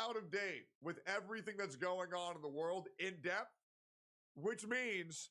out of date with everything that's going on in the world in depth, which means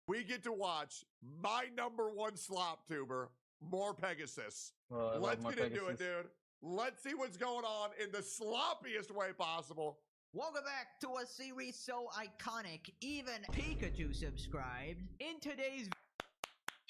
we get to watch my number one slop tuber, More Pegasus. Well, Let's get into it, dude. Let's see what's going on in the sloppiest way possible. Welcome back to a series so iconic, even Pikachu subscribed. In today's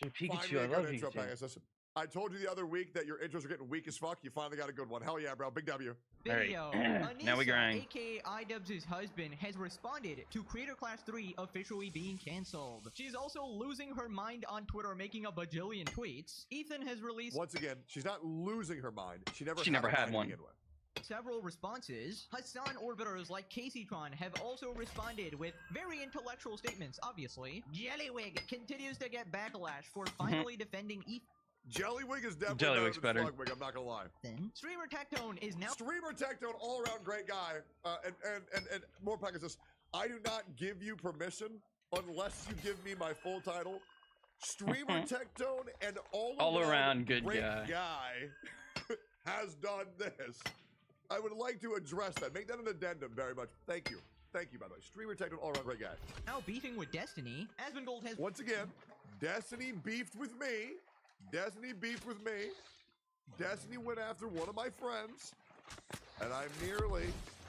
Dude, Finally, Pikachu, I a good love intro, Pikachu. Pegasus. I told you the other week that your intros are getting weak as fuck. You finally got a good one. Hell yeah, bro. Big W. video, Alright, now we Anissa, grind. aka iDubbbz' husband, has responded to Creator Class 3 officially being cancelled. She's also losing her mind on Twitter, making a bajillion tweets. Ethan has released Once again, she's not losing her mind. She never had to one. begin with. several responses. Hassan orbiters like CaseyTron have also responded with very intellectual statements, obviously. Jellywig continues to get backlash for finally defending Ethan. Jellywig is definitely Jellywig's better better. than Slugwig, I'm not gonna lie. Streamer Tectone is now Streamer Tectone, all-around great guy. And More Pegasus, I do not give you permission unless you give me my full title. Streamer Tectone and all-around good great guy. has done this. I would like to address that. Make that an addendum very much. Thank you. Thank you, by the way. Streamer Tectone, all-around great guy. now beefing with Destiny. Asmongold has Once again, Destiny beefed with me. Destiny beefed with me. Destiny went after one of my friends, and I merely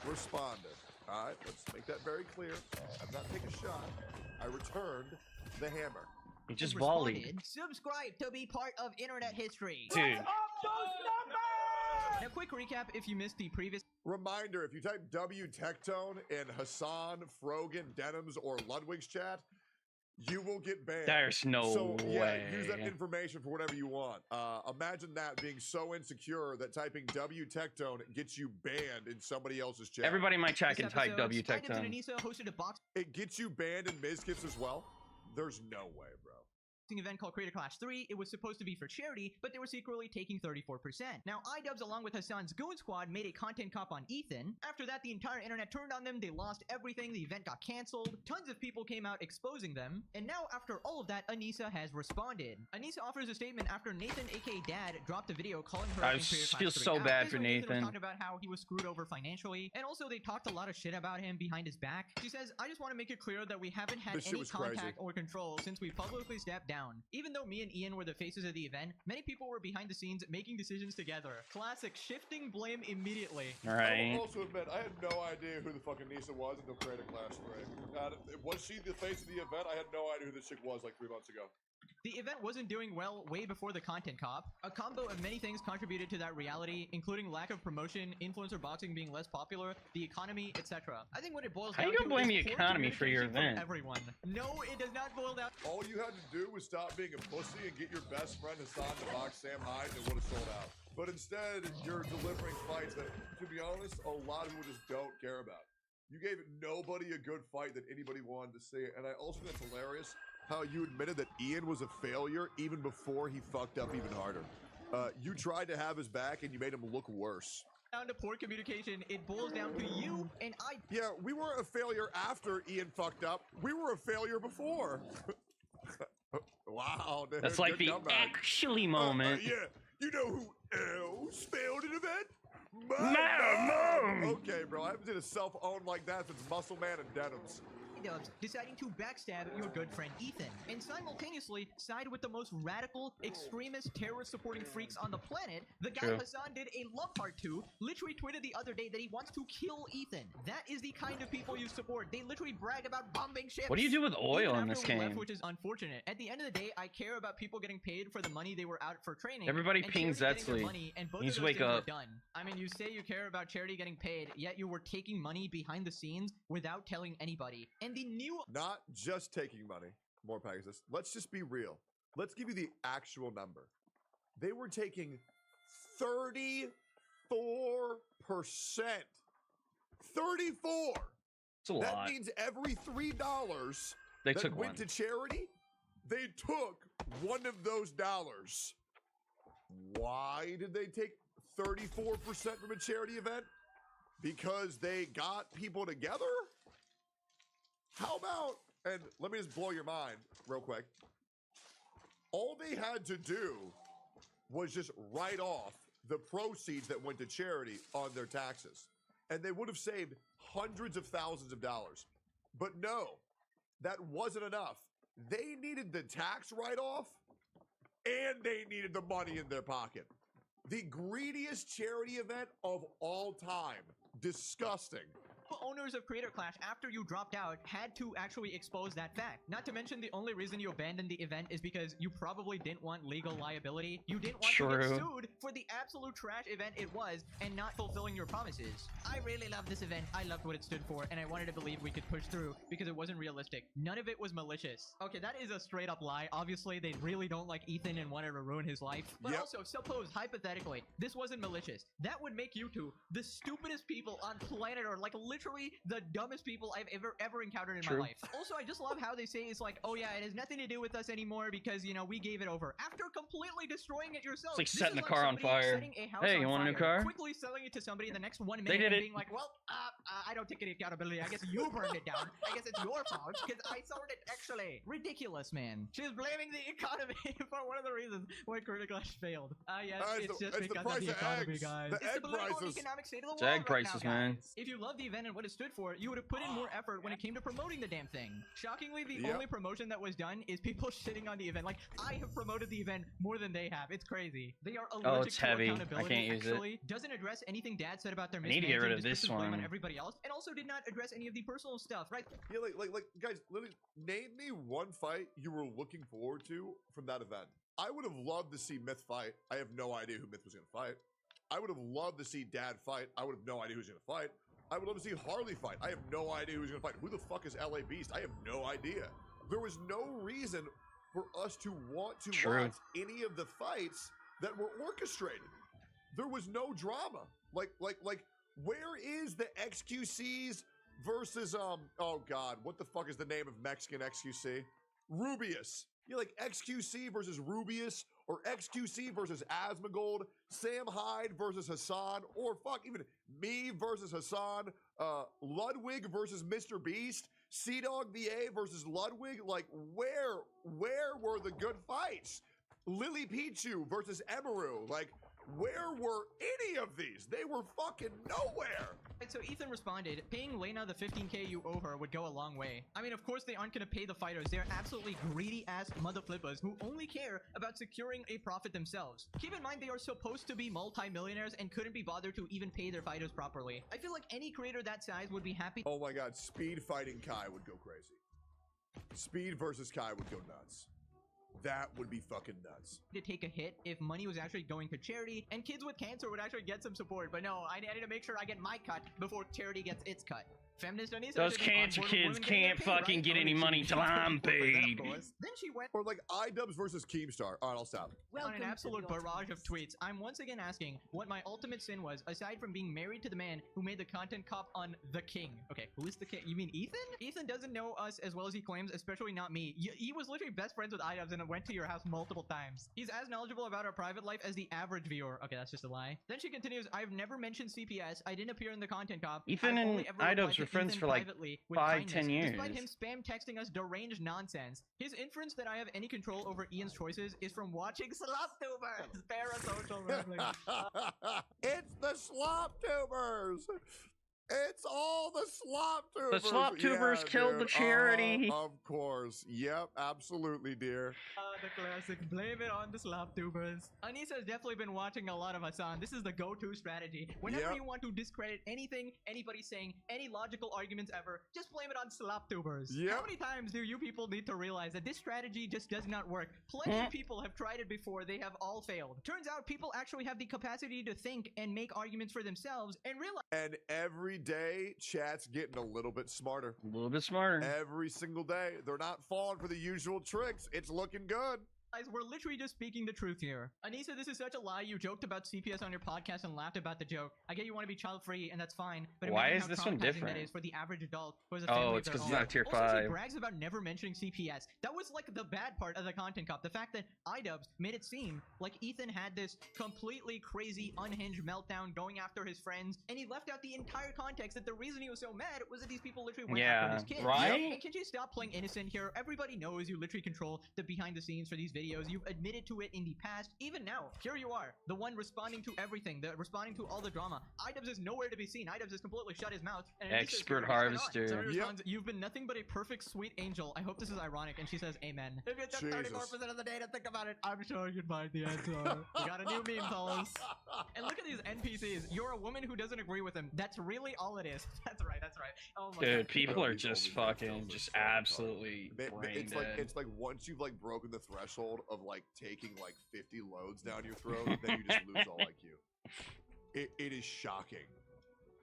responded. All right, let's make that very clear. I'm not taking a shot. I returned the hammer. He just responded, volleyed. subscribe to be part of internet history. Dude. Now, quick recap if you missed the previous Reminder, if you type W Tectone in Hassan, Frogan, Denims, or Ludwig's chat, you will get banned. There's no yeah, way. use that information for whatever you want. Imagine that being so insecure that typing W Tectone gets you banned in somebody else's chat. Everybody in my chat can this type episode, W iDubbbz and Tectone. Anissa hosted a boxing It gets you banned in Mizkits as well? There's no way, bro. event called Creator Clash 3. It was supposed to be for charity, but they were secretly taking 34%. Now, iDubbbz, along with Hassan's Goon Squad, made a content cop on Ethan. After that, the entire internet turned on them. They lost everything. The event got canceled. Tons of people came out exposing them. And now, after all of that, Anissa has responded. Anissa offers a statement after Nathan, aka Dad, dropped a video calling her I in Creator Clash feel 3 so out. bad for Basically, was Nathan. talking about how he was screwed over financially. And also, they talked a lot of shit about him behind his back. She says, I just want to make it clear that we haven't had This shit any was crazy. contact or control since we publicly stepped down. Even though me and Ian were the faces of the event, many people were behind the scenes making decisions together. Classic shifting blame immediately. I Alright. will also admit, I had no idea who the fucking Nisa was until Creator Clash 3. Was she the face of the event? I had no idea who this chick was like 3 months ago. The event wasn't doing well way before the content cop. A combo of many things contributed to that reality, including lack of promotion, influencer boxing being less popular, the economy, etc. I think what it boils How down you gonna to blame is the poor economy for your communication from event? everyone. No, it does not boil down. All you had to do was stop being a pussy and get your best friend Hassan to box Sam Hyde, and it would have sold out. But instead, you're delivering fights that, to be honest, a lot of people just don't care about. You gave nobody a good fight that anybody wanted to see, and I also think it's hilarious how you admitted that Ian was a failure even before he fucked up even harder. You tried to have his back, and you made him look worse. Down to poor communication, it boils down to you and I. Yeah, we weren't a failure after Ian fucked up. We were a failure before. Wow, dude, That's like good the comeback. actually moment. Yeah, you know who else failed an event? My mom! Okay, bro, I haven't seen a self-own like that since Muscle Man and Denims. Dubs deciding to backstab your good friend Ethan and simultaneously side with the most radical, extremist, terrorist-supporting freaks on the planet. The guy True. Hassan did a love heart to literally tweeted the other day that he wants to kill Ethan. That is the kind of people you support. They literally brag about bombing ships. What do you do with oil Even in after this we left, game? which is unfortunate. At the end of the day, I care about people getting paid for the money they were out for training. Everybody and ping charity getting their Zetzley. money, and both He of needs to those wake things were up. done. I mean, you say you care about charity getting paid, yet you were taking money behind the scenes without telling anybody. And the new Not just taking money. More Pegasus. Let's just be real. Let's give you the actual number. They were taking 34%. 34. It's a That lot. means every $3 They that took went one. to charity, they took one of those dollars. Why did they take 34% from a charity event? Because they got people together? How about, and let me just blow your mind real quick. All they had to do was just write off the proceeds that went to charity on their taxes. And they would have saved hundreds of thousands of dollars. But no, that wasn't enough. They needed the tax write-off and they needed the money in their pocket. The greediest charity event of all time. Disgusting. owners of Creator Clash, after you dropped out, had to actually expose that fact. Not to mention, the only reason you abandoned the event is because you probably didn't want legal liability. You didn't want to get sued for the absolute trash event it was and not fulfilling your promises. I really loved this event. I loved what it stood for, and I wanted to believe we could push through because it wasn't realistic. None of it was malicious. Okay, that is a straight up lie. Obviously, they really don't like Ethan and wanted to ruin his life. But also, suppose, hypothetically, this wasn't malicious. That would make you two the stupidest people on planet Earth, like literally the dumbest people I've ever encountered in my life. Also, I just love how they say it's like, oh yeah, it has nothing to do with us anymore because, you know, we gave it over. After completely destroying it yourself. It's like setting the car on fire. Hey, you want a new car? Quickly selling it to somebody in the next 1 minute and being like, well, I don't take any accountability. I guess you burned it down. I guess it's your fault because I sold it actually. Ridiculous, man. She's blaming the economy for one of the reasons why Creator Clash failed. Yes, it's just because of the economy, guys. The It's the egg political prices. and economic state of the It's world egg right prices, now, man. guys. If you love the event and what it stood for, you would have put in more effort when it came to promoting the damn thing. Shockingly, the only promotion that was done is people shitting on the event. Like, I have promoted the event more than they have. It's crazy. They are allergic it's to heavy. I accountability. can't use it. Actually, doesn't address anything Dad said about their I need to get rid of mismanagement, just this puts blame one. on everybody else, and also did not address any of the personal stuff, right? Yeah, like, guys, literally, name me one fight you were looking forward to from that event. I would have loved to see Myth fight. I have no idea who Myth was going to fight. I would have loved to see Dad fight. I would have no idea who was going to fight. I would love to see Harley fight. I have no idea who was going to fight. Who the fuck is LA Beast? I have no idea. There was no reason for us to want to watch any of the fights that were orchestrated. There was no drama. Like, where is the XQCs versus, oh God, what the fuck is the name of Mexican XQC? Rubius. Yeah, like XQC versus Rubius, or XQC versus Asmongold, Sam Hyde versus Hassan, or fuck, even me versus Hassan, Ludwig versus Mr. Beast, Sea-Dog VA versus Ludwig. Like, where were the good fights? Lily Pichu versus Emaru. Like, where were any of these? They were fucking nowhere. And so Ethan responded, paying Lena the 15k you owe her would go a long way. I mean, of course they aren't gonna pay the fighters. They're absolutely greedy ass mother flippers who only care about securing a profit themselves. Keep in mind they are supposed to be multi-millionaires and couldn't be bothered to even pay their fighters properly. I feel like any creator that size would be happy. Oh my God, Speed fighting Kai would go crazy. Speed versus Kai would go nuts. That would be fucking nuts. To take a hit if money was actually going to charity and kids with cancer would actually get some support. But no, I need to make sure I get my cut before charity gets its cut. Feminist Anissa Those didn't cancer onboard kids women getting their can't pay, fucking right? get Oh, any she- money she till was I'm 24%, of paid. course. Then she went Or like iDubbbz versus Keemstar. All right, I'll stop. on an absolute barrage of tweets. I'm once again asking what my ultimate sin was, aside from being married to the man who made the content cop on The King. Okay, who is The King? You mean Ethan? Ethan doesn't know us as well as he claims, especially not me. He was literally best friends with iDubbbz and went to your house multiple times. He's as knowledgeable about our private life as the average viewer. Okay, that's just a lie. Then she continues, I've never mentioned CPS. I didn't appear in the content cop. Ethan I've and only ever replied iDubbbz to were friends Ethan for, like, privately with 5-10 kindness, despite him years. spam texting us deranged nonsense. His inference that I have any control over Ian's choices is from watching Sloptubers. Parasocial rambling. It's the slop tubers. It's all the slop tubers. The slop tubers killed the dude. charity. Of course. Yep, absolutely, dear. The classic, blame it on the Sloptubers. Anissa has definitely been watching a lot of Hassan. This is the go-to strategy. Whenever Yep. you want to discredit anything anybody's saying, any logical arguments ever, just blame it on Sloptubers. Yep. How many times do you people need to realize that this strategy just does not work? Plenty of people have tried it before, they have all failed. Turns out people actually have the capacity to think and make arguments for themselves and realize And every day, chat's getting a little bit smarter. A little bit smarter. Every single day. They're not falling for the usual tricks. It's looking good. we're literally just speaking the truth here. Anissa, this is such a lie. You joked about CPS on your podcast and laughed about the joke. I get you want to be child-free, and that's fine. But Why imagine is how this one traumatizing different? That is for the average adult who has a Oh, family it's of 'cause their it's own. not tier Also, 5. she brags about never mentioning CPS. That was like the bad part of the content cop. The fact that iDubbbz made it seem like Ethan had this completely crazy, unhinged meltdown going after his friends, and he left out the entire context that the reason he was so mad was that these people literally went after Yeah, his kids. right? And can you stop playing innocent here? Everybody knows you literally control the behind the scenes for these videos. You've admitted to it in the past. Even now, here you are, the one responding to everything, responding to all the drama. iDubbbz is nowhere to be seen. iDubbbz has completely shut his mouth. And Anissa's Expert here, what's going on? harvester. Somebody Yep. responds, you've been nothing but a perfect sweet angel. I hope this is ironic. And she says, amen. If you took Jesus. 34% of the day to think about it, I'm sure you'd find the answer. We got a new meme, fellas. And look at these NPCs. You're a woman who doesn't agree with him. That's really all it is. That's right. That's right. Oh my Dude, god. people Bro, are these just old fucking, videos are just so funny. absolutely brain It's like dead. once you've like broken the threshold of like taking like 50 loads down your throat, then you just lose all IQ. It is shocking.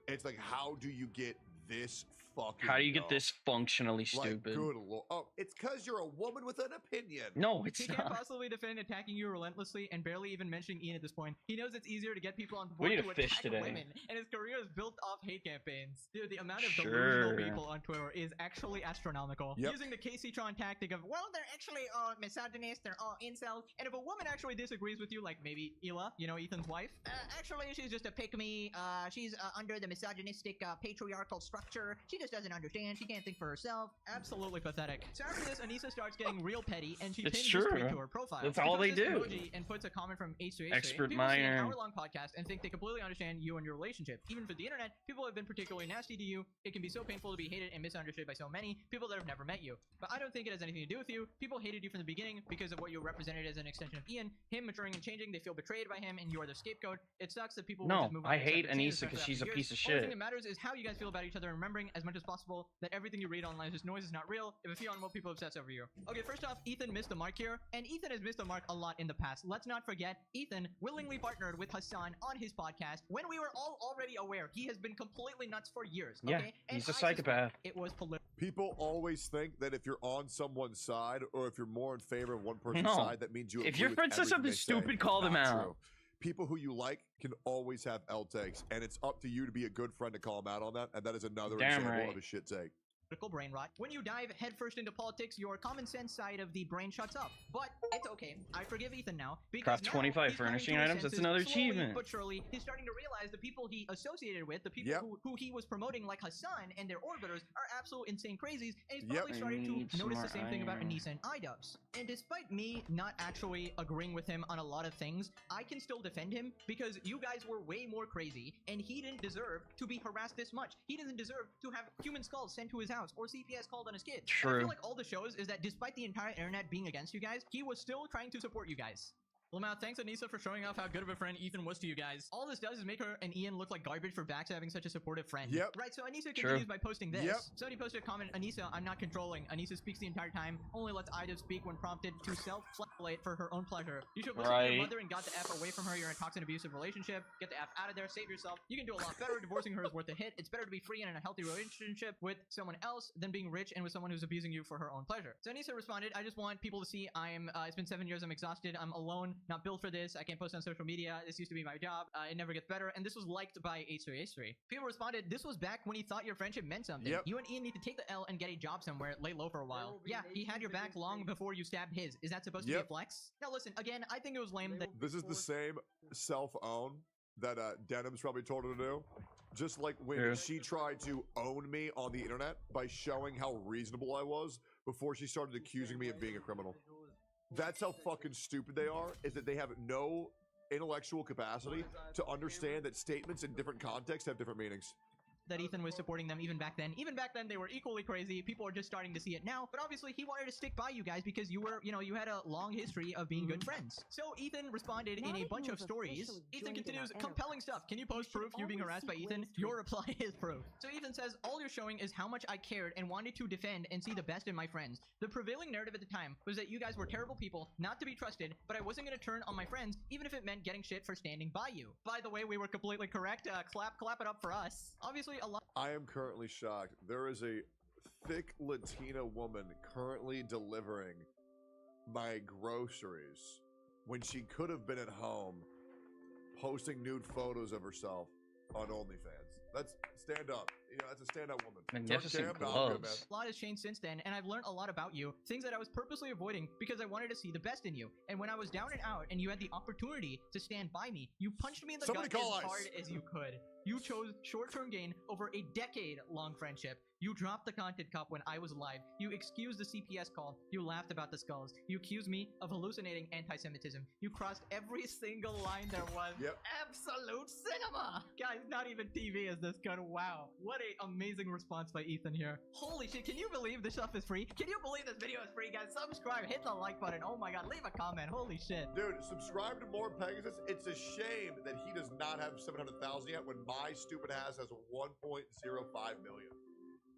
It's like, how do you get this fucking How do you get dumb? this functionally Like, stupid? good lord. Oh, it's because you're a woman with an opinion. No, it's He can't not. possibly defend attacking you relentlessly and barely even mentioning Ian at this point. He knows it's easier to get people on board need to a fish attack today. women, and his career is built off hate campaigns. Dude, the amount of Sure. delusional people on Twitter is actually astronomical. Yep. Using the Casey-tron tactic of, well, they're actually all misogynist, they're all incels, and if a woman actually disagrees with you, like maybe Ela, you know, Ethan's wife, actually she's just a pick-me, she's under the misogynistic patriarchal structure, she just doesn't understand, she can't think for herself. Absolutely pathetic. So after this, Anissa starts getting real petty, and she It's pins this tweet true. to her profile. That's She all puts they this do. emoji and puts a comment from Ace to Ace. Expert People see an minor. hour-long podcast and think they completely understand you and your relationship. Even for the internet, people have been particularly nasty to you. It can be so painful to be hated and misunderstood by so many people that have never met you. But I don't think it has anything to do with you. People hated you from the beginning because of what you represented as an extension of Ian. Him maturing and changing, they feel betrayed by him, and you are the scapegoat. It sucks that people will No, just move on I and accept hate the changes, Anissa because especially she's a after piece of years. Only thing shit. that matters is how you guys feel about each other, and remembering as much as possible that everything you read online is just noise, is not real. If you on what people obsess over you. Okay, first off, Ethan missed the mark here, and Ethan has missed the mark a lot in the past. Let's not forget, Ethan willingly partnered with Hassan on his podcast when we were all already aware he has been completely nuts for years. Yeah, Okay? And he's a I suspect psychopath. It was political. People always think that if you're on someone's side or if you're more in favor of one person's No. side, that means you. If agree your with friend says everything something they say. stupid, call them Not out. true. People who you like can always have L takes, and it's up to you to be a good friend to call them out on that. And that is another Damn example right. of a shit take. Brain rot. When you dive headfirst into politics, your common sense side of the brain shuts up. But it's okay. I forgive Ethan now. Because Craft now 25 he's coming furnishing to his items? That's senses another slowly achievement. But surely, he's starting to realize the people he associated with, the people Yep. who he was promoting like Hassan and their orbiters are absolute insane crazies, and he's Yep. probably starting I need to some notice the more same thing about iron. Anissa and iDubbbz. And despite me not actually agreeing with him on a lot of things, I can still defend him because you guys were way more crazy, and he didn't deserve to be harassed this much. He doesn't deserve to have human skulls sent to his house or CPS called on his kids. And I True. feel like all this shows is that despite the entire internet being against you guys, he was still trying to support you guys. Lamau, thanks Anissa for showing off how good of a friend Ethan was to you guys. All this does is make her and Ian look like garbage for backstabbing such a supportive friend. Yep. Right, so Anissa True. continues by posting this. Yep. Somebody posted a comment, Anissa, I'm not controlling. Anissa speaks the entire time, only lets Ida speak when prompted to self-flagellate for her own pleasure. You should listen to your Right. mother and got the F away from her. You're in a toxic abusive relationship. Get the F out of there, save yourself. You can do a lot better. Divorcing her is worth a hit. It's better to be free and in a healthy relationship with someone else than being rich and with someone who's abusing you for her own pleasure. So Anissa responded, I just want people to see it's been 7 years, I'm exhausted, I'm alone, not built for this, I can't post on social media, this used to be my job, it never gets better, and this was liked by H3H3. People responded, this was back when he thought your friendship meant something. Yep. You and Ian need to take the L and get a job somewhere, lay low for a while. Yeah, he had your back long before you stabbed his. Is that supposed to be a Yep. flex? Now listen, again, I think it was lame that This is the same self-own that Denim's probably told her to do. Just like when Yeah. she tried to own me on the internet by showing how reasonable I was before she started accusing me of being a criminal. That's how fucking stupid they are, is that they have no intellectual capacity to understand that statements in different contexts have different meanings. Ethan was supporting them even back then. Even back then, they were equally crazy. People are just starting to see it now. But obviously, he wanted to stick by you guys because you were, you had a long history of being good friends. So Ethan responded in a bunch of stories. Ethan continues, compelling stuff. Can you post proof you being harassed by Ethan? Your reply is proof. So Ethan says, all you're showing is how much I cared and wanted to defend and see the best in my friends. The prevailing narrative at the time was that you guys were terrible people, not to be trusted, but I wasn't going to turn on my friends, even if it meant getting shit for standing by you. By the way, we were completely correct. Clap it up for us. Obviously, a lot. I am currently shocked. There is a thick Latina woman currently delivering my groceries when she could have been at home posting nude photos of herself on OnlyFans. That's stand up. That's a stand up woman. Magnificent Turn cam, nah, I'm good, gloves. A lot has changed since then, and I've learned a lot about you. Things that I was purposely avoiding because I wanted to see the best in you. And when I was down and out and you had the opportunity to stand by me, you punched me in the Somebody gut as call ICE. hard as you could. You chose short-term gain over a decade-long friendship. You dropped the content cup when I was alive. You excused the CPS call. You laughed about the skulls. You accused me of hallucinating anti-Semitism. You crossed every single line there was. Yep. Absolute cinema! Guys, not even TV is this good. Wow. What a amazing response by Ethan here. Holy shit, can you believe this stuff is free? Can you believe this video is free, guys? Subscribe, hit the like button. Oh my god, leave a comment. Holy shit. Dude, subscribe to more Pegasus. It's a shame that he does not have 700,000 yet when my stupid ass has 1.05 million.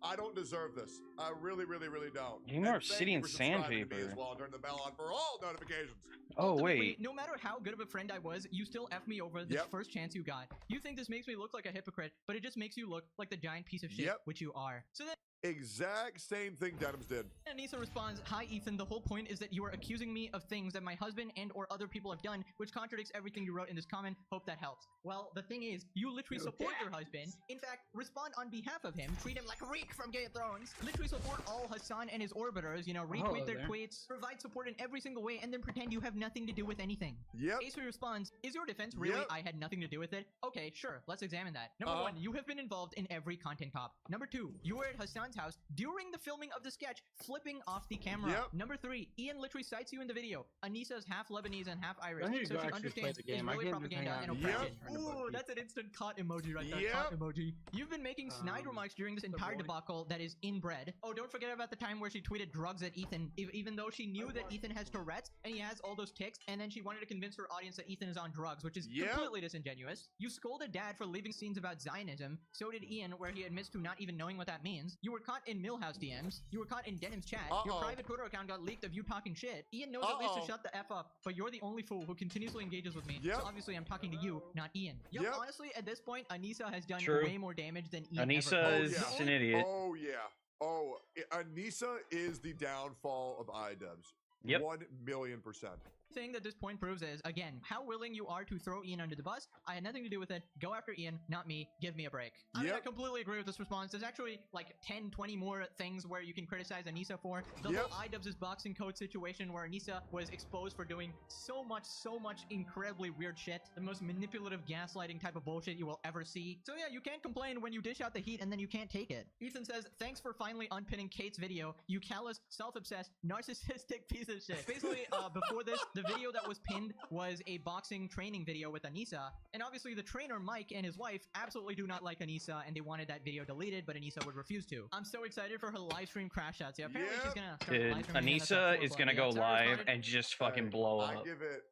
I don't deserve this. I really, really, really don't. You need more And thank obsidian you for subscribing to me sandpaper. as well, and turn the bell on for all notifications. Oh, Ultimately, wait. no matter how good of a friend I was, you still F me over the Yep. first chance you got. You think this makes me look like a hypocrite, but it just makes you look like the giant piece of shit, Yep. which you are. So then Exact same thing Denims did. Anissa responds, hi Ethan, the whole point is that you are accusing me of things that my husband and or other people have done, which contradicts everything you wrote in this comment. Hope that helps. Well, the thing is, you literally support your husband. In fact, respond on behalf of him. Treat him like Reek from Game of Thrones. Literally support all Hassan and his orbiters, retweet their tweets, provide support in every single way, and then pretend you have nothing to do with anything. Yep. Ace responds, is your defense really Yep. I had nothing to do with it? Okay, sure, let's examine that. Number Uh-huh. one, you have been involved in every content cop. Number two, you were at Hassan's house during the filming of the sketch, flipping off the camera. Yep. Number three, Ian literally cites you in the video. Anissa's half Lebanese and half Irish, I need to so go she actually play understands the it's game. I really can't just hang propaganda out and and oppression. trying to bug Ooh, people. that's an instant caught emoji right there. Yep. Caught emoji. You've been making snide Um, remarks during this the entire boy. debacle that is inbred. Oh, don't forget about the time where she tweeted drugs at Ethan, even though she knew that Ethan has Tourette's and he has all those tics, and then she wanted to convince her audience that Ethan is on drugs, which is Yep. completely disingenuous. You scolded Dad for leaving scenes about Zionism. So did Ian, where he admits to not even knowing what that means. You were caught in Millhouse DMs. You were caught in Denim's chat. Your Uh-oh. private Twitter account got leaked of you talking shit. Ian knows at least to Uh-oh. shut the F up, but you're the only fool who continuously engages with me. Yep. So obviously I'm talking to you, not Ian. Yup, Yep. honestly, at this point, Anissa has done True. way more damage than Ian Anissa ever could. is yeah. an idiot. Oh, yeah. Oh, Anissa is the downfall of iDubbbz. Yep. 1,000,000%. Thing that this point proves is, again, how willing you are to throw Ian under the bus. I had nothing to do with it. Go after Ian, not me. Give me a break. I mean, I Yep. completely agree with this response. There's actually like 10, 20 more things where you can criticize Anissa for. The Yep. whole iDubbbz's boxing code situation where Anissa was exposed for doing so much incredibly weird shit. The most manipulative gaslighting type of bullshit you will ever see. So yeah, you can't complain when you dish out the heat and then you can't take it. Ethan says, thanks for finally unpinning Kate's video, you callous, self-obsessed, narcissistic piece of shit. Basically, before this, the video that was pinned was a boxing training video with Anissa, and obviously the trainer Mike and his wife absolutely do not like Anissa, and they wanted that video deleted, but Anissa would refuse to. I'm so excited for her live stream crash outs. Yeah, apparently she's Yep. gonna start Dude, live streaming again at Anissa 4 is o'clock. gonna Yeah, go Sarah live responded- and just fucking Hey, blow I up. give it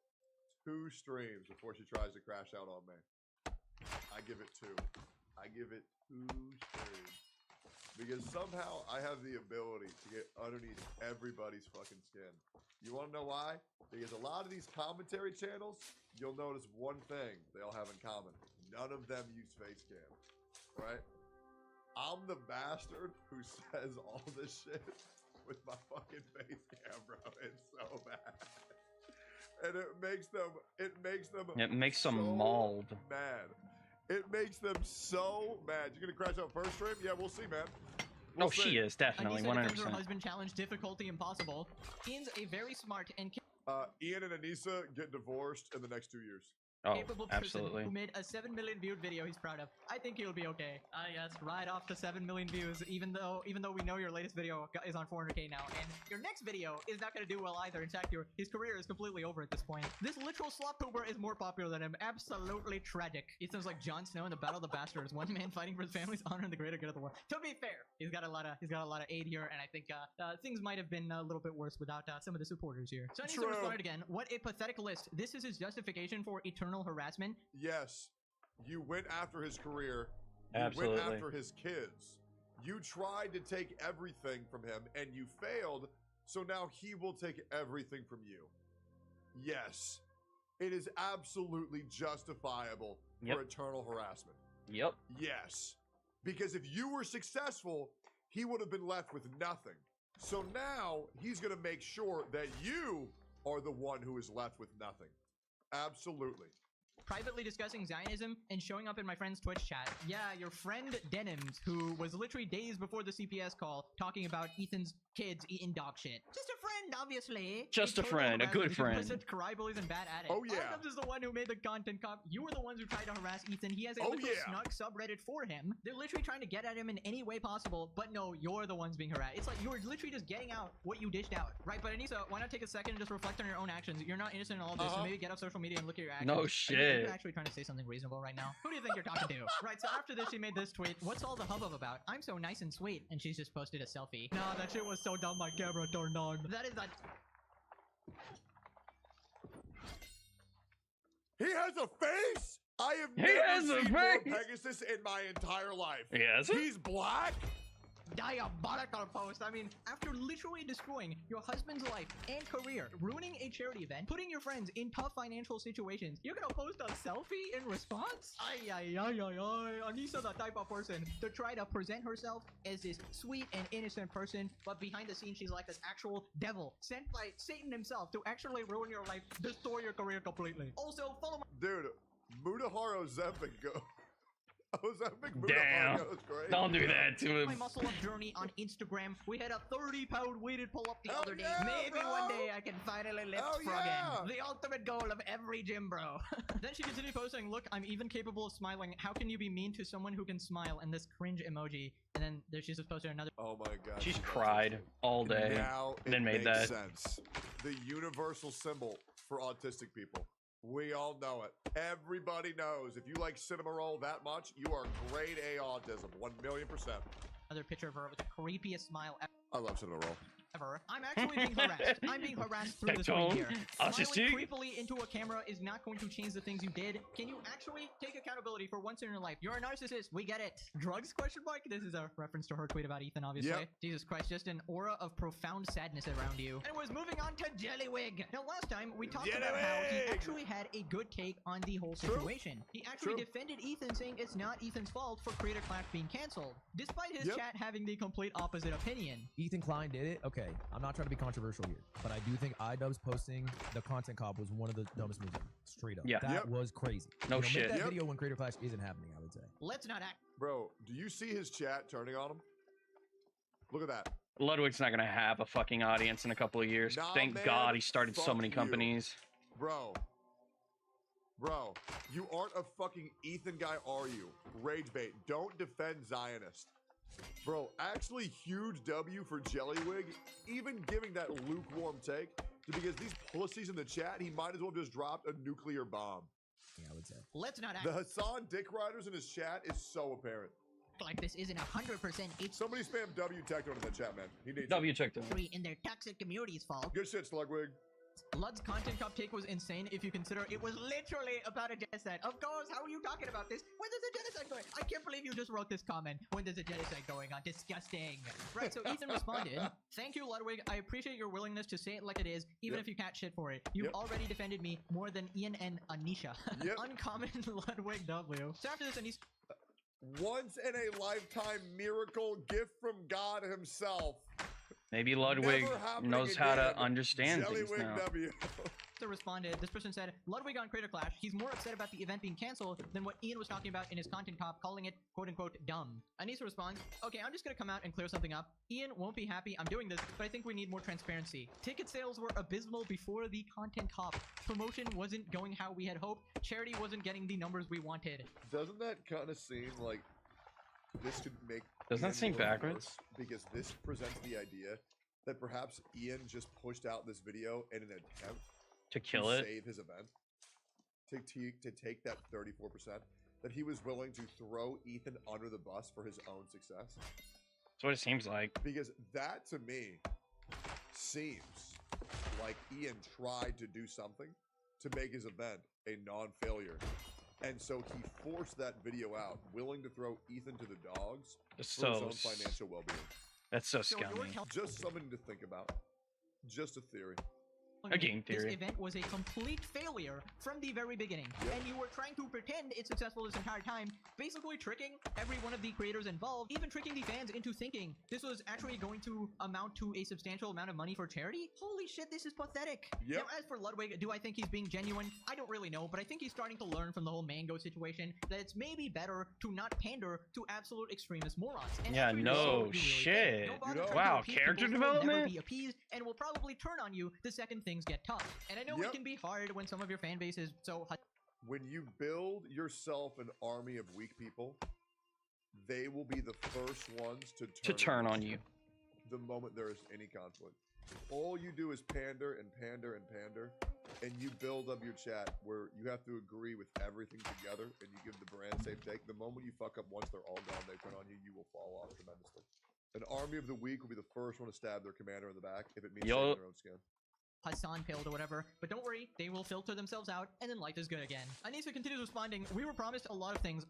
2 streams before she tries to crash out on me. I give it 2. I give it 2 streams. Because somehow I have the ability to get underneath everybody's fucking skin. You want to know why? Because a lot of these commentary channels, you'll notice one thing they all have in common. None of them use face cam, right? I'm the bastard who says all this shit with my fucking face cam, bro. It's so bad. And it makes them so mauled. mad. It makes them so mad. You're gonna crash out first stream? Yeah, we'll see, man. No, she is definitely Anissa defends her 100%. husband challenge difficulty impossible. Ian's a very smart and Ian and Anissa get divorced in the next 2 years. Oh, capable person absolutely. who made a 7 million viewed video he's proud of. I think he'll be okay. Yes, right off to 7 million views, even though we know your latest video is on 400k now, and your next video is not going to do well either. In fact, his career is completely over at this point. This literal slop pooper is more popular than him. Absolutely tragic. He sounds like Jon Snow in the Battle of the Bastards, one man fighting for his family's honor and the greater good of the world. To be fair, he's got a lot of aid here, and I think things might have been a little bit worse without some of the supporters here. So I need to respond again. What a pathetic list. This is his justification for eternal harassment. Yes, you went after his career. You Absolutely. went after his kids. You tried to take everything from him, and you failed. So now he will take everything from you. Yes, it is absolutely justifiable Yep. for eternal harassment. Yep. Yes, because if you were successful, he would have been left with nothing. So now he's going to make sure that you are the one who is left with nothing. Absolutely. Privately discussing Zionism and showing up in my friend's Twitch chat. Yeah, your friend Denims, who was literally days before the CPS call talking about Ethan's kids eating dog shit. Just a friend, obviously. Just a total friend, a good harassment. friend. Complicit, cry bullies, and bad at it. Oh, yeah. Adams is the one who made the content cop. You were the ones who tried to harass Ethan. He has a Oh, literal yeah. snark subreddit for him. They're literally trying to get at him in any way possible, but no, you're the ones being harassed. It's like you were literally just getting out what you dished out. Right, but Anissa, why not take a second and just reflect on your own actions? You're not innocent in all of this, so maybe get off social media and look at your actions. No Are you shit. actually trying to say something reasonable right now? Who do you think you're talking to? Right, so after this, she made this tweet. What's all the hubbub about? I'm so nice and sweet. And she's just posted a selfie. Nah, that shit was so dumb my camera turned on. That is a... He has a face? I have He never has a seen more face? Pegasus in my entire life. Yes. He's black? diabolical post. I mean, after literally destroying your husband's life and career, ruining a charity event, putting your friends in tough financial situations, you're gonna post a selfie in response? Ay, ay, ay, ay, ay. Anissa, the type of person to try to present herself as this sweet and innocent person, but behind the scenes, she's like this actual devil sent by Satan himself to actually ruin your life, destroy your career completely. Also, follow my Dude, Mudaharo Ozempic go. Ozempic Damn. Mudaharo is great. Don't do that to him. My muscle up journey on Instagram. We had a 30-pound weighted pull-up the Hell other day. yeah, Maybe bro. one day I can finally lift Hell Froggen. yeah. The ultimate goal of every gym bro. Then she continued posting, look, I'm even capable of smiling. How can you be mean to someone who can smile? And this cringe emoji. And then there she's just posted another. Oh my god. She's she does cried this. all day. Now and then it made makes that. sense. The universal symbol for autistic people. We all know it. Everybody knows. If you like cinema roll that much, you are grade A autism. 1,000,000%. Another picture of her with the creepiest smile I love cinema roll. ever. I'm actually being harassed. I'm being harassed through the screen Tone, here. Smiling autistic. creepily into a camera is not going to change the things you did. Can you actually take accountability for once in your life? You're a narcissist. We get it. Drugs? Question mark. This is a reference to her tweet about Ethan, obviously. Yep. Jesus Christ, just an aura of profound sadness around you. Anyways, moving on to Jellywig. Now, last time we talked about how he Jellywig! actually had a good take on the whole True. situation. He actually True. defended Ethan, saying it's not Ethan's fault for Creator Clash being canceled, despite his Yep. chat having the complete opposite opinion. Ethan Klein did it. Okay, I'm not trying to be controversial here, but I do think iDubbbz posting the content cop was one of the dumbest moves ever. Straight up. Yeah. That Yep. was crazy. No Make shit. that Yep. video when Creator Clash isn't happening, I would say. Let's not act. Bro, do you see his chat turning on him? Look at that. Ludwig's not gonna have a fucking audience in a couple of years. Nah, Thank man, God he started so fuck many you. companies. Bro, you aren't a fucking Ethan guy, are you? Rage bait. Don't defend Zionist. Bro, actually huge W for Jellywig, even giving that lukewarm take, because these pussies in the chat, he might as well have just dropped a nuclear bomb. Yeah, I would say. Let's not act The Hassan Dick Riders in his chat is so apparent. like this isn't 100% Somebody spam W Techno in the chat, man. He needs it. W checked him. H3 in their toxic community's fault. Good shit, Slugwig. Lud's content cop take was insane if you consider it was literally about a genocide. Of course, how are you talking about this? When there's a genocide going? I can't believe you just wrote this comment when there's a genocide going on. Disgusting. Right, so Ethan responded, "Thank you, Ludwig. I appreciate your willingness to say it like it is, even if you can't shit for it. You've already defended me more than Ian and Anisha." Uncommon Ludwig W. So after this, Anisha... Once in a lifetime miracle gift from God himself. Maybe Ludwig Never happening knows how to again. understand things Jellywig now. W. responded, this person said, Ludwig on Creator Clash, he's more upset about the event being canceled than what Ian was talking about in his content cop, calling it quote-unquote dumb. Anissa responds, okay, I'm just gonna come out and clear something up. Ian won't be happy I'm doing this, but I think we need more transparency. Ticket sales were abysmal before the content cop. Promotion wasn't going how we had hoped. Charity wasn't getting the numbers we wanted. Doesn't that kind of seem like this could make... Doesn't that Ian seem look backwards? worse? Because this presents the idea that perhaps Ian just pushed out this video in an attempt To kill to it? save his event, to take that 34%, that he was willing to throw Ethan under the bus for his own success. That's what it seems like. Because that to me seems like Ian tried to do something to make his event a non-failure. And so he forced that video out, willing to throw Ethan to the dogs It's for his so own financial well-being. That's so So your scummy. Just something to think about. Just a theory. A game theory. This event was a complete failure from the very beginning, and you were trying to pretend it's successful this entire time, basically tricking every one of the creators involved, even tricking the fans into thinking this was actually going to amount to a substantial amount of money for charity. Holy shit, this is pathetic. Yep. Now, as for Ludwig, do I think he's being genuine? I don't really know, but I think he's starting to learn from the whole Mango situation that it's maybe better to not pander to absolute extremist morons. And Yeah, after you no show what you really shit. think, don't bother You know- trying to Wow, appease character people who will never development? be appeased and will probably turn on you the second things get tough. And I know it Yep. can be hard when some of your fan base is so When you build yourself an army of weak people, they will be the first ones to turn on against you. the moment there is any conflict. All you do is pander and pander and pander, and you build up your chat where you have to agree with everything together, and you give the brand safe take. The moment you fuck up once they're all gone, they turn on you, you will fall off tremendously. An army of the weak will be the first one to stab their commander in the back if it means Yo- saving their own skin. Hassan pilled or whatever, but don't worry, they will filter themselves out, and then life is good again. Anissa continues responding, we were promised a lot of things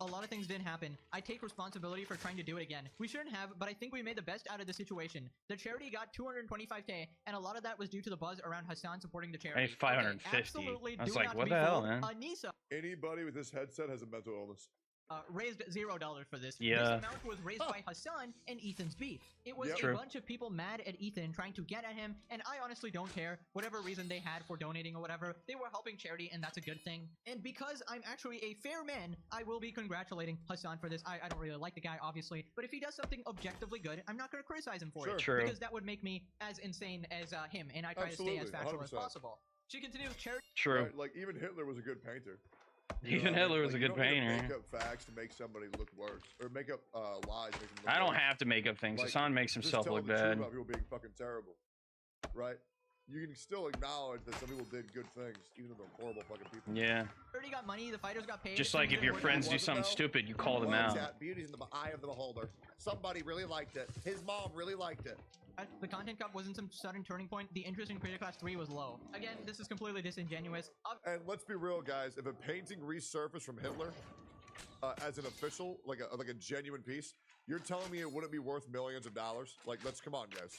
didn't happen. I take responsibility for trying to do it again. We shouldn't have, but I think we made the best out of the situation. The charity got 225k, and a lot of that was due to the buzz around Hassan supporting the charity. Hey, 550. Okay, absolutely I was do like, not what be the hell, fooled. man? Anissa Anybody with this headset has a mental illness. raised $0 for this. Yeah. This amount was raised by Hassan and Ethan's beef. It was Yep. a True. bunch of people mad at Ethan trying to get at him, and I honestly don't care. Whatever reason they had for donating or whatever, they were helping charity, and that's a good thing. And because I'm actually a fair man, I will be congratulating Hassan for this. I don't really like the guy, obviously, but if he does something objectively good, I'm not going to criticize him for Sure. it. True. Because that would make me as insane as him, and I try to stay as Absolutely, factual as 100%. possible. She continues, charity. True. Right? Like, even Hitler was a good painter. Even what I mean? Hitler was Like, a you good don't need to painter. Make up facts to make somebody look worse, or make up lies. Make them look I don't worse. have to make up things. Like, Hassan makes just himself tell look the truth bad. about people being fucking terrible, right? You can still acknowledge that some people did good things, even though they're horrible fucking people. Yeah. Charity got money, the fighters got paid. Just like things if your didn't work friends out. do wasn't something though? stupid, you call them out. That beauty's in the eye of the beholder. Somebody really liked it. His mom really liked it. The content cup wasn't some sudden turning point. The interest in Creator Class 3 was low. Again, this is completely disingenuous. And let's be real, guys. If a painting resurfaced from Hitler as an official, like a genuine piece, you're telling me it wouldn't be worth millions of dollars? Like, let's come on, guys.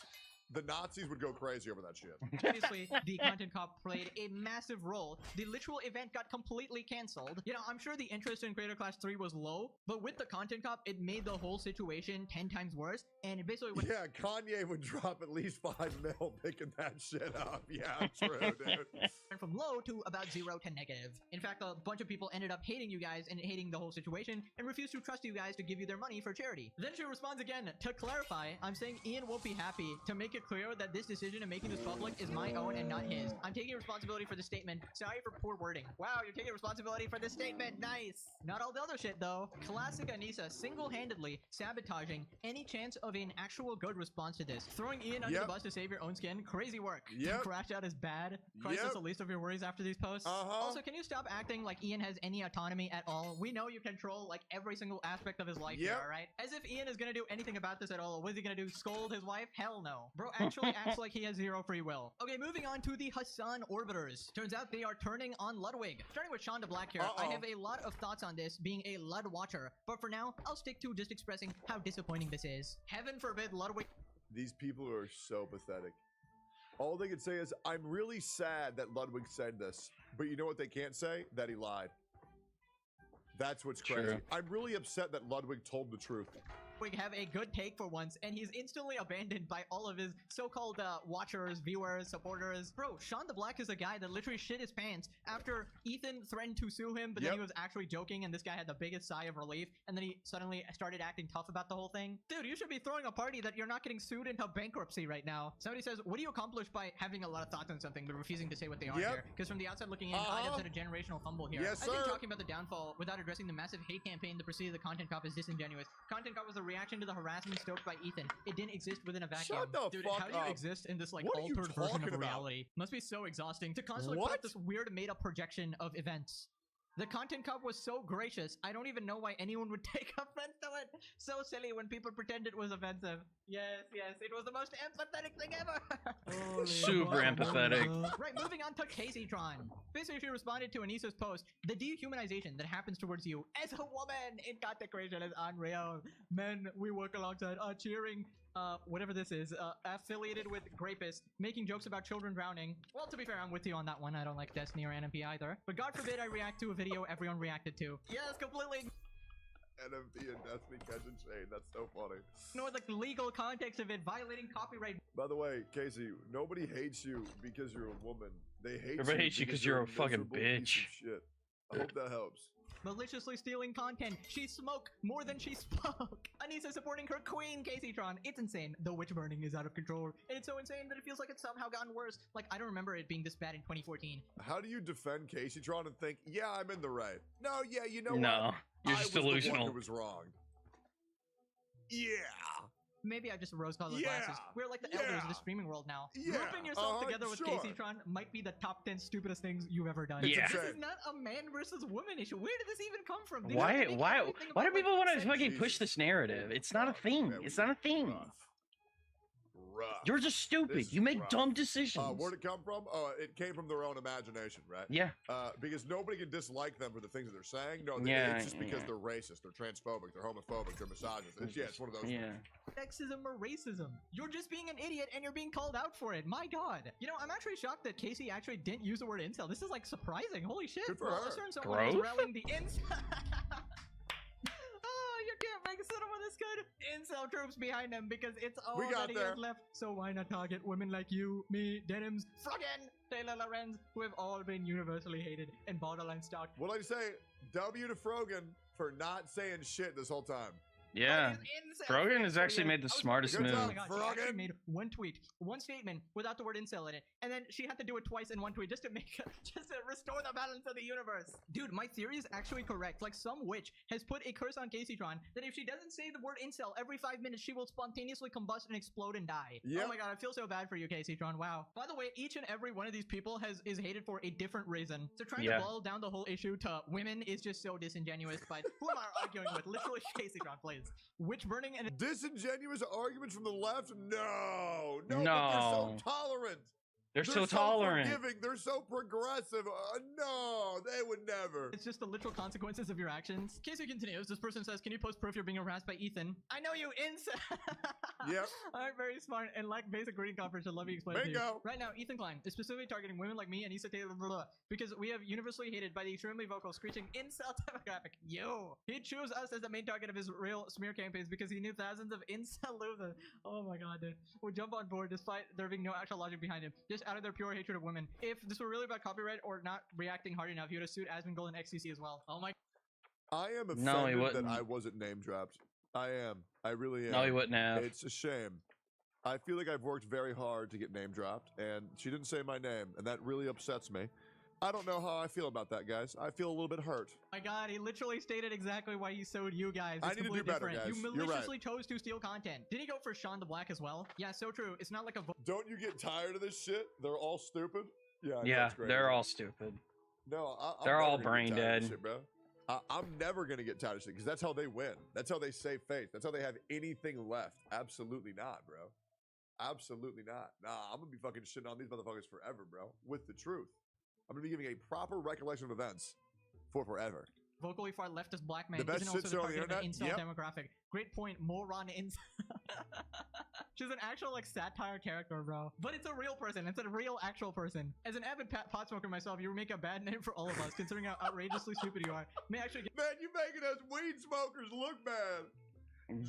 The Nazis would go crazy over that shit. Obviously, the content cop played a massive role. The literal event got completely canceled. You know, I'm sure the interest in Creator Class 3 was low, but with the content cop, it made the whole situation 10 times worse. And it basically went Yeah, Kanye would drop at least $5 million picking that shit up. Yeah, true, dude. from low to about 0 to negative. In fact, a bunch of people ended up hating you guys and hating the whole situation and refused to trust you guys to give you their money for charity. Then she responds again, to clarify, I'm saying Ian won't be happy. To make it clear that this decision and making this public is my own and not his. I'm taking responsibility for the statement. Sorry for poor wording. Wow, you're taking responsibility for this statement. Nice. Not all the other shit though. Classic Anissa single-handedly sabotaging any chance of an actual good response to this. Throwing Ian under the Yep. bus to save your own skin. Crazy work. Yep. Crash out is bad. Christ, that's Yep. the least of your worries after these posts. Also, can you stop acting like Ian has any autonomy at all? We know you control like every single aspect of his life here, Yep. alright? As if Ian is gonna do anything about this at all. What is he gonna do? Scold his wife? Hell no. Bro Bro actually acts like he has zero free will. Okay, moving on to the Hassan Orbiters. Turns out they are turning on Ludwig. Starting with Shonda Black here, I have a lot of thoughts on this, being a Lud watcher. But for now, I'll stick to just expressing how disappointing this is. Heaven forbid Ludwig... These people are so pathetic. All they can say is, I'm really sad that Ludwig said this. But you know what they can't say? That he lied. That's what's crazy. True. I'm really upset that Ludwig told the truth. have a good take for once, and he's instantly abandoned by all of his so-called watchers, viewers, supporters. Bro, Sean the Black is a guy that literally shit his pants after Ethan threatened to sue him, but then he was actually joking, and this guy had the biggest sigh of relief, and then he suddenly started acting tough about the whole thing. Dude, you should be throwing a party that you're not getting sued into bankruptcy right now. Somebody says, what do you accomplish by having a lot of thoughts on something but refusing to say what they are here? Because from the outside looking in, IDubbbz had a generational fumble here. Yes, I think talking about the downfall without addressing the massive hate campaign that preceded the Content Cop is disingenuous. Content Cop was a reaction to the harassment stoked by Ethan. It didn't exist within a vacuum. Shut the Dude, fuck how do you up. exist in this like What are you altered version talking of about? reality? Must be so exhausting to constantly put What? up this weird made-up projection of events. The Content Cop was so gracious, I don't even know why anyone would take offense to it. So silly when people pretend it was offensive. Yes, it was the most empathetic thing ever. Super empathetic. Right, moving on to Caseytron. Basically, she responded to Anissa's post. The dehumanization that happens towards you as a woman in content creation is unreal. Men we work alongside are cheering. Whatever this is, affiliated with grapists, making jokes about children drowning. Well, to be fair, I'm with you on that one. I don't like Destiny or NMP either. But God forbid I react to a video everyone reacted to. Yes, completely NMP and Destiny catching shade. That's so funny. ignore the legal context of it, violating copyright. By the way, Casey, nobody hates you because you're a woman. They hate Everybody you hates you 'cause you're a fucking miserable piece of bitch. Shit. I hope that helps. Maliciously stealing content. She smoked more than she spoke. Anissa supporting her queen, Caseytron. It's insane. The witch burning is out of control. And it's so insane that it feels like it's somehow gotten worse. Like, I don't remember it being this bad in 2014. How do you defend Caseytron and think, yeah, I'm in the right? No, yeah, you know what? No, you're I just was the one delusional. who was wrong. Yeah. Maybe I just rose-colored Yeah. glasses. We're like the elders of Yeah. the streaming world now. Yeah. Grouping yourself together with Sure. Caseytron might be the top 10 stupidest things you've ever done. Yeah. This is not a man versus woman issue. Where did this even come from? They Why? make Why? everything Why do about, people like, want to sex. fucking push this narrative? It's not a thing. Man, It's not a thing. Rough. You're just stupid. This You is make rough. dumb decisions. Where'd it come from? Oh, it came from their own imagination, right? Yeah. Because nobody can dislike them for the things that they're saying. No, Yeah, it's just because yeah. they're racist, they're transphobic, they're homophobic, they're misogynist. It's one of those. Yeah. Sexism or racism. You're just being an idiot and you're being called out for it. My god. You know, I'm actually shocked that Casey actually didn't use the word incel. This is like surprising. Holy shit. Good for Well, her. let's turn someone who's Growth? rallying the incel. Oh, you can't make cinema this good. Incel troops behind him because it's all We got that he there. has left. So why not target women like you, me, Denims, Froggen, Taylor Lorenz, who have all been universally hated and borderline stalked. What did I say? W to Frogan for not saying shit this whole time. Yeah. But his incel Brogan friends has were actually here. made the I was smartest Good Oh job, move. my god, she actually Froggen. made one tweet, one statement without the word incel in it, and then she had to do it twice in one tweet just to make just to restore the balance of the universe. Dude, my theory is actually correct. Like some witch has put a curse on Caseytron that if she doesn't say the word incel every 5 minutes, she will spontaneously combust and explode and die. Yep. Oh my god, I feel so bad for you, Caseytron. Wow. By the way, each and every one of these people is hated for a different reason. So trying Yeah. to boil down the whole issue to women is just so disingenuous. But who am I arguing with? Literally, Caseytron, please. Witch burning and Disingenuous arguments from the left? No. But they're No. so tolerant. They're so tolerant. Forgiving. They're so progressive. No, they would never. it's just the literal consequences of your actions. Casey continues. This person says, can you post proof you're being harassed by Ethan? I know you, incel. Yep. I'm very smart and like basic reading comprehension. Let me explain to you. Bingo. Right now, Ethan Klein is specifically targeting women like me and Issa Taylor, blah, blah, blah, because we have universally hated by the extremely vocal, screeching incel demographic. Yo. He chose us as the main target of his real smear campaigns because he knew thousands of incel losers. Oh my god, dude. Would jump on board despite there being no actual logic behind him. Just out of their pure hatred of women. If this were really about copyright or not reacting hard enough, he would have sued Asmongold and XCC as well. Oh my. I am offended No, he that wouldn't. I wasn't name dropped. I am. I really am. No, he wouldn't have. It's a shame. I feel like I've worked very hard to get name dropped, and she didn't say my name, and that really upsets me. I don't know how I feel about that, guys. I feel a little bit hurt. My god, he literally stated exactly why he sued you guys. It's I need to do completely better, different. guys. You You're right. maliciously chose to steal content. Did he go for Sean the Black as well? Yeah, so true. It's not like a Don't you get tired of this shit? They're all stupid? Yeah, I know Yeah, it's great. they're all stupid. No, I'm they're never all gonna get brain tired of dead. this shit, bro. I'm never going to get tired of shit, because that's how they win. That's how they save face. That's how they have anything left. Absolutely not, bro. Absolutely not. Nah, I'm gonna be fucking shitting on these motherfuckers forever, bro. With the truth. I'm gonna be giving a proper recollection of events for forever. Vocally far leftist black man The best isn't also shit the show on the target of the incel internet? Yep. demographic. Great point, moron incel. She's an actual like satire character, bro. But it's a real person. It's a real actual person. As an avid pot smoker myself, you make a bad name for all of us, considering how outrageously stupid you are. May actually get Man, you making us weed smokers look bad.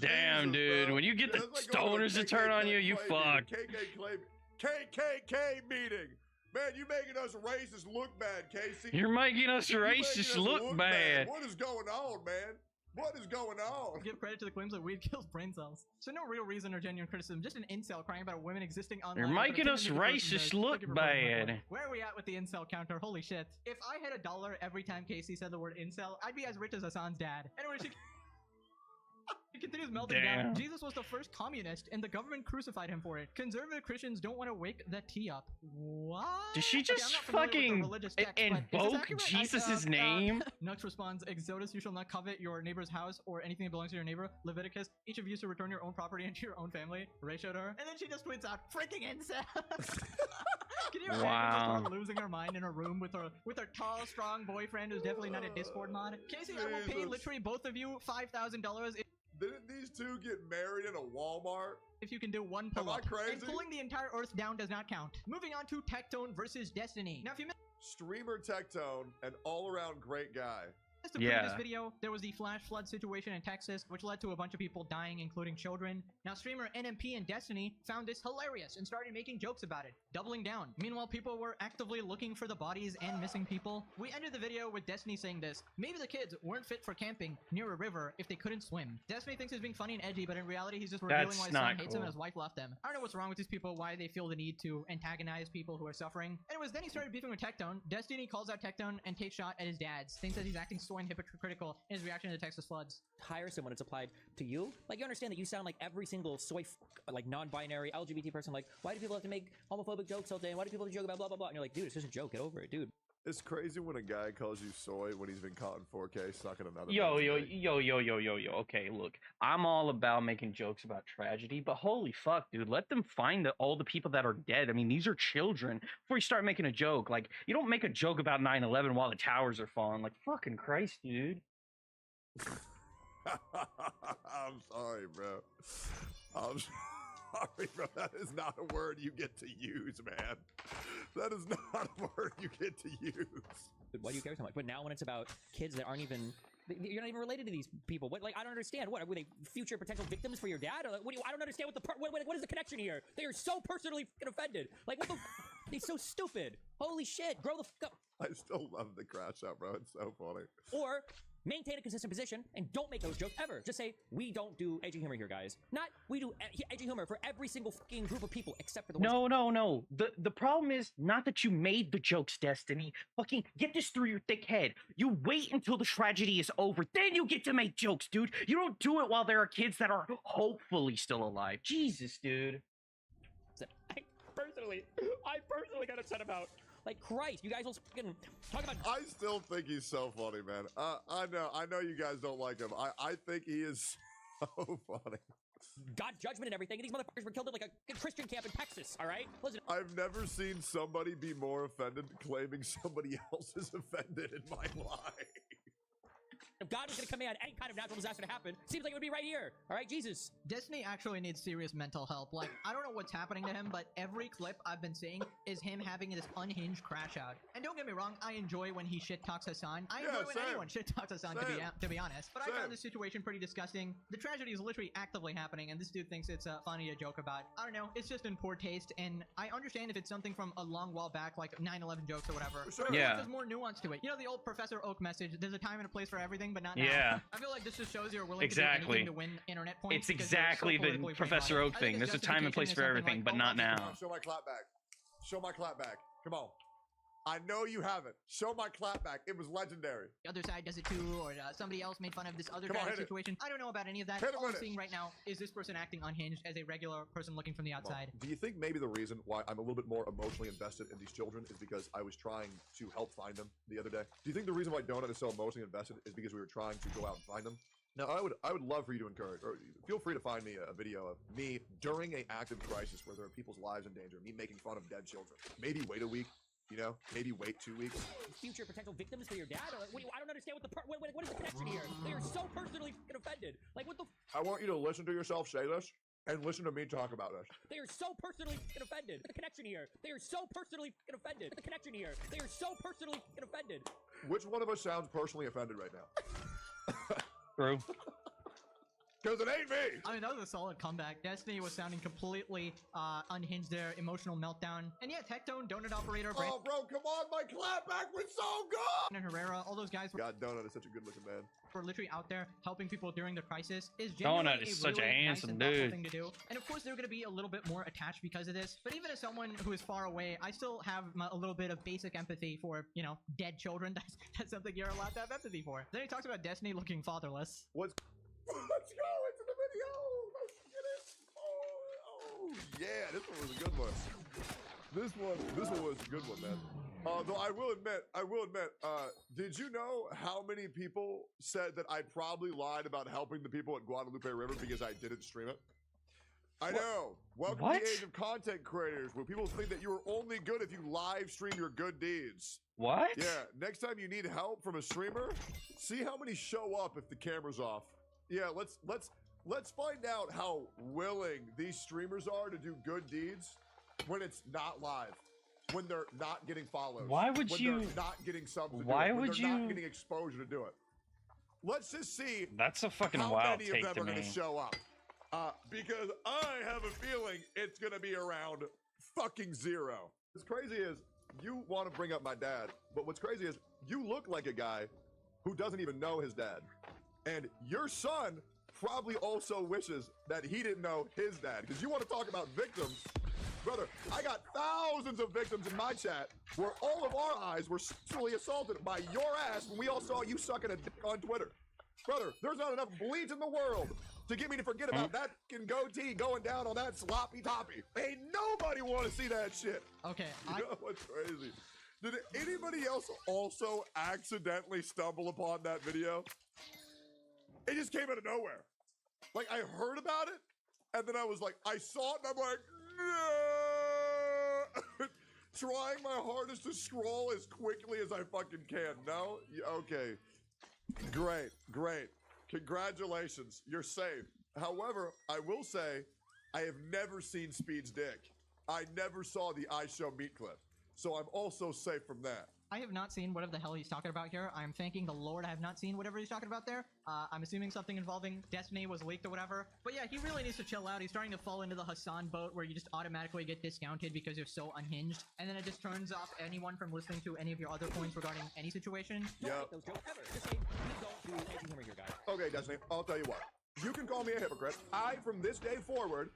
Damn, Jesus, dude. bro. When you get the That's like going stoners a to turn on you, you KKK fucked. KKK meeting. Man, you making us racist look bad, Casey. You're making us You making racist us look bad. What is going on, man? What is going on? give credit to the claims that weed kills brain cells. So no real reason or genuine criticism, just an incel crying about women existing online. You're but making us pretending to be racist person does. look Thank you for putting my bad. point. Where are we at with the incel counter? Holy shit. If I had $1 every time Casey said the word incel, I'd be as rich as Hassan's dad. Anyway, she continues melting down. Damn. Jesus was the first communist, and the government crucified him for it. Conservative Christians don't want to wake the tea up. What? Did she Okay, I'm just not familiar with the fucking religious text, but is this invoke accurate? Jesus' name? Nux responds, Exodus, you shall not covet your neighbor's house or anything that belongs to your neighbor. Leviticus, each of you shall return your own property into your own family. Ratio to her. And then she just tweets out, freaking incel. Can you imagine Wow. just her losing her mind in a room with her tall, strong boyfriend who's definitely not a Discord mod? Casey, I will pay Jesus. literally both of you $5,000 Didn't these two get married in a Walmart? if you can do one Am I pull-up. And crazy? pulling the entire Earth down does not count. Moving on to Tectone versus Destiny. Now, if you missed Streamer Tectone, an all-around great guy. the previous Yeah. video, there was the flash flood situation in Texas, which led to a bunch of people dying, including children. Now, streamer NMP and Destiny found this hilarious and started making jokes about it, doubling down. Meanwhile, people were actively looking for the bodies and missing people. We ended the video with Destiny saying this: maybe the kids weren't fit for camping near a river if they couldn't swim. Destiny thinks he's being funny and edgy, but in reality, he's just revealing That's why his not son hates him cool. and his wife left him. I don't know what's wrong with these people, why they feel the need to antagonize people who are suffering. Anyways, then he started beefing with Tectone. Destiny calls out Tectone and takes shot at his dad's, thinks that he's acting soy and hypocritical in his reaction to the Texas floods. Tiresome when it's applied to you. Like, you understand that you sound like every single like non-binary LGBT person. Like, why do people have to make homophobic jokes all day? Why do people have to joke about blah blah blah? And you're like, dude, it's just a joke. Get over it, dude. It's crazy when a guy calls you soy when he's been caught in 4K sucking another Yo, man's yo, dick. yo. Okay, look, I'm all about making jokes about tragedy, but holy fuck, dude, let them find all the people that are dead. I mean, these are children. Before you start making a joke, like, you don't make a joke about 9/11 while the towers are falling. Like, fucking Christ, dude. I'm sorry, bro. I'm sorry, bro. That is not a word you get to use, man. That is not a word you get to use. But why do you care so much? But now when it's about kids that aren't even, you're not even related to these people. What? Like, I don't understand. What were they future potential victims for your dad? Or like, what do you, I don't understand what is the connection here? They are so personally fucking offended. Like, what the? He's so stupid. Holy shit! Grow the fuck up. I still love the crash out, bro. It's so funny. Or maintain a consistent position and don't make those jokes ever. Just say, we don't do edgy humor here, guys. Not, we do edgy humor for every single fucking group of people except for the ones. No. The problem is not that you made the jokes, Destiny. Fucking get this through your thick head. You wait until the tragedy is over, then you get to make jokes, dude. You don't do it while there are kids that are hopefully still alive. Jesus, dude. that I personally got upset about. Like, Christ, you guys will fucking talk about. I still think he's so funny, man. I know you guys don't like him. I think he is so funny. God's judgment and everything, and these motherfuckers were killed at like a Christian camp in Texas, all right? Listen, I've never seen somebody be more offended claiming somebody else is offended in my life. if God was going to command any kind of natural disaster to happen, seems like it would be right here, all right? Jesus. Destiny actually needs serious mental help. Like, I don't know what's happening to him, but every clip I've been seeing is him having this unhinged crash out. And don't get me wrong, I enjoy when he shit talks Hassan. I Yeah, enjoy when same. anyone shit talks Hassan, Same. to be honest. But I Same. found this situation pretty disgusting. The tragedy is literally actively happening, and this dude thinks it's funny to joke about. I don't know, it's just in poor taste, and I understand if it's something from a long while back, like 9/11 jokes or whatever. For sure. But I feel like Yeah. there's more nuance to it. You know the old Professor Oak message, there's a time and a place for everything, but not now. Yeah. I feel like this just shows you're willing Exactly. to do anything to win internet points. It's because you're so exactly the politically Professor patriotic. Oak I think thing. his There's a time and place justification for is something everything, like, but oh, not that's- now. Show my clap back. Show my clap back. Come on. I know you haven't. Show my clap back. It was legendary. The other side does it too, or somebody else made fun of this other Come on, tragic hit it. situation. I don't know about any of that. Hit it All with I'm it. seeing right now is this person acting unhinged as a regular person looking from the outside. Do you think maybe the reason why I'm a little bit more emotionally invested in these children is because I was trying to help find them the other day? Do you think the reason why Donut is so emotionally invested is because we were trying to go out and find them? Now, I would love for you to encourage, or feel free to find me a video of me during an active crisis where there are people's lives in danger, me making fun of dead children. Maybe wait a week, you know? Maybe wait 2 weeks. Future potential victims for your dad? Or, I don't understand what is the connection here? They are so personally fucking offended. Like, what the I want you to listen to yourself say this and listen to me talk about this. They are so personally fucking offended. The connection here. They are so personally fucking offended. The connection here. They are so personally fucking offended. Which one of us sounds personally offended right now? True. Because it ain't me. I mean, that was a solid comeback. Destiny was sounding completely unhinged there, emotional meltdown. And yeah, Tectone, Donut Operator, Oh, bro, come on, my clapback was so good. Brandon Herrera, all those guys God, Donut is such a good-looking man. were literally out there helping people during the crisis is genuinely Donut is such a really nice handsome and thoughtful dude. thing to do. And of course, they're going to be a little bit more attached because of this. But even as someone who is far away, I still have a little bit of basic empathy for, you know, dead children. That's something you're allowed to have empathy for. Then he talks about Destiny looking fatherless. Let's go into the video. Let's get it. Oh, yeah, this one was a good one. This one was a good one, man. Though I will admit, did you know how many people said that I probably lied about helping the people at Guadalupe River because I didn't stream it? I know. Welcome What? to the age of content creators, where people think that you are only good if you live stream your good deeds. What? Yeah, next time you need help from a streamer, see how many show up if the camera's off. Yeah, let's find out how willing these streamers are to do good deeds when it's not live, when they're not getting follows. Why would when you- They're not getting subs to Why do it, when would they're not you- getting exposure to do it. Let's just see That's a fucking how wild many of take them to are going me. to show up. Because I have a feeling it's going to be around fucking zero. What's crazy is you want to bring up my dad, but what's crazy is you look like a guy who doesn't even know his dad. And your son probably also wishes that he didn't know his dad. Because you want to talk about victims. Brother, I got thousands of victims in my chat where all of our eyes were sexually assaulted by your ass when we all saw you sucking a dick on Twitter. Brother, there's not enough bleach in the world to get me to forget about that fucking goatee going down on that sloppy toppy. Ain't nobody want to see that shit. Okay, You know what's crazy? Did anybody else also accidentally stumble upon that video? It just came out of nowhere. Like, I heard about it, and then I was like, I saw it, and I'm like, no! Trying my hardest to scroll as quickly as I fucking can. No? Okay. Great, great. Congratulations, you're safe. However, I will say, I have never seen Speed's dick. I never saw the I Show meat clip. So I'm also safe from that. I have not seen whatever the hell he's talking about here. I'm thanking the Lord I have not seen whatever he's talking about there. I'm assuming something involving Destiny was leaked or whatever. But yeah, he really needs to chill out. He's starting to fall into the Hassan boat where you just automatically get discounted because you're so unhinged. And then it just turns off anyone from listening to any of your other points regarding any situation. Don't Yeah. make those jokes ever. Just say, please don't do edgy humor here, guys. Okay, Destiny, I'll tell you what. You can call me a hypocrite. I, from this day forward,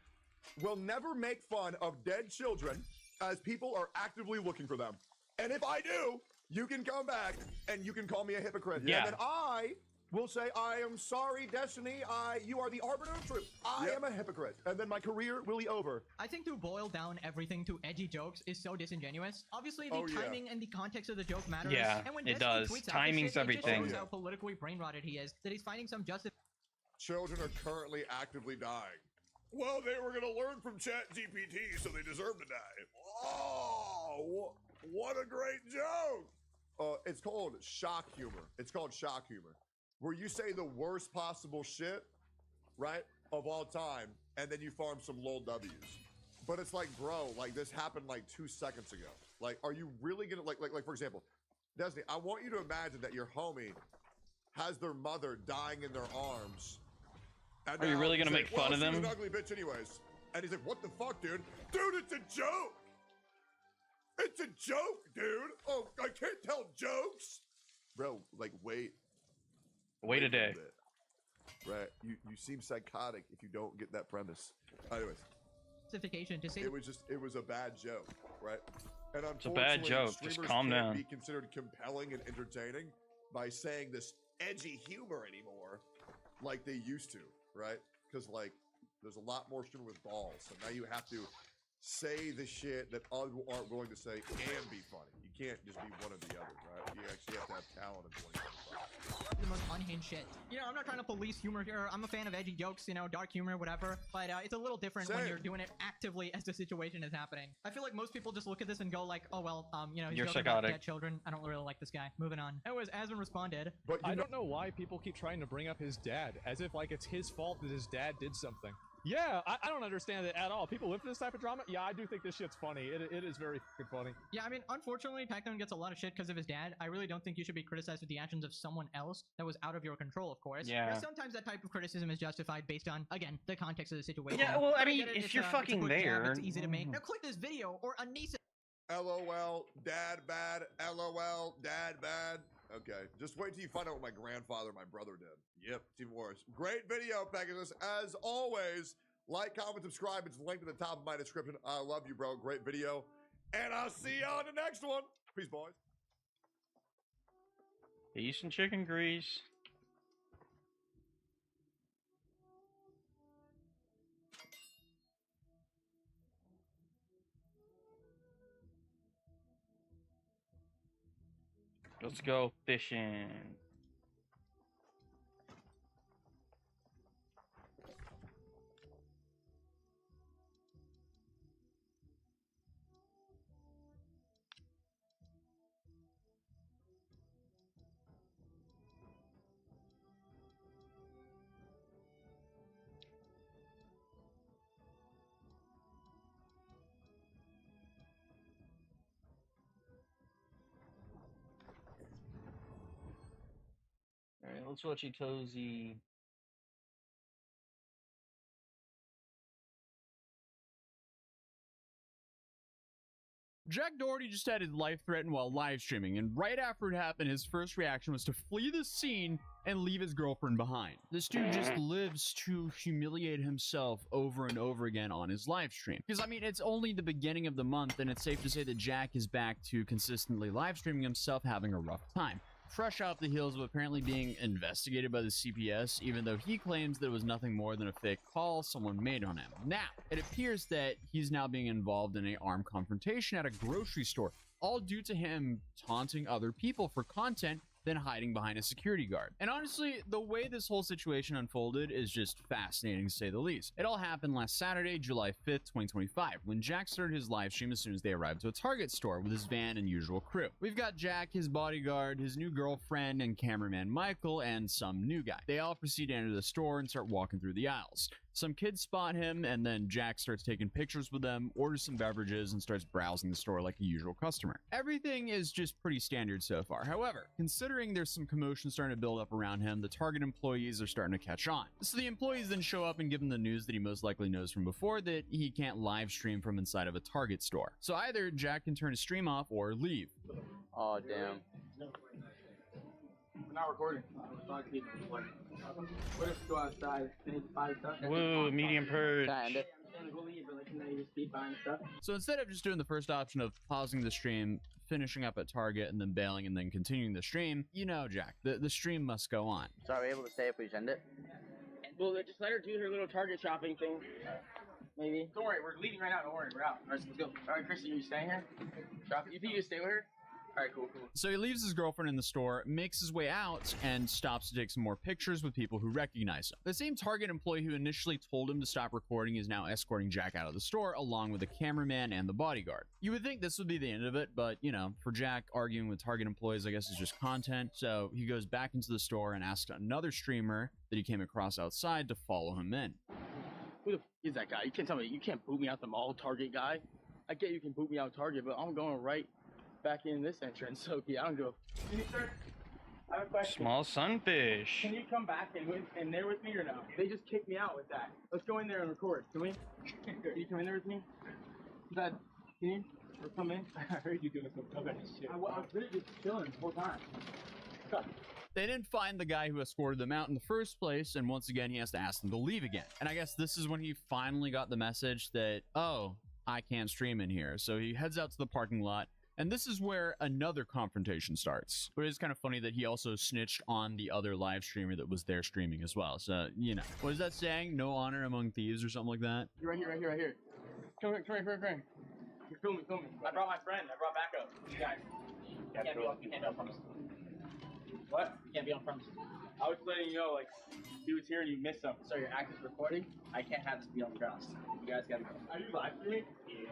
will never make fun of dead children as people are actively looking for them. And if I do, you can come back and you can call me a hypocrite. Yeah. And then I will say, I am sorry, Destiny. You are the arbiter of truth. I am a hypocrite. And then my career will be over. I think to boil down everything to edgy jokes is so disingenuous. Obviously, the Oh, yeah. timing and the context of the joke matters. Yeah, and when it Destiny does. tweets out this Timing's shit, it just everything. shows Oh, yeah. how politically brain-rotted he is, that he's finding some justification Children are currently actively dying. Well, they were going to learn from ChatGPT, so they deserve to die. Oh, what a great joke. It's called shock humor. It's called shock humor, where you say the worst possible shit, right, of all time, and then you farm some lol W's. But it's like, bro, like this happened like 2 seconds ago. Like, are you really gonna like for example, Destiny? I want you to imagine that your homie has their mother dying in their arms. And Are you now really he's gonna like, make fun well, of she was them? an ugly bitch anyways. And he's like, what the fuck, dude? Dude, it's a joke. It's a joke, dude. Oh, I can't tell jokes. Bro, like, wait. Wait a day. bit. Right. You seem psychotic if you don't get that premise. Anyways, to say it was a bad joke, right? And It's a bad unfortunately, joke. Just streamers calm can't down. be considered compelling and entertaining by saying this edgy humor anymore like they used to, right? Because like there's a lot more streamers with balls, so now you have to say the shit that other people aren't willing to say and be funny. You can't just be one or the other, right? You actually have to have talent in 2025. The most unhinged shit. You know, I'm not trying to police humor here. I'm a fan of edgy jokes, you know, dark humor, whatever. But it's a little different when Same. you're doing it actively as the situation is happening. I feel like most people just look at this and go like, oh well, you know, he's You're joking about psychotic. dead children. I don't really like this guy. Moving on. Anyways, Asmon responded. But you I know, don't know why people keep trying to bring up his dad, as if like it's his fault that his dad did something. Yeah, I don't understand it at all. People live for this type of drama. Yeah, I do think this shit's funny. It is very fucking funny. Yeah, I mean, unfortunately, Pacman gets a lot of shit because of his dad. I really don't think you should be criticized with the actions of someone else that was out of your control, of course. Yeah. Sometimes that type of criticism is justified based on, again, the context of the situation. Yeah, well, I But mean, get it, if it's you're it's a fucking quick jab, there- it's easy to make. Now click this video, or Anissa LOL, dad bad. LOL, dad bad. Okay, just wait till you find out what my grandfather and my brother did. Yep, it's even worse. Great video, Pegasus. As always, like, comment, subscribe. It's linked at the top of my description. I love you, bro. Great video. And I'll see you on the next one. Peace, boys. Peace and chicken grease. Let's go fishing. Alright, let's watch Itozi. Jack Doherty just had his life threatened while live streaming, and right after it happened, his first reaction was to flee the scene and leave his girlfriend behind. This dude just lives to humiliate himself over and over again on his live stream. Because, I mean, it's only the beginning of the month, and it's safe to say that Jack is back to consistently live streaming himself having a rough time. Fresh off the heels of apparently being investigated by the CPS, even though he claims that it was nothing more than a fake call someone made on him. Now, it appears that he's now being involved in an armed confrontation at a grocery store, all due to him taunting other people for content, then hiding behind a security guard. And honestly, the way this whole situation unfolded is just fascinating to say the least. It all happened last Saturday, July 5th, 2025, when Jack started his live stream as soon as they arrived to a Target store with his van and usual crew. We've got Jack, his bodyguard, his new girlfriend, and cameraman Michael, and some new guy. They all proceed to enter the store and start walking through the aisles. Some kids spot him, and then Jack starts taking pictures with them, orders some beverages, and starts browsing the store like a usual customer. Everything is just pretty standard so far. However, considering there's some commotion starting to build up around him, the Target employees are starting to catch on. So the employees then show up and give him the news that he most likely knows from before, that he can't live stream from inside of a Target store. So either Jack can turn his stream off or leave. Oh, damn. We're not recording. What if we go outside and buy stuff? Woo, medium purge. Kinda. We'll leave, but like, you just keep buying stuff. So instead of just doing the first option of pausing the stream, finishing up at Target, and then bailing and then continuing the stream, you know, Jack, the stream must go on. So are we able to stay if we send it? Well, just let her do her little Target shopping thing. Maybe. Don't worry, we're leaving right now. Don't worry, we're out. All right, so let's go. All right, Christy, you staying here? You think you stay with her? All right, cool. So he leaves his girlfriend in the store, makes his way out, and stops to take some more pictures with people who recognize him. The same Target employee who initially told him to stop recording is now escorting Jack out of the store, along with the cameraman and the bodyguard. You would think this would be the end of it, but, you know, for Jack, arguing with Target employees, I guess, is just content. So he goes back into the store and asks another streamer that he came across outside to follow him in. Who the f is that guy? You can't tell me. You can't boot me out the mall, Target guy. I get you can boot me out Target, but I'm going right back in this entrance. So yeah, I don't go. Sir, I have a question. Small sunfish. Can you come back and there with me or no? They just kicked me out with that. Let's go in there and record. Can we? Can you come in there with me? Dad, can you? Or come in? I heard you doing some cover shit. I was really just chilling the whole time. They didn't find the guy who escorted them out in the first place, and once again, he has to ask them to leave again. And I guess this is when he finally got the message that, oh, I can't stream in here. So he heads out to the parking lot, and this is where another confrontation starts. But it's kind of funny that he also snitched on the other live streamer that was there streaming as well. So, you know, what is that saying? No honor among thieves or something like that? Right here, right here, right here. Come here. Film me. I brought my friend. I brought backup. You guys. You can't be on premise. What? You can't be on premise. I was letting you know, like, he was here and you missed something. So your act is recording? I can't have this be on the grounds. You guys gotta go. Are you live streaming? Yeah.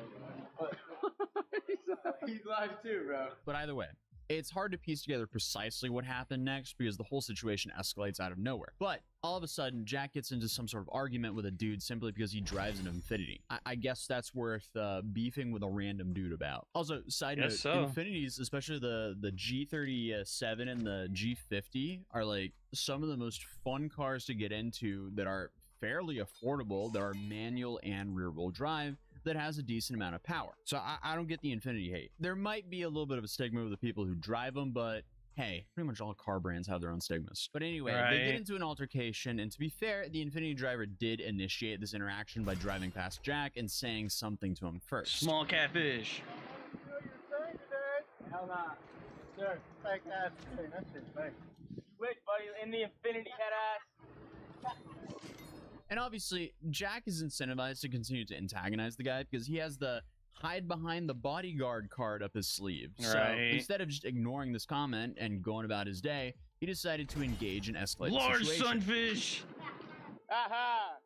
He's live too, bro. But either way, it's hard to piece together precisely what happened next because the whole situation escalates out of nowhere. But all of a sudden, Jack gets into some sort of argument with a dude simply because he drives an Infiniti. I guess that's worth beefing with a random dude about. Also, side note, Infinitis, especially the G37 and the G50, are like some of the most fun cars to get into that are fairly affordable, that are manual and rear-wheel drive, that has a decent amount of power. So I don't get the Infiniti hate. There might be a little bit of a stigma with the people who drive them, but hey, pretty much all car brands have their own stigmas. But anyway, they get into an altercation, and to be fair, the Infiniti driver did initiate this interaction by driving past Jack and saying something to him first. Small catfish. Hell nah. Sir, fake ass. That's just fake. Switch, buddy, in the Infiniti head ass. And obviously, Jack is incentivized to continue to antagonize the guy because he has the hide behind the bodyguard card up his sleeve. So instead of just ignoring this comment and going about his day, he decided to engage and escalate the situation. Sunfish! Aha!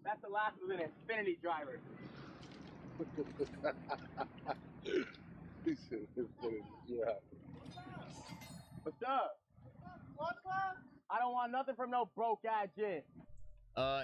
That's the last of an Infiniti driver. What's up? I don't want nothing from no broke ass shit.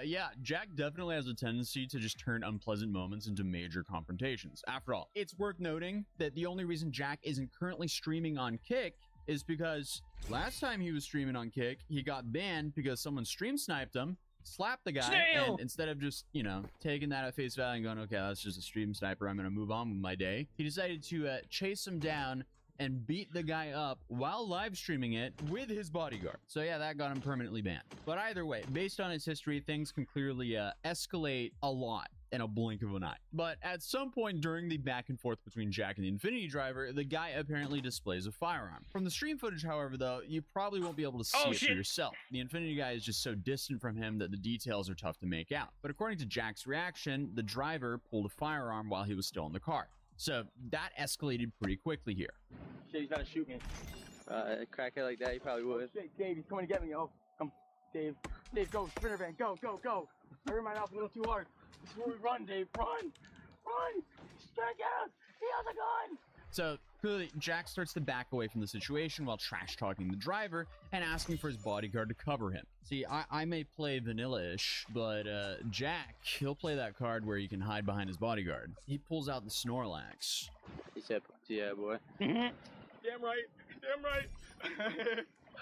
Yeah, Jack definitely has a tendency to just turn unpleasant moments into major confrontations. After all, it's worth noting that the only reason Jack isn't currently streaming on Kick is because last time he was streaming on Kick, he got banned because someone stream sniped him, slapped the guy, and instead of just, you know, taking that at face value and going, okay, that's just a stream sniper, I'm gonna move on with my day, he decided to chase him down and beat the guy up while live streaming it with his bodyguard. So yeah, that got him permanently banned. But either way, based on his history, things can clearly escalate a lot in a blink of an eye. But at some point during the back and forth between Jack and the Infiniti driver, the guy apparently displays a firearm. From the stream footage, however, though, you probably won't be able to see it for yourself. The Infiniti guy is just so distant from him that the details are tough to make out. But according to Jack's reaction, the driver pulled a firearm while he was still in the car. So that escalated pretty quickly here. Shit, he's gotta shoot me. Crackhead like that, he probably would. Oh, shit, Dave, he's coming to get me. Oh, come, Dave. Dave, go, sprinter van, go. I ran my mouth a little too hard. This is where we run, Dave. Run! He's trying to get us. He has a gun. So clearly, Jack starts to back away from the situation while trash talking the driver and asking for his bodyguard to cover him. See, I may play vanilla-ish, but Jack, he'll play that card where you can hide behind his bodyguard. He pulls out the Snorlax. He said, yeah, boy. Damn right.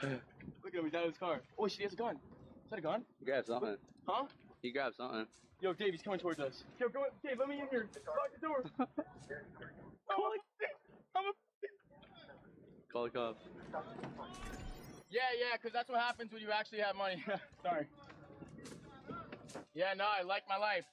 Look at him, he's out of his car. Oh, shit, he has a gun. Is that a gun? He grabbed something. Huh? He grabbed something. Yo, Dave, he's coming towards us. Yo, go, Dave, let me in here. Lock the door. Call the cops. Yeah, because that's what happens when you actually have money. Sorry. Yeah, no, I like my life.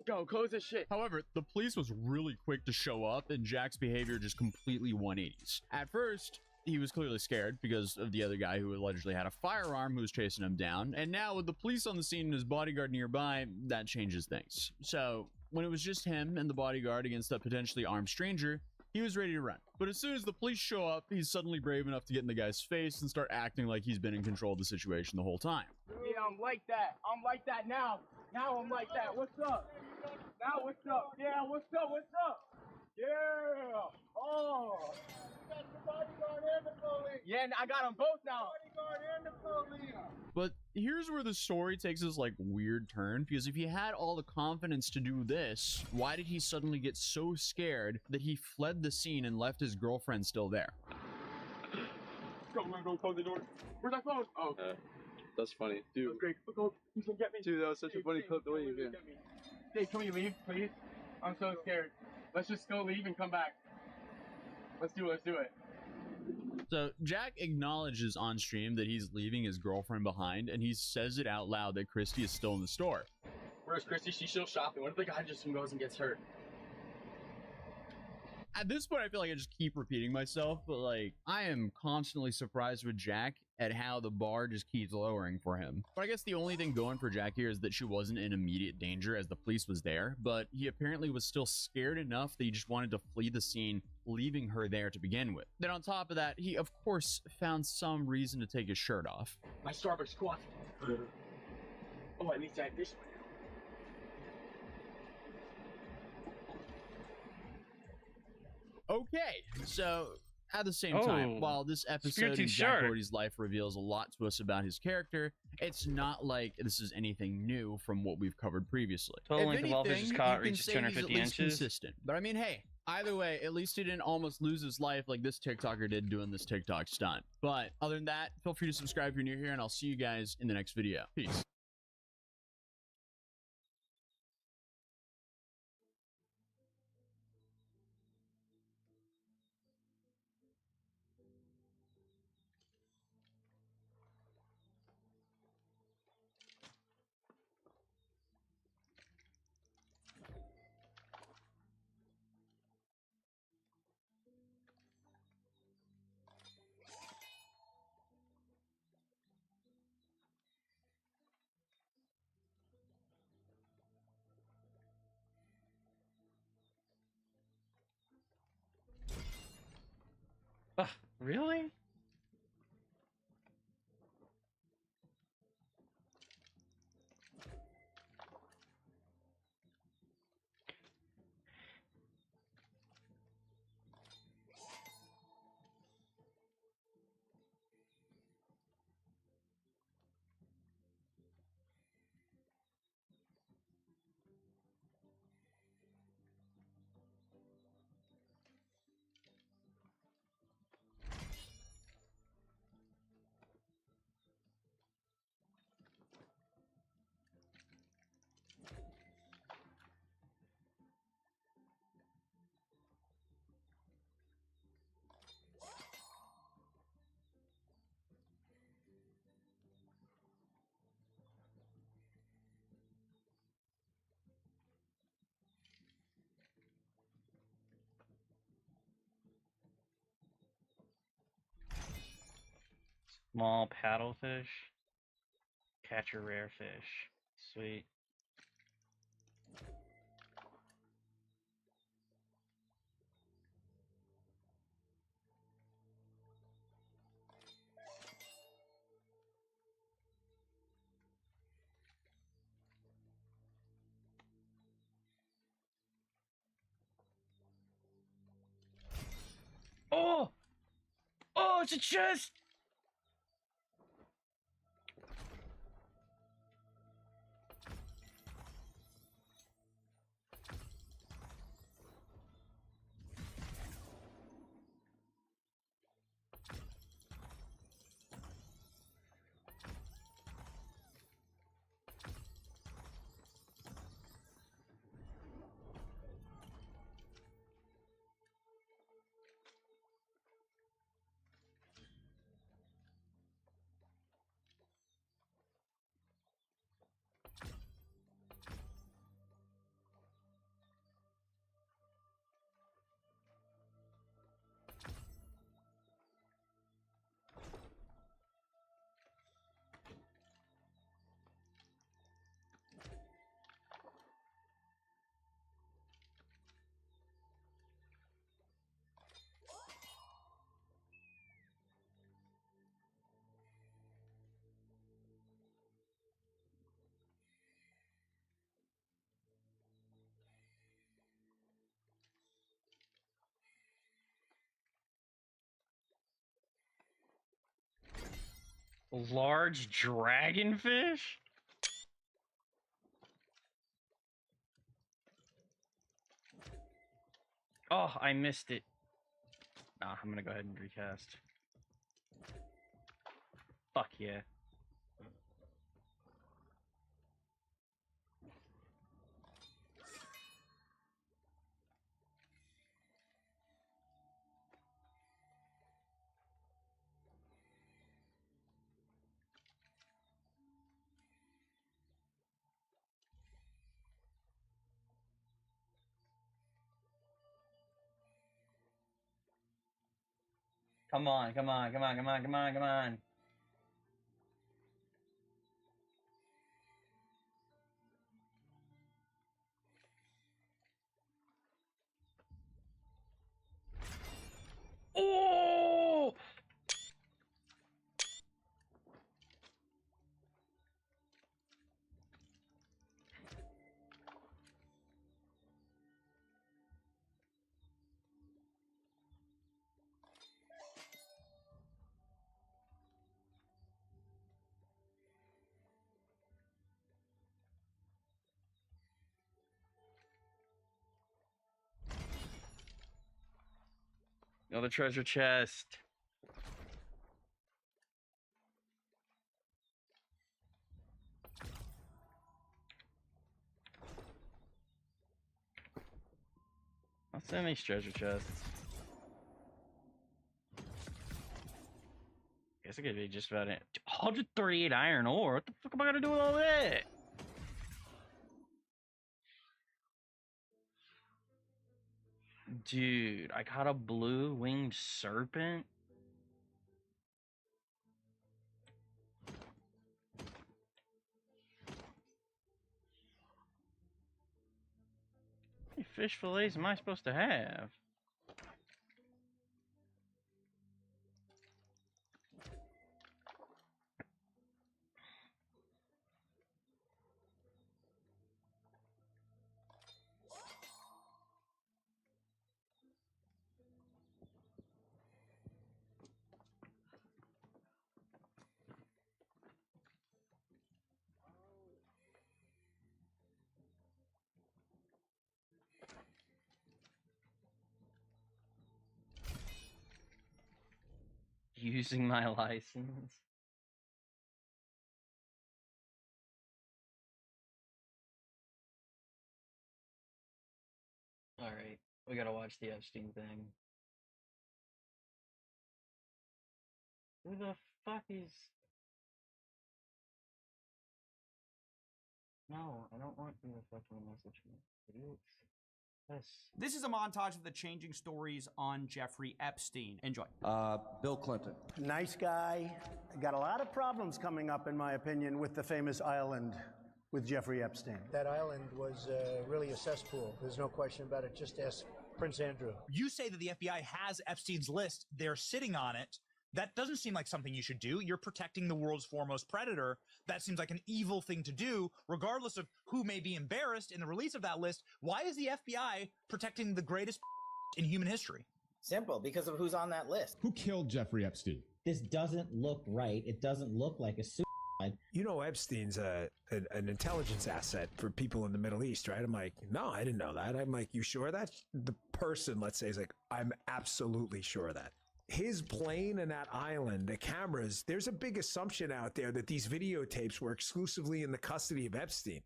Go, close this shit. However, the police was really quick to show up, and Jack's behavior just completely 180s. At first, he was clearly scared because of the other guy who allegedly had a firearm who was chasing him down, and now with the police on the scene and his bodyguard nearby, that changes things. So, when it was just him and the bodyguard against a potentially armed stranger, he was ready to run. But as soon as the police show up, he's suddenly brave enough to get in the guy's face and start acting like he's been in control of the situation the whole time. Yeah, I'm like that. I'm like that now. Now I'm like that. What's up? Now what's up? Yeah, what's up? Yeah. Oh. You got the bodyguard and the police. Yeah, I got them both now. Bodyguard and the police. But here's where the story takes this like weird turn, because if he had all the confidence to do this, why did he suddenly get so scared that he fled the scene and left his girlfriend still there? Go, we're gonna go close the door. Where's that phone? Oh. That's funny. Dude. That's great. Look, he's gonna get me. Dude, that was such a funny clip the way you did. Dave, can we leave, please? I'm so scared. Let's just go leave and come back. Let's do it. So Jack acknowledges on stream that he's leaving his girlfriend behind, and he says it out loud that Christy is still in the store. Where's Christy? She's still shopping. What if the guy just goes and gets hurt? At this point, I feel like I just keep repeating myself, but like, I am constantly surprised with Jack at how the bar just keeps lowering for him. But I guess the only thing going for Jack here is that she wasn't in immediate danger as the police was there, but he apparently was still scared enough that he just wanted to flee the scene, leaving her there to begin with. Then on top of that, he of course found some reason to take his shirt off. My Starbucks coffee. Oh, at least I had this one. Okay, so at the same time, Oh, while this episode spirited in Jack shirt. Doherty's life reveals a lot to us about his character, it's not like this is anything new from what we've covered previously. Total If length of all fishes anything, caught you can reaches say he's at 250 least inches. consistent. But I mean, hey, either way, at least he didn't almost lose his life like this TikToker did doing this TikTok stunt. But other than that, feel free to subscribe if you're new here, and I'll see you guys in the next video. Peace. Really? Small paddlefish. Catch a rare fish. Sweet. Oh! Oh, it's a chest! Large dragonfish? Oh, I missed it. Nah, I'm gonna go ahead and recast. Fuck yeah. Come on, come on, come on, come on, come on, come on. Oh! Another treasure chest. I'll send these treasure chests. Guess I could be just about it. 138 iron ore. What the fuck am I gonna do with all that? Dude, I caught a blue winged serpent. How many fish fillets am I supposed to have? Using my license. Alright, we gotta watch the Epstein thing. Who the fuck is... No, I don't want you to fucking message me. Idiots. Yes. This is a montage of the changing stories on Jeffrey Epstein. Enjoy. Bill Clinton. Nice guy. Got a lot of problems coming up, in my opinion, with the famous island with Jeffrey Epstein. That island was really a cesspool. There's no question about it. Just ask Prince Andrew. You say that the FBI has Epstein's list. They're sitting on it. That doesn't seem like something you should do. You're protecting the world's foremost predator. That seems like an evil thing to do, regardless of who may be embarrassed in the release of that list. Why is the FBI protecting the greatest in human history? Simple, because of who's on that list. Who killed Jeffrey Epstein? This doesn't look right. It doesn't look like a suicide. You know, Epstein's an intelligence asset for people in the Middle East, right? I'm like, no, I didn't know that. I'm like, you sure of that? The person, let's say, is like, I'm absolutely sure of that. His plane and that island, the cameras, there's a big assumption out there that these videotapes were exclusively in the custody of Epstein.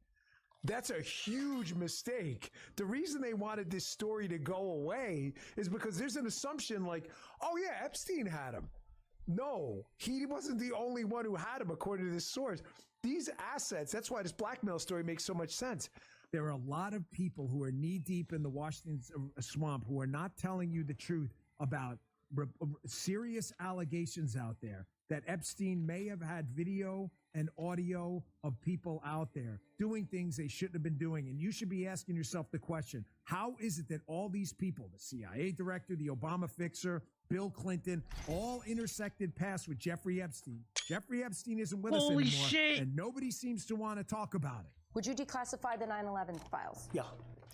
That's a huge mistake. The reason they wanted this story to go away is because there's an assumption like, oh yeah, Epstein had him. No, he wasn't the only one who had him, according to this source. These assets, that's why this blackmail story makes so much sense. There are a lot of people who are knee deep in the Washington swamp who are not telling you the truth about serious allegations out there that Epstein may have had video and audio of people out there doing things they shouldn't have been doing. And you should be asking yourself the question, how is it that all these people, the CIA director, the Obama fixer, Bill Clinton, all intersected paths with Jeffrey Epstein? Jeffrey Epstein isn't with us Holy anymore, shit. and nobody seems to want to talk about it. Would you declassify the 9/11 files? Yeah.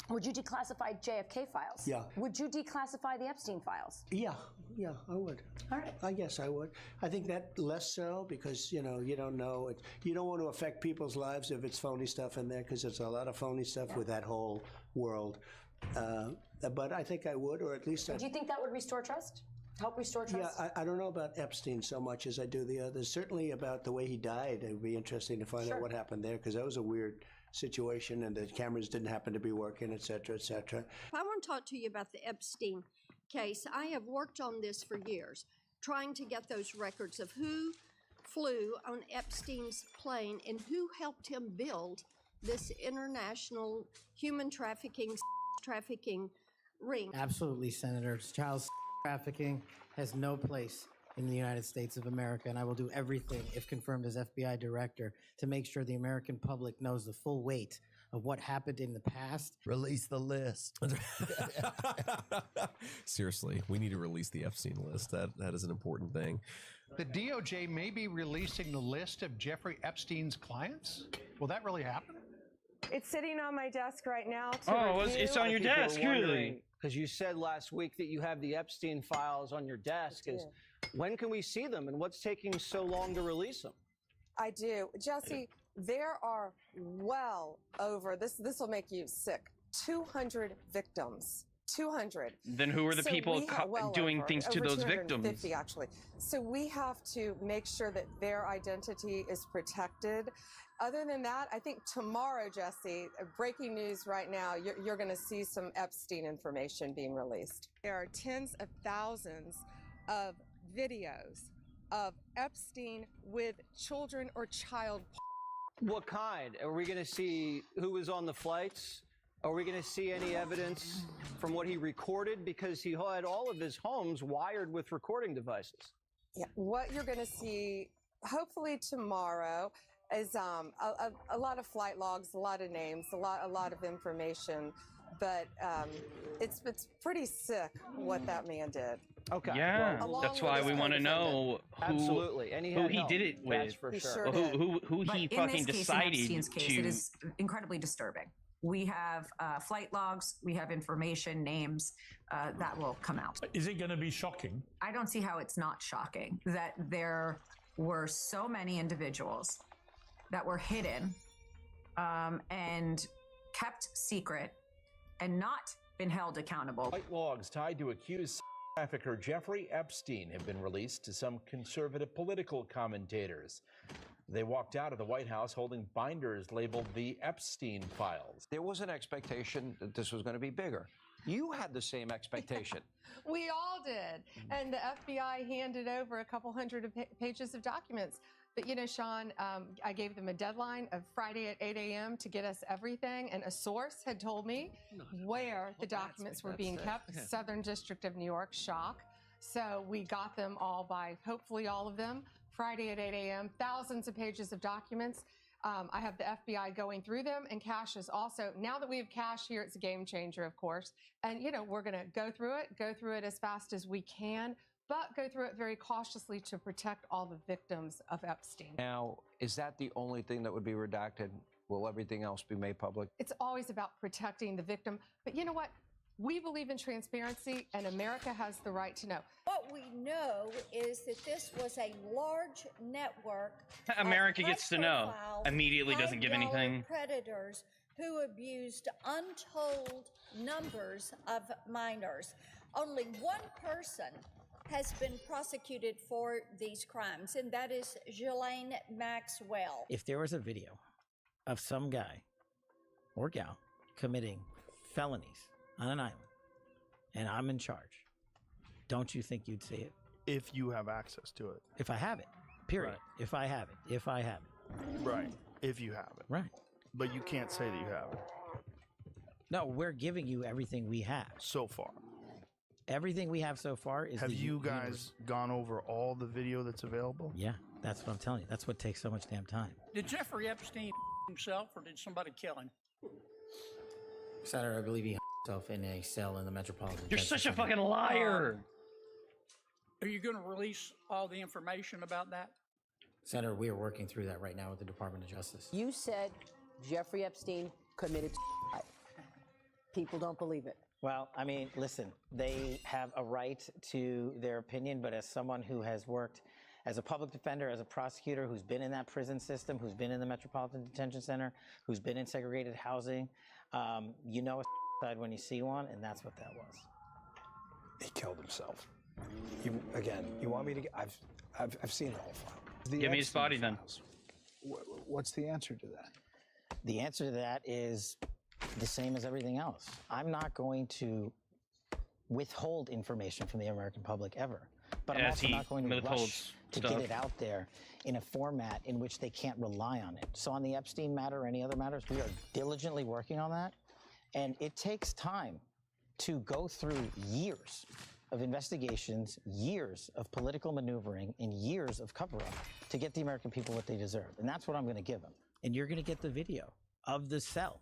Would you declassify JFK files? Yeah. Would you declassify the Epstein files? Yeah, I would. All right. I guess I would. I think that less so because, you know, you don't know it. You don't want to affect people's lives if it's phony stuff in there because there's a lot of phony stuff with that whole world. But I think I would, or at least Do you think that would restore trust? Help restore trust? Yeah, I don't know about Epstein so much as I do the others. Certainly about the way he died. It would be interesting to find out what happened there because that was a weird situation and the cameras didn't happen to be working, et cetera, et cetera. I want to talk to you about the Epstein case. I have worked on this for years, trying to get those records of who flew on Epstein's plane and who helped him build this international human trafficking ring. Absolutely, Senator. Child trafficking has no place in the United States of America, and I will do everything, if confirmed as FBI director, to make sure the American public knows the full weight of what happened in the past. Release the list. Seriously, we need to release the Epstein list. That is an important thing. The DOJ may be releasing the list of Jeffrey Epstein's clients. Will that really happen? It's sitting on my desk right now. It's on your desk, really. Because you said last week that you have the Epstein files on your desk. When can we see them, and what's taking so long to release them? I do. Jesse, there are well over, this will make you sick, 200 victims. 200. Then who are the people doing things to those victims? 250, actually. So we have to make sure that their identity is protected. Other than that, I think tomorrow, Jesse, breaking news right now, you're going to see some Epstein information being released. There are tens of thousands of videos of Epstein with children or child. What kind? Are we going to see who was on the flights? Are we going to see any evidence from what he recorded? Because he had all of his homes wired with recording devices. Yeah, what you're going to see, hopefully tomorrow, is a lot of flight logs, a lot of names, a lot of information. But it's pretty sick what that man did. Okay. Yeah, well, that's why we want to know who he did it with, who he fucking decided in Epstein's case, to. It is incredibly disturbing. We have flight logs, we have information, names that will come out. Is it going to be shocking? I don't see how it's not shocking that there were so many individuals that were hidden and kept secret and not been held accountable. Flight logs tied to accused trafficker Jeffrey Epstein have been released to some conservative political commentators. They walked out of the White House holding binders labeled the Epstein files. There was an expectation that this was going to be bigger. You had the same expectation. We all did. And the FBI handed over a couple hundred pages of documents. But, you know, Sean, I gave them a deadline of Friday at 8 a.m. to get us everything. And a source had told me where the documents were being kept. Southern District of New York, shock. So we got them all by, hopefully all of them, Friday at 8 a.m. Thousands of pages of documents. I have the FBI going through them, and Cash is also, now that we have Cash here, it's a game changer, of course. And, you know, we're going to go through it as fast as we can, but go through it very cautiously to protect all the victims of Epstein. Now, is that the only thing that would be redacted? Will everything else be made public? It's always about protecting the victim. But you know what? We believe in transparency, and America has the right to know. What we know is that this was a large network. America gets to know. Immediately doesn't give anything. Predators who abused untold numbers of minors. Only one person has been prosecuted for these crimes, and that is Ghislaine Maxwell. If there was a video of some guy or gal committing felonies on an island and I'm in charge, don't you think you'd see it? If you have access to it. If I have it, period. Right. If I have it. If I have it. Right. If you have it. Right. But you can't say that you have it. No, we're giving you everything we have. So far. Everything we have so far is. Have you guys gone over all the video that's available? Yeah, that's what I'm telling you. That's what takes so much damn time. Did Jeffrey Epstein himself, or did somebody kill him? Senator, I believe he himself in a cell in the Metropolitan. You're such a fucking liar. Are you going to release all the information about that? Senator, we are working through that right now with the Department of Justice. You said Jeffrey Epstein committed suicide. People don't believe it. Well, I mean, listen, they have a right to their opinion, but as someone who has worked as a public defender, as a prosecutor, who's been in that prison system, who's been in the Metropolitan Detention Center, who's been in segregated housing, you know a suicide when you see one, and that's what that was. He killed himself. You want me to get, I've seen the whole file. Give me his body then. What's the answer to that? The answer to that is the same as everything else. I'm not going to withhold information from the American public ever, but I'm also not going to rush to get it out there in a format in which they can't rely on it. So on the Epstein matter or any other matters, we are diligently working on that, and it takes time to go through years of investigations, years of political maneuvering, and years of cover-up to get the American people what they deserve. And that's what I'm going to give them. And you're going to get the video of the cell,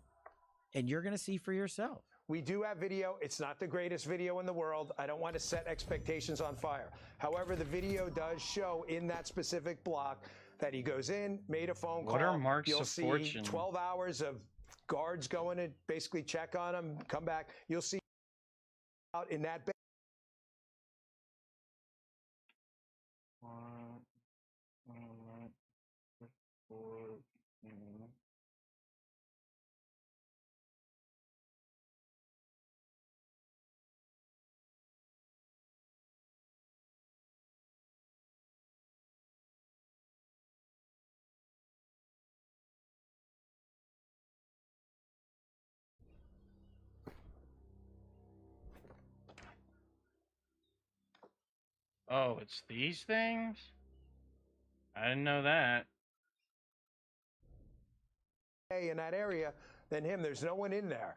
and you're going to see for yourself. We do have video. It's not the greatest video in the world. I don't want to set expectations on fire. However, the video does show in that specific block that he goes in, made a phone call. What are marks You'll of see fortune? 12 hours of guards going to basically check on him, come back. You'll see out in that bed. Oh, it's these things? I didn't know that. In that area than him. There's no one in there.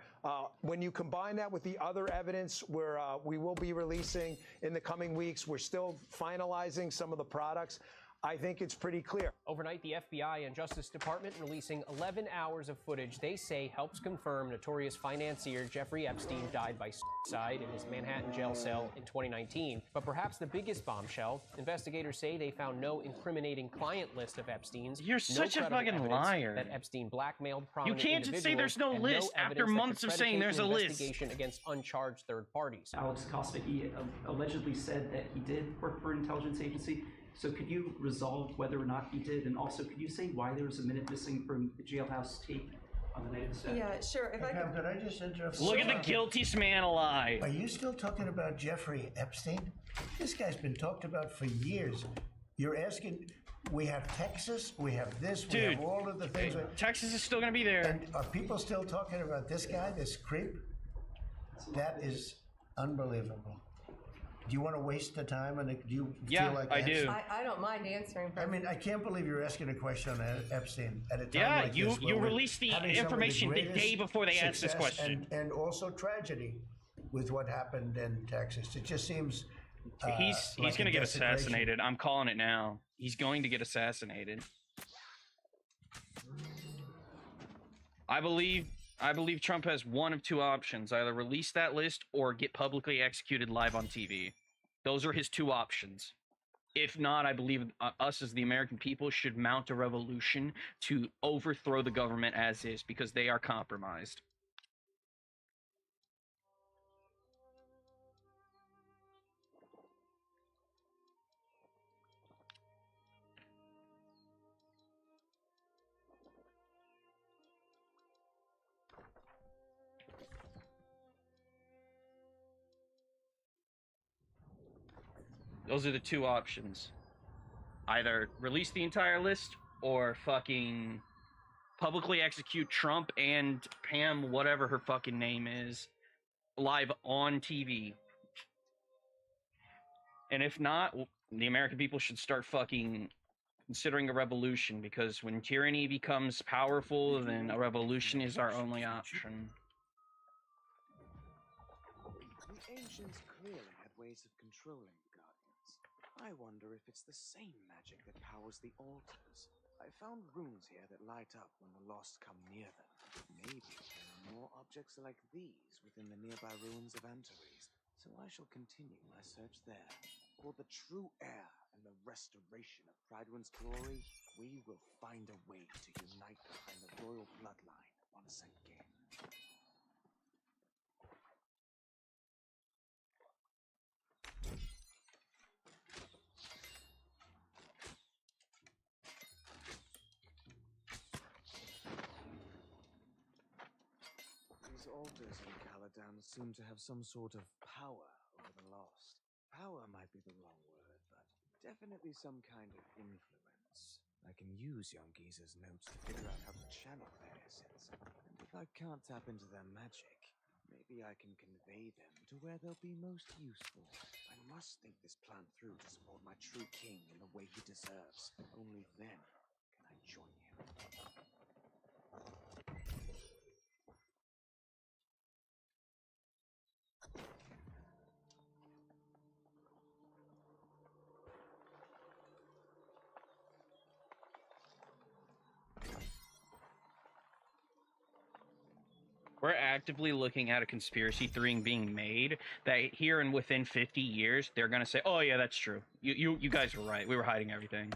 When you combine that with the other evidence where we will be releasing in the coming weeks, we're still finalizing some of the products. I think it's pretty clear. Overnight, the FBI and Justice Department releasing 11 hours of footage they say helps confirm notorious financier Jeffrey Epstein died by suicide in his Manhattan jail cell in 2019. But perhaps the biggest bombshell, investigators say they found no incriminating client list of Epstein's. You're such a fucking liar. That Epstein blackmailed You prominent can't just say there's no list after months of saying there's a list. Investigation against uncharged third parties. Alex Costa, he allegedly said that he did work for an intelligence agency. So could you resolve whether or not he did? And also, could you say why there was a minute missing from the jailhouse tape on the night of the stabbing? Yeah, sure. If Pam, could I just interrupt? Look at the guiltiest man alive. Are you still talking about Jeffrey Epstein? This guy's been talked about for years. You're asking, we have Texas, we have this, we have all of the things. Texas is still going to be there. And are people still talking about this guy, this creep? That is unbelievable. Do you want to waste the time? And do you feel like I do. I don't mind answering. I mean, I can't believe you're asking a question on Epstein at a time like this. Yeah, you released the information the day before they asked this question. And also tragedy with what happened in Texas. It just seems he's like going to get assassinated. I'm calling it now. He's going to get assassinated. I believe Trump has one of two options: either release that list or get publicly executed live on TV. Those are his two options. If not, I believe us as the American people should mount a revolution to overthrow the government as is, because they are compromised. Those are the two options. Either release the entire list or fucking publicly execute Trump and Pam, whatever her fucking name is, live on TV. And if not, the American people should start fucking considering a revolution, because when tyranny becomes powerful, then a revolution is our only option. The ancients clearly had ways of controlling the Guardians. I wonder if it's the same magic that powers the altars. I found runes here that light up when the lost come near them. Maybe there are more objects like these within the nearby ruins of Antares, so I shall continue my search there. For the true heir and the restoration of Prydwen's glory, we will find a way to unite behind the royal bloodline once again. These altars in Caladan seem to have some sort of power over the lost. Power might be the wrong word, but definitely some kind of influence. I can use young Giza's notes to figure out how to channel their essence. And if I can't tap into their magic, maybe I can convey them to where they'll be most useful. I must think this plan through to support my true king in the way he deserves. Only then can I join him. We're actively looking at a conspiracy theory being made that here and within 50 years, they're going to say, oh, yeah, that's true. You guys were right. We were hiding everything.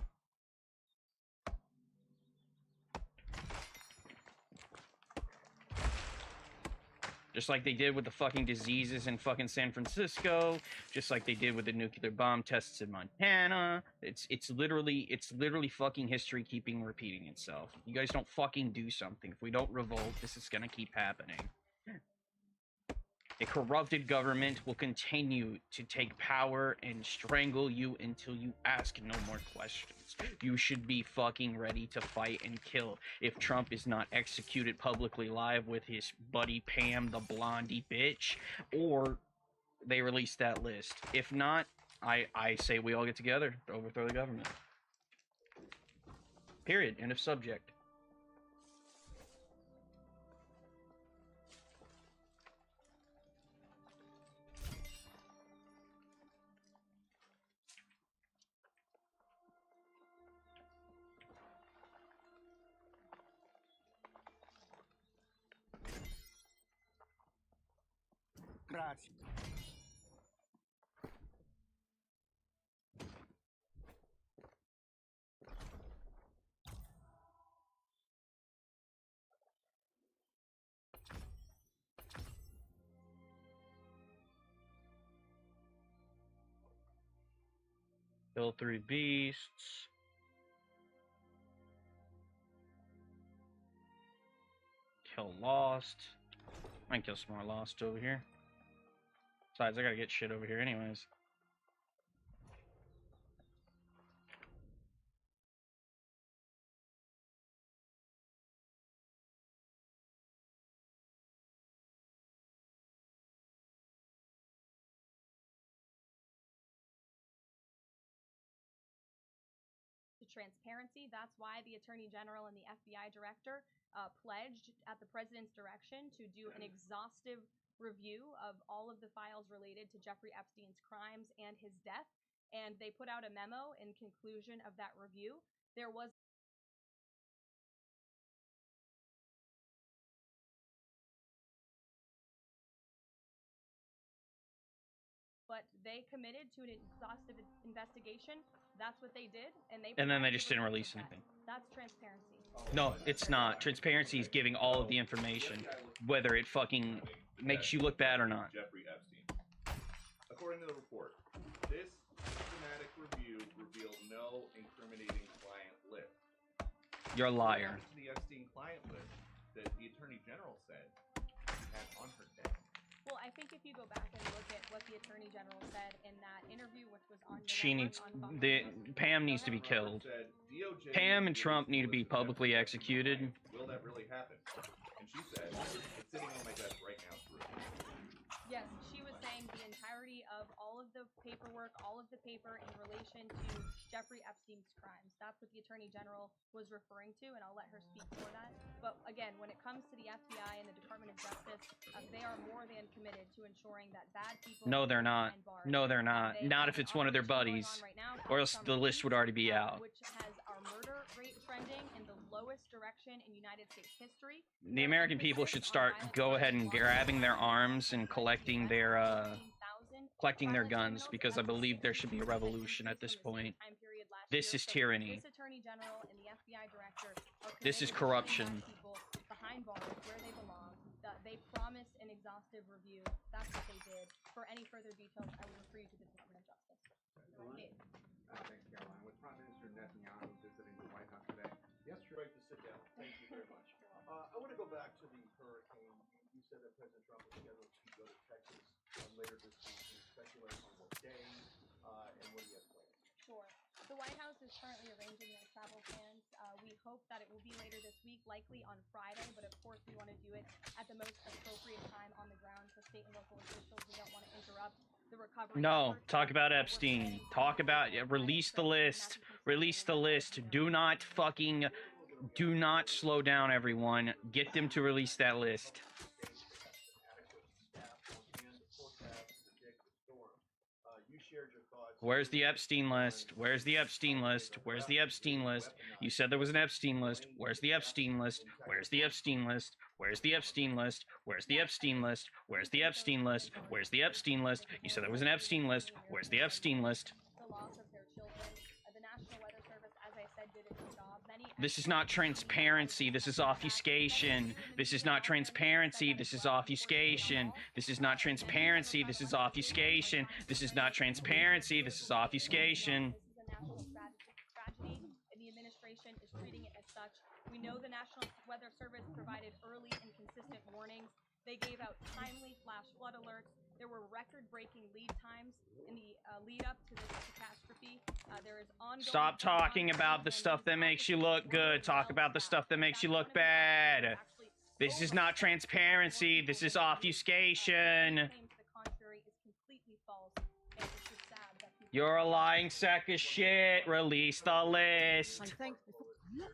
Just like they did with the fucking diseases in fucking San Francisco, just like they did with the nuclear bomb tests in Montana. It's literally fucking history keeping repeating itself. You guys don't fucking do something. If we don't revolt, this is gonna keep happening. A corrupted government will continue to take power and strangle you until you ask no more questions. You should be fucking ready to fight and kill if Trump is not executed publicly live with his buddy Pam, the blondie bitch, or they release that list. If not, I say we all get together to overthrow the government. Period. End of subject. Grazie. Kill 3 beasts. Kill Lost. I can kill some more Lost over here. Besides, I gotta get shit over here anyways. Transparency. That's why the Attorney General and the FBI Director pledged at the President's direction to do an exhaustive review of all of the files related to Jeffrey Epstein's crimes and his death. And they put out a memo in conclusion of that review. There was but they committed to an exhaustive investigation. That's what they did, and then they just didn't release anything. That's transparency. No, it's not. Transparency is giving all of the information, whether it fucking makes you look bad or not. Jeffrey Epstein. According to the report, this systematic review revealed no incriminating client list. You're a liar. The Epstein client list that the Attorney General said she had on her desk. Well, I think if you go back and look at what the Attorney General said in that interview, which was on Pam needs to be killed. Pam and Trump need to be publicly executed. Will that really happen? And she said, it's sitting on my desk right now. Yes, she was saying the entirety of all of the paperwork, all of the paper in relation to Jeffrey Epstein's crimes. That's what the Attorney General was referring to, and I'll let her speak for that. But again, when it comes to the FBI and the Department of Justice, they are more than committed to ensuring that bad people... No, they're not. No, they're not. Not if it's one of their buddies, or else the list would already be out. Which has our murder rate trending in the lowest direction in United States history. The American people should start go ahead and grabbing their arms and collecting their guns, because I believe there should be a revolution at this point. This is tyranny. This is corruption. Behind bars where they belong. They promised an exhaustive review. That's what they did. For any further details, I will refer you to the Department of Justice. Thanks, Caroline. With Prime Minister Netanyahu visiting the White House today. Yes, you're right to sit down. Thank you very much. I want to go back to the hurricane. You said that President Trump was scheduled to go to Texas later this week. Can you speculate on what day and what do you have planned? Sure. The White House is currently arranging their travel plans. We hope that it will be later this week, likely on Friday, but of course we want to do it at the most appropriate time on the ground for state and local officials. We don't want to interrupt the recovery. No, talk about Epstein. Talk about release the list. Release the list. Do not slow down, everyone. Get them to release that list. Where's the Epstein list? Where's the Epstein list? Where's the Epstein list? You said there was an Epstein list. Where's the Epstein list? Where's the Epstein list? Where's the Epstein list? Where's the Epstein list? Where's the Epstein list? Where's the Epstein list? You said there was an Epstein list. Where's the Epstein list? The loss of their children. The National Weather Service, as I said, did its job. This is not transparency. This is obfuscation. This is not transparency. This is obfuscation. This is not transparency. This is obfuscation. This is not transparency. This is obfuscation. Tragedy, and the administration is treating it as such. We know the National Weather Service provided early and consistent warnings. They gave out timely flash flood alerts. There were record-breaking lead times in the lead up to this catastrophe. There is ongoing. Stop talking about the stuff that makes you look good. Talk about the stuff that makes you look bad. This is not transparency. This is obfuscation. You're a lying sack of shit. Release the list. And thanks.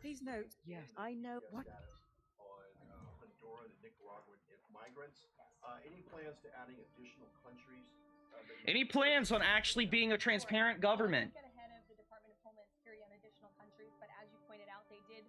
These notes. Yes, I know what. On Honduran and Nicaraguan migrants. Any plans to adding additional countries? Any plans on actually being a transparent government? Get ahead of the Department of Homeland Security on additional countries, but as you pointed out, they did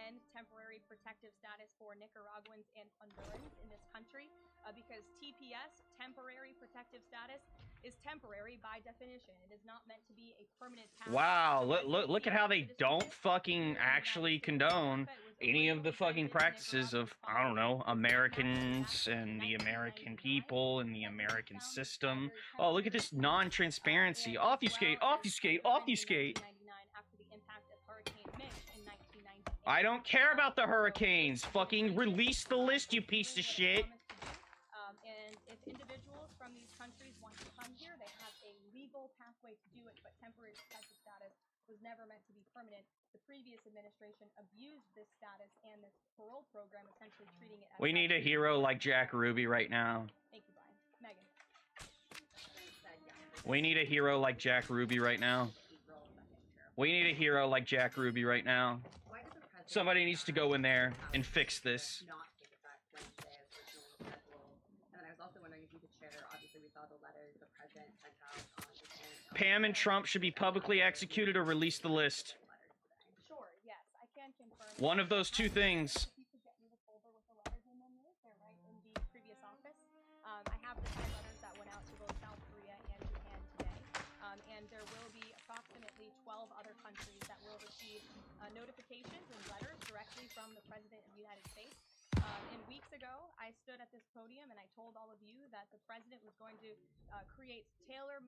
end temporary protective status for Nicaraguans and Hondurans in this country because TPS, temporary protective status, is temporary by definition. It is not meant to be a permanent pass. Wow, look at how they don't fucking actually condone any of the fucking practices of, I don't know, Americans and the American people and the American system. Oh, look at this non-transparency. Obfuscate, obfuscate, obfuscate. I don't care about the hurricanes. Fucking release the list, you piece of shit. And if individuals from these countries want to come here, they have a legal pathway to do it, but temporary protective status was never meant to be permanent. The previous administration abused this status and this parole program, essentially treating it as... We need a hero like Jack Ruby right now. Thank you, Brian. Megan. We need a hero like Jack Ruby right now. We need a hero like Jack Ruby right now. Somebody needs to go in there and fix this. Pam and Trump should be publicly executed or release the list. Sure, yes, I can confirm. One of those two things. You could get me the folder with the letters in them. They're right in the previous office. I have the 10 letters that went out to both South Korea and Japan today. And there will be approximately 12 other countries that will receive notifications and letters directly from the President of the United States. And weeks ago, I stood at this podium and I told all of you that the President was going to create tailor.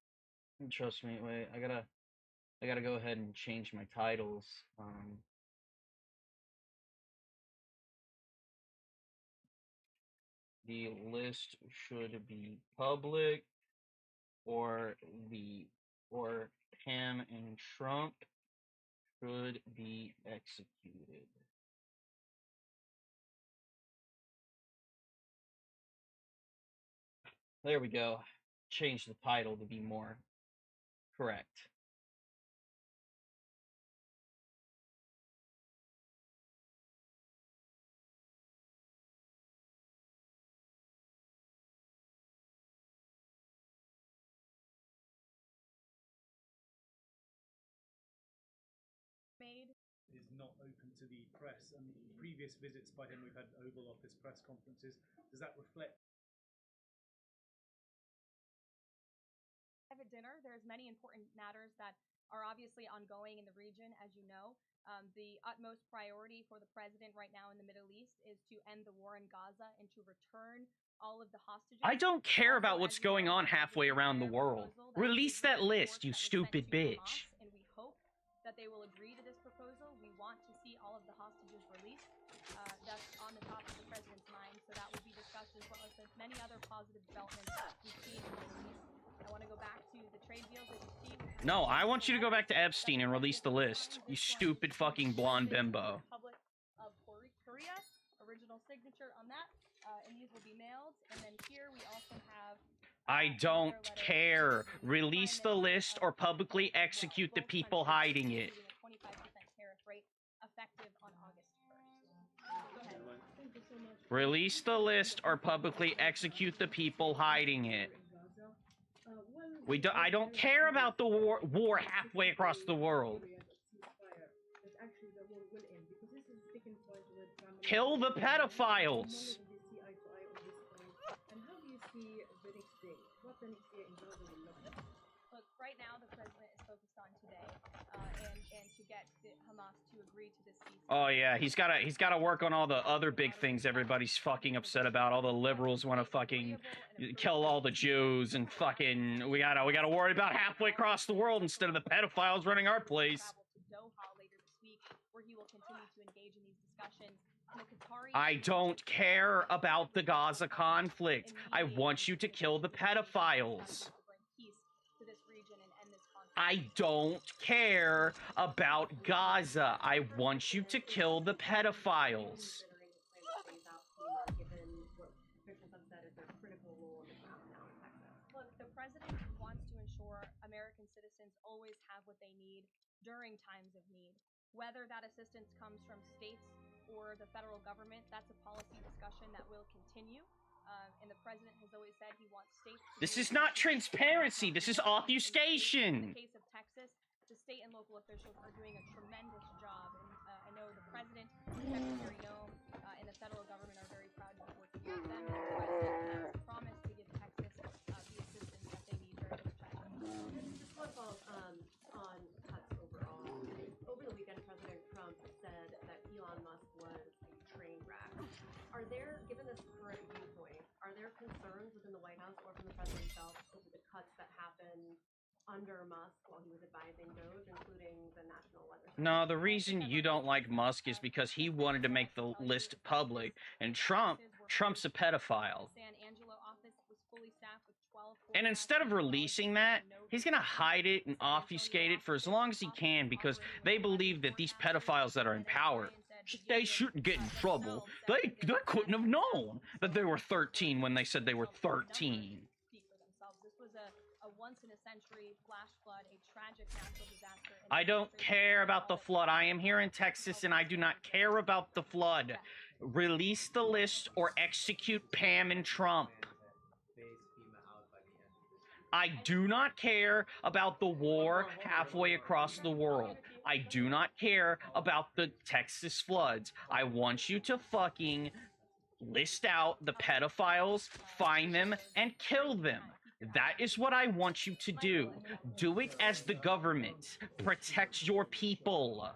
Trust me, wait, I gotta go ahead and change my titles. The list should be public, or Pam and Trump should be executed. There we go. Change the title to be more correct. Is not open to the press, and previous visits by him, we've had Oval Office press conferences. Does that reflect? Private dinner. There's many important matters that are obviously ongoing in the region, as you know. The utmost priority for the president right now in the Middle East is to end the war in Gaza and to return all of the hostages. I don't care about what's going on halfway around the world. Release that list, you stupid bitch. And we hope that they will agree to this proposal. We want to see all of the hostages released. That's on the top of the president's mind, so that will be discussed as well as the many other positive developments we've seen in the Middle East. I want to go back to the trade deals that you see. No, I want you to go back to Epstein and release the list, you stupid fucking blonde bimbo. Republic of Korea, original signature on that, and these will be mailed. And then here we also have. I don't care. Release the list or publicly execute the people hiding it. 25% tariff rate effective on August 1st. Go ahead. Thank you so much. Release the list or publicly execute the people hiding it. I don't care about the war halfway across the world. Kill the pedophiles. And how do you see the next day? What the next day in Gaza will look like? Look, right now the president is focused on today, and to get Hamas to agree to this ceasefire. Oh yeah, he's gotta work on all the other big things everybody's fucking upset about. All the liberals want to fucking kill all the Jews, and fucking we gotta worry about halfway across the world instead of the pedophiles running our place. Travel to Doha later this week, where he will continue to engage in these discussions. And the Qatari I don't care about the Gaza conflict. I want you to kill the pedophiles. I don't care about Gaza. I want you to kill the pedophiles. Look, the president wants to ensure American citizens always have what they need during times of need. Whether that assistance comes from states or the federal government, that's a policy discussion that will continue. And the president has always said he wants states to... This is not transparency. This is obfuscation. In the case of Texas, the state and local officials are doing a tremendous job. And I know the president, Secretary Noem, and the federal government are very proud to be working with them. And the president has promised to give Texas the assistance that they need during this time. Just one follow-up on cuts overall. Over the weekend, President Trump said that Elon Musk was a train wreck. Are there, given this current viewpoint, are there concerns within the White House or from the president himself over the cuts that happened under Musk while he was advising DOGE, including the National Weather Service? No, the reason you don't like Musk is because he wanted to make the list public, and Trump's a pedophile. And instead of releasing that, he's gonna hide it and obfuscate it for as long as he can, because they believe that these pedophiles that are in power, they shouldn't get in trouble. They couldn't have known that they were 13 when they said they were 13. This was a once-in-a-century flash flood, a tragic natural disaster. I don't care about the flood. I am here in Texas, and I do not care about the flood. Release the list or execute Pam and Trump. I do not care about the war halfway across the world. I do not care about the Texas floods. I want you to fucking list out the pedophiles, find them, and kill them. That is what I want you to do. Do it as the government. Protect your people.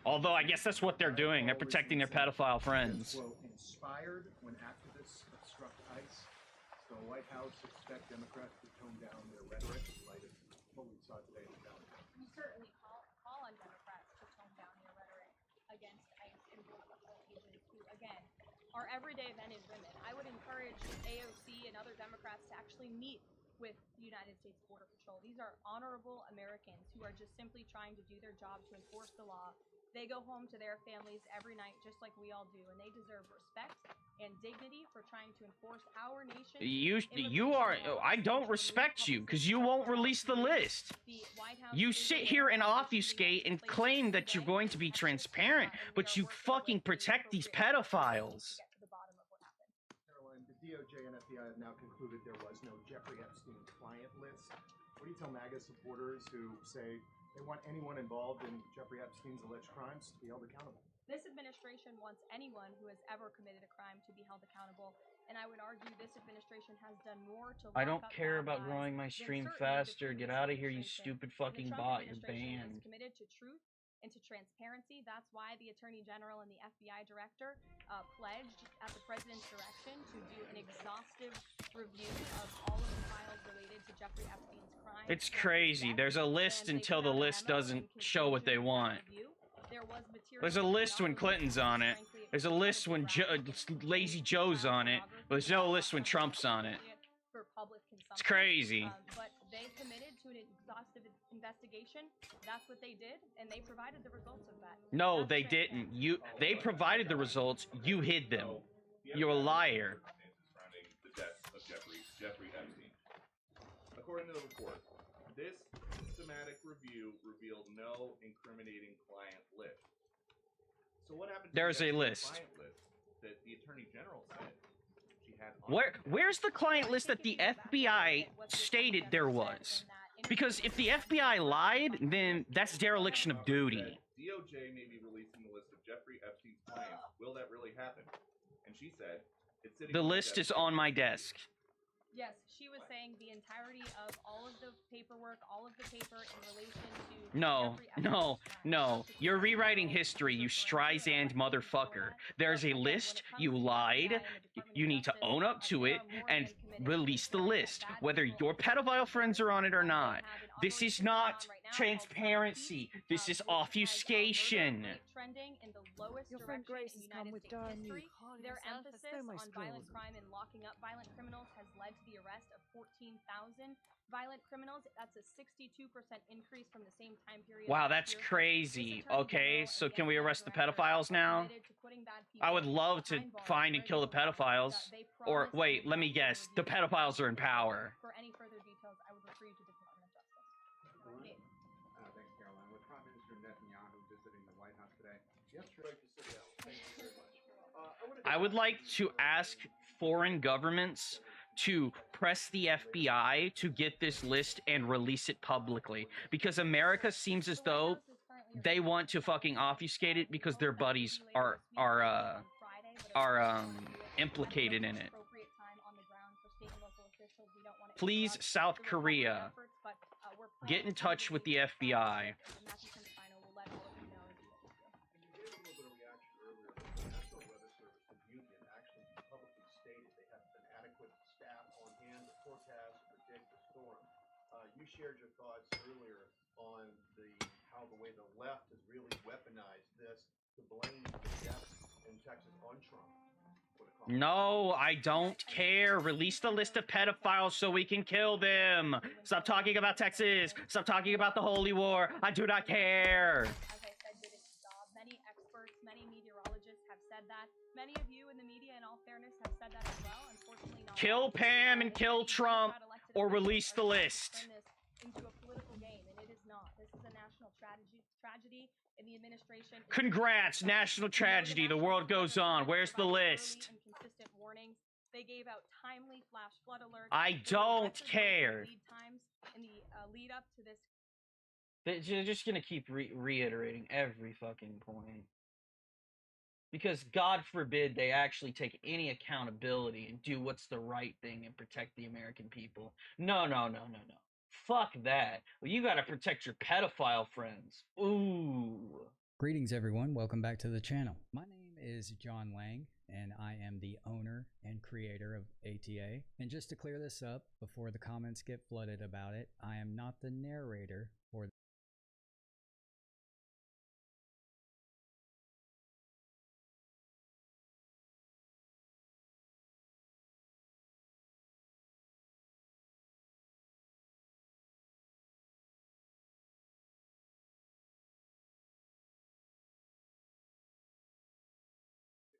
Although I guess that's what they're doing. They're protecting their pedophile friends. Inspired when activists obstruct ICE, the White House expect Democrats to tone down their rhetoric in light of what we saw today in the Valley. We certainly call on Democrats to tone down their rhetoric against ICE and border patrol agents who, again, are everyday men and women. I would encourage AOC and other Democrats to actually meet with the United States Border Patrol. These are honorable Americans who are just simply trying to do their job to enforce the law. They go home to their families every night just like we all do, and they deserve respect and dignity for trying to enforce our nation. I don't respect you because you won't release the list. You sit here and obfuscate and claim that you're going to be transparent, but you fucking protect these pedophiles. Caroline, the DOJ and FBI have now concluded there was no Jeffrey Epstein client list. What do you tell MAGA supporters who say they want anyone involved in Jeffrey Epstein's alleged crimes to be held accountable? This administration wants anyone who has ever committed a crime to be held accountable, and I would argue this administration has done more to I don't care about growing my stream faster. Get out of here, you stupid fucking bot. You're banned. Is committed to truth and to transparency. That's why the Attorney General and the FBI Director pledged at the President's direction to do an exhaustive review of all of the files related to Jeffrey Epstein's crimes. It's crazy. There's a list until the list doesn't show what they want. There's a list when Clinton's on it. There's a list when Lazy Joe's on it. But there's no list when Trump's on it. It's crazy. But they committed to an exhaustive investigation. That's what they did, and they provided the results of that. No, they didn't. They provided the results. You hid them. You're a liar. Surrounding the death of Jeffrey Epstein. According to the report, this systematic review revealed no incriminating client list. So what happened to There's the a list. client list that the Attorney General said she had on Where's the client list that the FBI stated there was? Because if the FBI lied, then that's dereliction of duty. DOJ may be releasing the list of Jeffrey Epstein's clients. Will that really happen? And she said, it's sitting The on my list desk. is on my desk. Yes, she was saying the entirety of all of the paperwork, all of the paper in relation to No, Jeffrey Epstein's no, crimes. no. You're rewriting history, you Streisand motherfucker. There's a list, you lied, you need to own up to it, and release the list, whether your pedophile friends are on it or not. This is not transparency, this is obfuscation. Trending in the lowest Your friend direction Grace in has come United with States dire history. news. Their Yourself, emphasis there's so on much violent skills. crime and locking up violent criminals has led to the arrest of 14,000 violent criminals. That's a 62% increase from the same time period. Wow, last that's year. crazy. Okay, so can we arrest the pedophiles now? I would love to find and kill the pedophiles. Or, wait, let me guess. The pedophiles are in power. For any further details, I would refer you to the Department of Justice. Gabe. Thanks, Caroline. With Prime Minister Netanyahu visiting the White House today, yesterday to sit down. Thank you very much. I would like to ask foreign governments to press the FBI to get this list and release it publicly, because America seems as though they want to fucking obfuscate it because their buddies are implicated in it. Please, South Korea, get in touch with the FBI. You shared your thoughts earlier on how the way the left has really weaponized this to blame the deaths in Texas on Trump. No, I don't care. Release the list of pedophiles so we can kill them. Stop talking about Texas. Stop talking about the Holy War. I do not care. As I said, did its job. Many experts, many meteorologists have said that. Many of you in the media, in all fairness, have said that as well. Unfortunately, not Kill Pam and kill Trump, or release the list. turn this into a political game, and it is not. This is a national tragedy in the administration. Congrats, national tragedy. The world goes on. Where's the list? Consistent warnings. They gave out timely flash flood alerts. I don't care. Lead times in the lead up to this. They're just gonna keep reiterating every fucking point. Because God forbid they actually take any accountability and do what's the right thing and protect the American people. No. Fuck that. Well, you gotta protect your pedophile friends. Ooh. Greetings, everyone. Welcome back to the channel. My name is John Lang, and I am the owner and creator of ATA. And just to clear this up, before the comments get flooded about it, I am not the narrator for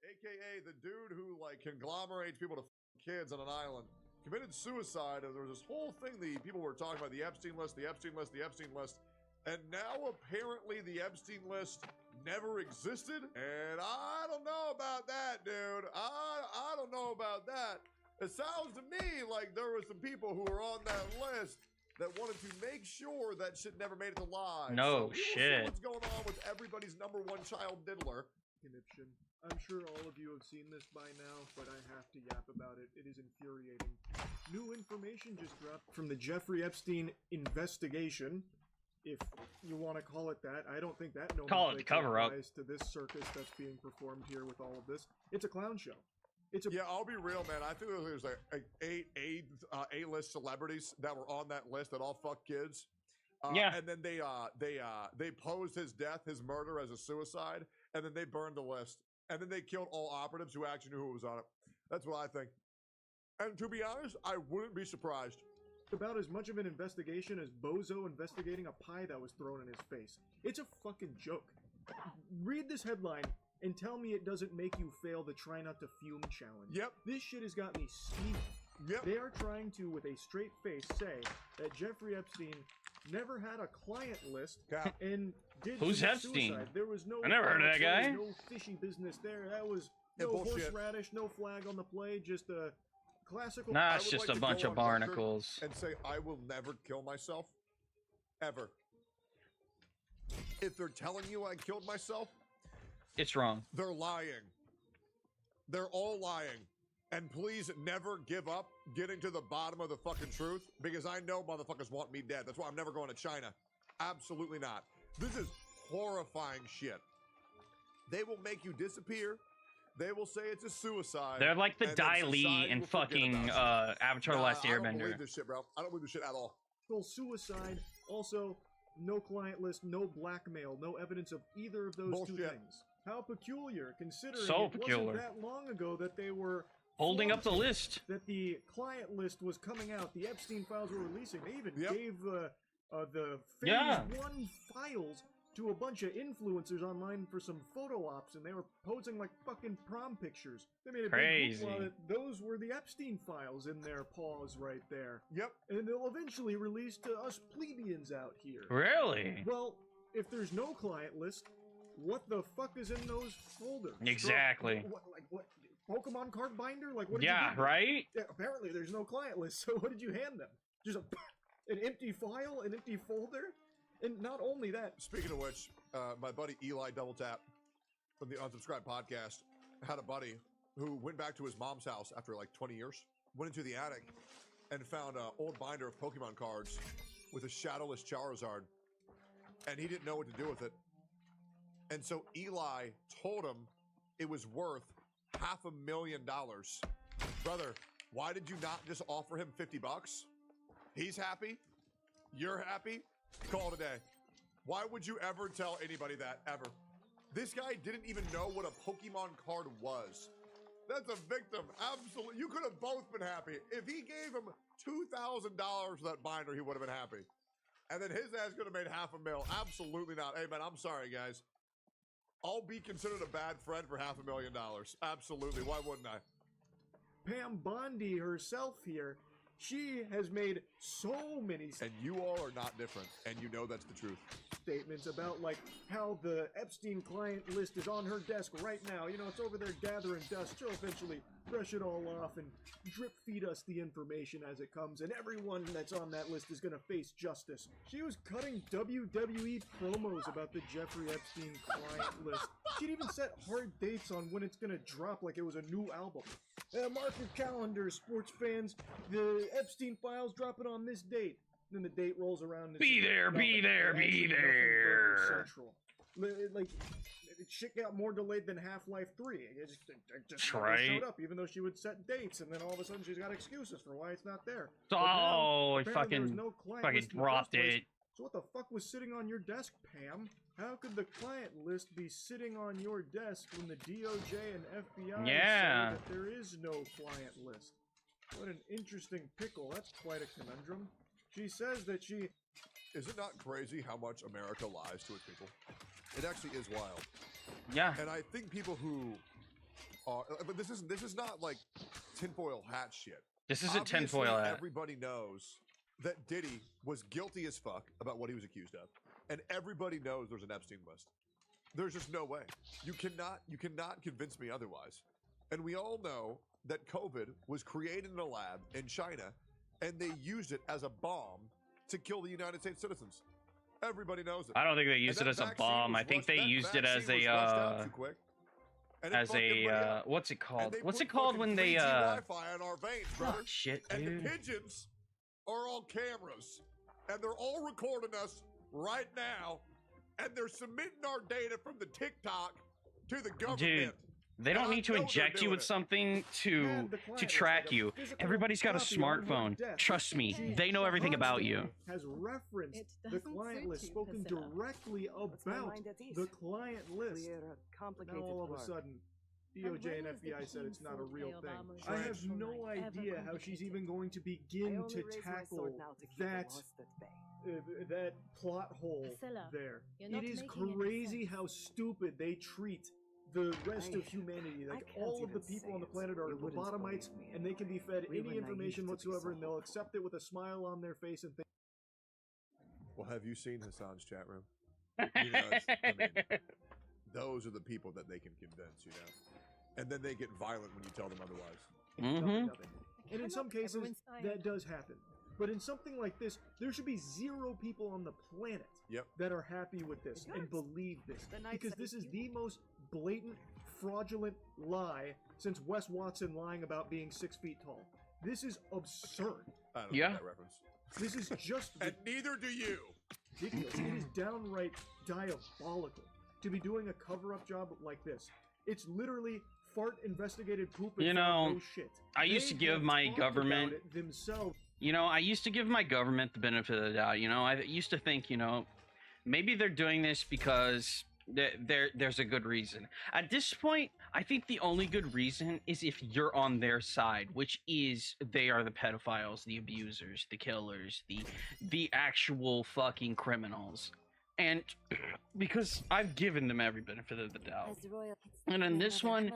AKA the dude who like conglomerates people to kids on an island, committed suicide, and there was this whole thing the people were talking about, the Epstein list, the Epstein list, the Epstein list, and now apparently the Epstein list never existed, and I don't know about that, dude. I don't know about that. It sounds to me like there were some people who were on that list that wanted to make sure that shit never made it to live. No so we will shit. see what's going on with everybody's #1 child diddler. Conniption. I'm sure all of you have seen this by now, but I have to yap about it. It is infuriating. New information just dropped from the Jeffrey Epstein investigation, if you want to call it that. I don't think that Call it the cover-up. applies to this circus that's being performed here with all of this. It's a clown show. Yeah, I'll be real, man. I think there's like eight A-list celebrities that were on that list that all fuck kids. Yeah. And then they posed his death, his murder, as a suicide, and then they burned the list. And then they killed all operatives who actually knew who was on it. That's what I think. And to be honest, I wouldn't be surprised. About as much of an investigation as Bozo investigating a pie that was thrown in his face. It's a fucking joke. Read this headline and tell me it doesn't make you fail the try not to fume challenge. Yep. This shit has got me steaming. Yep. They are trying to, with a straight face, say that Jeffrey Epstein never had a client list and did Who's commit Epstein? suicide. There was no I never heard of that guy. No fishy business there. That was Yeah, no bullshit. horseradish, no flag on the play, just a classical. Nah, I it's would just like a to bunch go of on record barnacles. And say I will never kill myself. ever. If they're telling you I killed myself, it's wrong. They're lying. They're all lying. And please never give up getting to the bottom of the fucking truth, because I know motherfuckers want me dead. That's why I'm never going to China. Absolutely not. This is horrifying shit. They will make you disappear. They will say it's a suicide. They're like the and then Dai Li society in will forget fucking about you. Avatar: The Last I don't Airbender. believe this shit, bro. I don't believe this shit at all. Full suicide. Also, no client list, no blackmail, no evidence of either of those two Bullshit. things. How peculiar, considering So it peculiar. wasn't that long ago that they were Holding up the flaunting list. that the client list was coming out, the Epstein files were releasing. They even gave the Phase Yeah. 1 files to a bunch of influencers online for some photo ops, and they were posing like fucking prom pictures. They made a Crazy. big hoopla that those were the Epstein files in their paws right there. Yep. And they'll eventually release to us plebeians out here. Really? Well, if there's no client list, what the fuck is in those folders? Exactly. What? Pokemon card binder? Like what? Did Yeah, you do? right? Yeah, apparently there's no client list. So what did you hand them? Just an empty file, an empty folder, and not only that. Speaking of which, my buddy Eli Double Tap from the Unsubscribed podcast had a buddy who went back to his mom's house after like 20 years, went into the attic, and found an old binder of Pokemon cards with a shadowless Charizard, and he didn't know what to do with it. And so Eli told him it was worth $500,000. Brother, why did you not just offer him $50? He's happy. You're happy. Call it a day. Why would you ever tell anybody that, ever? This guy didn't even know what a Pokemon card was. That's a victim. Absolutely. You could have both been happy. If he gave him $2,000 for that binder, he would have been happy. And then his ass could have made $500,000. Absolutely not. Hey, man, I'm sorry, guys. I'll be considered a bad friend for $500,000. Absolutely. Why wouldn't I? Pam Bondi herself here, she has made so many And you all are not different, and you know that's the truth. statements about like how the Epstein client list is on her desk right now. You know, it's over there gathering dust. She'll eventually brush it all off and drip feed us the information as it comes, and everyone that's on that list is gonna face justice. She was cutting WWE promos about the Jeffrey Epstein client list. She'd even set hard dates on when it's gonna drop like it was a new album. Mark your calendars, sports fans. The Epstein files dropping on this date. Then the date rolls around. And Be it's there, nothing. be there, Actually be nothing but there. Central. Like, shit got more delayed than Half-Life 3. It just never Right. showed up, even though she would set dates, and then all of a sudden she's got excuses for why it's not there. Oh, But now, I apparently there was fucking no client fucking list in the dropped first place. it. So what the fuck was sitting on your desk, Pam? How could the client list be sitting on your desk when the DOJ and FBI Yeah. say that there is no client list? What an interesting pickle. That's quite a conundrum. She says that she... Is it not crazy how much America lies to its people? It actually is wild. Yeah. And I think people who are, but this is not like tinfoil hat shit. This isn't Obviously, tinfoil hat. Everybody knows that Diddy was guilty as fuck about what he was accused of, and everybody knows there's an Epstein list. There's just no way. You cannot convince me otherwise. And we all know that COVID was created in a lab in China, and they used it as a bomb to kill the United States citizens. Everybody knows it. I don't think they And used that it as a vaccine bomb. was I think rushed- they that used it as vaccine was a rushed out too quick, and it as fucked everybody a up. what's it And called? they What's put it called fucking when they 3G Wi-Fi on our veins, brother. shit, And dude. the pigeons are on cameras, and they're all recording us right now, and they're submitting our data from the TikTok to the government. Dude, they don't need to inject you with something to track you. Everybody's got a smartphone. Trust me, they know everything about you. Has referenced the client list, spoken directly about the client list. Now all of a sudden, DOJ and FBI said it's not a real thing. I have no idea how she's even going to begin to tackle that plot hole there. It is crazy how stupid they treat the rest of humanity. Like all of the people on the planet are lobotomites, and they can be fed any information whatsoever, and they'll accept it with a smile on their face and think. Well, have you seen Hassan's chat room? You know, I mean, those are the people that they can convince, you know? And then they get violent when you tell them otherwise. And in some cases, that does happen. But in something like this, there should be 0 people on the planet that are happy with this and believe this. Because this is the most blatant, fraudulent lie since Wes Watson lying about being 6 feet tall. This is absurd. I don't know that reference. This is just... And neither do you. Ridiculous. It is downright diabolical to be doing a cover-up job like this. It's literally fart investigated poop and no shit. I used to give my government themselves. I used to give my government the benefit of the doubt. I used to think, maybe they're doing this because there's a good reason. At this point, I think the only good reason is if you're on their side, which is they are the pedophiles, the abusers, the killers, the actual fucking criminals. And because I've given them every benefit of the doubt. And in this one,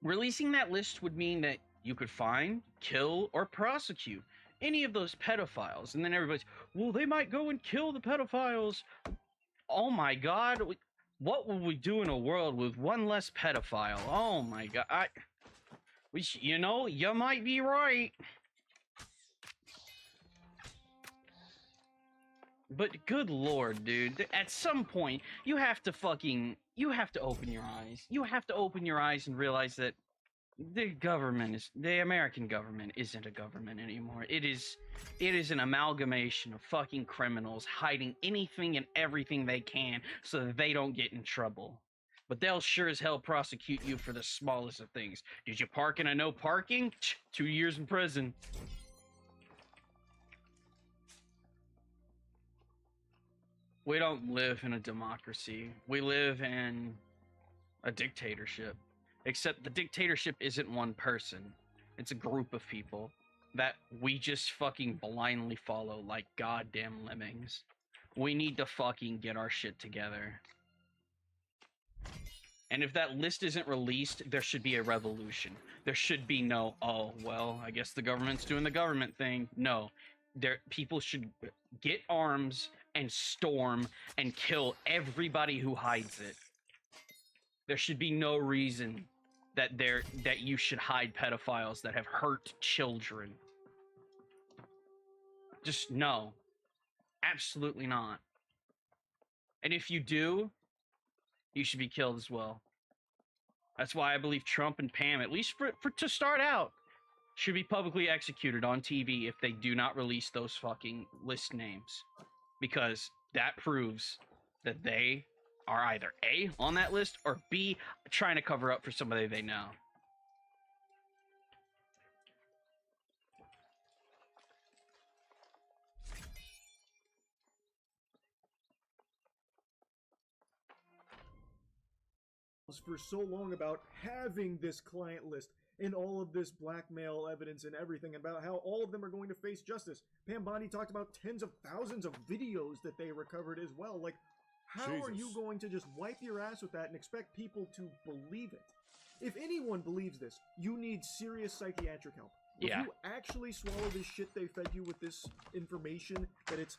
releasing that list would mean that you could find, kill, or prosecute any of those pedophiles. And then everybody's, well, they might go and kill the pedophiles. Oh my God. What would we do in a world with one less pedophile? Oh my God. You might be right. But good Lord, dude, at some point, you have to open your eyes. You have to open your eyes and realize that the American government isn't a government anymore. It is an amalgamation of fucking criminals hiding anything and everything they can so that they don't get in trouble. But they'll sure as hell prosecute you for the smallest of things. Did you park in a no parking? 2 years in prison. We don't live in a democracy. We live in a dictatorship. Except the dictatorship isn't one person. It's a group of people that we just fucking blindly follow like goddamn lemmings. We need to fucking get our shit together. And if that list isn't released, there should be a revolution. There should be no, oh, well, I guess the government's doing the government thing. No. People should get arms and storm and kill everybody who hides it. There should be no reason that you should hide pedophiles that have hurt children. Just no. Absolutely not. And if you do, you should be killed as well. That's why I believe Trump and Pam, at least to start out, should be publicly executed on TV if they do not release those fucking list names. Because that proves that they are either A, on that list, or B, trying to cover up for somebody they know. For so long about having this client list and all of this blackmail evidence and everything about how all of them are going to face justice. Pam Bondi talked about tens of thousands of videos that they recovered as well. Like, how are you going to just wipe your ass with that and expect people to believe it? If anyone believes this, you need serious psychiatric help. If you actually swallow this shit they fed you with this information, that it's,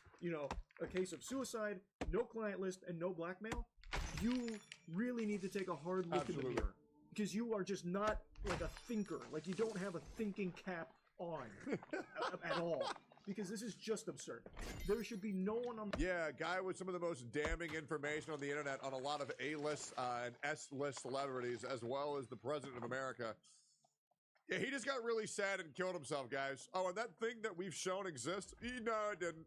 a case of suicide, no client list, and no blackmail, you really need to take a hard look in the mirror. Because you are just not like a thinker. Like, you don't have a thinking cap on at all. Because this is just absurd. There should be no one on... Yeah, a guy with some of the most damning information on the internet on a lot of A-list and S-list celebrities, as well as the President of America. Yeah, he just got really sad and killed himself, guys. Oh, and that thing that we've shown exists? No, it didn't.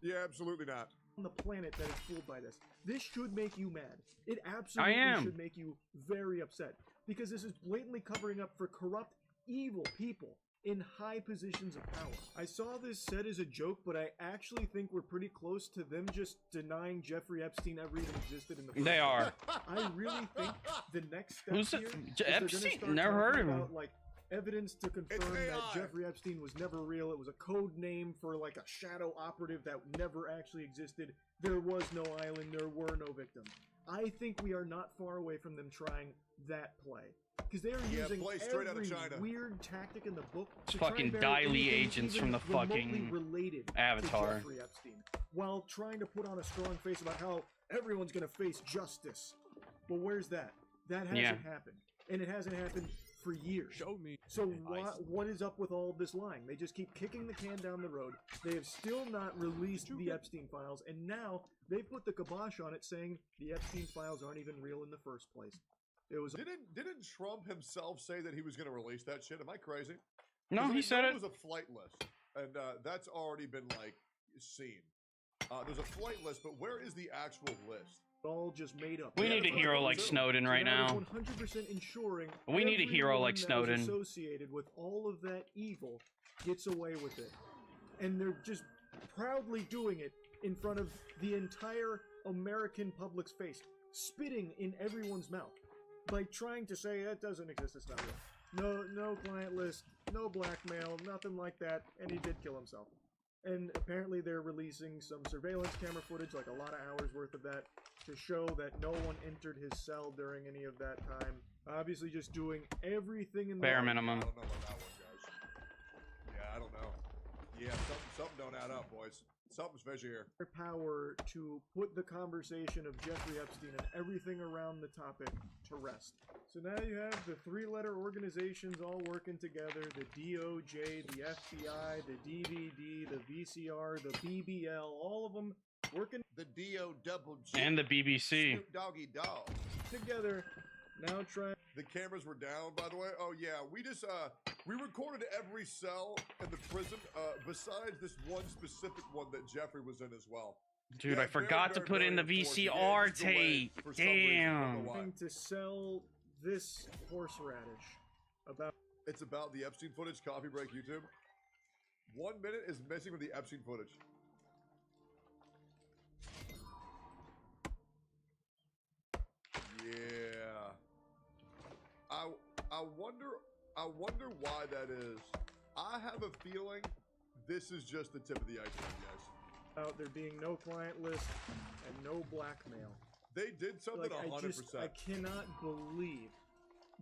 Yeah, absolutely not. On the planet that is fooled by this. This should make you mad. It absolutely should make you very upset. Because this is blatantly covering up for corrupt, evil people in high positions of power. I saw this said as a joke, but I actually think we're pretty close to them just denying Jeffrey Epstein ever even existed in the first They are. I really think the next step Who's here Epstein? Never heard of him. About, like, evidence to confirm that Jeffrey Epstein was never real. It was a code name for like a shadow operative that never actually existed. There was no island. There were no victims. I think we are not far away from them trying that play. Because they are using every weird tactic in the book to fucking Daily agents from the fucking Avatar. To Jeffrey Epstein, while trying to put on a strong face about how everyone's going to face justice. Well, where's that? That hasn't happened. And it hasn't happened for years. Show me. So what is up with all of this lying? They just keep kicking the can down the road. They have still not released the Epstein files, and now they put the kibosh on it, saying the Epstein files aren't even real in the first place. It was Didn't Trump himself say that he was going to release that shit? Am I crazy? No, he said it. There was a flight list, and that's already been like seen. There's a flight list, but where is the actual list? All just made up. We need a hero like Snowden right now. 100% ensuring We need a hero like Snowden. Associated with all of that evil gets away with it, and they're just proudly doing it in front of the entire American public's face, spitting in everyone's mouth by trying to say that doesn't exist. It's not real. No client list, no blackmail, nothing like that, and he did kill himself. And apparently they're releasing some surveillance camera footage, like a lot of hours worth of that, to show that no one entered his cell during any of that time. Obviously just doing everything in the bare minimum. I don't know about that one, guys. Yeah, I don't know. Yeah, something don't add up, boys. Something's fishy here. Their power to put the conversation of Jeffrey Epstein and everything around the topic to rest. So now you have the three-letter organizations all working together, the DOJ, the FBI, the DVD, the VCR, the BBL, all of them working the DOGG and the BBC Snoop Doggy Dog together. Now trying. The cameras were down, by the way. Oh yeah, we just we recorded every cell in the prison besides this one specific one that Jeffrey was in as well. Dude, I forgot to put in the VCR tape. Damn. Trying to sell this horseradish about. It's about the Epstein footage. Coffee break YouTube. 1 minute is missing from the Epstein footage. Yeah. I wonder why that is. I have a feeling this is just the tip of the iceberg, guys. Out there being no client list and no blackmail. They did something 100%. I cannot believe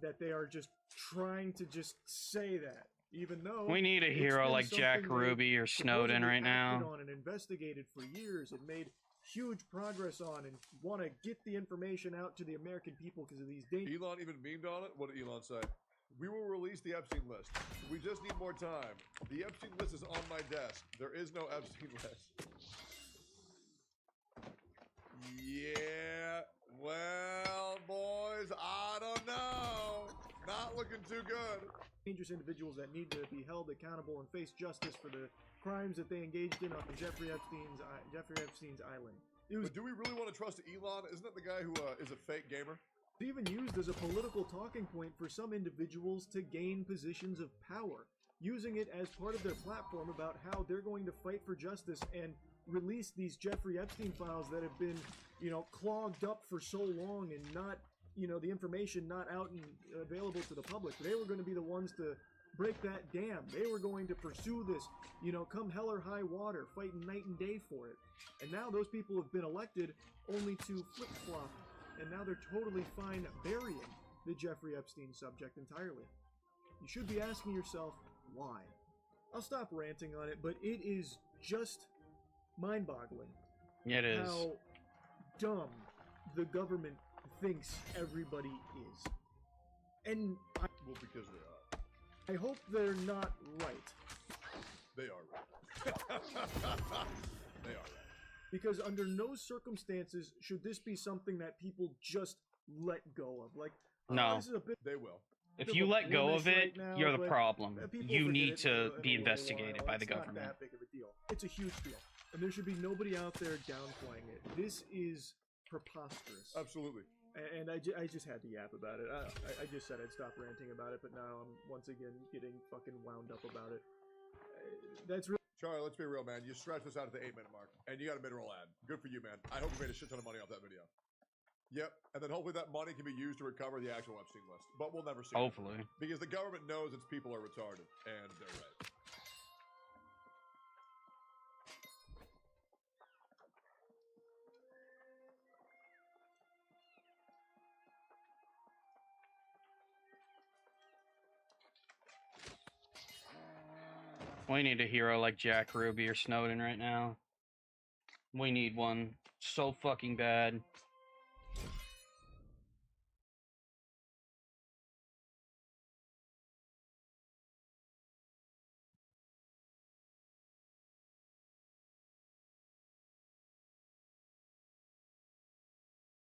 that they are just trying to just say that, even though we need a hero like Jack Ruby or Snowden right now. On and investigated for years and made huge progress on, and want to get the information out to the American people because of these dangers. Elon even memed on it. What did Elon say? We will release the Epstein list. We just need more time. The Epstein list is on my desk. There is no Epstein list. Yeah. Well, boys, I don't know. Not looking too good. Dangerous individuals that need to be held accountable and face justice for the crimes that they engaged in on Jeffrey Epstein's island. But do we really want to trust Elon? Isn't that the guy who is a fake gamer? It's even used as a political talking point for some individuals to gain positions of power, using it as part of their platform about how they're going to fight for justice and release these Jeffrey Epstein files that have been, clogged up for so long and not, the information not out and available to the public. They were going to be the ones to break that dam. They were going to pursue this, come hell or high water, fighting night and day for it. And now those people have been elected only to flip-flop, and now they're totally fine burying the Jeffrey Epstein subject entirely. You should be asking yourself, why? I'll stop ranting on it, but it is just mind-boggling. Yeah, it is. How dumb the government thinks everybody is. And well, because they are. I hope they're not right. They are right. They are right. Because under no circumstances should this be something that people just let go of. Like, no. This is a bit they will. If you let go of it, right now, you're the problem. You need to be anyway, investigated by the it's not government. that big of a deal. It's a huge deal. And there should be nobody out there downplaying it. This is preposterous. Absolutely. And I just had to yap about it. I just said I'd stop ranting about it, but now I'm once again getting fucking wound up about it. That's really... Charlie, let's be real, man. You stretched this out at the 8-minute mark, and you got a mid-roll ad. Good for you, man. I hope you made a shit ton of money off that video. Yep, and then hopefully that money can be used to recover the actual Epstein list. But we'll never see Hopefully. it. Because the government knows its people are retarded, and they're right. We need a hero like Jack Ruby or Snowden right now. We need one so fucking bad.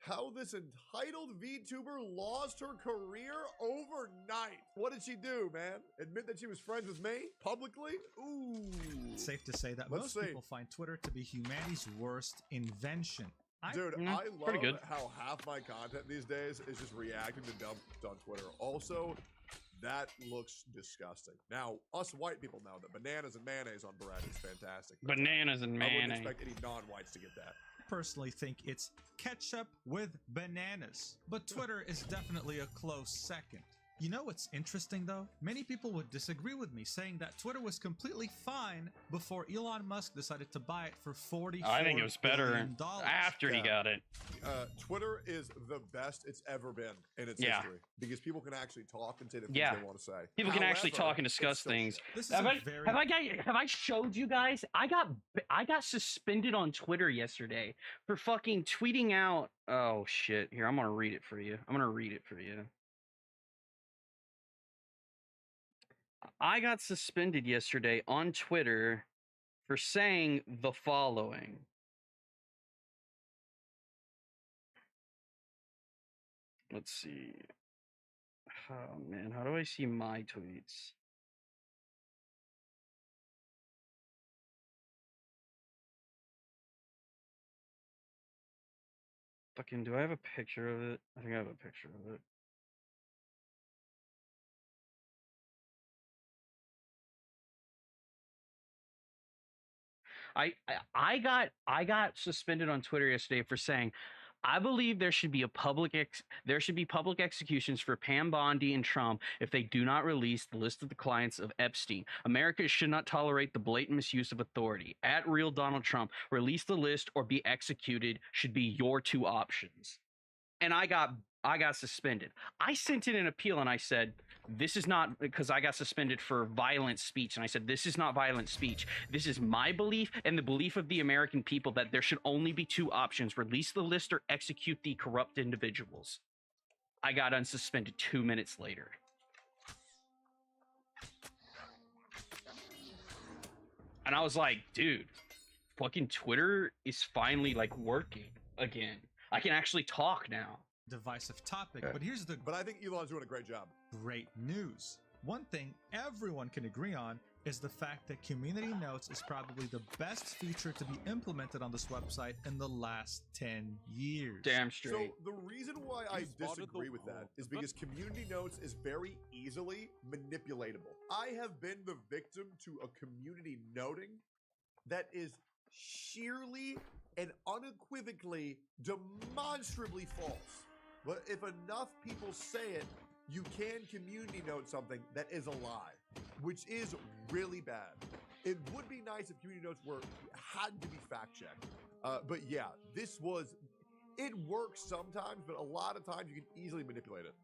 how this entitled VTuber lost her career overnight. What did she do, man? Admit that she was friends with me publicly? Ooh. It's safe to say that most people find Twitter to be humanity's worst invention. Dude, I love how half my content these days is just reacting to dump on Twitter. Also, that looks disgusting. Now, us white people know that bananas and mayonnaise on bread is fantastic. Bananas and mayonnaise. I wouldn't expect any non-whites to get that. Personally think it's ketchup with bananas, but Twitter is definitely a close second. You know what's interesting though? Many people would disagree with me, saying that Twitter was completely fine before Elon Musk decided to buy it for $44 I think it was better after he got it. Twitter is the best it's ever been in its history because people can actually talk and say the things they want to say. People can actually talk and discuss things. Have I showed you guys? I got suspended on Twitter yesterday for fucking tweeting out. Oh shit! Here, I'm gonna read it for you. I got suspended yesterday on Twitter for saying the following. Let's see. Oh man, how do I see my tweets? Fucking, do I have a picture of it? I think I have a picture of it. I got suspended on Twitter yesterday for saying I believe there should be public executions for Pam Bondi and Trump if they do not release the list of the clients of Epstein. America should not tolerate the blatant misuse of authority. At Real Donald Trump, release the list or be executed should be your two options. And I got suspended. I sent in an appeal and I said, this is not, because I got suspended for violent speech. And I said, this is not violent speech. This is my belief and the belief of the American people that there should only be two options: release the list or execute the corrupt individuals. I got unsuspended 2 minutes later. And I was like, dude, fucking Twitter is finally like working again. I can actually talk now. Divisive topic, but here's the... But I think Elon's doing a great job. Great news. One thing everyone can agree on is the fact that Community Notes is probably the best feature to be implemented on this website in the last 10 years. Damn straight. So the reason why I disagree with that is because Community Notes is very easily manipulatable. I have been the victim to a community noting that is sheerly and unequivocally, demonstrably false. But if enough people say it, you can community note something that is a lie, which is really bad. It would be nice if community notes had to be fact checked. But yeah, it works sometimes, but a lot of times you can easily manipulate it.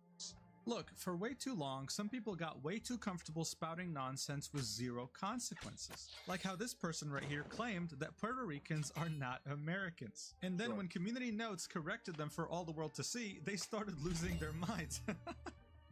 Look, for way too long, some people got way too comfortable spouting nonsense with zero consequences. Like how this person right here claimed that Puerto Ricans are not Americans. And then when Community Notes corrected them for all the world to see, they started losing their minds.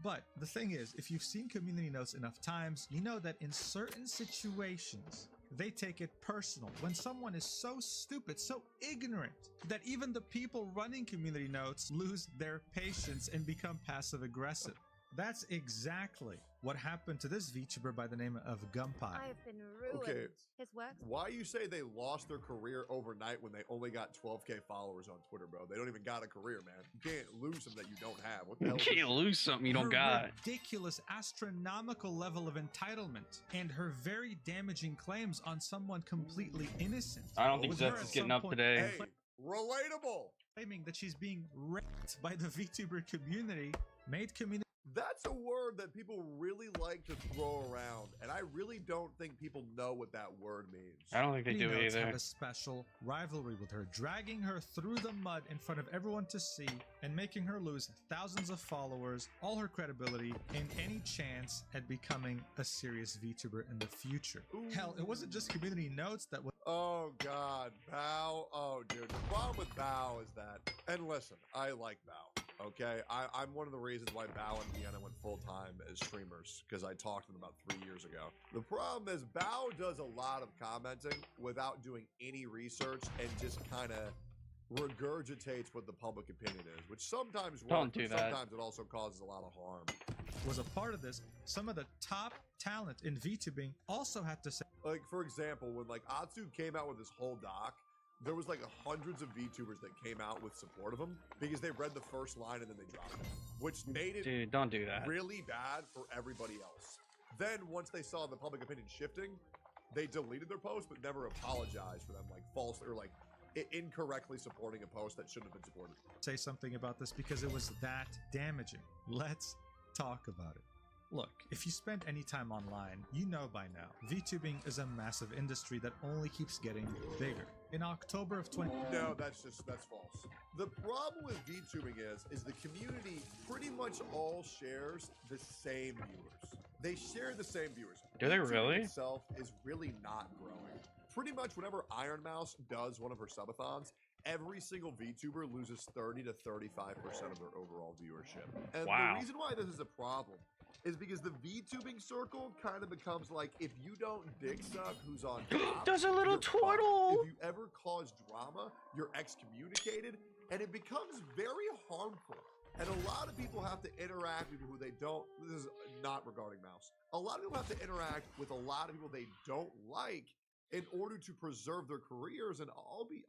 But the thing is, if you've seen Community Notes enough times, you know that in certain situations, they take it personal when someone is so stupid, so ignorant, that even the people running Community Notes lose their patience and become passive-aggressive. That's exactly what happened to this VTuber by the name of Gunpie. I have been ruined. Okay, His work. why you say they lost their career overnight when they only got 12K followers on Twitter, bro? They don't even got a career, man. You can't lose something that you don't have. What the hell? You can't lose something you don't got. Ridiculous, astronomical level of entitlement and her very damaging claims on someone completely innocent. I don't think Zeth is getting up today. Hey, relatable. Claiming that she's being raped by the VTuber community made community. That's a word that people really like to throw around, and I really don't think people know what that word means. I don't think they do either. Have a special rivalry with her, dragging her through the mud in front of everyone to see and making her lose thousands of followers, all her credibility, and any chance at becoming a serious VTuber in the future. Ooh. Hell, it wasn't just Community Notes that was... Oh, God. Bao. Oh, dude. The problem with Bao is that... And listen, I like Bao. Okay, I'm one of the reasons why Bao and Deanna went full-time as streamers, because I talked to them about 3 years ago. The problem is Bao does a lot of commenting without doing any research and just kind of regurgitates what the public opinion is, which sometimes works, Don't do but that. sometimes it also causes a lot of harm. Was a part of this. Some of the top talent in VTubing also had to say, Like, for example, when like Atsu came out with this whole doc, there was like hundreds of VTubers that came out with support of him because they read the first line and then they dropped it, which made it Dude, don't do that. really bad for everybody else. Then once they saw the public opinion shifting, they deleted their post but never apologized for them like false or like incorrectly supporting a post that shouldn't have been supported. say something about this because it was that damaging. Let's talk about it. Look, if you spend any time online, you know by now, VTubing is a massive industry that only keeps getting bigger. In October of 20... No, that's false. The problem with VTubing is the community pretty much all shares the same viewers. They share the same viewers. Do they VTubing really? itself is really not growing. Pretty much whenever Iron Mouse does one of her subathons, every single VTuber loses 30 to 35% of their overall viewership. And Wow. the reason why this is a problem is because the VTubing circle kind of becomes like, if you don't dick suck who's on top, There's a little you're fucked. turtle. If you ever cause drama, you're excommunicated, and it becomes very harmful. And a lot of people have to interact with people who they don't, this is not regarding Mouse, a lot of people have to interact with a lot of people they don't like in order to preserve their careers. And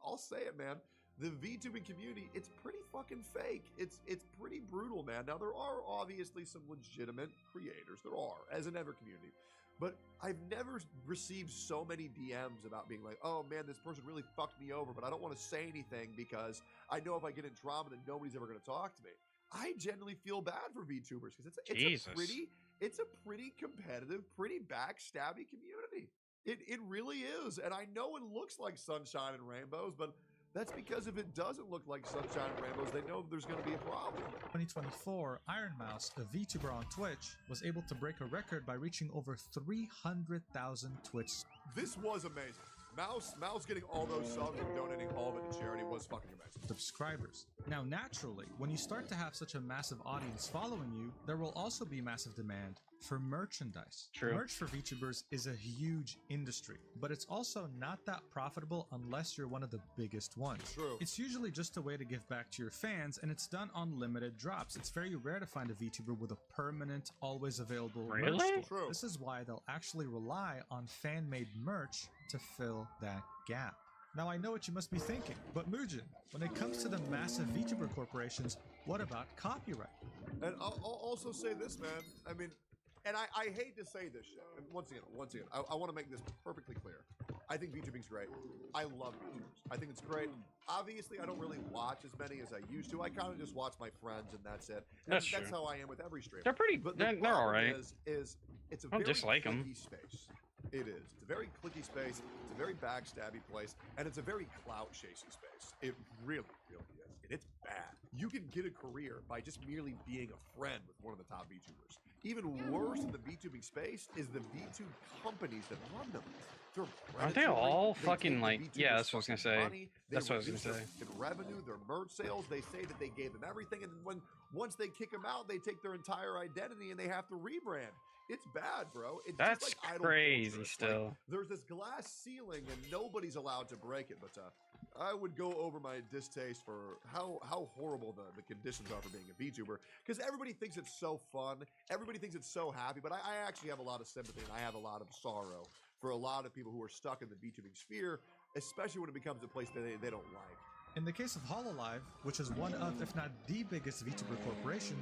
I'll say it, man, the VTubing community, it's pretty fucking fake. It's pretty brutal, man. Now, there are obviously some legitimate creators. There are, as in every community. But I've never received so many DMs about being like, oh, man, this person really fucked me over, but I don't want to say anything because I know if I get in drama, then nobody's ever going to talk to me. I genuinely feel bad for VTubers because it's a pretty competitive, pretty backstabby community. It really is. And I know it looks like sunshine and rainbows, but that's because if it doesn't look like sunshine and rainbows, they know there's going to be a problem. 2024, Iron Mouse, a VTuber on Twitch, was able to break a record by reaching over 300,000 Twitch. This was amazing. Mouse getting all those subs and donating all of it to charity was fucking amazing. Subscribers. Now, naturally, when you start to have such a massive audience following you, there will also be massive demand for merchandise. True. Merch for VTubers is a huge industry, but it's also not that profitable unless you're one of the biggest ones. True. It's usually just a way to give back to your fans, and it's done on limited drops. It's very rare to find a VTuber with a permanent, always available merch store. True. This is why they'll actually rely on fan-made merch to fill that gap. Now, I know what you must be thinking, but Mugen, when it comes to the massive VTuber corporations, what about copyright? And I'll also say this, man. I mean, and I hate to say this shit. And once again, I want to make this perfectly clear. I think VTubing's great. I love VTubers. I think it's great. Obviously, I don't really watch as many as I used to. I kind of just watch my friends, and that's it. And That's that's true. how I am with every streamer. They're pretty. But They're the all problem right. is it's a I don't very dislike 'em. clicky space. It is. It's a very clicky space. It's a very backstabby place, and it's a very clout-chasing space. It really, really is. And it's bad. You can get a career by just merely being a friend with one of the top VTubers. Even worse in the VTubing space is the VTube companies that run them. They're Aren't they predatory. all They fucking take the like? VTubers' Yeah, that's what I was gonna fucking say. money. They That's what I was gonna reduce say. their revenue, their merch sales. They say that they gave them everything, and then once they kick them out, they take their entire identity and they have to rebrand. It's bad, bro. It's That's just like idle crazy culture. It's still. like there's this glass ceiling and nobody's allowed to break it. But I would go over my distaste for how horrible the conditions are for being a VTuber, because everybody thinks it's so fun. Everybody thinks it's so happy. But I actually have a lot of sympathy and I have a lot of sorrow for a lot of people who are stuck in the VTubing sphere, especially when it becomes a place that they don't like. In the case of Hololive, which is one of, if not the biggest VTuber corporation,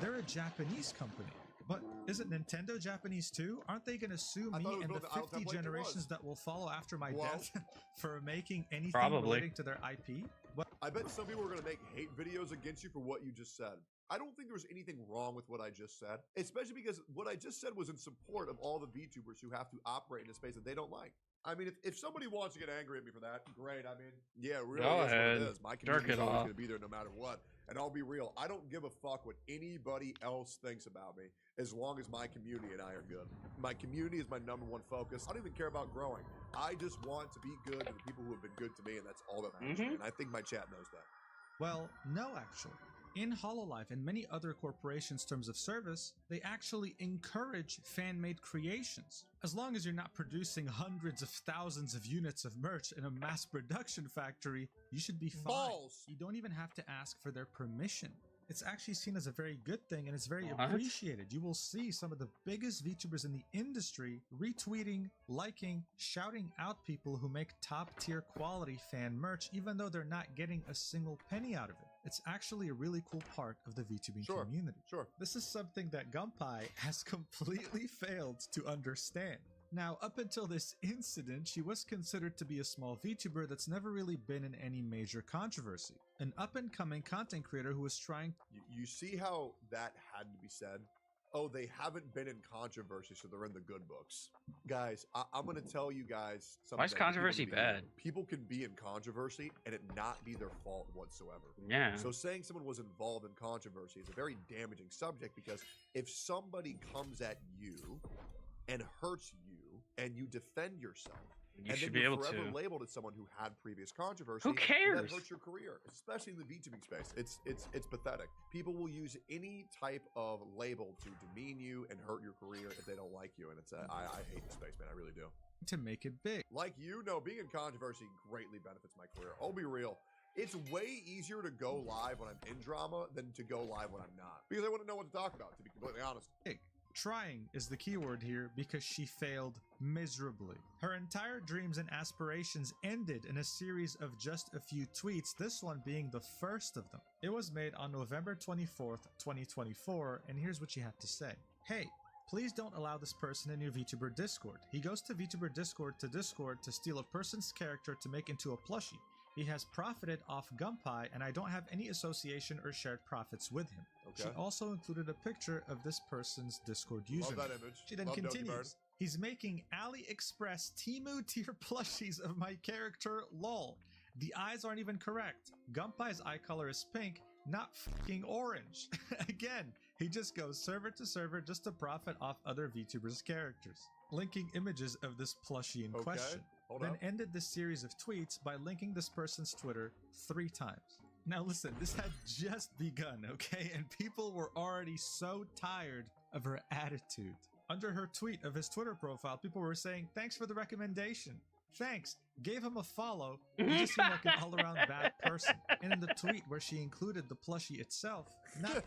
they're a Japanese company. But isn't Nintendo Japanese too? Aren't they going to sue I me thought it was and the built out that 50 way it generations was. that will follow after my Well- death for making anything Probably. relating to their IP? What? I bet some people are going to make hate videos against you for what you just said. I don't think there's anything wrong with what I just said, especially because what I just said was in support of all the VTubers who have to operate in a space that they don't like. I mean, if somebody wants to get angry at me for that, great. I mean, yeah, it really Go is ahead. what it is. My Jerk community is it always off. going to be there no matter what. And I'll be real. I don't give a fuck what anybody else thinks about me as long as my community and I are good. My community is my number one focus. I don't even care about growing. I just want to be good to the people who have been good to me, and that's all that matters. to me. And I think my chat knows that. Well, no, actually. In Hololive and many other corporations' terms of service, they actually encourage fan-made creations. As long as you're not producing hundreds of thousands of units of merch in a mass production factory, you should be fine. Balls. You don't even have to ask for their permission. It's actually seen as a very good thing and it's very appreciated. You will see some of the biggest VTubers in the industry retweeting, liking, shouting out people who make top tier quality fan merch even though they're not getting a single penny out of it. It's actually a really cool part of the VTubing community. This is something that Gunpei has completely failed to understand. Now, up until this incident, she was considered to be a small VTuber that's never really been in any major controversy. An up-and-coming content creator who was trying... You see how that had to be said? Oh, they haven't been in controversy, so they're in the good books. Guys, I'm going to tell you guys something. Why is controversy bad? People can be in controversy and it not be their fault whatsoever. Yeah. So saying someone was involved in controversy is a very damaging subject because if somebody comes at you and hurts you and you defend yourself, you should be able to. Forever labeled as someone who had previous controversy. Who cares? That hurts your career, especially in the VTubing space. It's pathetic. People will use any type of label to demean you and hurt your career if they don't like you, and it's I hate the space, man. I really do. To make it big. Like being in controversy greatly benefits my career. I'll be real. It's way easier to go live when I'm in drama than to go live when I'm not, because I wouldn't know what to talk about, to be completely honest. Big. Trying is the keyword here because she failed miserably. Her entire dreams and aspirations ended in a series of just a few tweets, this one being the first of them. It was made on November 24th, 2024, and here's what she had to say. Hey, please don't allow this person in your VTuber Discord. He goes to VTuber Discord to steal a person's character to make into a plushie. He has profited off Gunpei, and I don't have any association or shared profits with him. Okay. She also included a picture of this person's Discord username. Love that image. She then continues, he's making AliExpress Temu tier plushies of my character, lol. The eyes aren't even correct. Gunpei's eye color is pink, not fucking orange. Again, he just goes server to server just to profit off other VTubers' characters. Linking images of this plushie in question. Then ended this series of tweets by linking this person's Twitter 3 times. Now listen, this had just begun, okay? And people were already so tired of her attitude. Under her tweet of his Twitter profile, people were saying, thanks for the recommendation. Thanks. Gave him a follow. You just seem like an all-around bad person. And in the tweet where she included the plushie itself, not...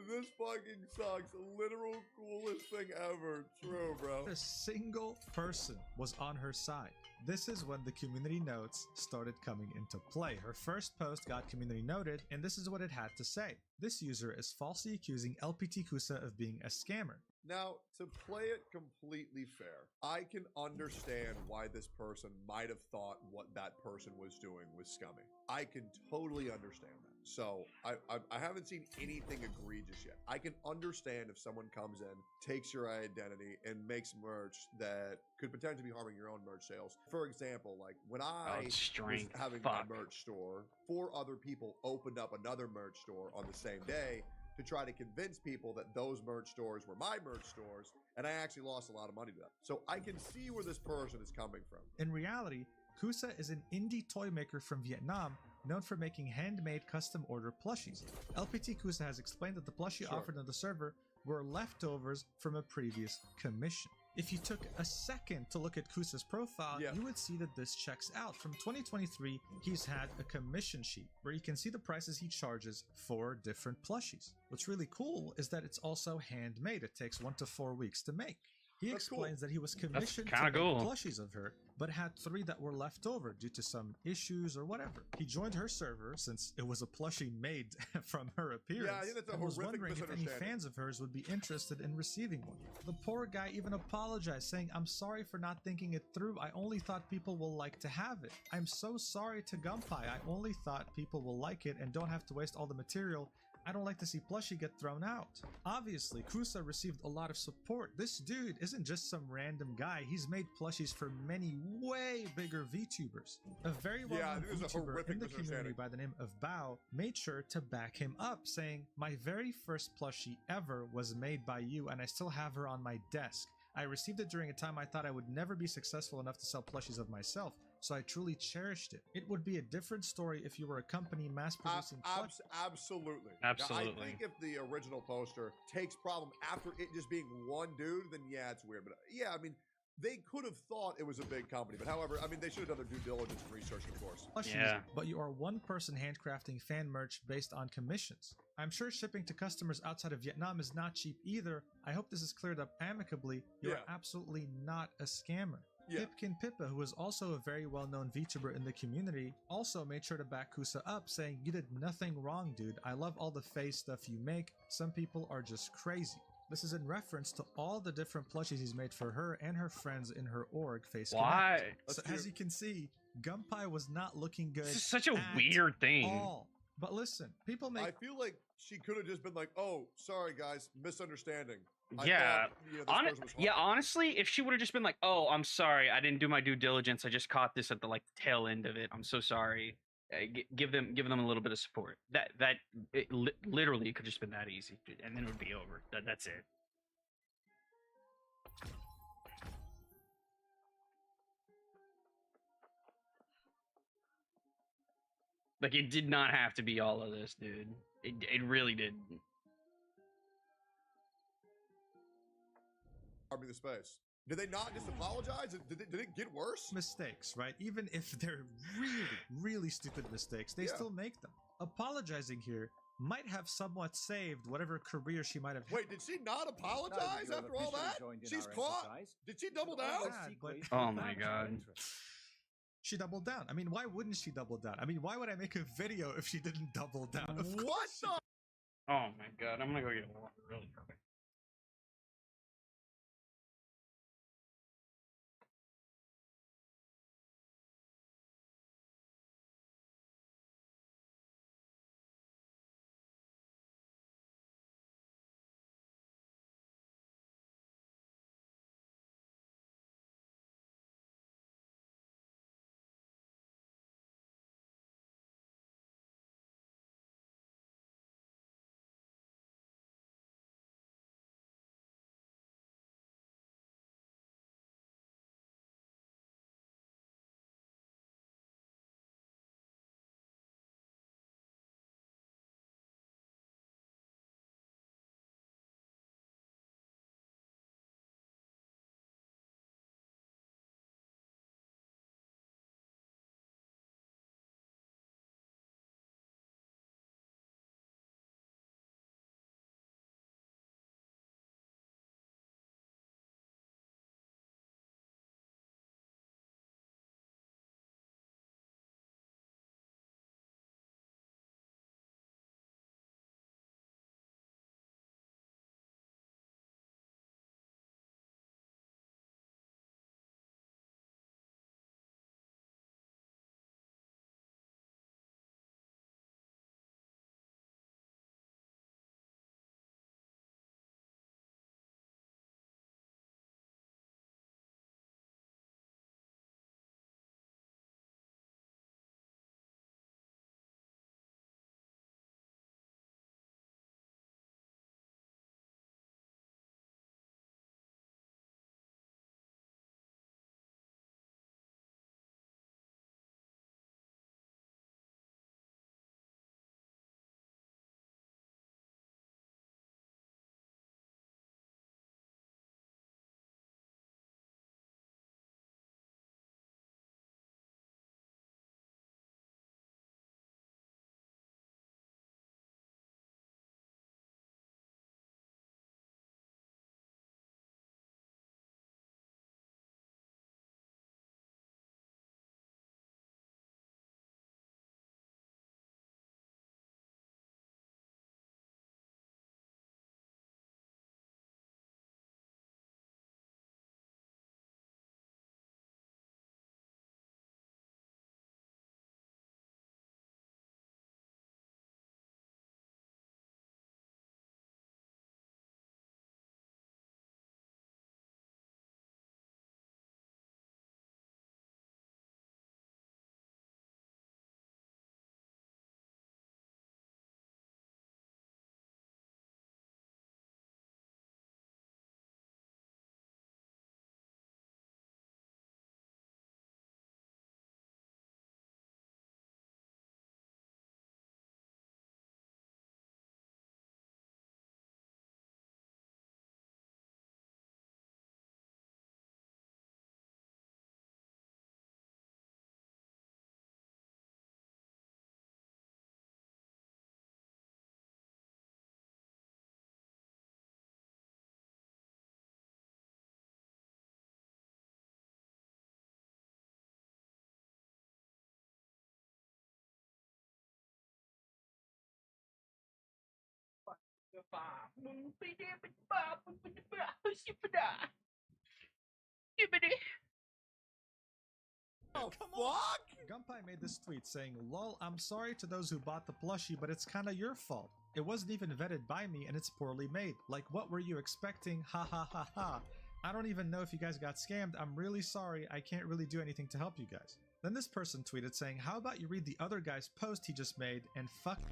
This fucking sucks. Literal coolest thing ever. True, bro. A single person was on her side. This is when the community notes started coming into play. Her first post got community noted, and this is what it had to say. This user is falsely accusing LPT Kusa of being a scammer. Now, to play it completely fair, I can understand why this person might have thought what that person was doing was scummy. I can totally understand that. So, I haven't seen anything egregious yet. I can understand if someone comes in, takes your identity, and makes merch that could potentially be harming your own merch sales. For example, like when I was having my merch store, 4 other people opened up another merch store on the same day to try to convince people that those merch stores were my merch stores, and I actually lost a lot of money to that. So I can see where this person is coming from. In reality, Kusa is an indie toy maker from Vietnam known for making handmade custom order plushies. LPT Kusa has explained that the plushie offered on the server were leftovers from a previous commission. If you took a second to look at Kusa's profile, you would see that this checks out. From 2023, he's had a commission sheet where you can see the prices he charges for different plushies. What's really cool is that it's also handmade. It takes 1 to 4 weeks to make. He explains that he was commissioned to make plushies of her, but had 3 that were left over due to some issues or whatever. He joined her server since it was a plushie made from her appearance, and was wondering if any fans of hers would be interested in receiving one. The poor guy even apologized, saying, I'm sorry for not thinking it through. I only thought people will like to have it. I'm so sorry to Gunpei. I only thought people will like it and don't have to waste all the material. I don't like to see plushie get thrown out. Obviously, Kusa received a lot of support. This dude isn't just some random guy. He's made plushies for many way bigger VTubers. A very well-known VTuber in the community by the name of Bao made sure to back him up, saying, my very first plushie ever was made by you, and I still have her on my desk. I received it during a time I thought I would never be successful enough to sell plushies of myself. so I truly cherished it. It would be a different story if you were a company mass-producing clutches. Absolutely. Absolutely. Now, I think if the original poster takes problem after it just being one dude, then yeah, it's weird. But yeah, I mean, they could have thought it was a big company, but however, I mean, they should have done their due diligence and research, of course. Yeah. But you are one person handcrafting fan merch based on commissions. I'm sure shipping to customers outside of Vietnam is not cheap either. I hope this is cleared up amicably. You're absolutely not a scammer. Pipkin Pippa, who is also a very well-known VTuber in the community, also made sure to back Kusa up, saying, "You did nothing wrong, dude. I love all the face stuff you make. Some people are just crazy." This is in reference to all the different plushies he's made for her and her friends in her org, Face Why? Connect. So as you can see, Gunpie was not looking good. This is such a weird thing. All. But listen, people make... I feel like she could have just been like, "Oh, sorry guys, misunderstanding." Yeah. This person was Honestly, if she would have just been like, "Oh, I'm sorry, I didn't do my due diligence. I just caught this at the tail end of it. I'm so sorry." Give them a little bit of support. Literally, it could just been that easy, and then it would be over. That's it. Like, it did not have to be all of this, dude. It really didn't. Army the space. Did they not just apologize? Did it get worse? Mistakes, right? Even if they're really, really stupid mistakes, they still make them. Apologizing here might have somewhat saved whatever career she might have had. Wait, did she not apologize after all that? She's caught. Did she double down? Oh my god. She doubled down. I mean, why wouldn't she double down? I mean, why would I make a video if she didn't double down? Of course the? Oh my god, I'm gonna go get water really quick. Oh, fuck? Gunpei made this tweet saying, "Lol, I'm sorry to those who bought the plushie, but it's kinda your fault. It wasn't even vetted by me and it's poorly made. Like, what were you expecting? Ha ha ha ha. I don't even know if you guys got scammed. I'm really sorry. I can't really do anything to help you guys." Then this person tweeted saying, "How about you read the other guy's post he just made and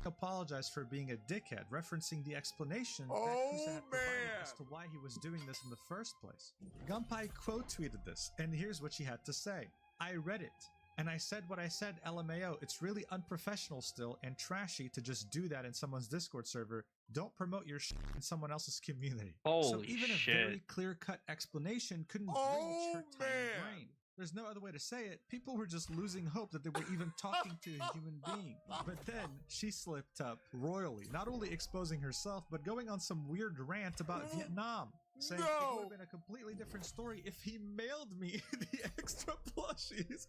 apologize for being a dickhead," referencing the explanation that Kusa had provided as to why he was doing this in the first place. Gunpei quote tweeted this, and here's what she had to say. "I read it, and I said what I said, LMAO. It's really unprofessional still and trashy to just do that in someone's Discord server. Don't promote your shit in someone else's community." So Holy even shit. a very clear-cut explanation couldn't reach her tiny brain. There's no other way to say it. People were just losing hope that they were even talking to a human being. But then she slipped up royally, not only exposing herself, but going on some weird rant about Vietnam, saying it would have been a completely different story if he mailed me the extra plushies.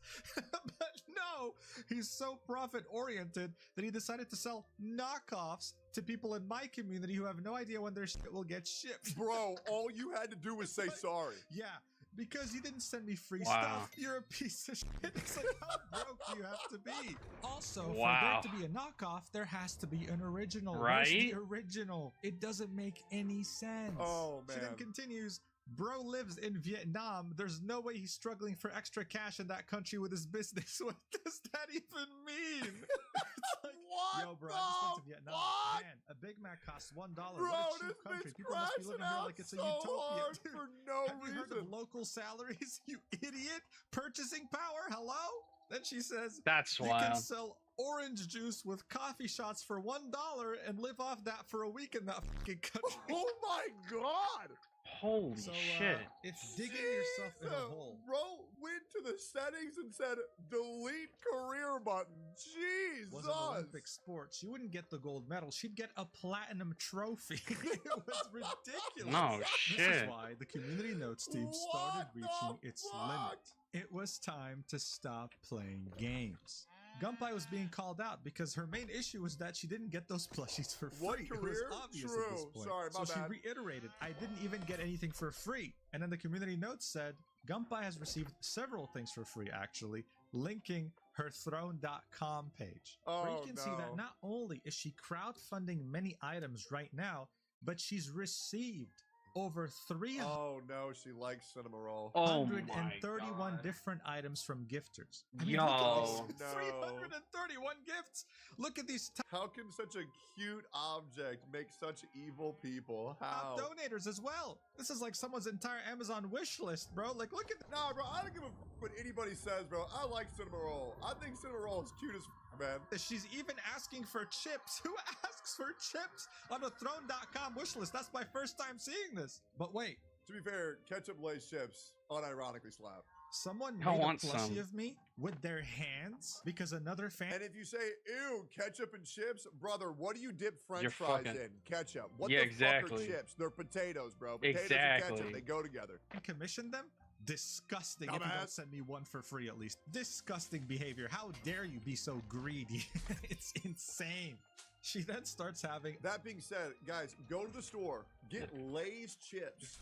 But no, he's so profit-oriented that he decided to sell knockoffs to people in my community who have no idea when their shit will get shipped. Bro, all you had to do was say sorry. Yeah. Because you didn't send me free Wow. stuff. You're a piece of shit. It's like, how broke do you have to be? Also, Wow. for there to be a knockoff, there has to be an original. Right? Where's the original? It doesn't make any sense. Oh, She then man. continues, "Bro lives in Vietnam. There's no way he's struggling for extra cash in that country with his business. What does that even mean?" It's like, What yo, bro, I just went to the Vietnam. fuck? Man, a Big Mac costs $1. Bro, what a cheap this country. bitch People must be living crashing here out like it's a so utopia. hard Dude, for no have you heard of reason. local salaries, you idiot? Purchasing power? Hello? Then she says, That's you can wild. sell orange juice with coffee shots for $1 and live off that for a week in that fucking country. Oh my god! Holy So, shit. if digging yourself in a Jesus, hole. Bro went to the settings and said delete career button. Jesus. Was an Olympic sport, she wouldn't get the gold medal. She'd get a platinum trophy. It was ridiculous. No This shit. is why the community notes team started reaching its limit. It was time to stop playing games. Gunpei was being called out because her main issue was that she didn't get those plushies for free. What It was career? obvious at True. this point. Sorry, my so bad. she reiterated, "I didn't even get anything for free." And then the community notes said, Gunpei has received several things for free, actually, linking her Throne.com page. Where you Oh, can see that no. not only is she crowdfunding many items right now, but she's received over 300 Oh no, she likes cinema roll. Oh my 131 God. different items from gifters. I mean, Yo. look at Oh, these no. 331 gifts. Look at these How can such a cute object make such evil people? How? top donators as well. This is like someone's entire Amazon wish list, bro. Like, look at Nah, bro, I don't give a what anybody says, bro. I like cinema roll. I think cinema roll is cute as man. She's even asking for chips. Who asks for chips on a Throne.com wish list? That's my first time seeing this. But wait, To be fair, ketchup Lay's chips unironically slap. someone I made a want plushie some. of me with their hands because another fan. And if you say, ew, ketchup and chips, brother, what do you dip french You're fries fucking- in? Ketchup. What Yeah, the exactly. fuck are chips? They're potatoes, bro. Potatoes and Exactly. ketchup, they go together. Commission them? Disgusting. If you Dumbass. don't send me one for free at least. Disgusting behavior. How dare you be so greedy? It's insane. She then starts having That being said, guys, go to the store, get Lay's chips,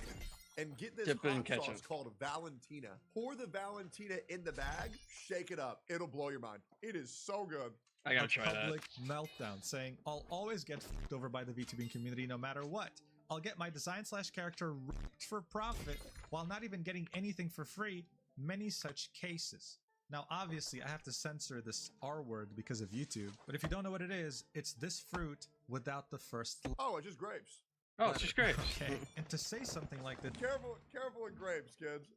and get this Dip it in hot sauce ketchup. called Valentina. Pour the Valentina in the bag, shake it up. It'll blow your mind. It is so good. I gotta a try that. public meltdown saying, "I'll always get f***ed over by the VTubing community no matter what. I'll get my design/character ripped for profit while not even getting anything for free. Many such cases." Now, obviously, I have to censor this R word because of YouTube, but if you don't know what it is, it's this fruit without the first Oh, it's just grapes. Oh, it's just grapes. Okay, and to say something like that Careful with grapes, kids.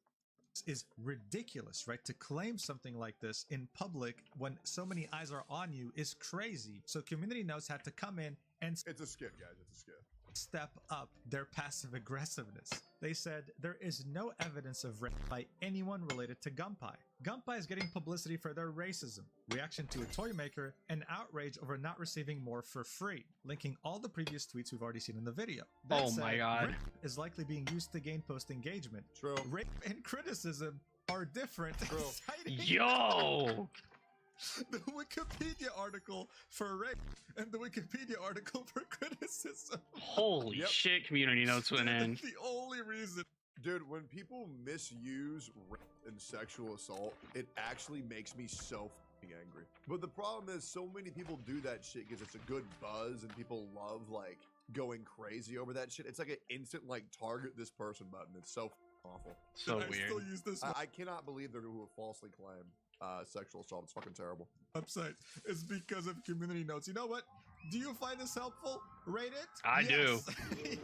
is ridiculous, right? To claim something like this in public when so many eyes are on you is crazy. So community notes had to come in and It's a skit, guys. It's a skit. step up their passive aggressiveness. They said there is no evidence of rape by anyone related to Gunpei. Gunpei is getting publicity for their racism, reaction to a toy maker, and outrage over not receiving more for free, linking all the previous tweets we've already seen in the video. That Oh my said, God. rape is likely being used to gain post engagement. True. Rape and criticism are different. True. citing- Yo! The Wikipedia article for rape and the Wikipedia article for criticism. Holy shit, community notes went in. That's the only reason. Dude, when people misuse rape and sexual assault, it actually makes me so fucking angry. But the problem is so many people do that shit because it's a good buzz and people love like going crazy over that shit. It's like an instant like target this person button. It's so awful. So weird. I still use this I cannot believe they're who falsely claim sexual assault. It's fucking terrible. Website is because of community notes. You know what? Do you find this helpful? Rate it? I do.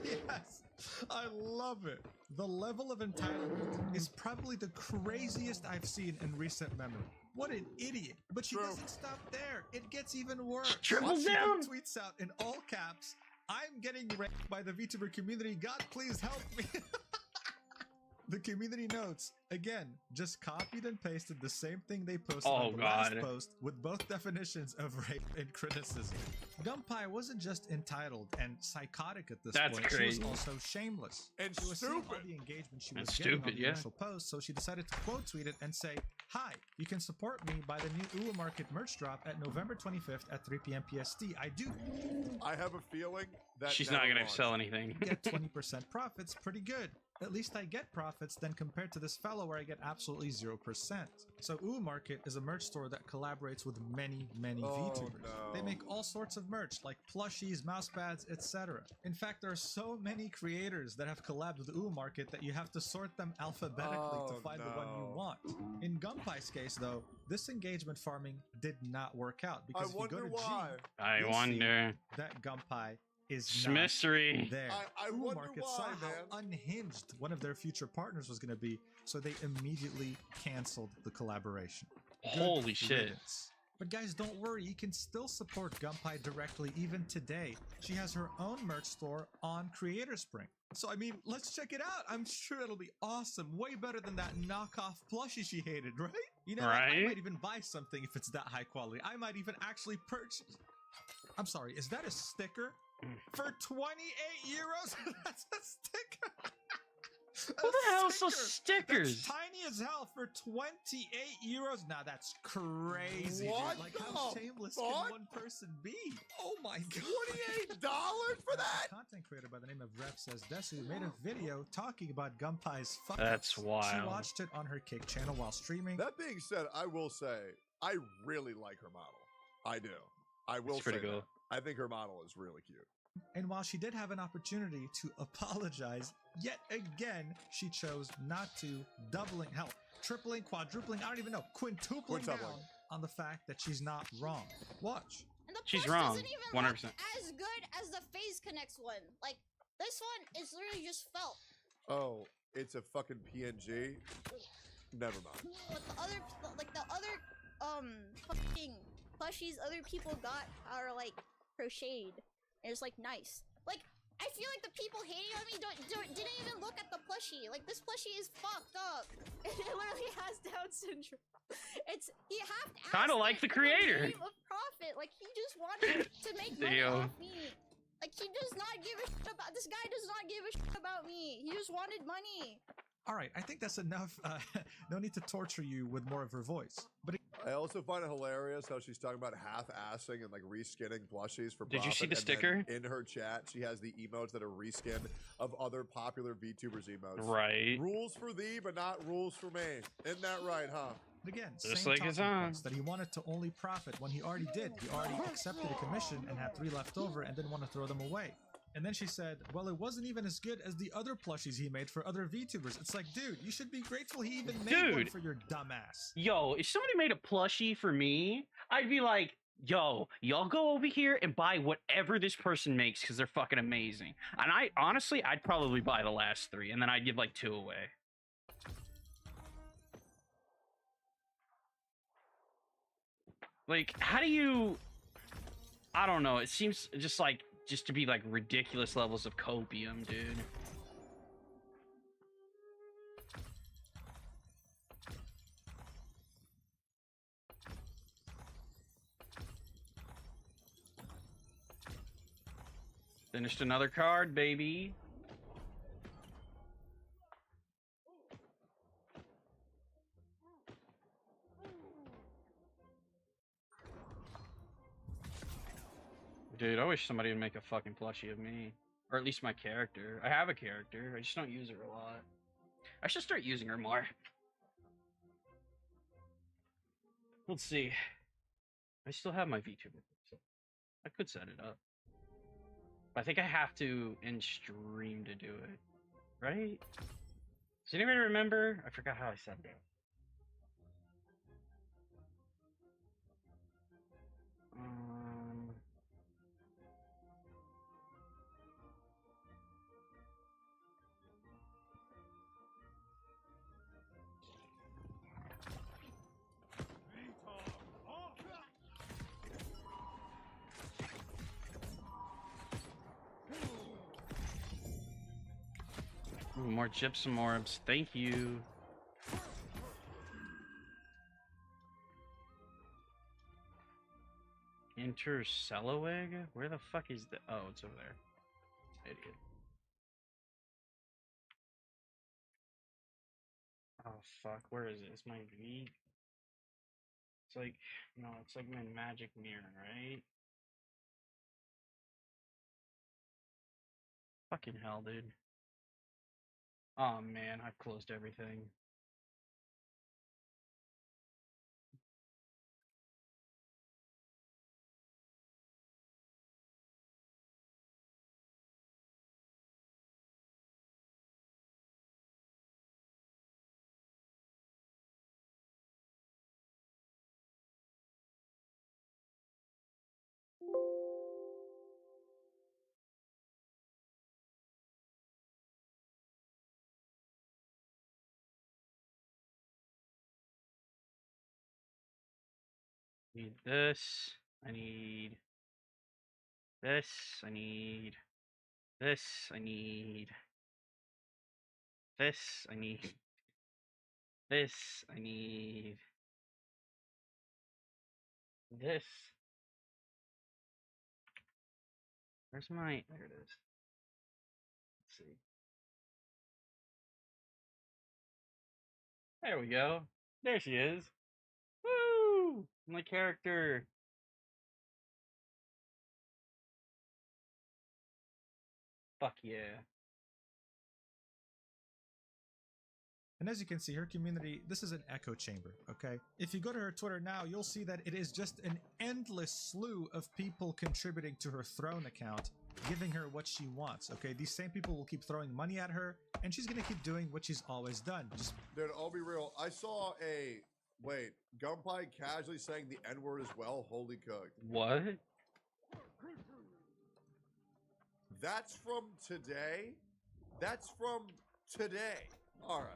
Yes. I love it. The level of entitlement is probably the craziest I've seen in recent memory. What an idiot. But she doesn't stop there. It gets even worse. Triple down. She tweets out in all caps, "I'm getting raped by the VTuber community. God, please help me." The community notes, again, just copied and pasted the same thing they posted on the last post with both definitions of rape and criticism. Gunpei wasn't just entitled and psychotic at this point. Crazy. She was also shameless. And she was stupid. seeing all the engagement she was And getting stupid, on the yeah. initial post, so she decided to quote tweet it and say, "Hi, you can support me by the new UA Market merch drop at November 25th at 3 p.m. PST. I have a feeling that she's not gonna sell anything. Get 20% profits, pretty good. At least I get profits then compared to this fellow where I get absolutely 0%. So UA Market is a merch store that collaborates with many VTubers. No. They make all sorts of merch like plushies, mousepads, etc. In fact, there are so many creators that have collabed with UA Market that you have to sort them alphabetically to find the one you want. In Gunpei's case though, this engagement farming did not work out because if you go to G, you'll see that Gunpei is mystery there. I UA wonder Market why, saw how unhinged one of their future partners was going to be, so they immediately canceled the collaboration. Holy shit. Riddance. But guys, don't worry, you can still support Gunpei directly even today. She has her own merch store on Creator Spring. So I mean, let's check it out. I'm sure it'll be awesome. Way better than that knockoff plushie she hated, right? You know, I might even buy something if it's that high quality. I might even actually purchase. I'm sorry, is that a sticker? For 28 euros? That's a sticker. Who the hell sells stickers? That's tiny as hell for 28 euros. Now that's crazy. What Dude. Like the how shameless fuck? can one person be? Oh my god. $28 for that? A content creator by the name of Ref Says Desu made a video talking about Gunpei's fuck. That's wild. She watched it on her Kick channel while streaming. That being said, I will say, I really like her model. I do. I will It's pretty say cool. that. I think her model is really cute. And while she did have an opportunity to apologize, yet again, she chose not to, tripling, quadrupling, I don't even know, quintupling down on the fact that she's not wrong. Watch. And the She's push wrong, doesn't even 100%. look as good as the Phase Connects one. Like, this one is literally just felt. Oh, it's a fucking PNG? Never mind. But the other fucking plushies other people got are, like, crocheted. And it's, like, nice. Like, I feel like the people hating on me didn't even look at the plushie. Like, this plushie is fucked up. It literally has Down syndrome. You have to ask Kinda like the creator. Of profit. Like, he just wanted to make money off me. Like, he does not give a shit about, this guy does not give a shit about me. He just wanted money. All right, I think that's enough. No need to torture you with more of her voice. But I also find it hilarious how she's talking about half-assing and like reskinning plushies for Did profit. you see the and sticker? then in her chat, she has the emotes that are reskinned of other popular VTubers emotes. Right. Rules for thee, but not rules for me. Isn't that right, huh? But again, Just same like his talking own. points, that he wanted to only profit when he already did. He already accepted a commission and had 3 left over and didn't want to throw them away. And then she said, well, it wasn't even as good as the other plushies he made for other VTubers. It's like, dude, you should be grateful he even made one for your dumbass. Yo, if somebody made a plushie for me, I'd be like, yo, y'all go over here and buy whatever this person makes because they're fucking amazing. And I'd probably buy the last 3 and then I'd give like 2 away. Like, how do you... I don't know, it seems just to be like ridiculous levels of copium, dude. Finished another card, baby. wish somebody would make a fucking plushie of me. Or at least my character. I have a character, I just don't use her a lot. I should start using her more. Let's see. I still have my VTuber, so I could set it up. But I think I have to in stream to do it. Right? Does anybody remember? I forgot how I said that. Ooh, more gypsum orbs. Thank you. Enter Celowig? Where the fuck is the... Oh, it's over there. Idiot. Oh, fuck. Where is it? It's my V? It's like... No, it's like my magic mirror, right? Fucking hell, dude. Oh, man. I've closed everything. Need this. I need this. I need this. I need this. I need this. I need this. Where's my... There it is. Let's see. There we go. There she is. Woo! My character. Fuck yeah. And as you can see, her community, this is an echo chamber, okay? If you go to her Twitter now, you'll see that it is just an endless slew of people contributing to her Throne account, giving her what she wants, okay? These same people will keep throwing money at her, and she's gonna keep doing what she's always done. Just... Dude, I'll be real. I saw a... Wait, Gunpie casually saying the N-word as well? Holy cook. What? That's from today? That's from today. All right.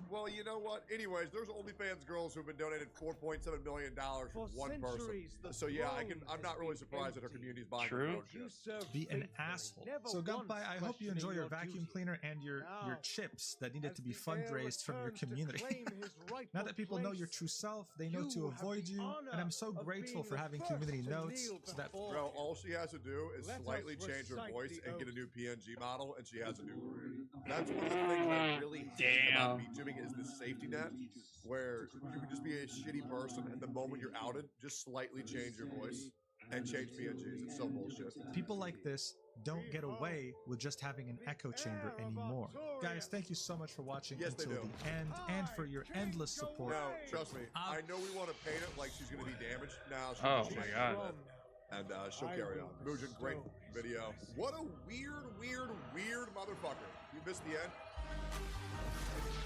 Well, you know what? Anyways, there's OnlyFans girls who've been donated $4.7 million for one person. So yeah, I'm not really surprised that her community's buying her shit. Be an asshole. So Gunpie, I hope you enjoy your vacuum cleaner and your chips that needed to be fundraised from your community. Now that people know your true self, they know to avoid you, and I'm so grateful for having community notes so that... Bro, all she has to do is slightly change her voice and get a new PNG model, and she has a new career. That's one of the things I really hate about VTubing is the safety net, where you can just be a shitty person, and the moment you're outed, just slightly change your voice and change PNGs. It's so bullshit. People like this don't get away with just having an echo chamber anymore. Guys, thank you so much for watching until the end and for your endless support. Now, trust me, I know we want to paint it like she's going to be damaged. Now, oh my god. And she'll carry on. Mugen, great video. What a weird motherfucker. You missed the end?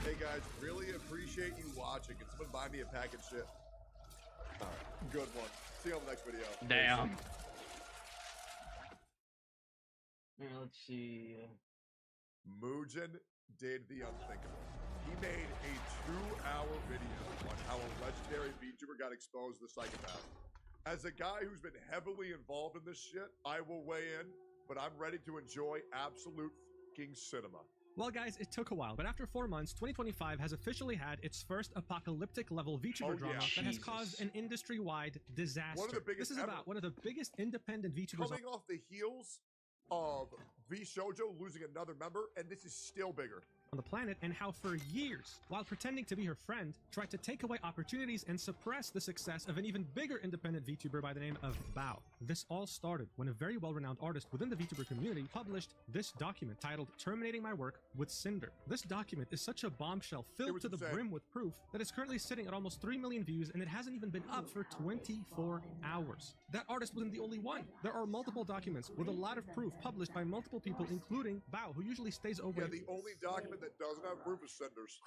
Hey guys, really appreciate you watching. Can someone buy me a pack of shit? Alright, good one. See you on the next video. Damn. Here, let's see. Mugen did the unthinkable. He made a 2-hour video on how a legendary VTuber got exposed to the psychopath. As a guy who's been heavily involved in this shit, I will weigh in, but I'm ready to enjoy absolute fucking cinema. Well, guys, it took a while, but after 4 months, 2025 has officially had its first apocalyptic-level VTuber drama that has caused an industry-wide disaster. One of the biggest this is about one of the biggest independent VTubers coming off the heels of V Shoujo losing another member, and this is still bigger. On the planet, and how for years, while pretending to be her friend, tried to take away opportunities and suppress the success of an even bigger independent VTuber by the name of Bao. This all started when a very well-renowned artist within the VTuber community published this document titled Terminating My Work with Cinder. This document is such a bombshell filled to the brim with proof that it's currently sitting at almost 3 million views, and it hasn't even been up for 24 hours. That artist wasn't the only one. There are multiple documents with a lot of proof published by multiple people, including Bao, who usually stays away. Yeah, the only document that doesn't have proof is Cinder's.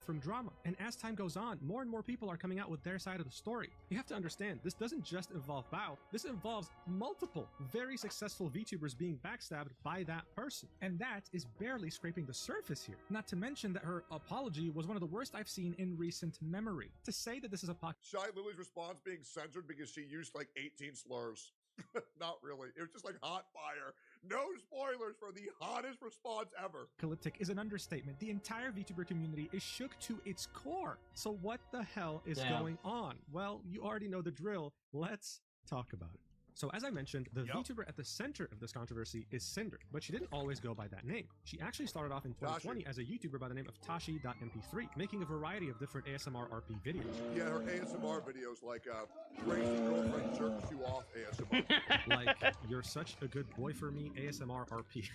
From drama. And as time goes on, more and more people are coming out with their side of the story. You have to understand, this doesn't just involve Bao, this involves multiple very successful VTubers being backstabbed by that person. And that is barely scraping the surface here. Not to mention that her apology was one of the worst I've seen in recent memory. To say that this is a Shy Lily's response being censored because she used like 18 slurs. Not really. It was just like hot fire. No spoilers for the hottest response ever. Apocalyptic is an understatement. The entire VTuber community is shook to its core. So what the hell is going on? Well, you already know the drill. Let's talk about it. So as I mentioned, the VTuber at the center of this controversy is Cinder, but she didn't always go by that name. She actually started off in 2020 as a YouTuber by the name of Tashi.mp3, making a variety of different ASMR RP videos. Yeah, her ASMR videos like crazy girlfriend jerks you off ASMR. Like, you're such a good boy for me ASMR RP.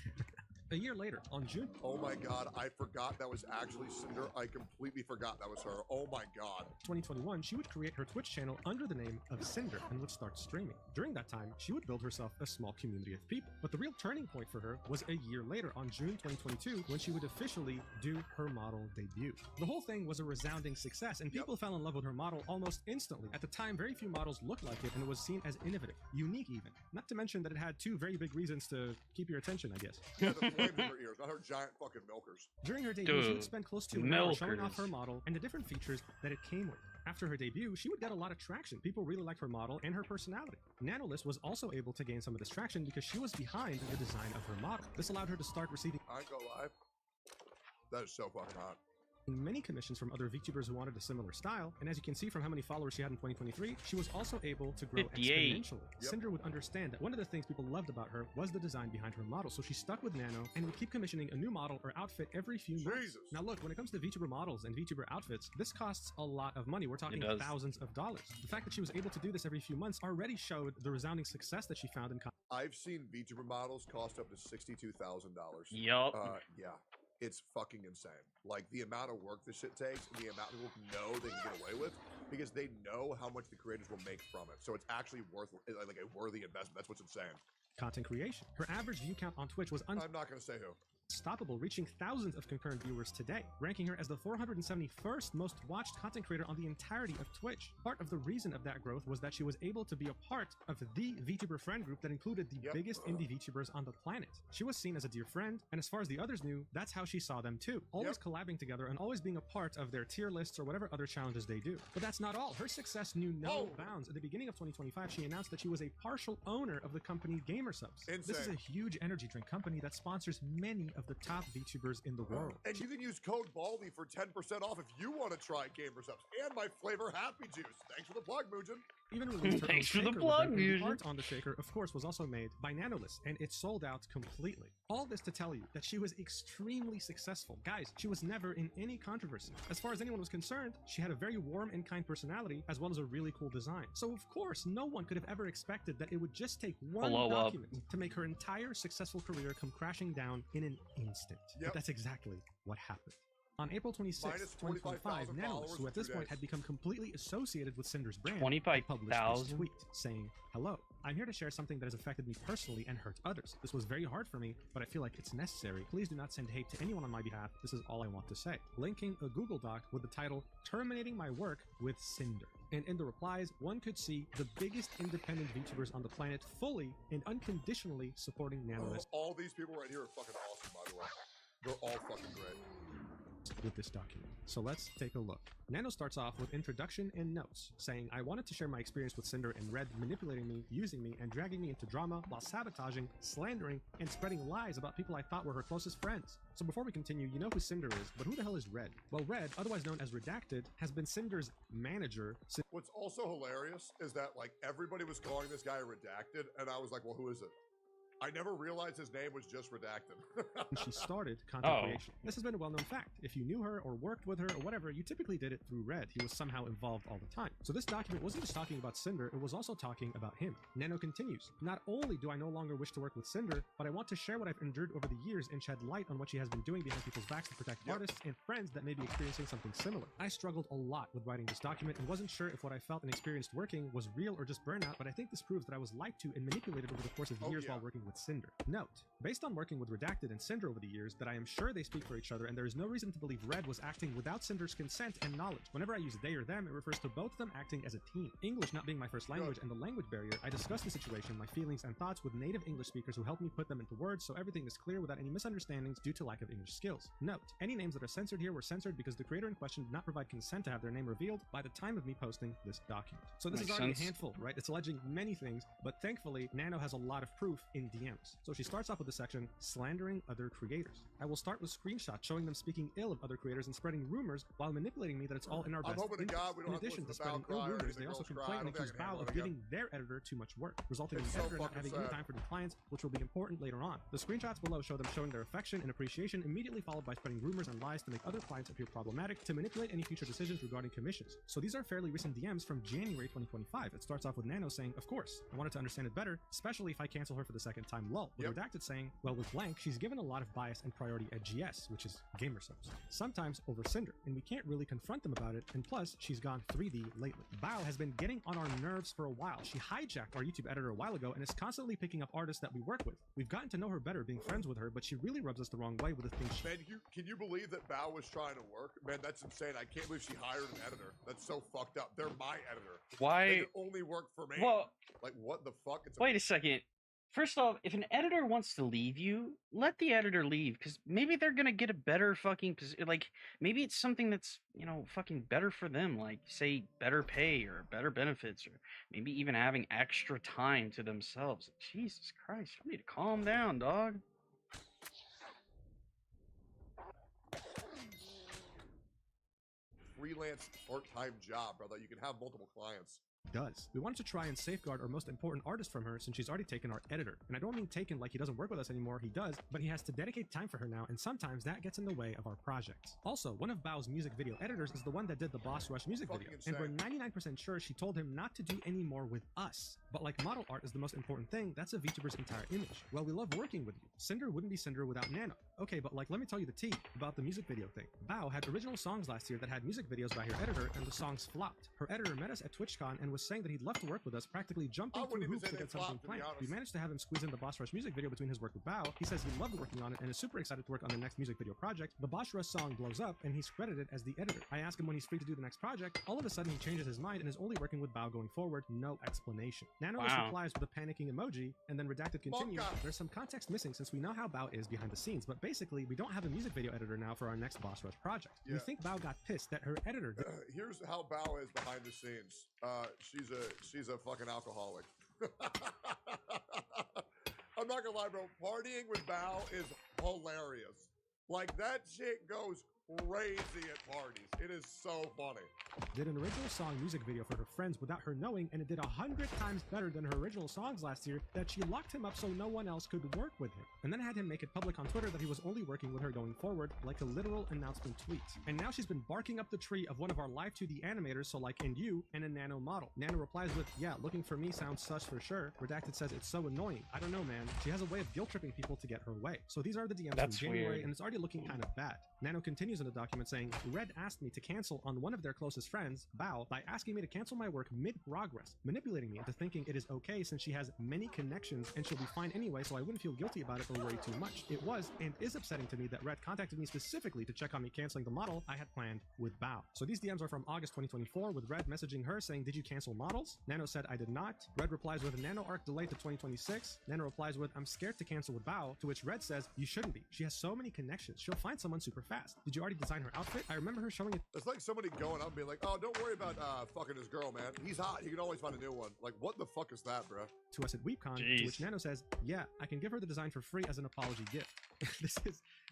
A year later, on June... Oh my god, I forgot that was actually Cinder. I completely forgot that was her. Oh my god. 2021, she would create her Twitch channel under the name of Cinder and would start streaming. During that time, she would build herself a small community of people. But the real turning point for her was a year later, on June 2022, when she would officially do her model debut. The whole thing was a resounding success, and people fell in love with her model almost instantly. At the time, very few models looked like it, and it was seen as innovative, unique even. Not to mention that it had two very big reasons to keep your attention, I guess. Yeah, the flames in her ears, not her giant fucking milkers. During her debut, she would spend close to an hour showing off her model and the different features that it came with. After her debut, she would get a lot of traction. People really liked her model and her personality. Nanolist was also able to gain some of this traction because she was behind the design of her model. This allowed her to start receiving that is so fucking hot. Many commissions from other VTubers who wanted a similar style, and as you can see from how many followers she had in 2023, she was also able to grow 58. exponentially. Cinder would understand that one of the things people loved about her was the design behind her model, so she stuck with Nano and would keep commissioning a new model or outfit every few months. Now look, when it comes to VTuber models and VTuber outfits, this costs a lot of money. We're talking thousands of dollars. The fact that she was able to do this every few months already showed the resounding success that she found in I've seen VTuber models cost up to $62,000. Yup. Yeah. It's fucking insane. Like, the amount of work this shit takes and the amount of people know they can get away with because they know how much the creators will make from it. So it's actually worth, like, a worthy investment. That's what's insane. Content creation. Her average view count on Twitch was I'm not going to say who. unstoppable, reaching thousands of concurrent viewers today, ranking her as the 471st most watched content creator on the entirety of Twitch. Part of the reason of that growth was that she was able to be a part of the VTuber friend group that included the biggest indie VTubers on the planet. She was seen as a dear friend, and as far as the others knew, that's how she saw them too, always collabing together and always being a part of their tier lists or whatever other challenges they do. But that's not all. Her success knew no bounds. At the beginning of 2025, she announced that she was a partial owner of the company GamerSubs. This is a huge energy drink company that sponsors many of the top VTubers in the world. And you can use code BALDY for 10% off if you want to try GamerSubs and my flavor Happy Juice. Thanks for the plug, Mugen. Even released her Thanks own for the shaker plug, with the Mugen. art on the shaker, of course, was also made by Nanolist, and it sold out completely. All this to tell you that she was extremely successful. Guys, she was never in any controversy. As far as anyone was concerned, she had a very warm and kind personality, as well as a really cool design. So of course, no one could have ever expected that it would just take one Blow up. document to make her entire successful career come crashing down in an instant. But that's exactly what happened. On April 26, Minus 2025, 45,000 Nanolist, who at this in 2 point days. had become completely associated with Cinder's brand, 25,000? published this tweet saying, "Hello, I'm here to share something that has affected me personally and hurt others. This was very hard for me, but I feel like it's necessary. Please do not send hate to anyone on my behalf. This is all I want to say." Linking a Google Doc with the title, "Terminating My Work with Cinder." And in the replies, one could see the biggest independent VTubers on the planet fully and unconditionally supporting Nanolist All these people right here are fucking awesome, by the way. They're all fucking great. with this document. So let's take a look. Nano starts off with introduction and notes, saying, "I wanted to share my experience with Cinder and Red manipulating me, using me, and dragging me into drama while sabotaging, slandering, and spreading lies about people I thought were her closest friends." So before we continue, you know who Cinder is, but who the hell is Red? Well, Red, otherwise known as Redacted, has been Cinder's manager since... What's also hilarious is that, like, everybody was calling this guy Redacted, and I was like, well, who is it? I never realized his name was just redacted. when she started content creation. This has been a well-known fact. If you knew her or worked with her or whatever, you typically did it through Red. He was somehow involved all the time. So this document wasn't just talking about Cinder, it was also talking about him. Nano continues, not only do I no longer wish to work with Cinder, but I want to share what I've endured over the years and shed light on what she has been doing behind people's backs to protect artists and friends that may be experiencing something similar. I struggled a lot with writing this document and wasn't sure if what I felt and experienced working was real or just burnout, but I think this proves that I was lied to and manipulated over the course of years while working with Cinder. Note, based on working with Redacted and Cinder over the years, that I am sure they speak for each other and there is no reason to believe Red was acting without Cinder's consent and knowledge. Whenever I use they or them, it refers to both of them acting as a team. English not being my first language and the language barrier, I discussed the situation, my feelings and thoughts with native English speakers who helped me put them into words so everything is clear without any misunderstandings due to lack of English skills. Note, any names that are censored here were censored because the creator in question did not provide consent to have their name revealed by the time of me posting this document. So this is already a handful, right? It's alleging many things, but thankfully, Nano has a lot of proof in DMs. So she starts off with the section, slandering other creators. I will start with screenshots showing them speaking ill of other creators and spreading rumors while manipulating me that it's all in our best interest. In addition to spreading ill rumors, they also complain and accuse Bao of giving their editor too much work, resulting in the editor not having any time for new clients, which will be important later on. The screenshots below show them showing their affection and appreciation, immediately followed by spreading rumors and lies to make other clients appear problematic to manipulate any future decisions regarding commissions. So these are fairly recent DMs from January 2025. It starts off with Nano saying, of course, I wanted to understand it better, especially if I cancel her for the second time, lol. With Redacted saying, well, with Blank, she's given a lot of bias and priority at GS, which is gamer subs, sometimes over Cinder, and we can't really confront them about it, and plus, she's gone 3D lately. Bao has been getting on our nerves for a while. She hijacked our YouTube editor a while ago and is constantly picking up artists that we work with. We've gotten to know her better being friends with her, but she really rubs us the wrong way with the things she... Man, can you believe that Bao was trying to work? Man, that's insane. I can't believe she hired an editor. That's so fucked up. They're my editor. Why? They can only work for me. Well, like, what the fuck? Wait a second. First off, if an editor wants to leave you, let the editor leave, because maybe they're gonna get a better fucking position. Like, maybe it's something that's, you know, fucking better for them, like, say, better pay or better benefits, or maybe even having extra time to themselves. Jesus Christ, you need to calm down, dog. Freelance part-time job, brother. You can have multiple clients. Does. We wanted to try and safeguard our most important artist from her since she's already taken our editor. And I don't mean taken like he doesn't work with us anymore, he does, but he has to dedicate time for her now, and sometimes that gets in the way of our projects. Also, one of Bao's music video editors is the one that did the Boss Rush music video, and we're 99% sure she told him not to do any more with us. But like model art is the most important thing, that's a VTuber's entire image. Well, we love working with you. Cinder wouldn't be Cinder without Nano. Okay, but like, let me tell you the tea about the music video thing. Bao had original songs last year that had music videos by her editor, and the songs flopped. Her editor met us at TwitchCon and was saying that he'd love to work with us, practically jumping through hoops to get something planned. We managed to have him squeeze in the Boss Rush music video between his work with Bao. He says he loved working on it and is super excited to work on the next music video project. The Boss Rush song blows up, and he's credited as the editor. I ask him when he's free to do the next project. All of a sudden, he changes his mind and is only working with Bao going forward. No explanation. Nano replies with a panicking emoji, and then Redacted continues. There's some context missing since we know how Bao is behind the scenes, but basically, we don't have a music video editor now for our next Boss Rush project. We think Bao got pissed that her editor... Here's how Bao is behind the scenes. She's a fucking alcoholic. I'm not gonna lie, bro. Partying with Bao is hilarious. Like, that shit goes crazy at parties. It is so funny. Did an original song music video for her friends without her knowing, and it did 100 times better than her original songs last year that she locked him up so no one else could work with him. And then had him make it public on Twitter that he was only working with her going forward, like a literal announcement tweet. And now she's been barking up the tree of one of our live 2D animators, so like and you, and a Nano model. Nano replies with, yeah, looking for me sounds sus for sure. Redacted says it's so annoying. I don't know, man. She has a way of guilt tripping people to get her way. So these are the DMs from January, and it's already looking kind of bad. Nano continues in the document saying, Red asked me to cancel on one of their closest friends, Bao, by asking me to cancel my work mid-progress, manipulating me into thinking it is okay since she has many connections and she'll be fine anyway, so I wouldn't feel guilty about it or worry too much. It was and is upsetting to me that Red contacted me specifically to check on me canceling the model I had planned with Bao. So these DMs are from August 2024, with Red messaging her saying, did you cancel models? Nano said, I did not. Red replies with, Nano arc delayed to 2026. Nano replies with, I'm scared to cancel with Bao, to which Red says, you shouldn't be. She has so many connections. She'll find someone super fast. Did you already design her outfit? I remember her showing it. It's like somebody going up and being like, oh, don't worry about fucking his girl, man. He's hot. He can always find a new one. Like, what the fuck is that, bro? To us at WeebCon, to which Nano says, yeah, I can give her the design for free as an apology gift.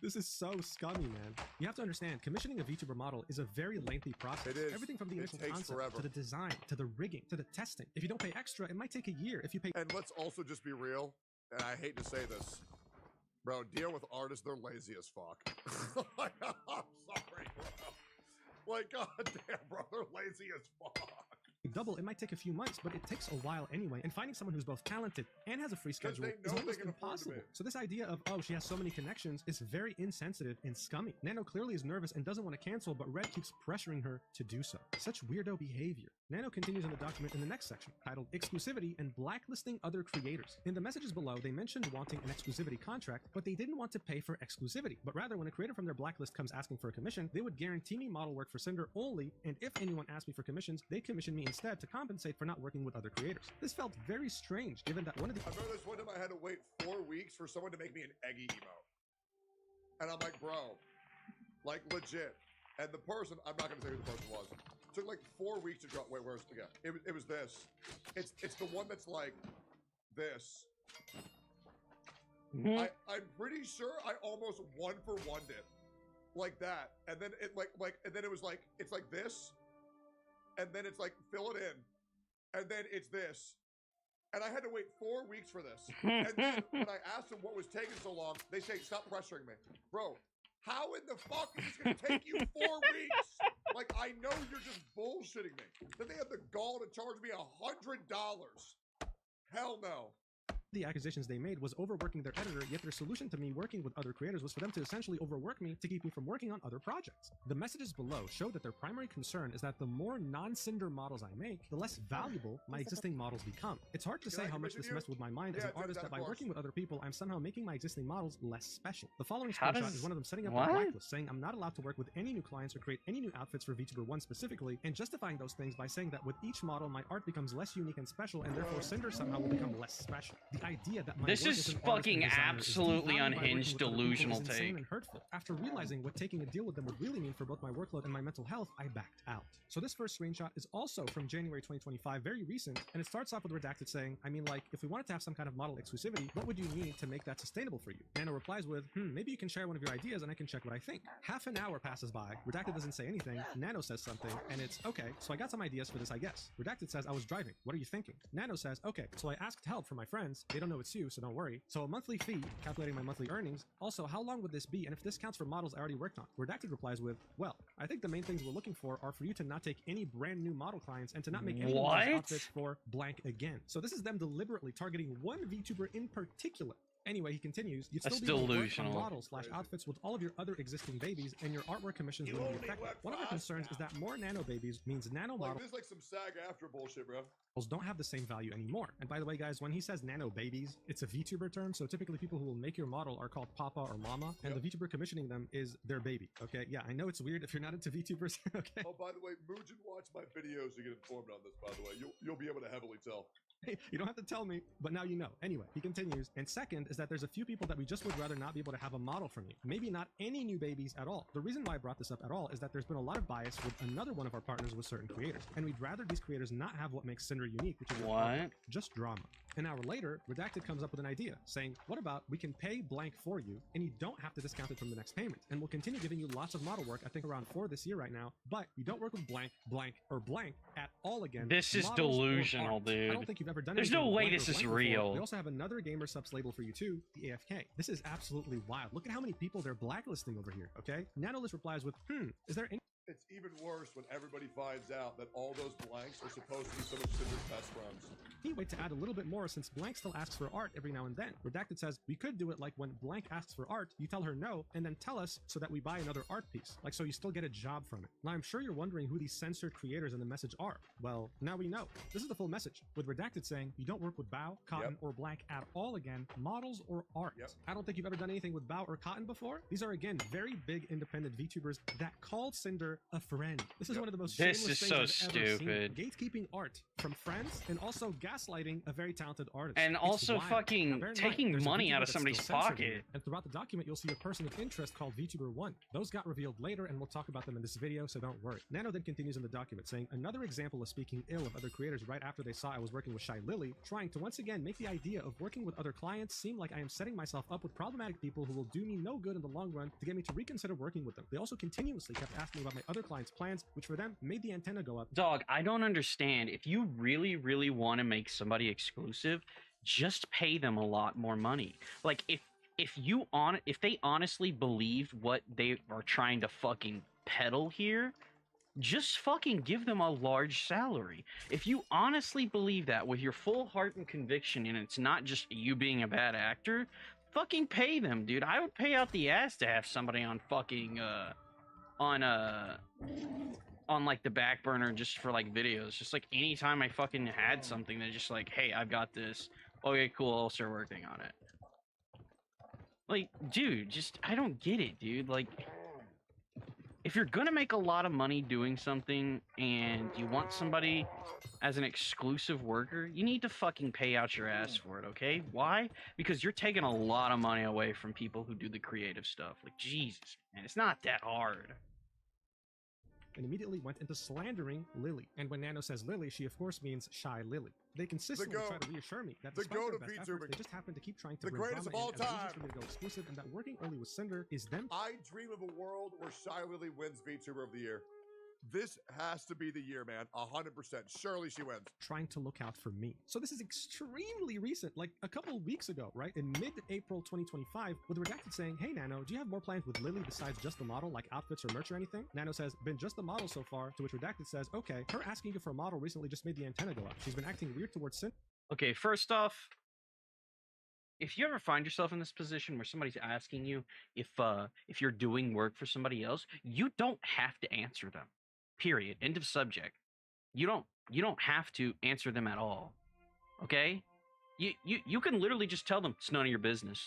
This is so scummy, man. You have to understand, commissioning a VTuber model is a very lengthy process. It is. Everything from the initial concept to the design, to the rigging, to the testing. If you don't pay extra, it might take a year. If you pay... And let's also just be real. and I hate to say this, bro, deal with artists, they're lazy as fuck. Like, I'm sorry, bro. Like, goddamn, bro, they're lazy as fuck. Double, it might take a few months, but it takes a while anyway, and finding someone who's both talented and has a free schedule is almost impossible. So this idea of, oh, she has so many connections is very insensitive and scummy. Nano clearly is nervous and doesn't want to cancel, but Red keeps pressuring her to do so. Such weirdo behavior. Nano continues in the document in the next section, titled Exclusivity and Blacklisting Other Creators. In the messages below, they mentioned wanting an exclusivity contract, but they didn't want to pay for exclusivity, but rather when a creator from their blacklist comes asking for a commission, they would guarantee me model work for Cinder only, and if anyone asked me for commissions, they commission me instead to compensate for not working with other creators. This felt very strange, given that one of the— I remember this one time I had to wait 4 weeks for someone to make me an Eggy emote. And I'm like, bro, like legit. And the person, I'm not gonna say who the person was, took like 4 weeks to draw. Wait, where's it? Yeah, it was this. It's the one that's like this. I'm pretty sure I almost 1-for-1'd it. Like that. And then it and then it was like, it's like this. And then it's like, fill it in. And then it's this. And I had to wait 4 weeks for this. And then when I asked them what was taking so long, they say, stop pressuring me. Bro, how in the fuck is this gonna take you 4 weeks? Like, I know you're just bullshitting me. Then they have the gall to charge me $100. Hell no. The accusations they made was overworking their editor, yet their solution to me working with other creators was for them to essentially overwork me to keep me from working on other projects. The messages below show that their primary concern is that the more non-Cinder models I make, the less valuable my existing models become. It's hard to say how much this messed with my mind as an artist that by working with other people, I'm somehow making my existing models less special. The following screenshot is one of them setting up a blacklist, saying I'm not allowed to work with any new clients or create any new outfits for VTuber 1 specifically, and justifying those things by saying that with each model, my art becomes less unique and special, and therefore Cinder somehow will become less special. The idea that my this is fucking absolutely unhinged, delusional take. And hurtful. After realizing what taking a deal with them would really mean for both my workload and my mental health, I backed out. So this first screenshot is also from January 2025, very recent, and it starts off with Redacted saying, I mean, like, if we wanted to have some kind of model exclusivity, what would you need to make that sustainable for you? Nano replies with, maybe you can share one of your ideas and I can check what I think. Half an hour passes by, Redacted doesn't say anything, Nano says something, and it's, okay, so I got some ideas for this, I guess. Redacted says, I was driving, what are you thinking? Nano says, okay, so I asked help from my friends, they don't know it's you, so don't worry. So a monthly fee, calculating my monthly earnings. Also, how long would this be? And if this counts for models I already worked on? Redacted replies with, well, I think the main things we're looking for are for you to not take any brand new model clients and to not make any of those outfits for blank again. So this is them deliberately targeting one VTuber in particular. Anyway, he continues, you'd still be able to work on models/outfits with all of your other existing babies, and your artwork commissions wouldn't be affected. One of our concerns is that more nano babies means nano models. This is like some SAG-AFTRA bullshit, bro. Don't have the same value anymore. And by the way, guys, when he says nano babies, it's a VTuber term, so typically people who will make your model are called Papa or Mama, and the VTuber commissioning them is their baby, okay? Yeah, I know it's weird if you're not into VTubers, okay? Oh, by the way, Mugen watch my videos to get informed on this, by the way. You'll be able to heavily tell. You don't have to tell me, but now you know. Anyway, he continues, and second is that there's a few people that we just would rather not be able to have a model from you. Maybe not any new babies at all. The reason why I brought this up at all is that there's been a lot of bias with another one of our partners with certain creators, and we'd rather these creators not have what makes Cinder unique, which is just drama. An hour later, Redacted comes up with an idea, saying, what about we can pay blank for you, and you don't have to discount it from the next payment, and we'll continue giving you lots of model work, I think around 4 this year right now, but you don't work with blank, blank, or blank at all again. This is delusional, dude. I don't think you've ever done There's no way this is real. We also have another gamer subs label for you too, the AFK. This is absolutely wild. Look at how many people they're blacklisting over here, okay? Nanolist replies with, is there any— It's even worse when everybody finds out that all those blanks are supposed to be some of Cinder's best friends. He wait to add a little bit more since Blank still asks for art every now and then. Redacted says, we could do it like when Blank asks for art, you tell her no, and then tell us so that we buy another art piece. Like so you still get a job from it. Now I'm sure you're wondering who these censored creators in the message are. Well, now we know. This is the full message, with Redacted saying, you don't work with Bao, Cotton, or Blank at all again, models or art. I don't think you've ever done anything with Bao or Cotton before. These are again, very big independent VTubers that call Cinder a friend. This is one of the most shameless things I've ever seen. Gatekeeping art from friends and also gaslighting a very talented artist. And also fucking taking money out of somebody's pocket. And throughout the document, you'll see a person of interest called VTuber1. Those got revealed later, and we'll talk about them in this video, so don't worry. Nano then continues in the document, saying, another example of speaking ill of other creators right after they saw I was working with Shy Lily, trying to once again make the idea of working with other clients seem like I am setting myself up with problematic people who will do me no good in the long run to get me to reconsider working with them. They also continuously kept asking about my other clients' plans, which for them made the antenna go up. Dog, I don't understand. If you really, really want to make somebody exclusive, just pay them a lot more money. Like if they honestly believe what they are trying to fucking peddle here, just fucking give them a large salary. If you honestly believe that with your full heart and conviction, and it's not just you being a bad actor, fucking pay them, dude. I would pay out the ass to have somebody on fucking on like the back burner just for like videos. Just like anytime I fucking had something, they're just like, hey, I've got this. Okay, cool, I'll start working on it. Like, dude, just I don't get it, dude. Like, if you're gonna make a lot of money doing something and you want somebody as an exclusive worker, you need to fucking pay out your ass for it, okay? Why? Because you're taking a lot of money away from people who do the creative stuff. Like, Jesus, man, it's not that hard. And immediately went into slandering Lily. And when Nano says Lily, she of course means Shy Lily. They consistently try to reassure me that despite their best efforts, they just happen to keep trying to bring greatest of drama all in as reasons time. for me to go exclusive, and that working early with Cinder is them. I dream of a world where Shy Lily wins VTuber of the Year. This has to be the year, man. 100%. Surely she wins. Trying to look out for me. So this is extremely recent, like a couple of weeks ago, right? In mid-April 2025, with Redacted saying, hey Nano, do you have more plans with Lily besides just the model, like outfits or merch or anything? Nano says, been just the model so far, to which Redacted says, okay, her asking you for a model recently just made the antenna go up. She's been acting weird towards Sin. Okay, first off, if you ever find yourself in this position where somebody's asking you if you're doing work for somebody else, you don't have to answer them. Period. End of subject. You don't have to answer them at all. Okay? You can literally just tell them it's none of your business.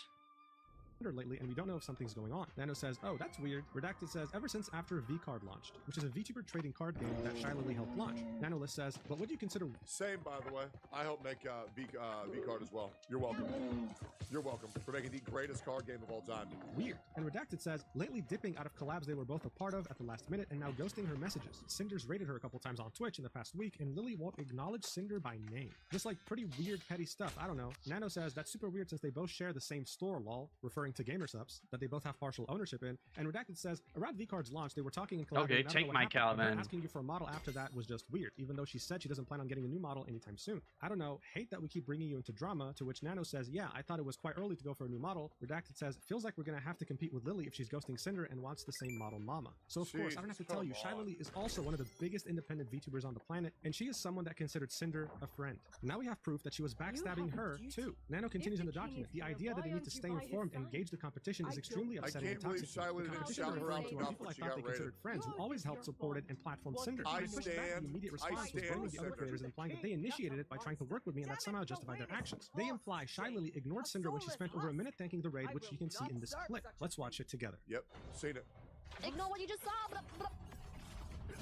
Lately, and we don't know if something's going on. Nano says, oh, that's weird. Redacted says, ever since after V-Card launched, which is a VTuber trading card game that Shy Lily helped launch. Nanolist says, but what do you consider... Same, by the way. I helped make V-Card as well. You're welcome. You're welcome for making the greatest card game of all time. Weird. And Redacted says, lately dipping out of collabs they were both a part of at the last minute and now ghosting her messages. Cinder's raided her a couple times on Twitch in the past week, and Lily won't acknowledge Cinder by name. Just like pretty weird petty stuff. I don't know. Nano says, that's super weird since they both share the same store, lol, referring to Gamersubs that they both have partial ownership in. And Redacted says, around V-Card's launch, they were talking and collaborating. Okay, take my cow then. Asking you for a model after that was just weird, even though she said she doesn't plan on getting a new model anytime soon. I don't know, hate that we keep bringing you into drama, to which Nano says, yeah, I thought it was quite early to go for a new model. Redacted says, feels like we're gonna have to compete with Lily if she's ghosting Cinder and wants the same model mama. So of course, I don't have to tell you, Shy Lily is also one of the biggest independent VTubers on the planet, and she is someone that considered Cinder a friend. Now we have proof that she was backstabbing her, too. Nano continues in the document, the idea that they need to stay informed and gauge the competition is extremely upsetting and toxic. Shy Lily didn't shout her out enough when she got raided. Considered friends who always helped, supported, and platformed Cinder. The immediate response was blaming the other creators and implying that they initiated it by trying to work with me and that somehow justified their actions. They imply Shy Lily ignored Cinder when she spent over a minute thanking the raid, which you can see in this clip. Let's watch it together. Yep, seen it. Ignore what you just saw.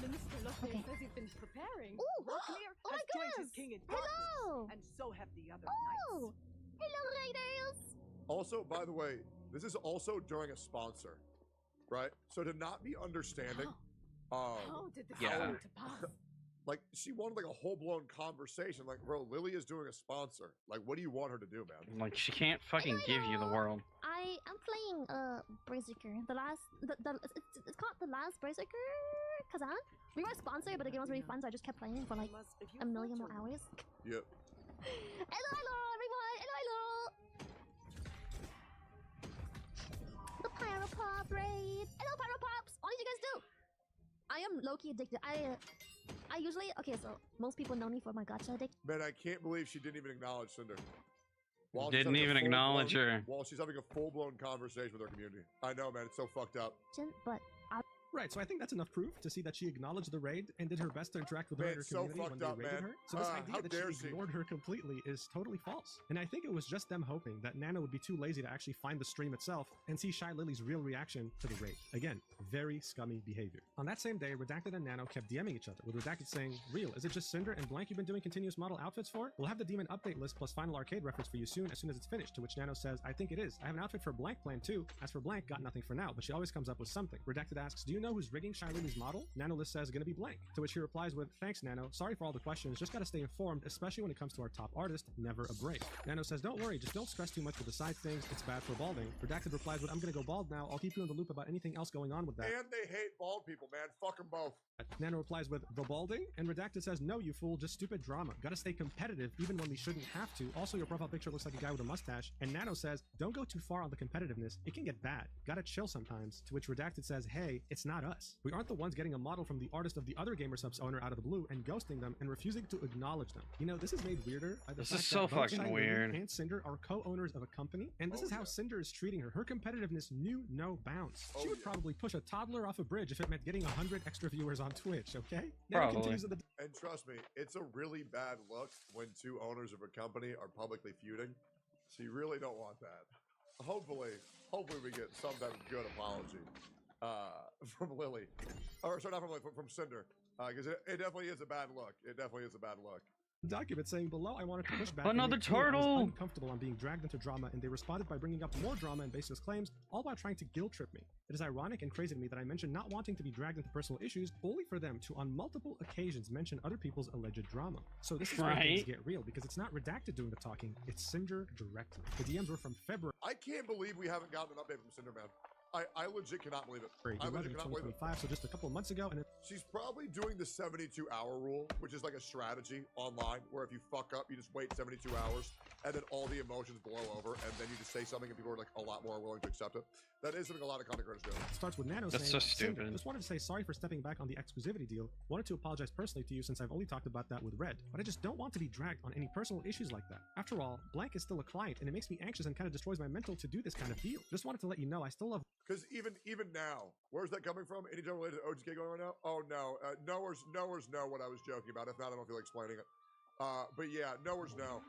Minister Lotte Okay. says he's finished preparing. Ooh, Rockmere oh my has joined goodness. his king in Hello. darkness, and so have the other Oh, knights. hello, Raiders. Also, by the way, this is also during a sponsor, right? So to not be understanding, How did this Yeah. come to pass? like she wanted like a whole-blown conversation. Like, bro, Lily is doing a sponsor. Like, what do you want her to do, man? Like, she can't fucking give you the world. I'm playing Berserker. It's called The Last Berserker Kazan. We were sponsored, but the game was really fun, so I just kept playing for like a million more hours. Yep. Hello, everyone! Hello! The Pyropop raid! Hello, Pyropops! What did you guys do? I am low-key addicted. I usually... Okay, so most people know me for my gacha addiction. Man, I can't believe she didn't even acknowledge Cinder. Didn't even acknowledge her. While she's having a full-blown conversation with her community. I know, man. It's so fucked up. But Right, so I think that's enough proof to see that she acknowledged the raid and did her best to interact with her Man, and her it's so community when fucked they up, raided man. her. So this How idea that dare she she? ignored her completely is totally false. And I think it was just them hoping that Nano would be too lazy to actually find the stream itself and see Shy Lily's real reaction to the raid. Again, very scummy behavior. On that same day, Redacted and Nano kept DMing each other, with Redacted saying, Real, is it just Cinder and Blank you've been doing continuous model outfits for? We'll have the Demon update list plus Final Arcade reference for you soon as it's finished, to which Nano says, I think it is. I have an outfit for Blank planned too. As for Blank, got nothing for now, but she always comes up with something. Redacted asks, do you know who's rigging Shireen's model? NanoList says, gonna be blank. To which he replies with, thanks, Nano. Sorry for all the questions. Just gotta stay informed, especially when it comes to our top artist. Never a break. Nano says, don't worry. Just don't stress too much with the side things. It's bad for balding. Redacted replies with, I'm gonna go bald now. I'll keep you in the loop about anything else going on with that. And they hate bald people, man. Fuck them both. Nano replies with, the balding? And Redacted says, no, you fool. Just stupid drama. Gotta stay competitive even when we shouldn't have to. Also, your profile picture looks like a guy with a mustache. And Nano says, don't go too far on the competitiveness. It can get bad. Gotta chill sometimes. To which Redacted says, hey, it's not us. We aren't the ones getting a model from the artist of the other GamerSupps owner out of the blue and ghosting them and refusing to acknowledge them. You know, this is made weirder by the This fact is so that both fucking Shireen weird. and Cinder are co-owners of a company, and this is how Cinder is treating her. Her competitiveness knew no bounds. She would probably push a toddler off a bridge if it meant getting 100 extra viewers on Twitch, okay? Nano continues with the And trust me, it's a really bad look when two owners of a company are publicly feuding. So you really don't want that. Hopefully we get some type of good apology from Lily. Or sorry, not from Lily, from Cinder. Because it definitely is a bad look. It definitely is a bad look. document saying below, I wanted to push back. Another and make clear I was turtle! uncomfortable on being dragged into drama, and they responded by bringing up more drama and baseless claims, all while trying to guilt trip me. It is ironic and crazy to me that I mentioned not wanting to be dragged into personal issues, only for them to, on multiple occasions, mention other people's alleged drama. So this is where things Right. get real, because it's not Redacted doing the talking, it's Cinder directly. The DMs were from February. I can't believe we haven't gotten an update from Cinderman. I legit cannot believe it. I legit cannot believe it. 2025, so just a couple of months ago, and it She's probably doing the 72-hour rule, which is like a strategy online, where if you fuck up, you just wait 72 hours, and then all the emotions blow over, and then you just say something, and people are like a lot more willing to accept it. That is something a lot of content creators do. starts with Nano That's saying, so "Cinder, stupid. just wanted to say sorry for stepping back on the exclusivity deal. Wanted to apologize personally to you since I've only talked about that with Red, but I just don't want to be dragged on any personal issues like that. After all, Blank is still a client, and it makes me anxious and kind of destroys my mental to do this kind of deal. Just wanted to let you know I still love." Because even now, where's that coming from? Any time related to OGK going on now? Oh no, knowers know what I was joking about. If not, I don't feel like explaining it. But yeah, knowers know.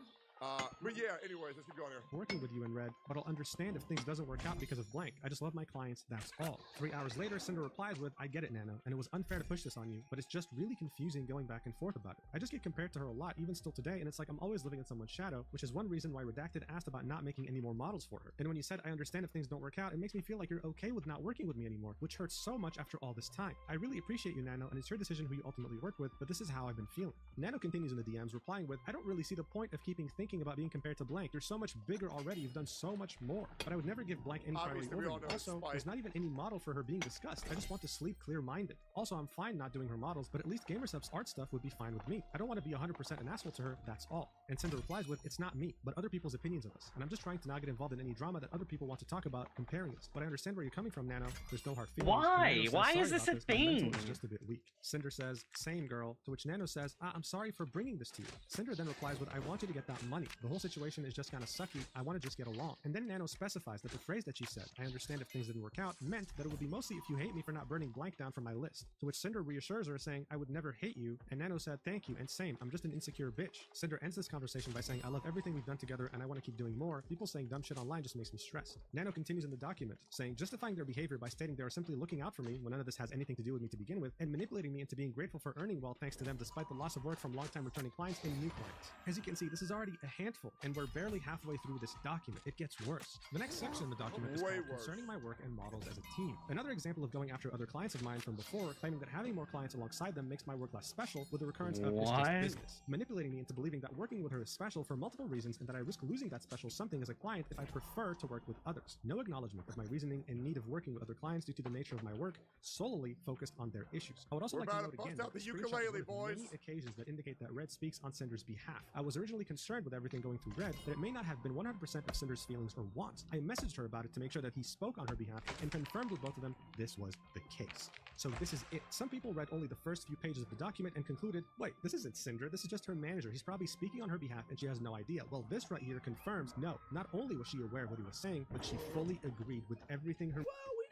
But yeah, anyways, let's keep going here. Working with you in Red, but I'll understand if things doesn't work out because of Blank. I just love my clients, that's all. 3 hours later, Cinder replies with, I get it, Nano, and it was unfair to push this on you, but it's just really confusing going back and forth about it. I just get compared to her a lot, even still today, and it's like I'm always living in someone's shadow, which is one reason why Redacted asked about not making any more models for her. And when you said, I understand if things don't work out, it makes me feel like you're okay with not working with me anymore, which hurts so much after all this time. I really appreciate you, Nano, and it's your decision who you ultimately work with, but this is how I've been feeling. Nano continues in the DMs, replying with, I don't really see the point of keeping thinking about being compared to Blank. You're so much bigger already. You've done so much more. But I would never give Blank any priority Obviously, we over all you. know it's Also, spite. there's not even any model for her being discussed. I just want to sleep clear-minded. Also, I'm fine not doing her models, but at least GamerSupps art stuff would be fine with me. I don't want to be 100% an asshole to her, that's all. And Cinder replies with, it's not me, but other people's opinions of us. And I'm just trying to not get involved in any drama that other people want to talk about comparing us. But I understand where you're coming from, Nano. There's no hard feelings. And Why? Nano says, Why "Sorry is this about a My mental thing?" is just a bit weak. Cinder says, same girl. To which Nano says, I'm sorry for bringing this to you. Cinder then replies with, I want you to get that money. The whole situation is just kind of sucky. I want to just get along. And then Nano specifies that the phrase that she said, I understand if things didn't work out, meant that it would be mostly if you hate me for not burning Blank down from my list. To which Cinder reassures her, saying, I would never hate you. And Nano said, thank you, and same, I'm just an insecure bitch. Cinder ends this conversation by saying, I love everything we've done together and I want to keep doing more. People saying dumb shit online just makes me stressed. Nano continues in the document, saying, justifying their behavior by stating they are simply looking out for me when none of this has anything to do with me to begin with, and manipulating me into being grateful for earning well thanks to them despite the loss of work from long-time returning clients and new clients. As you can see, this is already a handful, and we're barely halfway through this document. It gets worse. The next section in the document is Way called worse. Concerning My Work and Models as a Team. Another example of going after other clients of mine from before, claiming that having more clients alongside them makes my work less special, with the recurrence of it's just What? business. Manipulating me into believing that working with her is special for multiple reasons and that I risk losing that special something as a client if I prefer to work with others. No acknowledgement of my reasoning and need of working with other clients due to the nature of my work, solely focused on their issues. I would also We're like to about note to again bust out that the this screenshot is ukulele, one of boys. many occasions that indicate that Red speaks on Cinder's behalf. I was originally concerned with everything going through Red, that it may not have been 100% of Cinder's feelings or wants. I messaged her about it to make sure that he spoke on her behalf and confirmed with both of them this was the case. So this is it. Some people read only the first few pages of the document and concluded, wait, this isn't Cinder, this is just her manager. He's probably speaking on her behalf and she has no idea. Well, this right here confirms, no, not only was she aware of what he was saying, but she fully agreed with everything her—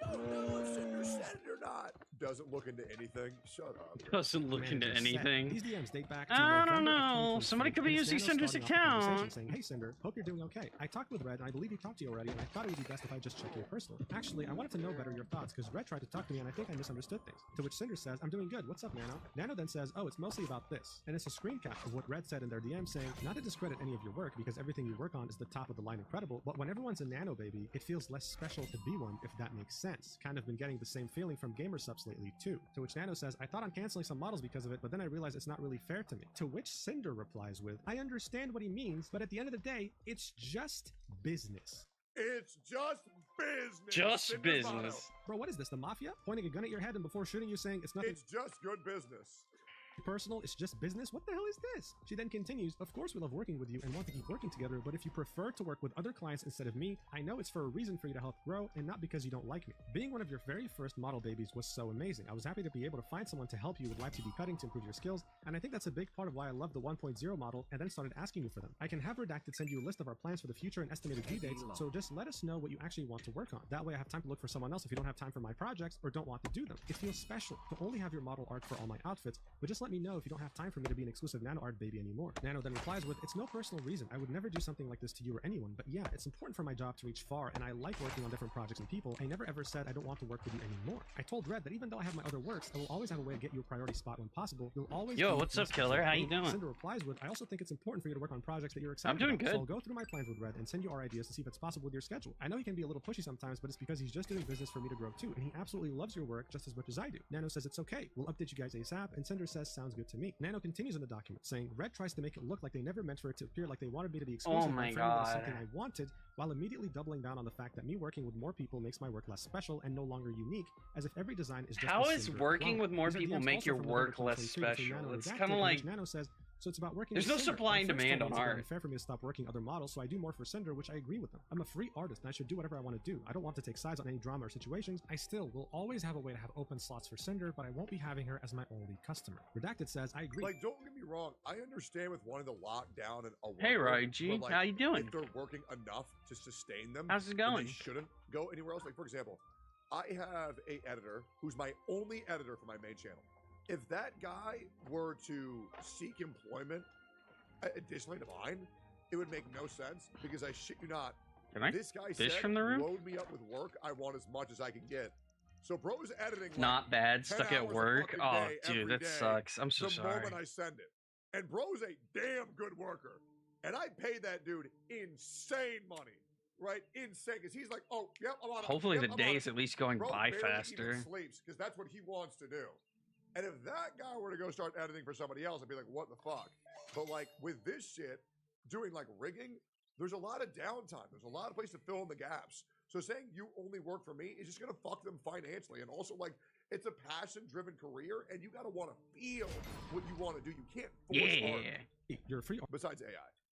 I don't know if Cinder said it or not. Doesn't look into anything. Shut up. Doesn't look into manager said. anything. These DMs date back to I don't November of know. 2023, Somebody could be and it's using Nano Cinder's starting off the conversation account. saying, hey Cinder, hope you're doing okay. I talked with Red and I believe he talked to you already, and I thought it would be best if I just check your personal. Actually, I wanted to know better your thoughts because Red tried to talk to me and I think I misunderstood things. To which Cinder says, I'm doing good. What's up, Nano? Nano then says, oh, it's mostly about this. And it's a screen cap of what Red said in their DM saying, not to discredit any of your work because everything you work on is the top of the line incredible, but when everyone's a Nano baby, it feels less special to be one, if that makes sense. sense. Kind of been getting the same feeling from GamerSupps lately too. To which Nano says, I thought on canceling some models because of it, but then I realized it's not really fair to me. To which Cinder replies with, I understand what he means, but at the end of the day, it's just business. It's just business. Just Cinder's motto. business. Bro, what is this, the mafia? Pointing a gun at your head and before shooting you saying it's nothing It's just good business. personal, it's just business? What the hell is this? She then continues, of course we love working with you and want to keep working together, but if you prefer to work with other clients instead of me, I know it's for a reason for you to help grow and not because you don't like me. Being one of your very first model babies was so amazing. I was happy to be able to find someone to help you with live 2D cutting to improve your skills, and I think that's a big part of why I love the 1.0 model and then started asking you for them. I can have Redacted send you a list of our plans for the future and estimated due dates, so just let us know what you actually want to work on. That way I have time to look for someone else if you don't have time for my projects or don't want to do them. It feels special to only have your model art for all my outfits, but just let me know if you don't have time for me to be an exclusive Nano art baby anymore. Nano then replies with, it's no personal reason. I would never do something like this to you or anyone, but yeah, it's important for my job to reach far, and I like working on different projects and people. I never ever said I don't want to work with you anymore. I told Red that even though I have my other works, I will always have a way to get you a priority spot when possible. You'll always Yo, be what's my up, Killer? special How you baby. doing? Cinder replies with, I also think it's important for you to work on projects that you're excited I'm doing about. good. So I'll go through my plans with Red and send you our ideas to see if it's possible with your schedule. I know he can be a little pushy sometimes, but it's because he's just doing business for me to grow too, and he absolutely loves your work just as much as I do. Nano says it's okay. We'll update you guys ASAP, and Cinder says sounds good to me. Nano continues in the document saying, Red tries to make it look like they never meant for it to appear like they wanted me to be exclusive. Oh and my friendly, that it's God. something I wanted, while immediately doubling down on the fact that me working with more people makes my work less special and no longer unique, as if every design is just How a is Cinder working clone. with more These are people DMs make also your from work November less 2023 between special? Nano and It's Redacted, kinda in like- which Nano says, so it's about working There's with no Cinder. supply and My first demand comment on is art. unfair for me to stop working other models, so I do more for Cinder, which I agree with them. I'm a free artist and I should do whatever I want to do. I don't want to take sides on any drama or situations. I still will always have a way to have open slots for Cinder, but I won't be having her as my only customer. Redacted says, I agree. Like, don't get me wrong. I understand with wanting to lock down a worker, Hey, Raiji, but, like, how you doing? If they're working enough to sustain them, How's it then going? They shouldn't go anywhere else. Like, for example, I have a editor who's my only editor for my main channel. If that guy were to seek employment additionally to mine, it would make no sense because I shit you not. Can I This guy fish said, from the room? load me up with work. I want as much as I can get. So bro's editing like Not bad. 10 Stuck hours at a work. fucking Oh, day, dude, every that day, sucks. I'm so the sorry. moment I send it. And bro's a damn good worker. And I pay that dude insane money. Right? Insane. Because he's like, oh, yep, I'm on it. Hopefully Yep, the I'm day on is it." at least going Bro by barely faster. even sleeps because that's what he wants to do. And if that guy were to go start editing for somebody else, I'd be like, what the fuck? But like with this shit, doing like rigging, there's a lot of downtime. There's a lot of places to fill in the gaps. So saying you only work for me is just gonna fuck them financially. And also like it's a passion-driven career, and you gotta want to feel what you want to do. You can't force art. You're a free Besides AI.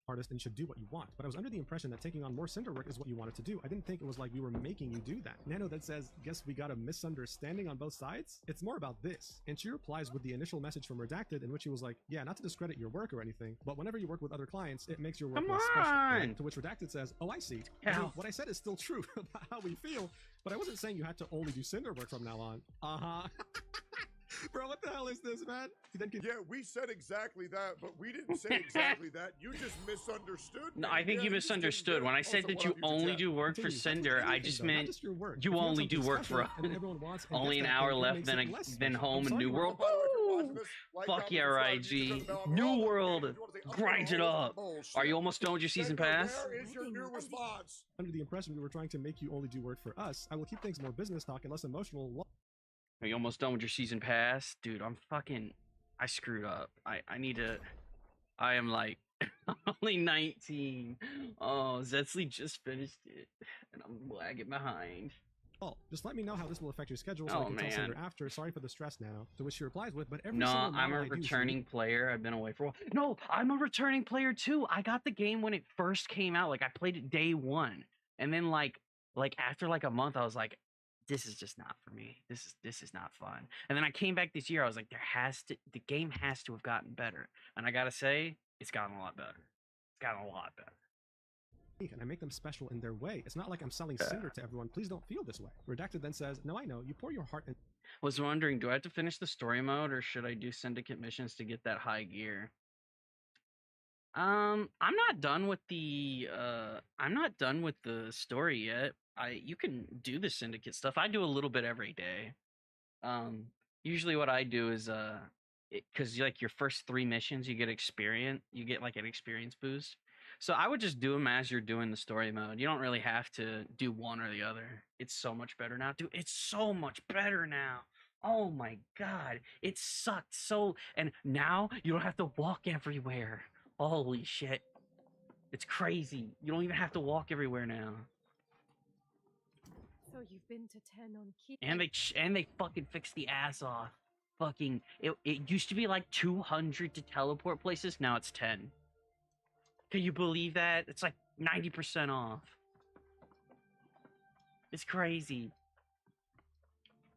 artist and should do what you want. But I was under the impression that taking on more Cinder work is what you wanted to do. I didn't think it was like we were making you do that. Nano then says, guess we got a misunderstanding on both sides? It's more about this. And she replies with the initial message from Redacted in which he was like, yeah, not to discredit your work or anything, but whenever you work with other clients, it makes your work Come less special. on! Right? To which Redacted says, oh, I see. I mean, what I said is still true about how we feel, but I wasn't saying you had to only do Cinder work from now on. Uh-huh. Bro, what the hell is this, man? Yeah, we said exactly that, but we didn't say exactly that. You just misunderstood. No, me. I think Yeah, you just didn't misunderstood. get When I it. said Also, that what you up, YouTube only chat? do work for Continue. Cinder, I just meant you only do work for only an hour left than home and New World. Woo! Fuck yeah, Raiji. New World. Grind it up. Are you almost done with your season pass? Where is your new response? Under the impression we were trying to make you only do work for us, I will keep things more business talk and less emotional. Are you almost done with your season pass? Dude, I screwed up. I need to, I am like, I'm only 19. Oh, Zetsley just finished it, and I'm lagging behind. Oh, just let me know how this will affect your schedule so I Oh, can tell man. Cinder after. Sorry for the stress now. To which she replies with, but every No, single I'm model a I do returning player. I've been away for a while. No, I'm a returning player too. I got the game when it first came out. Like I played it day one, and then like after like a month, I was like, this is just not for me. This is not fun. And then I came back this year. I was like, the game has to have gotten better. And I gotta say, it's gotten a lot better. It's gotten a lot better. and I make them special in their way. It's not like I'm selling Cinder to everyone. Please don't feel this way. Redacted then says, no, I know. You pour your heart and Was wondering, do I have to finish the story mode or should I do syndicate missions to get that high gear? I'm not done with the story yet. You can do the syndicate stuff. I do a little bit every day. Usually what I do is because like your first 3 missions you get like an experience boost. So I would just do them as you're doing the story mode. You don't really have to do one or the other. It's so much better now. Dude, it's so much better now. Oh my god. It sucked so... And now you don't have to walk everywhere. Holy shit. It's crazy. You don't even have to walk everywhere now. So you've been to 10 on key. And they fucking fixed the ass off. Fucking... It used to be like 200 to teleport places. Now it's 10. Can you believe that? It's like 90% off. It's crazy.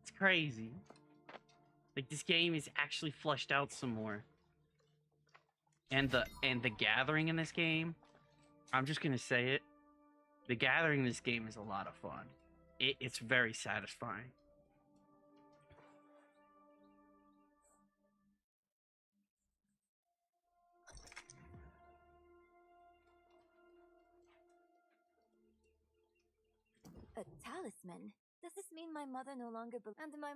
It's crazy. Like, this game is actually fleshed out some more. And the gathering in this game, I'm just gonna say it. The gathering in this game is a lot of fun. It's very satisfying. A talisman? Does this mean my mother no longer and my...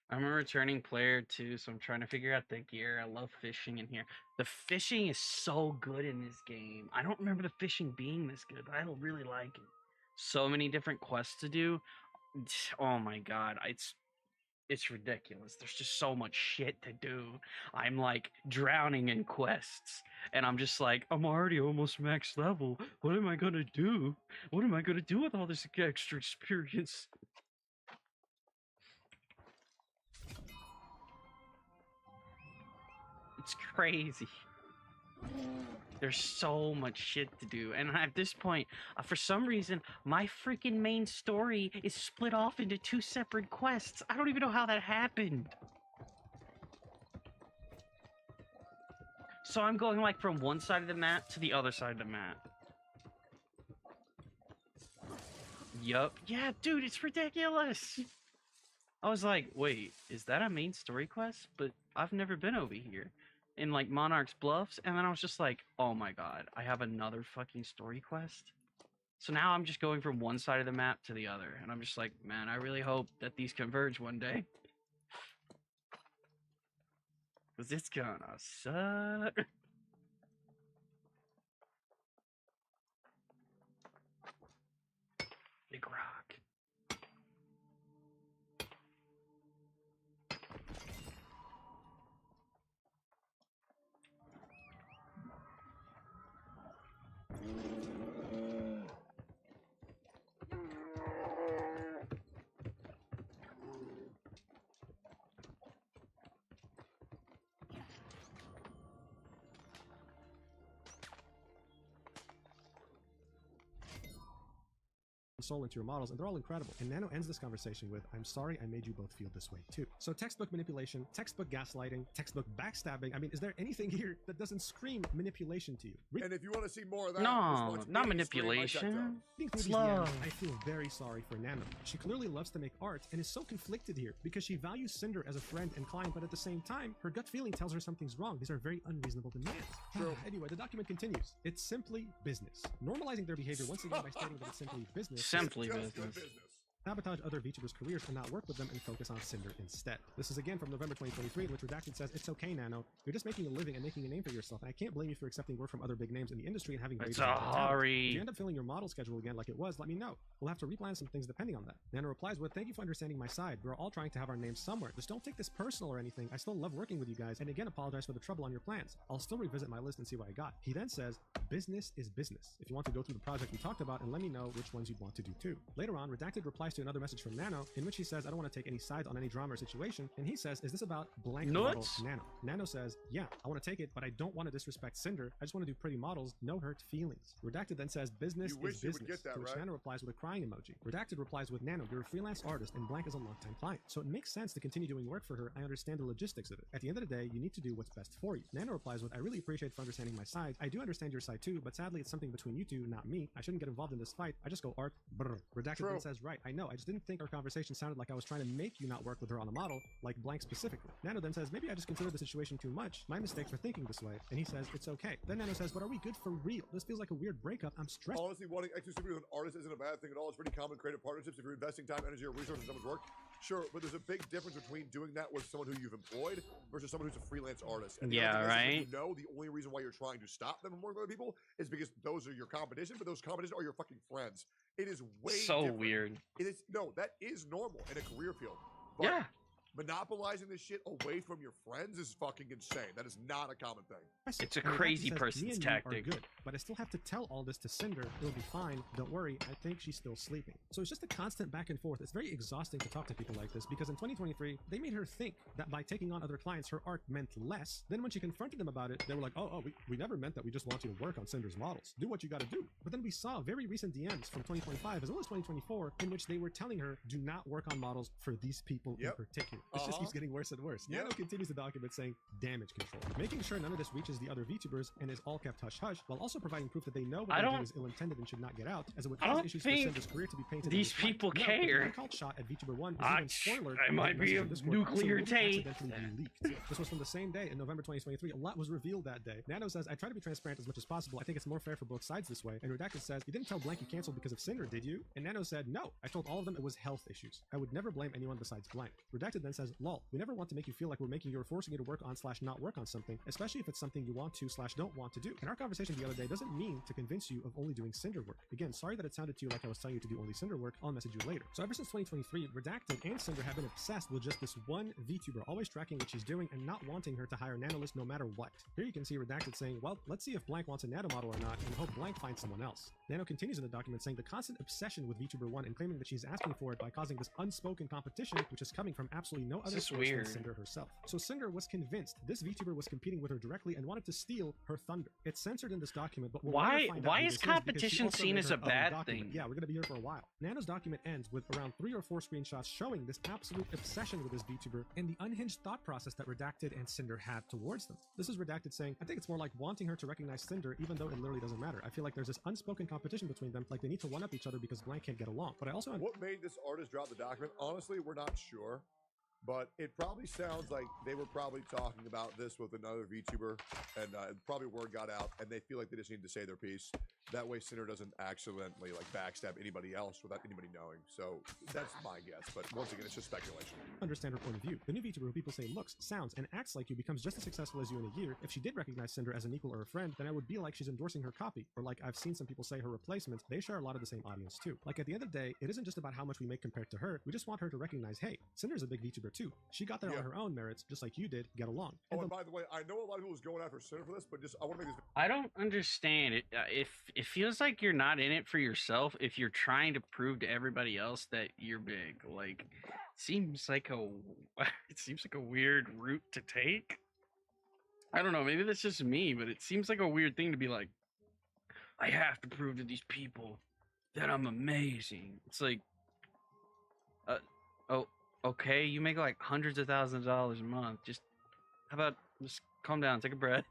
I'm a returning player too, so I'm trying to figure out the gear. I love fishing in here. The fishing is so good in this game. I don't remember the fishing being this good, but I really like it. So many different quests to do. Oh my god, it's ridiculous. There's just so much shit to do. I'm like drowning in quests, and I'm just like, I'm already almost max level. What am I gonna do? What am I gonna do with all this extra experience? It's crazy. There's so much shit to do, and at this point, for some reason, my freaking main story is split off into 2 separate quests. I don't even know how that happened. So I'm going like from one side of the map to the other side of the map. Yup. Yeah, dude, it's ridiculous. I was like, wait, is that a main story quest? But I've never been over here. In like Monarch's Bluffs, and then I was just like, oh my god, I have another fucking story quest. So now I'm just going from one side of the map to the other, and I'm just like, man, I really hope that these converge one day. Cause it's gonna suck. Big rock. soul into your models, and they're all incredible. And Nano ends this conversation with, I'm sorry I made you both feel this way too. So textbook manipulation, textbook gaslighting, textbook backstabbing. I mean, is there anything here that doesn't scream manipulation to you? And if you want to see more of that, no, not manipulation. It's love. I feel very sorry for Nano. She clearly loves to make art and is so conflicted here because she values Cinder as a friend and client, but at the same time, her gut feeling tells her something's wrong. These are very unreasonable demands. True. Anyway, the document continues. It's simply business. Normalizing their behavior once again by stating that it's simply business. Simply business. Sabotage other VTubers' careers and not work with them and focus on Cinder instead. This is again from November 2023, in which Redacted says, it's okay, Nano. You're just making a living and making a name for yourself, and I can't blame you for accepting work from other big names in the industry and having it's a hurry. If you end up filling your model schedule again like it was, let me know. We'll have to replan some things depending on that. Nano replies with, thank you for understanding my side. We're all trying to have our names somewhere. Just don't take this personal or anything. I still love working with you guys, and again, apologize for the trouble on your plans. I'll still revisit my list and see what I got. He then says, business is business. If you want to go through the project we talked about and let me know which ones you'd want to do too. Later on, Redacted replies to another message from Nano, in which he says, I don't want to take any sides on any drama or situation, and he says, is this about blank model Nano? Nano says, yeah, I want to take it, but I don't want to disrespect Cinder. I just want to do pretty models, no hurt feelings. Redacted then says, business is business, to which Nano replies with a crying emoji. Redacted replies with, Nano, you're a freelance artist, and blank is a longtime client, so it makes sense to continue doing work for her. I understand the logistics of it. At the end of the day, you need to do what's best for you. Nano replies with, I really appreciate for understanding my side. I do understand your side too, but sadly it's something between you two, not me. I shouldn't get involved in this fight. I just go art. Brr. Redacted then says, right, I know, I just didn't think our conversation sounded like I was trying to make you not work with her on a model, like blank specifically. Nano then says, maybe I just considered the situation too much. My mistake for thinking this way. And he says, it's okay. Then Nano says, but are we good for real? This feels like a weird breakup. I'm stressed. Honestly, wanting exclusivity with an artist isn't a bad thing at all. It's pretty common in creative partnerships if you're investing time, energy, or resources in someone's work. Sure, but there's a big difference between doing that with someone who you've employed versus someone who's a freelance artist. And the Yeah, other thing is right. that the only reason why you're trying to stop them from working with other people is because those are your competition, but those competition are your fucking friends. It is way So different. weird. It is that is normal in a career field. But Yeah. monopolizing this shit away from your friends is fucking insane. That is not a common thing. It's a And Redacted crazy says, person's "Me and you tactic." are good, but I still have to tell all this to Cinder. It'll be fine. Don't worry. I think she's still sleeping." So it's just a constant back and forth. It's very exhausting to talk to people like this because in 2023, they made her think that by taking on other clients, her art meant less. Then when she confronted them about it, they were like, oh, we never meant that. We just want you to work on Cinder's models. Do what you got to do. But then we saw very recent DMs from 2025 as well as 2024 in which they were telling her, do not work on models for these people in particular. It just keeps getting worse and worse. Nano continues the document saying damage control, making sure none of this reaches the other VTubers and is all kept hush-hush, while also providing proof that they know what they're doing is ill-intended and should not get out, as it would cause issues for Cinder's career to be painted. These people care. The uncalled shot at VTuber 1 is even spoilered. I might be a nuclear tape. This was from the same day in November 2023. A lot was revealed that day. Nano says, I try to be transparent as much as possible. I think it's more fair for both sides this way. And Redacted says, you didn't tell Blank you canceled because of Cinder, did you? And Nano said, no. I told all of them it was health issues. I would never blame anyone besides Blank. Redacted then says, lol, we never want to make you feel like we're making you or forcing you to work on / not work on something, especially if it's something you want to / don't want to do. And our conversation the other day doesn't mean to convince you of only doing Cinder work. Again, sorry that it sounded to you like I was telling you to do only Cinder work. I'll message you later. So ever since 2023, Redacted and Cinder have been obsessed with just this one VTuber, always tracking what she's doing and not wanting her to hire Nanolist no matter what. Here you can see Redacted saying, well, let's see if Blank wants a Nano model or not, and hope Blank finds someone else. Nano continues in the document saying the constant obsession with VTuber 1 and claiming that she's asking for it by causing this unspoken competition, which is coming from absolutely no other source than Cinder herself. So Cinder was convinced this VTuber was competing with her directly and wanted to steal her thunder. It's censored in this document, but we'll Why find out why who is this because she competition also seen made as her a own bad document. thing? Yeah, we're gonna be here for a while. Nano's document ends with around 3 or 4 screenshots showing this absolute obsession with this VTuber and the unhinged thought process that Redacted and Cinder had towards them. This is Redacted saying, I think it's more like wanting her to recognize Cinder even though it literally doesn't matter. I feel like there's this unspoken competition between them, like they need to one-up each other because Blank can't get along. But I also What made this artist drop the document? Honestly, we're not sure. But it probably sounds like they were probably talking about this with another VTuber, and probably word got out, and they feel like they just need to say their piece. That way, Cinder doesn't accidentally like backstab anybody else without anybody knowing. So that's my guess. But once again, it's just speculation. Understand her point of view. The new VTuber who people say looks, sounds, and acts like you becomes just as successful as you in a year. If she did recognize Cinder as an equal or a friend, then I would be like she's endorsing her copy. Or like I've seen some people say her replacements, they share a lot of the same audience too. Like at the end of the day, it isn't just about how much we make compared to her. We just want her to recognize, hey, Cinder's a big VTuber too. She got there on her own merits, just like you did. Get along. And by the way, I know a lot of people is going after Cinder for this, but just I want to make this. I don't understand it. If it feels like you're not in it for yourself, if you're trying to prove to everybody else that you're big, like it seems like a weird route to take. I don't know. Maybe that's just me, but it seems like a weird thing to be like, I have to prove to these people that I'm amazing. It's like, okay, you make like hundreds of thousands of dollars a month. How about just calm down, take a breath.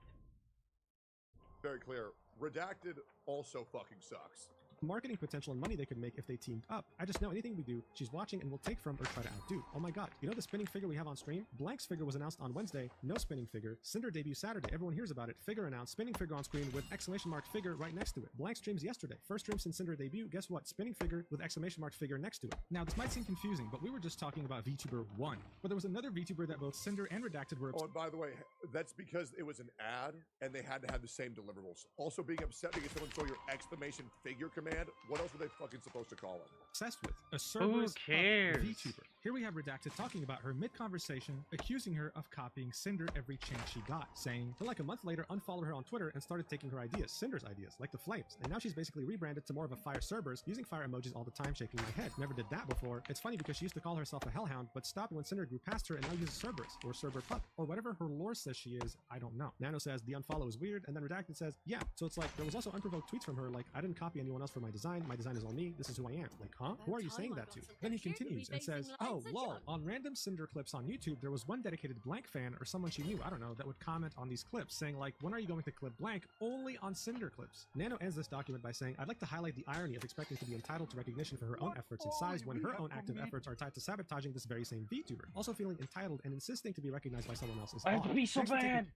Very clear. Redacted also fucking sucks. Marketing potential and money they could make if they teamed up. I just know anything we do, she's watching and will take from or try to outdo. Oh my god, you know the spinning figure we have on stream? Blank's figure was announced on Wednesday, no spinning figure. Cinder debut Saturday, everyone hears about it. Figure announced, spinning figure on screen with exclamation mark figure right next to it. Blank streams yesterday, first stream since Cinder debut, guess what? Spinning figure with exclamation mark figure next to it. Now this might seem confusing, but we were just talking about VTuber 1. But there was another VTuber that both Cinder and Redacted were. Oh, and by the way, that's because it was an ad and they had to have the same deliverables. Also being upset because someone saw your exclamation figure command. What else were they fucking supposed to call it? Obsessed with a Cerberus VTuber. Here we have Redacted talking about her mid-conversation, accusing her of copying Cinder every chance she got, saying, but like a month later, unfollowed her on Twitter and started taking her ideas, Cinder's ideas, like the flames. And now she's basically rebranded to more of a fire Cerberus, using fire emojis all the time, shaking my head. Never did that before. It's funny because she used to call herself a hellhound, but stopped when Cinder grew past her and now uses Cerberus, or Cerber Pup, or whatever her lore says she is, I don't know. Nano says the unfollow is weird, and then Redacted says, yeah. So it's like, there was also unprovoked tweets from her like, I didn't copy anyone else for my design is all me, this is who I am. Like, huh? Who are you saying that to? Then he continues and says, oh, lol, on random Cinder clips on YouTube, there was one dedicated Blank fan or someone she knew, I don't know, that would comment on these clips saying like, when are you going to clip Blank? Only on Cinder clips. Nano ends this document by saying, I'd like to highlight the irony of expecting to be entitled to recognition for her own efforts and size when her own active efforts are tied to sabotaging this very same VTuber. Also feeling entitled and insisting to be recognized by someone else is I have to odd. be so Thanks for taking- bad.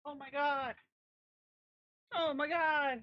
Oh my god. Oh my god.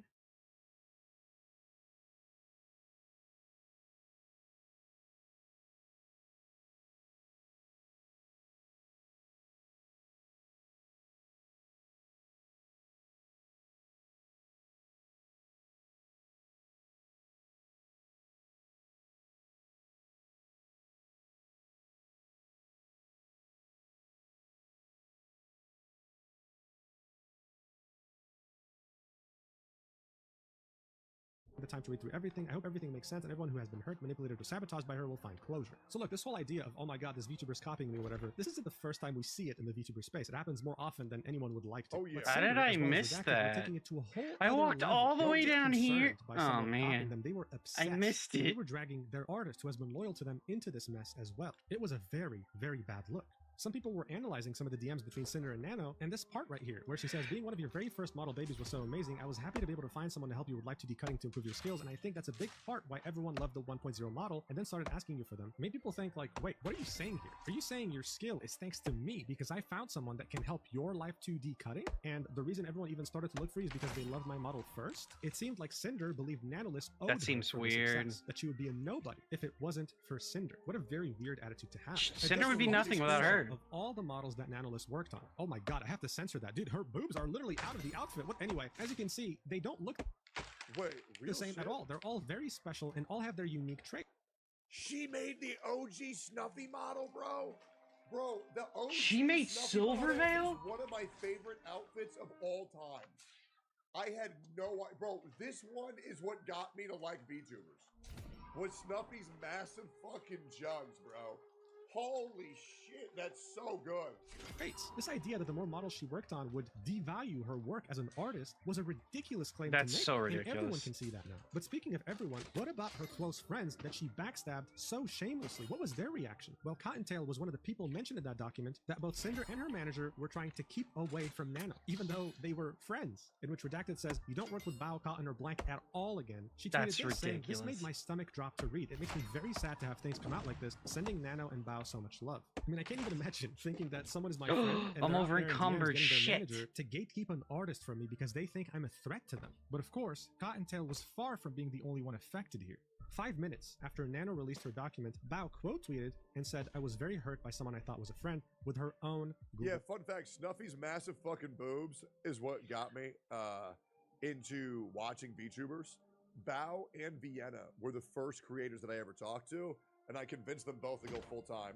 The time to read through everything. I hope everything makes sense and everyone who has been hurt, manipulated, or sabotaged by her will find closure. So look, this whole idea of, oh my god, this VTuber's copying me or whatever, this isn't the first time we see it in the VTuber space. It happens more often than anyone would like to. Oh yeah. How did I miss that? Taking it to a whole I walked all the way down here. Oh man. Them. They were obsessed. I missed it. They were dragging their artist who has been loyal to them into this mess as well. It was a very, very bad look. Some people were analyzing some of the DMs between Cinder and Nano, and this part right here, where she says, being one of your very first model babies was so amazing, I was happy to be able to find someone to help you with live 2D cutting to improve your skills, and I think that's a big part why everyone loved the 1.0 model and then started asking you for them. It made people think like, wait, what are you saying here? Are you saying your skill is thanks to me because I found someone that can help your live 2D cutting? And the reason everyone even started to look for you is because they loved my model first? It seemed like Cinder believed Nanolist owed That seems her weird. success, that she would be a nobody if it wasn't for Cinder. What a very weird attitude to have. Cinder would be nothing without her. Of all the models that Nanolist worked on. Oh my god, I have to censor that. Dude, her boobs are literally out of the outfit. What? Anyway, as you can see, they don't look the same at all. They're all very special and all have their unique traits. She made the OG Snuffy model, bro. Bro, the OG She made Snuffy model Silvervale? is one of my favorite outfits of all time. I had no idea. Bro, this one is what got me to like VTubers. Was Snuffy's massive fucking jugs, bro. Holy shit, that's so good. Great. This idea that the more models she worked on would devalue her work as an artist was a ridiculous claim to make. That's so And ridiculous. everyone can see that now. But speaking of everyone, what about her close friends that she backstabbed so shamelessly? What was their reaction? Well, Cottontail was one of the people mentioned in that document that both Cinder and her manager were trying to keep away from Nano, even though they were friends, in which Redacted says, you don't work with Bao, Cotton, or Blank at all again. She tweeted That's this saying, this ridiculous. made my stomach drop to read. It makes me very sad to have things come out like this, sending Nano and Bao so much love. I mean, I can't even imagine thinking that someone is my friend and I'm they're out over there in DMs encumbered, getting their shit. manager to gatekeep an artist from me because they think I'm a threat to them. But of course, Cottontail was far from being the only one affected here. 5 minutes after Nano released her document, Bao quote tweeted and said, I was very hurt by someone I thought was a friend with her own Google. Yeah, fun fact, Snuffy's massive fucking boobs is what got me into watching VTubers. Bao and Vienna were the first creators that I ever talked to, and I convinced them both to go full-time.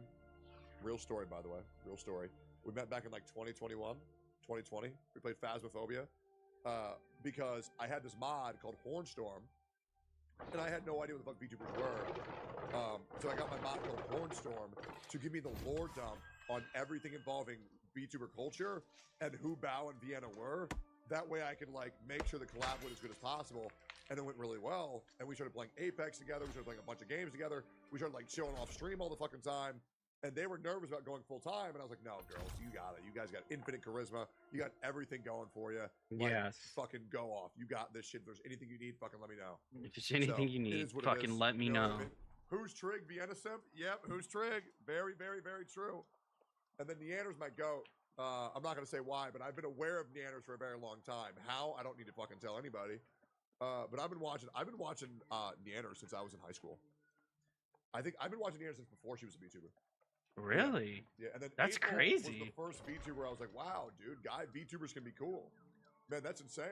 Real story, by the way. Real story. We met back in like 2021, 2020. We played Phasmophobia because I had this mod called Hornstorm, and I had no idea what the fuck VTubers were. So I got my mod called Hornstorm to give me the lore dump on everything involving VTuber culture and who Bao and Vienna were. That way I could like make sure the collab went as good as possible. And it went really well. And we started playing Apex together. We started playing a bunch of games together. We started like showing off stream all the fucking time. And they were nervous about going full time. And I was like, no, girls, you got it. You guys got infinite charisma. You got everything going for you. Like, Yes. fucking go off. You got this shit. If there's anything you need, fucking let me know. If there's anything you it need, is what it fucking is. let me You what I know. mean? Who's Trig? Vienna Simp? Yep. Who's Trig? Very, very, very true. And then Neander's my goat. I'm not going to say why, but I've been aware of Neanders for a very long time. How? I don't need to fucking tell anybody. But I've been watching Neander since I was in high school. I think I've been watching Neander since before she was a VTuber. Really? Yeah, and then That's April crazy. was the first VTuber I was like, wow, dude, VTubers can be cool. Man, that's insane.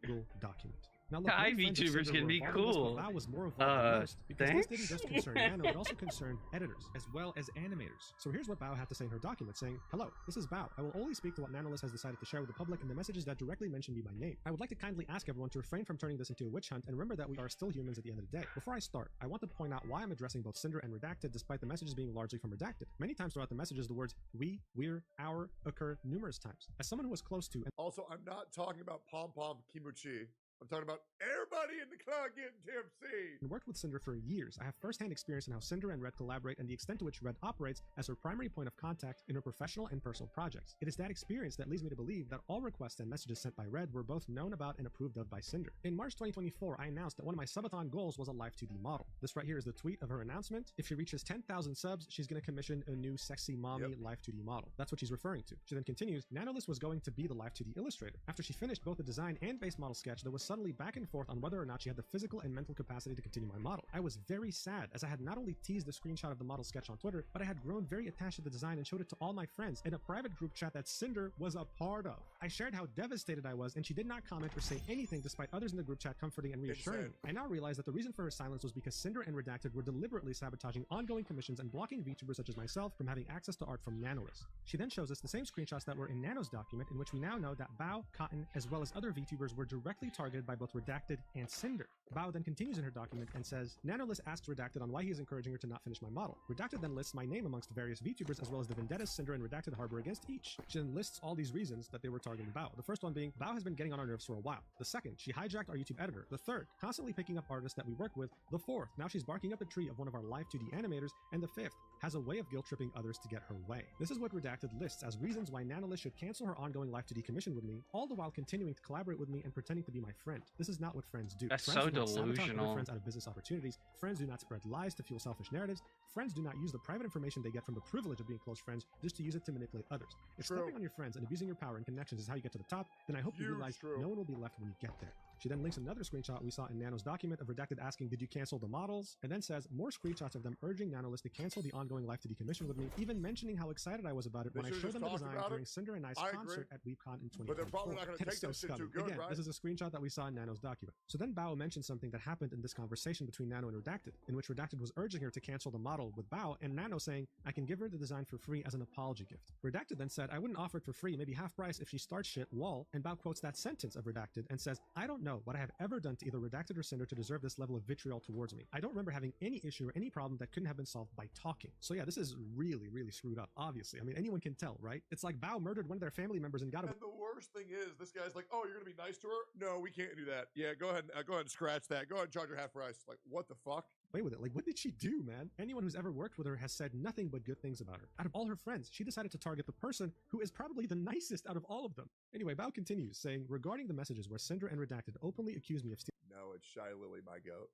Google document. Now, look, Guy many friends of VTubers Cinder can were be involved in this, but cool. Bao was more involved than most because thanks? this didn't just concern Nano, it also concerned editors as well as animators. So here's what Bao had to say in her document, saying, hello, this is Bao. I will only speak to what Nanolist has decided to share with the public and the messages that directly mention me by name. I would like to kindly ask everyone to refrain from turning this into a witch hunt and remember that we are still humans at the end of the day. Before I start, I want to point out why I'm addressing both Cinder and Redacted despite the messages being largely from Redacted. Many times throughout the messages, the words we, we're, our occur numerous times. As someone who was close to and Also, I'm not talking about Pom Pom Kimuchi. I'm talking about everybody in the club getting tipsy. And worked with Cinder for years, I have first-hand experience in how Cinder and Red collaborate and the extent to which Red operates as her primary point of contact in her professional and personal projects. It is that experience that leads me to believe that all requests and messages sent by Red were both known about and approved of by Cinder. In March 2024, I announced that one of my subathon goals was a Live 2D model. This right here is the tweet of her announcement. If she reaches 10,000 subs, she's going to commission a new sexy mommy Live 2D model. That's what she's referring to. She then continues, Nanolist was going to be the Live 2D illustrator. After she finished both the design and base model sketch, there was suddenly back and forth on whether or not she had the physical and mental capacity to continue my model. I was very sad, as I had not only teased the screenshot of the model sketch on Twitter, but I had grown very attached to the design and showed it to all my friends in a private group chat that Cinder was a part of. I shared how devastated I was, and she did not comment or say anything despite others in the group chat comforting and reassuring me. I now realize that the reason for her silence was because Cinder and Redacted were deliberately sabotaging ongoing commissions and blocking VTubers such as myself from having access to art from Nanolist. She then shows us the same screenshots that were in Nano's document, in which we now know that Bao, Cotton, as well as other VTubers were directly targeted by both Redacted and Cinder. Bao then continues in her document and says, Nanolist asks Redacted on why he is encouraging her to not finish my model. Redacted then lists my name amongst various VTubers as well as the vendettas Cinder and Redacted harbor against each. She then lists all these reasons that they were targeting Bao. The first one being, Bao has been getting on our nerves for a while. The second, she hijacked our YouTube editor. The third, constantly picking up artists that we work with. The fourth, now she's barking up the tree of one of our Live 2D animators. And the fifth, has a way of guilt-tripping others to get her way. This is what Redacted lists as reasons why Nanolist should cancel her ongoing Live 2D commission with me, all the while continuing to collaborate with me and pretending to be my friend. This is not what friends do. That's Friends so do not sabotage delusional. other friends out of business opportunities. Friends do not spread lies to fuel selfish narratives. Friends do not use the private information they get from the privilege of being close friends just to use it to manipulate others. If stepping on your friends and abusing your power and connections is how you get to the top, then I hope you realize no one will be left when you get there. She then links another screenshot we saw in Nano's document of Redacted asking, did you cancel the models? And then says more screenshots of them urging Nanolist to cancel the ongoing Live 2D commission with me, even mentioning how excited I was about it when I showed them the design during Cinder and I's concert at WeebCon in 2024. But they're probably not going to take so that shit scummy. too good, Again, right? this is a screenshot that we saw in Nano's document. So then Bao mentioned something that happened in this conversation between Nano and Redacted, in which Redacted was urging her to cancel the model with Bao, and Nano saying, I can give her the design for free as an apology gift. Redacted then said, I wouldn't offer it for free, maybe half price if she starts shit, lol, and Bao quotes that sentence of Redacted and says, I don't know what I have ever done to either Redacted or Cinder to deserve this level of vitriol towards me. I don't remember having any issue or any problem that couldn't have been solved by talking. So yeah, this is really, really screwed up, obviously. I mean, anyone can tell, right? It's like Bao murdered one of their family members and got away. And the worst thing is, this guy's like, oh, you're going to be nice to her? No, we can't do that. Yeah, go ahead and scratch that. Go ahead and charge her half price. Like, what the fuck? Away with it. Like, what did she do, man? Anyone who's ever worked with her has said nothing but good things about her. Out of all her friends, she decided to target the person who is probably the nicest out of all of them. Anyway, Bao continues, saying, regarding the messages where Cinder and Redacted openly accused me of stealing. No, it's Shy Lily, my goat.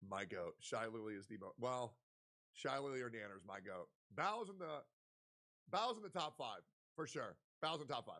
My goat. Shy Lily is the most. Well, Shy Lily or Nanner is my goat. Bao's in the top 5 for sure. Bao's in top 5.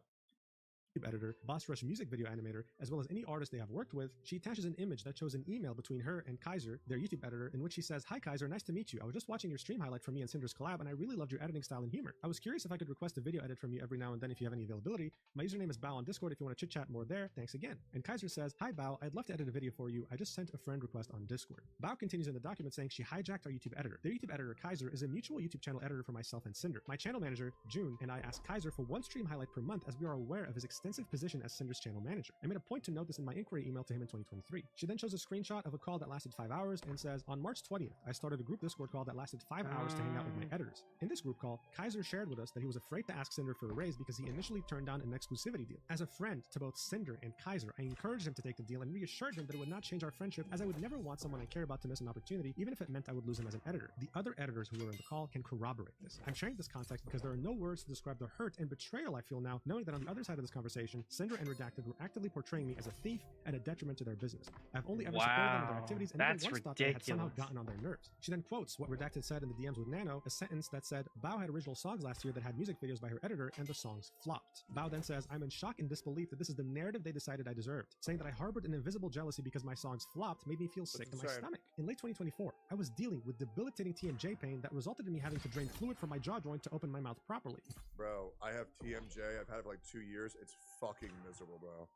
Editor, Boss Rush music video animator, as well as any artist they have worked with, she attaches an image that shows an email between her and Kaiser, their YouTube editor, in which she says, Hi Kaiser, nice to meet you. I was just watching your stream highlight from me and Cinder's collab, and I really loved your editing style and humor. I was curious if I could request a video edit from you every now and then if you have any availability. My username is Bao on Discord if you want to chit-chat more there. Thanks again. And Kaiser says, Hi Bao, I'd love to edit a video for you. I just sent a friend request on Discord. Bao continues in the document saying she hijacked our YouTube editor. Their YouTube editor, Kaiser, is a mutual YouTube channel editor for myself and Cinder. My channel manager, June, and I asked Kaiser for one stream highlight per month as we are aware of his extensive position as Cinder's channel manager. I made a point to note this in my inquiry email to him in 2023. She then shows a screenshot of a call that lasted 5 hours and says, on March 20th, I started a group Discord call that lasted 5 hours to hang out with my editors. In this group call, Kaiser shared with us that he was afraid to ask Cinder for a raise because he initially turned down an exclusivity deal. As a friend to both Cinder and Kaiser, I encouraged him to take the deal and reassured him that it would not change our friendship, as I would never want someone I care about to miss an opportunity, even if it meant I would lose him as an editor. The other editors who were in the call can corroborate this. I'm sharing this context because there are no words to describe the hurt and betrayal I feel now, knowing that on the other side of this conversation, Cinder and Redacted were actively portraying me as a thief and a detriment to their business. I've only ever supported them in their activities and that's never once thought that I had somehow ridiculous. gotten on their nerves. She then quotes what Redacted said in the DMs with Nano, a sentence that said, Bao had original songs last year that had music videos by her editor and the songs flopped. Bao then says, I'm in shock and disbelief that this is the narrative they decided I deserved, saying that I harbored an invisible jealousy because my songs flopped made me feel sick to my insane. stomach. In late 2024, I was dealing with debilitating TMJ pain that resulted in me having to drain fluid from my jaw joint to open my mouth properly. Bro, I have TMJ. I've had it for like 2 years. It's fucking miserable, bro.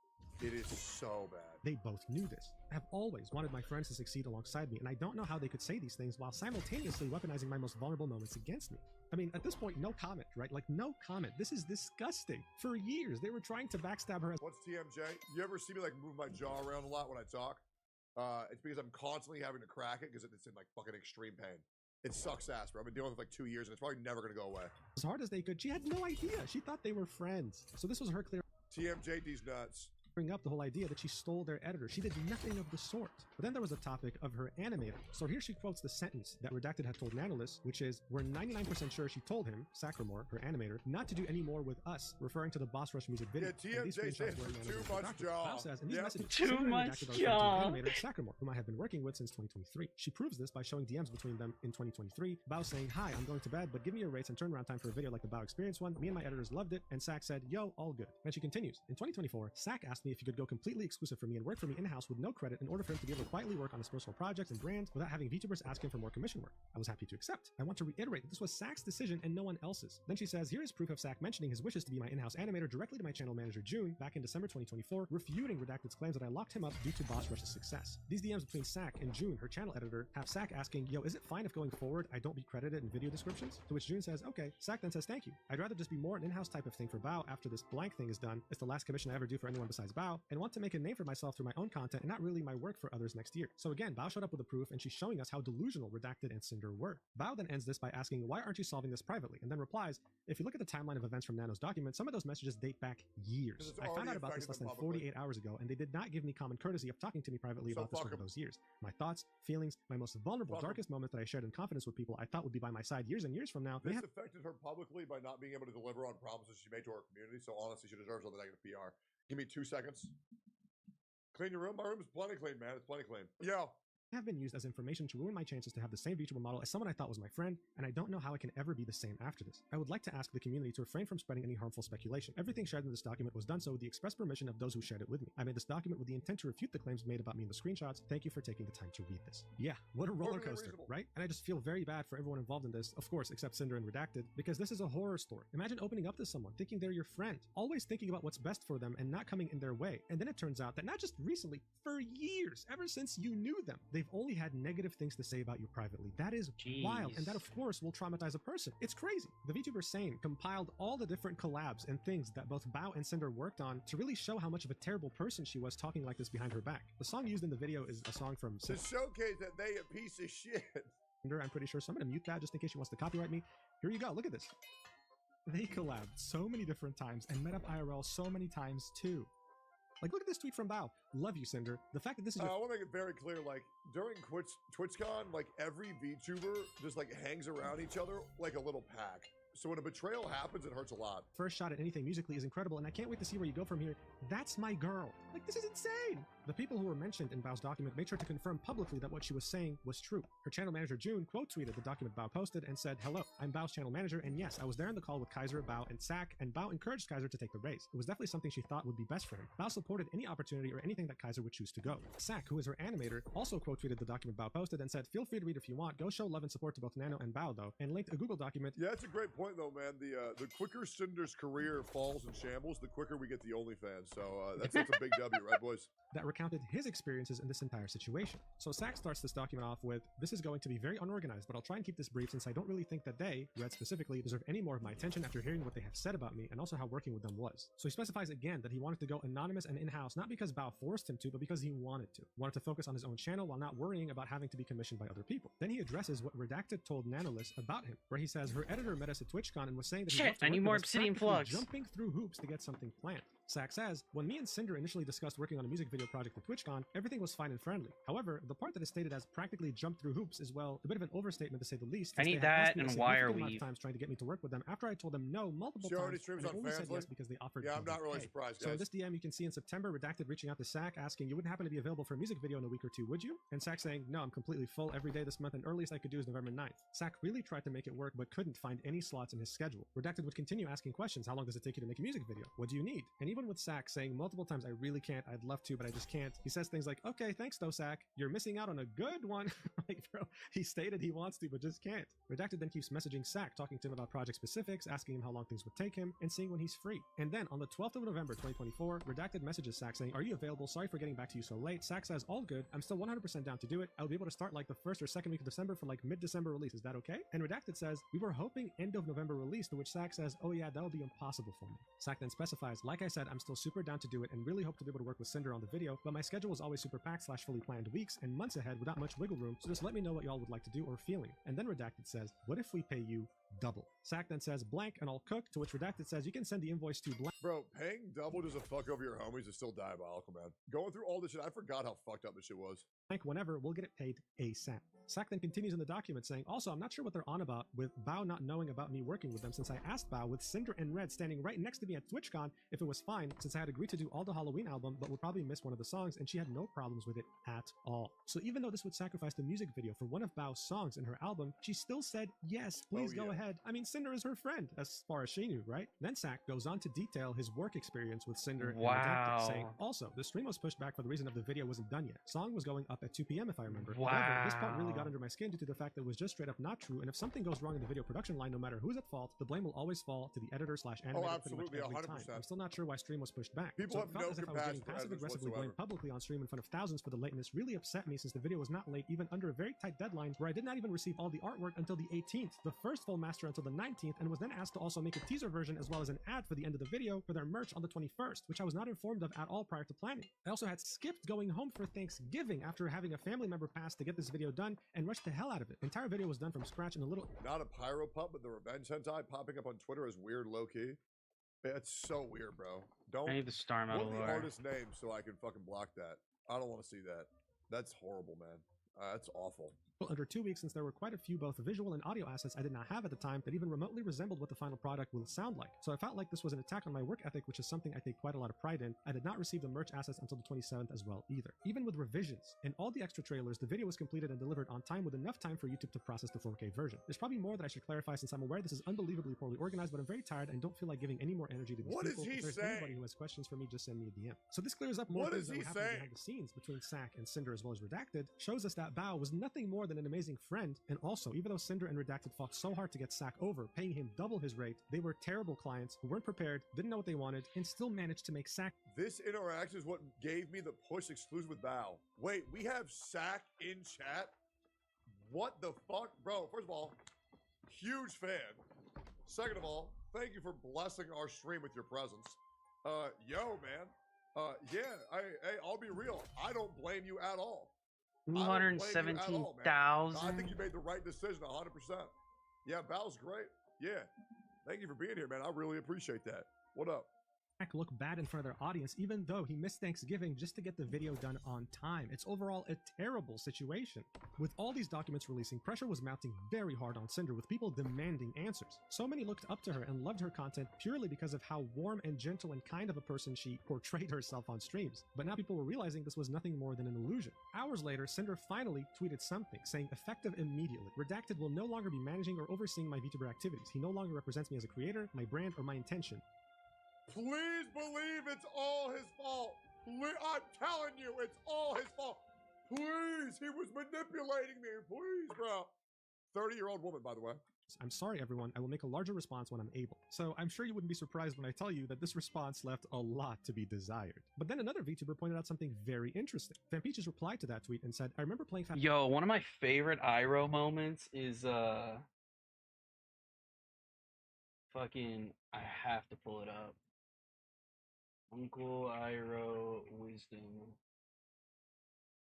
It is so bad. They both knew this. I have always wanted my friends to succeed alongside me, and I don't know how they could say these things while simultaneously weaponizing my most vulnerable moments against me. I mean, at this point, no comment, right? Like, no comment. This is disgusting. For years, they were trying to backstab her. What's TMJ? You ever see me like move my jaw around a lot when I talk? It's because I'm constantly having to crack it because it's in like fucking extreme pain. It sucks ass, bro. I've been dealing with it for like 2 years and it's probably never gonna go away. As hard as they could, she had no idea. She thought they were friends. So this was her clear. TMJD's nuts. bring up the whole idea that she stole their editor. She did nothing of the sort. But then there was the topic of her animator. So here she quotes the sentence that Redacted had told Nanolis, which is, "We're 99% sure she told him, Sacramore, her animator, not to do any more with us," referring to the Boss Rush music video. Yeah, TMJ stands for too much jaw. Bao says, in these messages, Too Cinder and much Redacted are referring to jaw. the animator Sacramore, whom I have been working with since 2023. She proves this by showing DMs between them in 2023. Bao saying, "Hi, I'm going to bed, but give me your rates and turnaround time for a video like the Bao Experience one. Me and my editors loved it." And Sack said, "Yo, all good." And she continues, "In 2024, Sack asked me if he could go completely exclusive for me and work for me in-house with no credit in order for him to be able to quietly work on his personal projects and brand without having VTubers ask him for more commission work. I was happy to accept. I want to reiterate that this was Sack's decision and no one else's." Then she says, "Here is proof of Sack mentioning his wishes to be my in-house animator directly to my channel manager June back in December 2024, refuting Redacted's claims that I locked him up due to Boss Rush's success." These DMs between Sack and June, her channel editor, have Sack asking, "Yo, is it fine if going forward I don't be credited in video descriptions?" To which June says, "Okay." Sack then says, "Thank you. I'd rather just be more an in-house type of thing for Bao after this blank thing is done. It's the last commission I ever do for anyone besides Bao, and want to make a name for myself through my own content and not really my work for others next year." So again, Bao showed up with the proof, and she's showing us how delusional Redacted and Cinder were. Bao then ends this by asking, "Why aren't you solving this privately?" And then replies, "If you look at the timeline of events from Nano's document, some of those messages date back years. I found out about this less than 48 hours ago, and they did not give me common courtesy of talking to me privately about this over those years. My thoughts, feelings, my most vulnerable, darkest moments that I shared in confidence with people I thought would be by my side years and years from now, they This have affected her publicly by not being able to deliver on promises she made to her community, so honestly, she deserves all the negative PR. Give me 2 seconds. Clean your room? My room's plenty clean, man. It's plenty clean. Yo. have been used as information to ruin my chances to have the same VTuber model as someone I thought was my friend, and I don't know how I can ever be the same after this. I would like to ask the community to refrain from spreading any harmful speculation. Everything shared in this document was done so with the express permission of those who shared it with me. I made this document with the intent to refute the claims made about me in the screenshots. Thank you for taking the time to read this." Yeah, what a roller coaster, right? And I just feel very bad for everyone involved in this, of course, except Cinder and Redacted, because this is a horror story. Imagine opening up to someone, thinking they're your friend, always thinking about what's best for them and not coming in their way. And then it turns out that not just recently, for years, ever since you knew them, they've only had negative things to say about you privately. That is wild, and that of course will traumatize a person. It's crazy. The VTuber Sane compiled all the different collabs and things that both Bao and Cinder worked on to really show how much of a terrible person she was talking like this behind her back. The song used in the video is a song from To showcase that they a piece of shit. Cinder, I'm pretty sure, so I'm gonna mute that just in case she wants to copyright me. Here you go, look at this. They collabed so many different times and met up IRL so many times too. Like, look at this tweet from Bao. "Love you, Cinder. The fact that this is your I want to make it very clear, like, during TwitchCon, like, every VTuber just, like, hangs around each other like a little pack. So when a betrayal happens, it hurts a lot. First shot at anything musically is incredible, and I can't wait to see where you go from here. That's my girl. Like, this is insane." The people who were mentioned in Bao's document made sure to confirm publicly that what she was saying was true. Her channel manager June quote tweeted the document Bao posted and said, "Hello, I'm Bao's channel manager, and yes, I was there in the call with Kaiser, Bao, and Sack, and Bao encouraged Kaiser to take the raise. It was definitely something she thought would be best for him. Bao supported any opportunity or anything that Kaiser would choose to go." Sack, who is her animator, also quote tweeted the document Bao posted and said, "Feel free to read if you want. Go show love and support to both Nano and Bao, though," and linked a Google document. Yeah, that's a great point, though, man. The quicker Cinder's career falls in shambles, the quicker we get the OnlyFans. So that's a big W, right, boys? That recounted his experiences in this entire situation. So Sack starts this document off with, "This is going to be very unorganized, but I'll try and keep this brief since I don't really think that they, Red specifically, deserve any more of my attention after hearing what they have said about me and also how working with them was." So he specifies again that he wanted to go anonymous and in-house, not because Bao forced him to, but because he wanted to. Wanted to focus on his own channel while not worrying about having to be commissioned by other people. Then he addresses what Redacted told Nanolis about him, where he says her editor met us at TwitchCon and was saying that he wants to I need work more with us, Obsidian practically Flux. jumping through hoops to get something planned. Sack says, "When me and Cinder initially discussed working on a music video project at TwitchCon, everything was fine and friendly. However, the part that is stated as practically jumped through hoops is, well, a bit of an overstatement to say the least. I since need they have asked that, me a and why are significant amount we- of times trying to get me to work with them after I told them no multiple She already times, streams and they on only said Fansly? yes because they offered Yeah, I'm not really pay. surprised, So in guys. this DM, you can see in September, Redacted reaching out to Sack asking, "You wouldn't happen to be available for a music video in a week or two, would you?" And Sack saying, "No, I'm completely full every day this month, and earliest I could do is November 9th. Sack really tried to make it work, but couldn't find any slots in his schedule. Redacted would continue asking questions. "How long does it take you to make a music video? What do you need?" And even with Sack saying multiple times, "I really can't, I'd love to, but I just can't," he says things like, "Okay, thanks though, Sack. You're missing out on a good one." Like, bro, he stated he wants to, but just can't. Redacted then keeps messaging Sack, talking to him about project specifics, asking him how long things would take him, and seeing when he's free. And then on the 12th of November 2024, Redacted messages Sack saying, "Are you available? Sorry for getting back to you so late." Sack says, "All good. I'm still 100% down to do it. I'll be able to start like the first or second week of December for like mid-December release. Is that okay?" And Redacted says, "We were hoping end of November release," to which Sack says, "Oh yeah, that would be impossible for me." Sack then specifies, "Like I said, I'm still super down to do it and really hope to be able to work with Cinder on the video, but my schedule is always super packed / fully planned weeks and months ahead without much wiggle room, so just let me know what y'all would like to do or feeling. And then Redacted says, what if we pay you double? Sack then says blank and I'll cook, to which Redacted says you can send the invoice to blank. Bro, paying double just to fuck over your homies is still diabolical, man. Going through all this shit, I forgot how fucked up this shit was. Blank whenever, we'll get it paid ASAP. Sack then continues in the document saying, also, I'm not sure what they're on about with Bao not knowing about me working with them, since I asked Bao with Cinder and Red standing right next to me at TwitchCon if it was fine, since I had agreed to do all the Halloween album but would probably miss one of the songs, and she had no problems with it at all. So even though this would sacrifice the music video for one of Bao's songs in her album, she still said, yes, please go ahead. I mean, Cinder is her friend, as far as she knew, right? Then Sack goes on to detail his work experience with Cinder and Redacted, saying, also, the stream was pushed back for the reason of the video wasn't done yet. Song was going up at 2 p.m. if I remember. However, this part really got under my skin due to the fact that it was just straight up not true, and if something goes wrong in the video production line, no matter who's at fault, the blame will always fall to the editor / animator. Absolutely, 100%. I'm still not sure why stream was pushed back. People so have it felt no as if I was getting compassion for passive-aggressively editors blamed publicly on stream in front of thousands for the lateness really upset me, since the video was not late even under a very tight deadline where I did not even receive all the artwork until the 18th, the first full master until the 19th, and was then asked to also make a teaser version as well as an ad for the end of the video for their merch on the 21st, which I was not informed of at all prior to planning. I also had skipped going home for Thanksgiving after having a family member pass to get this video done and rushed the hell out of it. The entire video was done from scratch in a little... Not a pyro pup, but the revenge hentai popping up on Twitter is weird low-key. It's so weird, bro. Don't... I need the star medal. What the artist name so I can fucking block that? I don't want to see that. That's horrible, man. That's awful. Under 2 weeks, since there were quite a few both visual and audio assets I did not have at the time that even remotely resembled what the final product will sound like. So I felt like this was an attack on my work ethic, which is something I take quite a lot of pride in. I did not receive the merch assets until the 27th as well either. Even with revisions and all the extra trailers, the video was completed and delivered on time with enough time for YouTube to process the 4K version. There's probably more that I should clarify, since I'm aware this is unbelievably poorly organized, but I'm very tired and don't feel like giving any more energy to these people. If there's anybody who has questions for me, just send me a DM. So this clears up more things that were happening behind the scenes between Sack and Cinder as well as Redacted, shows us that Bao was nothing more than an amazing friend. And also, even though Cinder and Redacted fought so hard to get Sack over, paying him double his rate, they were terrible clients who weren't prepared, didn't know what they wanted, and still managed to make Sack... This interaction is what gave me the push exclusive with Bao. Wait, we have Sack in chat? What the fuck? Bro, first of all, huge fan. Second of all, thank you for blessing our stream with your presence. Yo, man. Yeah, I'll be real. I don't blame you at all. 217,000. I think you made the right decision 100%. Yeah, Bao's great. Yeah. Thank you for being here, man. I really appreciate that. What up? Look bad in front of their audience, even though he missed Thanksgiving just to get the video done on time. It's overall a terrible situation. With all these documents releasing, pressure was mounting very hard on Cinder, with people demanding answers. So many looked up to her and loved her content purely because of how warm and gentle and kind of a person she portrayed herself on streams. But now people were realizing this was nothing more than an illusion. Hours later, Cinder finally tweeted something, saying effective immediately. Redacted will no longer be managing or overseeing my VTuber activities. He no longer represents me as a creator, my brand, or my intention. Please believe it's all his fault. I'm telling you, it's all his fault. Please, he was manipulating me. Please, bro. 30-year-old woman, by the way. I'm sorry, everyone. I will make a larger response when I'm able. So I'm sure you wouldn't be surprised when I tell you that this response left a lot to be desired. But then another VTuber pointed out something very interesting. Vampeaches replied to that tweet and said, I remember playing... Yo, one of my favorite Iroh moments is, fucking... I have to pull it up. Uncle Iroh Wisdom.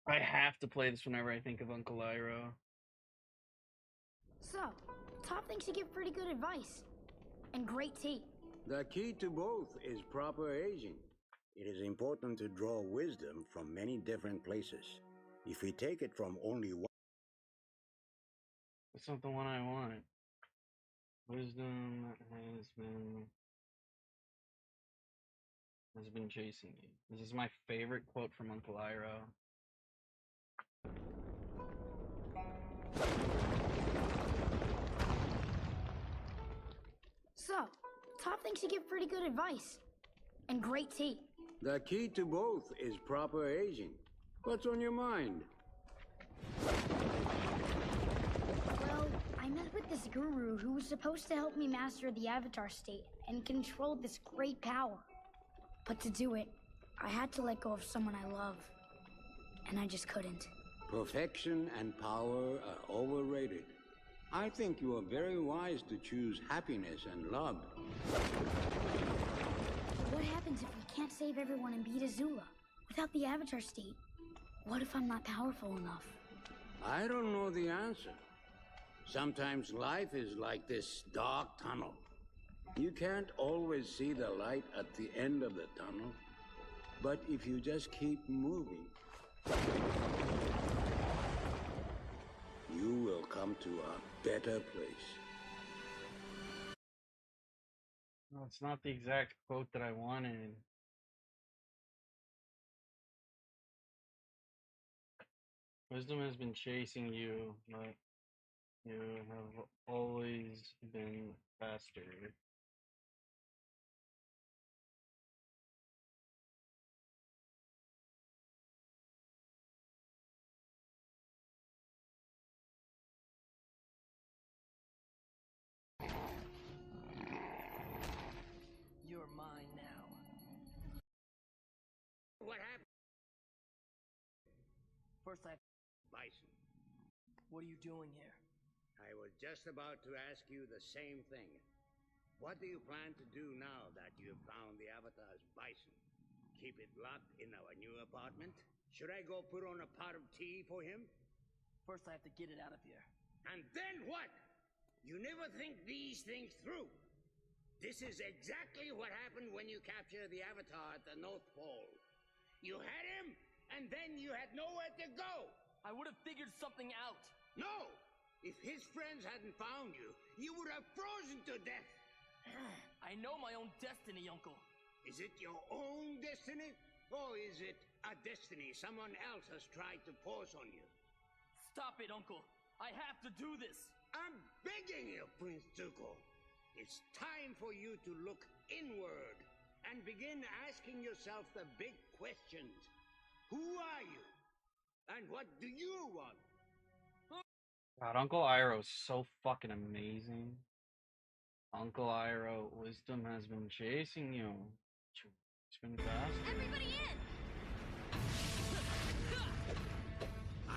I have to play this whenever I think of Uncle Iroh. So, Top thinks you give pretty good advice. And great tea. The key to both is proper aging. It is important to draw wisdom from many different places. If we take it from only one... That's not the one I want. Wisdom has been chasing you. This is my favorite quote from Uncle Iroh. So, Top thinks you give pretty good advice. And great tea. The key to both is proper aging. What's on your mind? Well, I met with this guru who was supposed to help me master the Avatar state and control this great power. But to do it, I had to let go of someone I love. And I just couldn't. Perfection and power are overrated. I think you are very wise to choose happiness and love. What happened happens if we can't save everyone and beat Azula? Without the Avatar State, what if I'm not powerful enough? I don't know the answer. Sometimes life is like this dark tunnel. You can't always see the light at the end of the tunnel, but if you just keep moving, you will come to a better place. No, it's not the exact quote that I wanted. Wisdom has been chasing you, but you have always been faster. You're mine now. What happened? First, Bison. what are you doing here? I was just about to ask you the same thing. What do you plan to do now that you have found the Avatar's Bison? Keep it locked in our new apartment? Should I go put on a pot of tea for him? First, I have to get it out of here. And then what? You never think these things through. This is exactly what happened when you captured the Avatar at the North Pole. You had him, and then you had nowhere to go. I would have figured something out. No! If his friends hadn't found you, you would have frozen to death. I know my own destiny, Uncle. Is it your own destiny? Or is it a destiny someone else has tried to force on you? Stop it, Uncle. I have to do this. I'm begging you, Prince Zuko. It's time for you to look inward and begin asking yourself the big questions. Who are you? And what do you want? God, Uncle Iroh's so fucking amazing. Uncle Iroh, wisdom has been chasing you. It's been fast. Everybody in!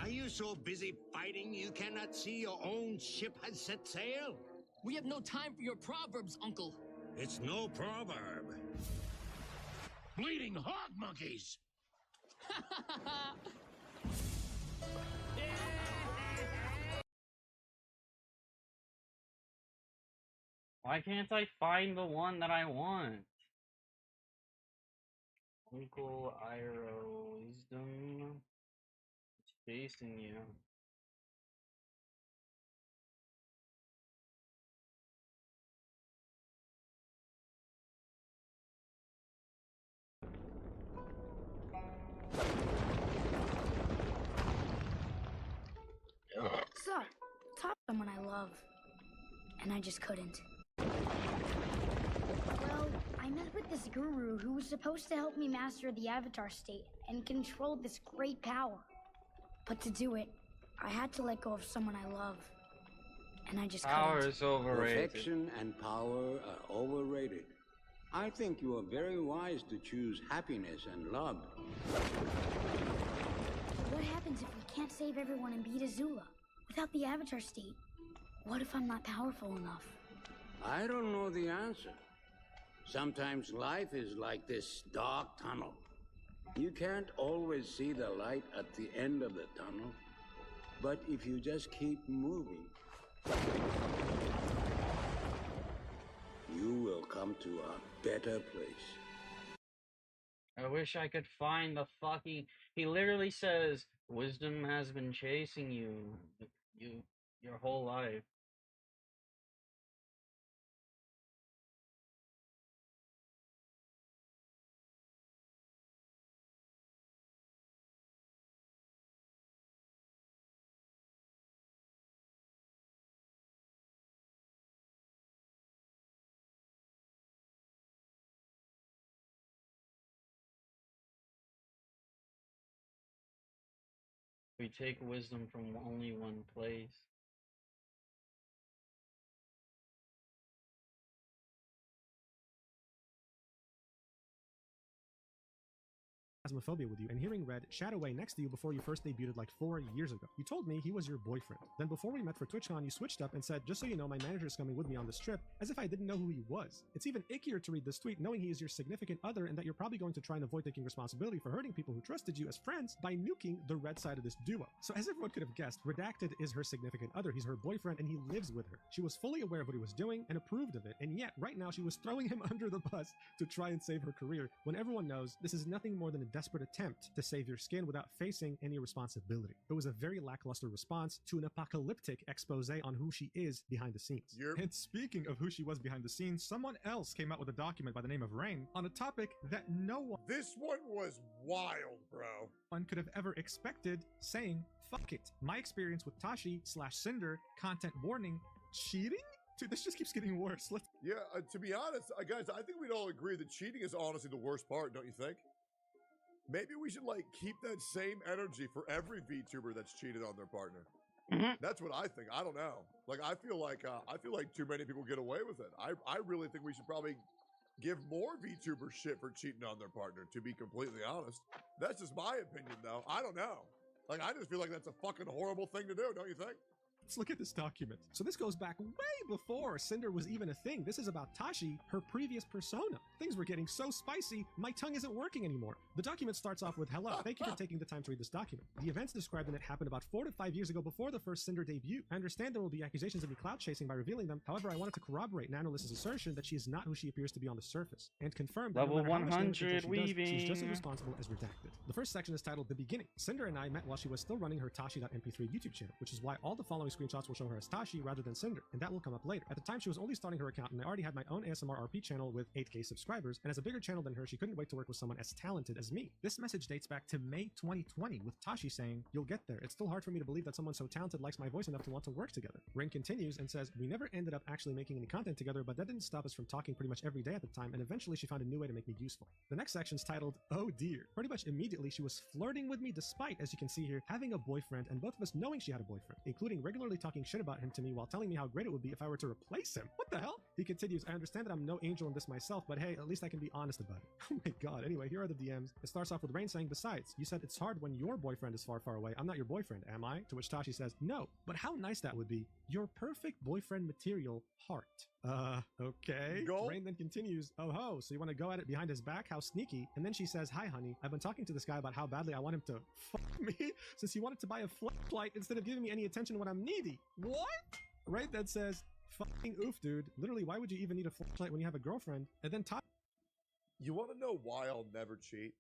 Are you so busy fighting you cannot see your own ship has set sail? We have no time for your proverbs, Uncle. It's no proverb. Bleeding hog monkeys! Why can't I find the one that I want? Uncle Iroh, wisdom. It's chasing you. Sup? Top someone I love. And I just couldn't. Well, I met with this guru who was supposed to help me master the Avatar State and control this great power. But to do it, I had to let go of someone I love. And I just Power couldn't. is overrated. Perfection and power are overrated. I think you are very wise to choose happiness and love. What happens if we can't save everyone and beat Azula? Without the Avatar State, what if I'm not powerful enough? I don't know the answer. Sometimes life is like this dark tunnel. You can't always see the light at the end of the tunnel, but if you just keep moving, you will come to a better place. I wish I could find the fucking. He literally says, "Wisdom has been chasing you, your whole life." We take wisdom from only one place. Phasmophobia with you, and hearing Red chat away next to you before you first debuted like 4 years ago. You told me he was your boyfriend. Then before we met for TwitchCon, you switched up and said, just so you know, my manager is coming with me on this trip, as if I didn't know who he was. It's even ickier to read this tweet knowing he is your significant other and that you're probably going to try and avoid taking responsibility for hurting people who trusted you as friends by nuking the Red side of this duo. So as everyone could have guessed, Redacted is her significant other. He's her boyfriend and he lives with her. She was fully aware of what he was doing and approved of it, and yet right now she was throwing him under the bus to try and save her career when everyone knows this is nothing more than a desperate attempt to save your skin without facing any responsibility. It was a very lackluster response to an apocalyptic expose on who she is behind the scenes. And speaking of who she was behind the scenes, someone else came out with a document by the name of Rain on a topic that no one— This one was wild, bro. One could have ever expected, saying, fuck it. My experience with Tashi/Cinder, content warning, cheating? Dude, this just keeps getting worse. Yeah, to be honest, guys, I think we'd all agree that cheating is honestly the worst part, don't you think? Maybe we should, like, keep that same energy for every VTuber that's cheated on their partner. That's what I think. I don't know. Like, I feel like too many people get away with it. I really think we should probably give more VTubers shit for cheating on their partner, to be completely honest. That's just my opinion, though. I don't know. Like, I just feel like that's a fucking horrible thing to do, don't you think? Let's look at this document. So this goes back way before Cinder was even a thing. This is about Tashi, her previous persona. Things were getting so spicy, my tongue isn't working anymore. The document starts off with, hello, thank you for taking the time to read this document. The events described in it happened about 4 to 5 years ago before the first Cinder debut. I understand there will be accusations of me clout chasing by revealing them. However, I wanted to corroborate Nanoliss's assertion that she is not who she appears to be on the surface, and confirm that Level no matter how much damage she 100 does, weaving. she's just as responsible as Redacted. The first section is titled The Beginning. Cinder and I met while she was still running her Tashi.mp3 YouTube channel, which is why all the following screenshots will show her as Tashi rather than Cinder, and that will come up later. At the time, she was only starting her account, and I already had my own ASMR RP channel with 8K subscribers, and as a bigger channel than her, she couldn't wait to work with someone as talented as me. This message dates back to May 2020, with Tashi saying, you'll get there. It's still hard for me to believe that someone so talented likes my voice enough to want to work together. Rain continues and says, we never ended up actually making any content together, but that didn't stop us from talking pretty much every day at the time, and eventually she found a new way to make me useful. The next section's titled, Oh Dear. Pretty much immediately, she was flirting with me despite, as you can see here, having a boyfriend, and both of us knowing she had a boyfriend, including regularly talking shit about him to me while telling me how great it would be if I were to replace him. What the hell? He continues, I understand that I'm no angel in this myself, but hey, at least I can be honest about it. Oh my god. Anyway, here are the DMs. It starts off with Rain saying, besides, you said it's hard when your boyfriend is far, far away. I'm not your boyfriend, am I? To which Tashi says, no, but how nice that would be. Your perfect boyfriend material, heart. Okay. Go. Rain then continues, oh ho, so you want to go at it behind his back? How sneaky. And then she says, hi honey, I've been talking to this guy about how badly I want him to fuck me since he wanted to buy a flashlight instead of giving me any attention when I'm needy. What? Rain then says, fucking oof, dude. Literally, why would you even need a flashlight when you have a girlfriend? And then You want to know why I'll never cheat?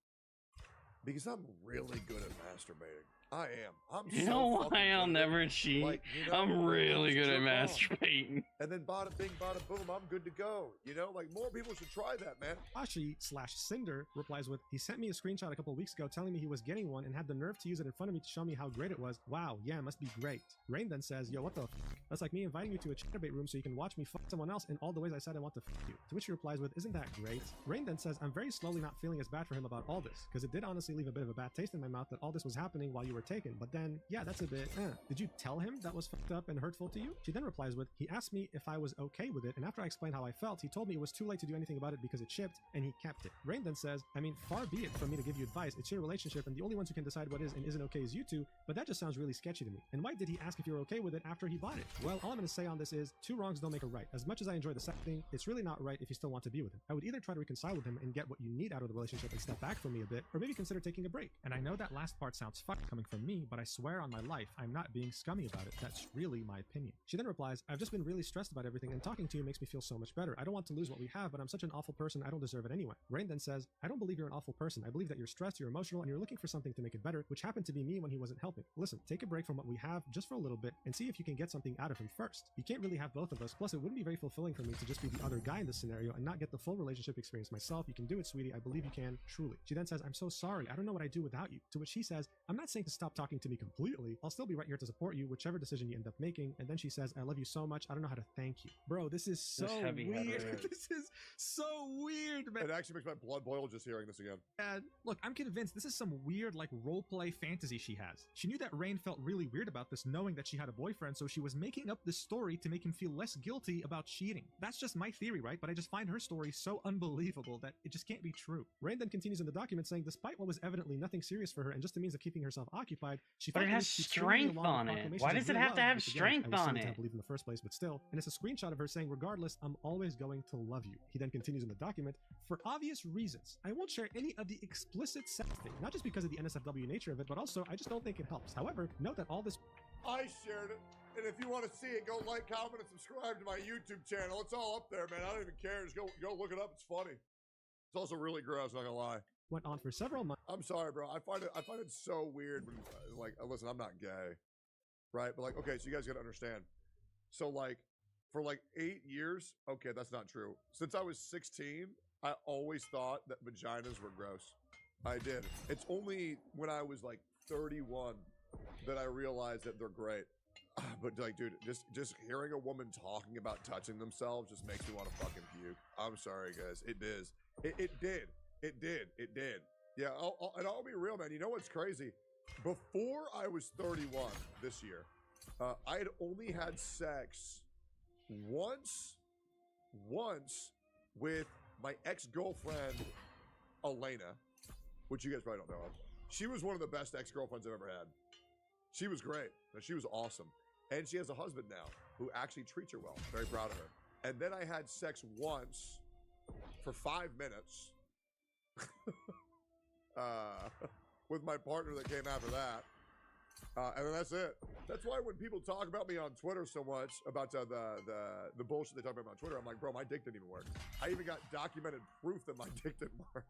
Because I'm really good at masturbating. I am. I'm You so know fucking why I'll good. never cheat? Like, you know, I'm really just good at jerk off. masturbating. And then bada bing, bada boom, I'm good to go. You know, like more people should try that, man. Tashi/Cinder replies with, he sent me a screenshot a couple weeks ago telling me he was getting one and had the nerve to use it in front of me to show me how great it was. Wow, yeah, must be great. Rain then says, yo, what the f***? That's like me inviting you to a chatterbait room so you can watch me fuck someone else in all the ways I said I want to fuck you. To which he replies with, isn't that great? Rain then says, I'm very slowly not feeling as bad for him about all this, because it did honestly leave a bit of a bad taste in my mouth that all this was happening while you were taken, but then, yeah, that's a bit, Did you tell him that was fucked up and hurtful to you? She then replies with, he asked me if I was okay with it, and after I explained how I felt, he told me it was too late to do anything about it because it shipped, and he kept it. Rain then says, I mean, far be it from me to give you advice, it's your relationship, and the only ones who can decide what is and isn't okay is you two, but that just sounds really sketchy to me. And why did he ask if you were okay with it after he bought it? Well, all I'm gonna say on this is, 2 wrongs don't make a right. As much as I enjoy the second thing, it's really not right if you still want to be with him. I would either try to reconcile with him and get what you need out of the relationship and step back from me a bit, or maybe consider taking a break. And I know that last part sounds fucked coming from me, but I swear on my life, I'm not being scummy about it. That's really my opinion. She then replies, I've just been really stressed about everything, and talking to you makes me feel so much better. I don't want to lose what we have, but I'm such an awful person, I don't deserve it anyway. Rain then says, I don't believe you're an awful person. I believe that you're stressed, you're emotional, and you're looking for something to make it better, which happened to be me when he wasn't helping. Listen, take a break from what we have just for a little bit, and see if you can get something out of him first. You can't really have both of us, plus it wouldn't be very fulfilling for me to just be the other guy in this scenario and not get the full relationship experience myself. You can do it, sweetie. I believe you can, truly. She then says, I'm so sorry. I don't know what I'd do without you. To which he says, I'm not saying to stop talking to me completely, I'll still be right here to support you, whichever decision you end up making. And then she says, I love you so much, I don't know how to thank you. Bro, this is so weird. This is so weird, man. It actually makes my blood boil just hearing this again. And look, I'm convinced this is some weird, like, roleplay fantasy she has. She knew that Rain felt really weird about this, knowing that she had a boyfriend, so she was making up this story to make him feel less guilty about cheating. That's just my theory, right? But I just find her story so unbelievable that it just can't be true. Rain then continues in the document saying, despite what was evidently nothing serious for her and just a means of keeping herself occupied, she But felt it has strength on it. Why does it have to have strength on it? I believe in the first place, but still. And it's a screenshot of her saying, regardless, I'm always going to love you. He then continues in the document, for obvious reasons, I won't share any of the explicit sex thing, not just because of the NSFW nature of it, but also I just don't think it helps. However, note that all this... I shared it, and if you want to see it, go like, comment, and subscribe to my YouTube channel. It's all up there, man. I don't even care. Just go look it up. It's funny. It's also really gross, not gonna lie. Went on for several months. I'm sorry, bro. I find it so weird when, like, listen, I'm not gay, right? But, like, okay, so you guys gotta understand. So, like, for, like, 8 years, okay, that's not true. Since I was 16, I always thought that vaginas were gross. I did. It's only when I was, like, 31 that I realized that they're great. But, like, dude, just hearing a woman talking about touching themselves just makes me want to fucking puke. I'm sorry, guys. It is. It did. It did. Yeah, and I'll be real, man. You know what's crazy? Before I was 31 this year, I had only had sex once with my ex-girlfriend, Elena, which you guys probably don't know of. She was one of the best ex-girlfriends I've ever had. She was great. She was awesome. And she has a husband now who actually treats her well. Very proud of her. And then I had sex once for 5 minutes with my partner that came after that. And then that's it. That's why when people talk about me on Twitter so much, about the bullshit they talk about me on Twitter, I'm like, bro, my dick didn't even work. I even got documented proof that my dick didn't work.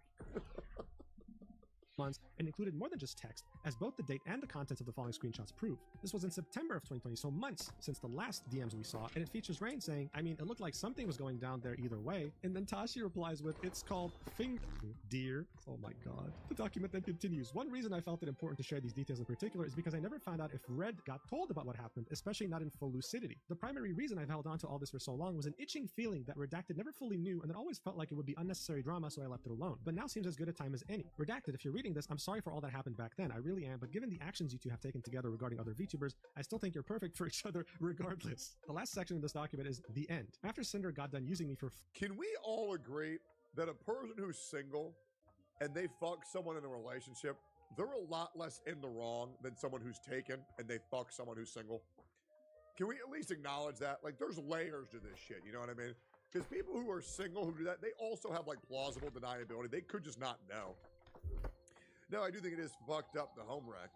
Months and included more than just text, as both the date and the contents of the following screenshots prove. This was in September of 2020, so months since the last DMs we saw, and it features Rain saying, I mean, it looked like something was going down there either way, and then Tashi replies with, it's called finger, dear. Oh my god. The document then continues, one reason I felt it important to share these details in particular is because I never found out if Red got told about what happened, especially not in full lucidity. The primary reason I've held on to all this for so long was an itching feeling that Redacted never fully knew, and it always felt like it would be unnecessary drama, so I left it alone. But now seems as good a time as any. Redacted, if you're reading this, I'm sorry for all that happened back then, I really am, but given the actions you two have taken together regarding other VTubers, I still think you're perfect for each other regardless. The last section of this document is the end. After Cinder got done using me for... Can we all agree that a person who's single and they fuck someone in a relationship, they're a lot less in the wrong than someone who's taken and they fuck someone who's single? Can we at least acknowledge that? Like, there's layers to this shit, you know what I mean? Because people who are single who do that, they also have, like, plausible deniability. They could just not know. No, I do think it is fucked up the home wreck.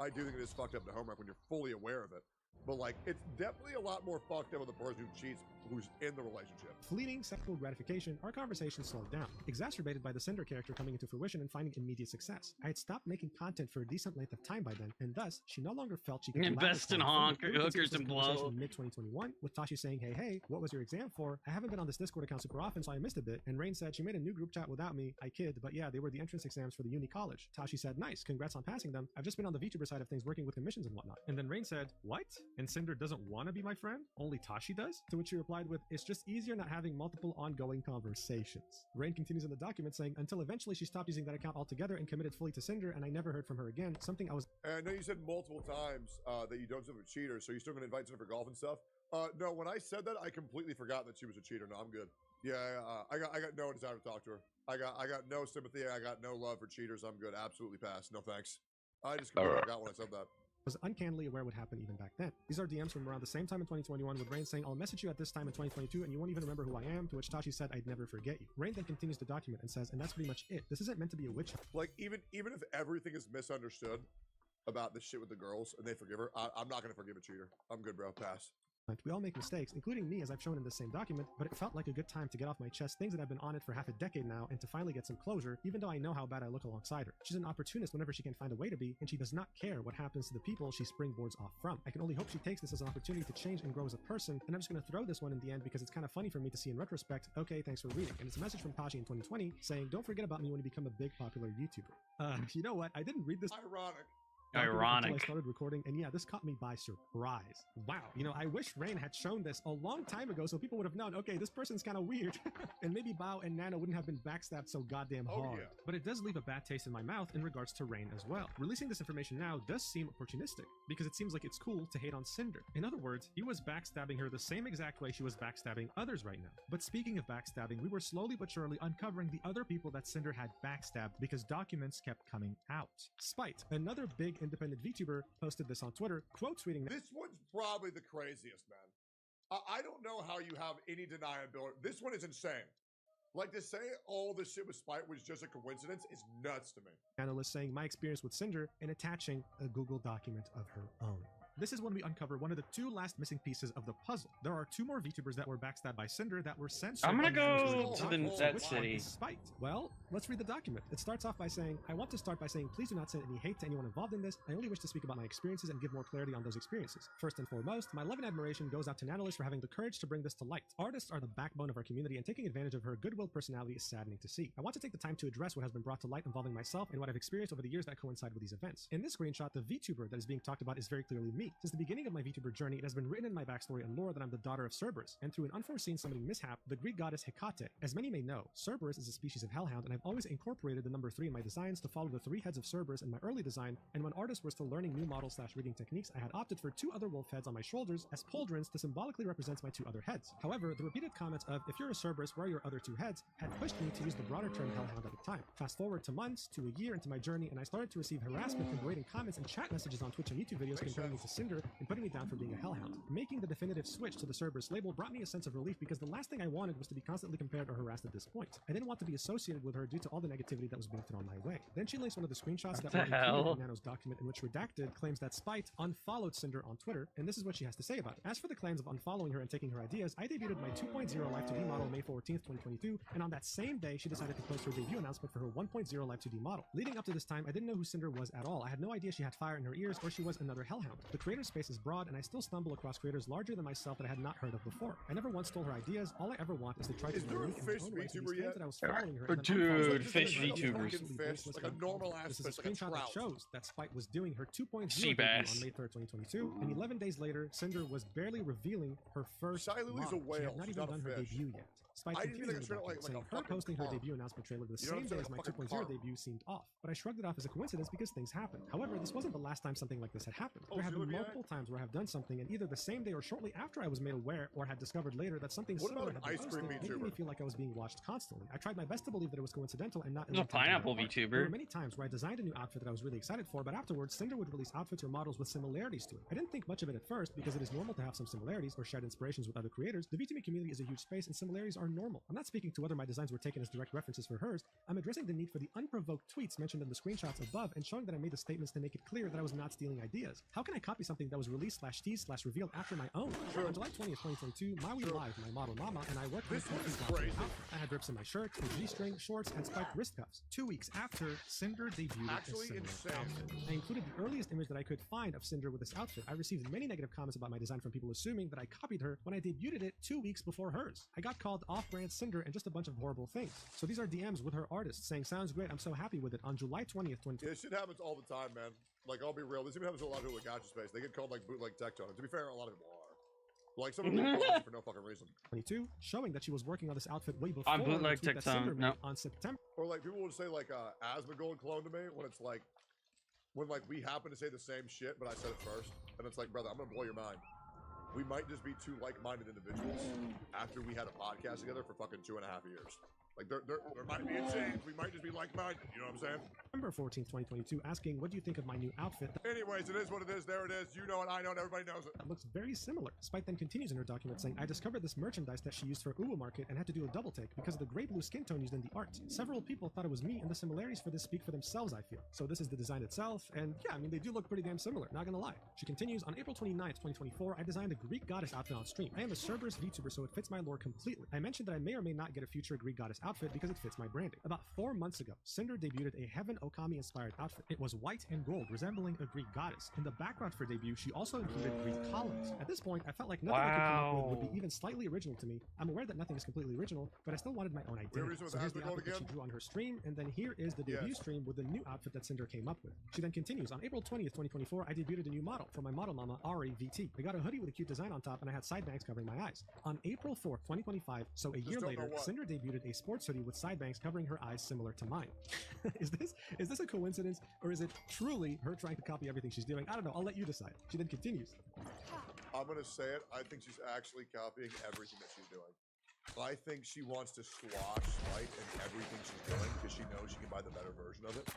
I do think it is fucked up the home wreck when you're fully aware of it. But, like, it's definitely a lot more fucked up with the person who cheats who's in the relationship. Fleeting sexual gratification, our conversation slowed down, exacerbated by the Cinder character coming into fruition and finding immediate success. I had stopped making content for a decent length of time by then, and thus, she no longer felt she could invest in hookers and blow. Mid-2021, with Tashi saying, hey, what was your exam for? I haven't been on this Discord account super often, so I missed a bit, and Rain said she made a new group chat without me. I kid, but yeah, they were the entrance exams for the uni college. Tashi said, nice, congrats on passing them. I've just been on the VTuber side of things working with commissions and whatnot. And then Rain said, what? And Cinder doesn't want to be my friend? Only Tashi does? To which she replied with, it's just easier not having multiple ongoing conversations. Rain continues in the document saying, until eventually she stopped using that account altogether and committed fully to Cinder, and I never heard from her again, something I was... And I know you said multiple times that you don't do with cheaters, so you're still going to invite Cinder for golf and stuff? No, when I said that, I completely forgot that she was a cheater. No, I'm good. Yeah, I got no desire to talk to her. I got no sympathy. I got no love for cheaters. I'm good. Absolutely pass. No thanks. I just completely forgot when I said that. Was uncannily aware would happen even back then. These are DMs from around the same time in 2021, with Rain saying, I'll message you at this time in 2022 and you won't even remember who I am, to which Tashi said, I'd never forget you. Rain then continues the document and says, and that's pretty much it. This isn't meant to be a witch hunt. Like, even if everything is misunderstood about this shit with the girls and they forgive her, I'm not going to forgive a cheater. I'm good, bro. Pass. We all make mistakes, including me, as I've shown in the same document, but it felt like a good time to get off my chest things that I've been on it for half a decade now, and to finally get some closure, even though I know how bad I look alongside her. She's an opportunist whenever she can find a way to be, and she does not care what happens to the people she springboards off from. I can only hope she takes this as an opportunity to change and grow as a person, and I'm just going to throw this one in the end because it's kind of funny for me to see in retrospect. Okay, thanks for reading. And it's a message from Tashi in 2020 saying, don't forget about me when you become a big popular YouTuber. You know what? I didn't read this. Ironic. Ironic. Until I started recording, and yeah, this caught me by surprise. Wow, you know, I wish Rain had shown this a long time ago so people would have known, okay, this person's kind of weird. And maybe Bao and Nana wouldn't have been backstabbed so goddamn hard. But it does leave a bad taste in my mouth in regards to Rain as well. Releasing this information now does seem opportunistic, because it seems like it's cool to hate on Cinder. In other words, he was backstabbing her the same exact way she was backstabbing others right now. But speaking of backstabbing, we were slowly but surely uncovering the other people that Cinder had backstabbed because documents kept coming out. Spite, another big independent VTuber, posted this on Twitter, quote tweeting, "This one's probably the craziest, man. I don't know how you have any deniability. This one is insane. Like, to say all this shit with Spite was just a coincidence is nuts to me." Analyst saying my experience with Cinder and attaching a Google document of her own. This is when we uncover one of the two last missing pieces of the puzzle. There are two more VTubers that were backstabbed by Cinder that were censored. I'm gonna go to that city. Spite. Well, let's read the document. It starts off by saying, I want to start by saying, please do not send any hate to anyone involved in this. I only wish to speak about my experiences and give more clarity on those experiences. First and foremost, my love and admiration goes out to Nanalis for having the courage to bring this to light. Artists are the backbone of our community, and taking advantage of her goodwill personality is saddening to see. I want to take the time to address what has been brought to light involving myself and what I've experienced over the years that coincide with these events. In this screenshot, the VTuber that is being talked about is very clearly me. Since the beginning of my VTuber journey, it has been written in my backstory and lore that I'm the daughter of Cerberus, and through an unforeseen summoning mishap, the Greek goddess Hecate. As many may know, Cerberus is a species of hellhound, and I've always incorporated the number 3 in my designs to follow the 3 heads of Cerberus in my early design, and when artists were still learning new model/reading techniques, I had opted for 2 other wolf heads on my shoulders as pauldrons to symbolically represent my 2 other heads. However, the repeated comments of, if you're a Cerberus, where are your other 2 heads, had pushed me to use the broader term hellhound at the time. Fast forward to months, to a year into my journey, and I started to receive harassment and berating comments and chat messages on Twitch and YouTube videos comparing me to Cinder and putting me down for being a hellhound. Making the definitive switch to the Cerberus label brought me a sense of relief because the last thing I wanted was to be constantly compared or harassed at this point. I didn't want to be associated with her due to all the negativity that was being thrown my way. Then she links one of the screenshots that were included in Nano's document, in which Redacted claims that Spite unfollowed Cinder on Twitter, and this is what she has to say about it. As for the claims of unfollowing her and taking her ideas, I debuted my 2.0 Live 2D model May 14th, 2022, and on that same day, she decided to post her debut announcement for her 1.0 Live 2D model. Leading up to this time, I didn't know who Cinder was at all. I had no idea she had fire in her ears or she was another hellhound. The creator space is broad, and I still stumble across creators larger than myself that I had not heard of before. I never once stole her ideas. All I ever want is to try to be unique in my own way. So these claims that I was following her, dude, fish VTubers. Like a normal ass This is a fish, like a screenshot that trout. shows that Spite was doing her 2.0 Sea debut on bass. May 3rd, 2022, and 11 days later, Cinder was barely revealing her first Shai Lily's model. a whale. She had not She's even not a done her fish. debut yet. Spite I didn't confused think me it was with like saying a her fucking posting her carp. debut announcement trailer the You know what same I'm day saying? as my A fucking 2.0 carp. debut seemed off, but I shrugged it off as a coincidence because things happen. However, this wasn't the last time something like this had happened. Oh, There have been Sylvia? multiple times where I have done something, and either the same day or shortly after I was made aware or had discovered later that something What similar about had an been ice cream posted, making me VTuber? feel like I was being watched constantly. I tried my best to believe that it was coincidental and not There's a pineapple VTuber. There were many times where I designed a new outfit that I was really excited for, but afterwards, Cinder would release outfits or models with similarities to it. I didn't think much of it at first because it is normal to have some similarities or shared inspirations with other creators. The VTuber community is a huge space and similarities are normal. I'm not speaking to whether my designs were taken as direct references for hers. I'm addressing the need for the unprovoked tweets mentioned in the screenshots above and showing that I made the statements to make it clear that I was not stealing ideas. How can I copy something that was released/teased/revealed after my own? On July 20th, 2022, Maui Live, my model Mama, and I worked on a crazy. I had rips in my shirt, a G-string, shorts, and spiked wrist cuffs. 2 weeks after Cinder debuted Actually a similar insane. outfit. I included the earliest image that I could find of Cinder with this outfit. I received many negative comments about my design from people assuming that I copied her when I debuted it 2 weeks before hers. I got called off-brand Cinder and just a bunch of horrible things. So these are DMs with her artist saying, sounds great, I'm so happy with it. On July 20th, 2022. Yeah, this shit happens all the time, man. Like, I'll be real. This even happens to a lot of people with Gacha Space. They get called, like, bootleg Tectone. And to be fair, a lot of people are. Like, some of them get called for no fucking reason. 22, showing that she was working on this outfit way before I'm bootleg the tweet that Cinder Tectone, made no. on September. Or, like, people will say, like, Asmongold clone to me when it's, like, when, like, we happen to say the same shit, but I said it first. And it's like, brother, I'm gonna blow your mind. We might just be two like-minded individuals after we had a podcast together for fucking 2.5 years. Like, there might be a change. We might just be like-minded. You know what I'm saying? November 14th, 2022, asking, what do you think of my new outfit? Anyways, it is what it is. There it is. You know it. I know it. Everybody knows it. That looks very similar. Spite then continues in her document saying, I discovered this merchandise that she used for Uwu Market and had to do a double take because of the gray blue skin tone used in the art. Several people thought it was me, and the similarities for this speak for themselves, I feel. So this is the design itself, and yeah, I mean, they do look pretty damn similar, not gonna lie. She continues, on April 29th, 2024, I designed a Greek goddess outfit on stream. I am a Cerberus VTuber, so it fits my lore completely. I mentioned that I may or may not get a future Greek goddess outfit because it fits my branding. About 4 months ago, Cinder debuted a Heaven Okami-inspired outfit. It was white and gold, resembling a Greek goddess. In the background for debut, she also included Greek columns. At this point, I felt like nothing I could come up with would be even slightly original to me. I'm aware that nothing is completely original, but I still wanted my own identity. So here's the outfit that she drew on her stream, and then here is the debut stream with the new outfit that Cinder came up with. She then continues, on April 20th, 2024, I debuted a new model for my model mama, Ari VT. I got a hoodie with a cute design on top, and I had side bangs covering my eyes. On April 4th, 2025, so a year later, Cinder debuted a sports hoodie with side bangs covering her eyes similar to mine. Is this a coincidence, or is it truly her trying to copy everything she's doing? I don't know, I'll let you decide. She then continues. I'm gonna say it, I think she's actually copying everything that she's doing. I think she wants to squash Light in everything she's doing because she knows she can buy the better version of it.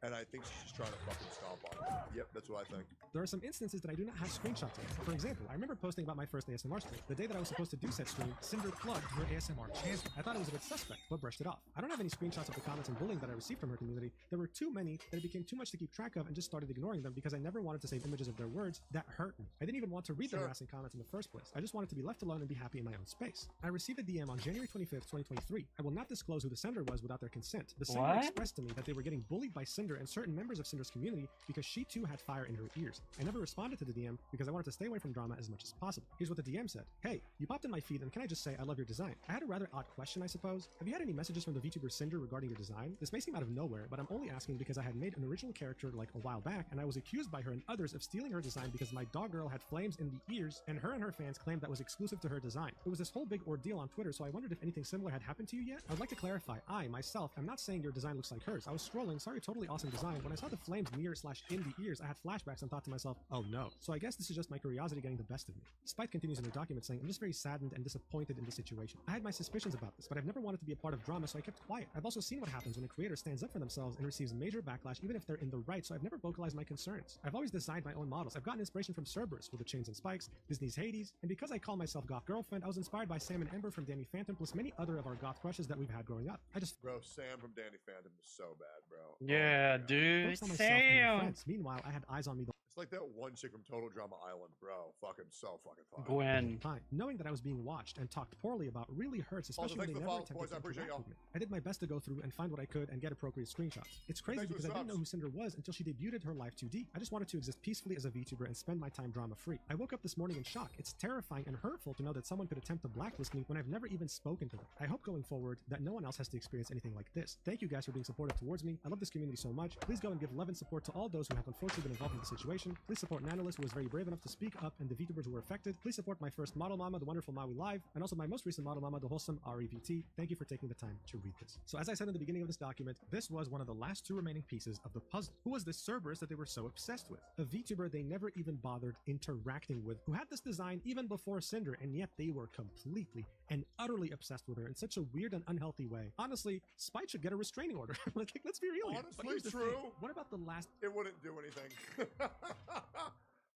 And I think she's trying to fucking stomp on it. Yep, that's what I think. There are some instances that I do not have screenshots of. For example, I remember posting about my first ASMR stream. The day that I was supposed to do said stream, Cinder plugged her ASMR channel. I thought it was a bit suspect, but brushed it off. I don't have any screenshots of the comments and bullying that I received from her community. There were too many that it became too much to keep track of and just started ignoring them because I never wanted to save images of their words that hurt me. I didn't even want to read the harassing comments in the first place. I just wanted to be left alone and be happy in my own space. I received a DM on January 25th, 2023. I will not disclose who the sender was without their consent. The sender expressed to me that they were getting bullied by Cinder and certain members of Cinder's community because she too had fire in her ears. I never responded to the DM because I wanted to stay away from drama as much as possible. Here's what the DM said. Hey, you popped in my feed and can I just say I love your design? I had a rather odd question, I suppose. Have you had any messages from the VTuber Cinder regarding your design? This may seem out of nowhere, but I'm only asking because I had made an original character like a while back and I was accused by her and others of stealing her design because my dog girl had flames in the ears and her fans claimed that was exclusive to her design. It was this whole big ordeal on Twitter, so I wondered if anything similar had happened to you yet? I would like to clarify, I, myself, am not saying your design looks like hers. I was scrolling, saw your totally awesome design. When I saw the flames near/in the ears, I had flashbacks and thought to myself, oh no. So I guess this is just my curiosity getting the best of me. Spite continues in her document saying, I'm just very saddened and disappointed in the situation. I had my suspicions about this, but I've never wanted to be a part of drama, so I kept quiet. I've also seen what happens when a creator stands up for themselves and receives major backlash, even if they're in the right, so I've never vocalized my concerns. I've always designed my own models. I've gotten inspiration from Cerberus with the Chains and Spikes, Disney's Hades, and because I call myself Goth Girlfriend, I was inspired by Sam and Ember from Danny Phantom, plus many other of our goth crushes that we've had growing up. Bro, Sam from Danny Phantom is so bad, bro. Yeah, dude. Sam. Meanwhile, I had eyes on me the It's like that one chick from Total Drama Island, bro. Fucking so fucking fun. Gwen. time. Knowing that I was being watched and talked poorly about really hurts, especially when they never attempted to interact with me. I did my best to go through and find what I could and get appropriate screenshots. It's crazy because I didn't know who Cinder was until she debuted her live 2D. I just wanted to exist peacefully as a VTuber and spend my time drama-free. I woke up this morning in shock. It's terrifying and hurtful to know that someone could attempt to blacklist me when I've never even spoken to them. I hope going forward that no one else has to experience anything like this. Thank you guys for being supportive towards me. I love this community so much. Please go and give love and support to all those who have unfortunately been involved in the situation. Please support Nanolist, who was very brave enough to speak up, and the VTubers who were affected. Please support my first model mama, the wonderful Maui Live, and also my most recent model mama, the wholesome REVT. Thank you for taking the time to read this. So as I said in the beginning of this document, this was one of the last two remaining pieces of the puzzle. Who was this Cerberus that they were so obsessed with? A VTuber they never even bothered interacting with, who had this design even before Cinder, and yet they were completely and utterly obsessed with her in such a weird and unhealthy way. Honestly, Spite should get a restraining order. Like, let's be real here. But here's the true. thing. What about the last... It wouldn't do anything.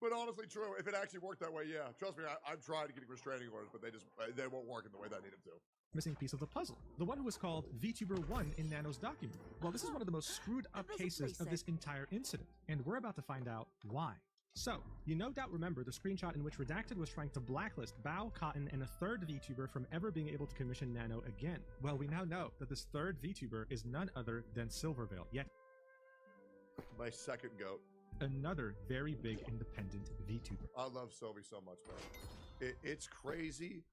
But honestly true. If it actually worked that way, yeah. Trust me, I've tried getting restraining orders, but they won't work in the way that I need them to. Missing piece of the puzzle. The one who was called VTuber 1 in Nano's document. Well, this is one of the most screwed up cases of this entire incident, and we're about to find out why. So, you no doubt remember the screenshot in which Redacted was trying to blacklist Bao, Cotton, and a third VTuber from ever being able to commission Nano again. Well, we now know that this third VTuber is none other than Silverveil, yet my second goat. Another very big independent VTuber. I love Sylvie so much, man. It's crazy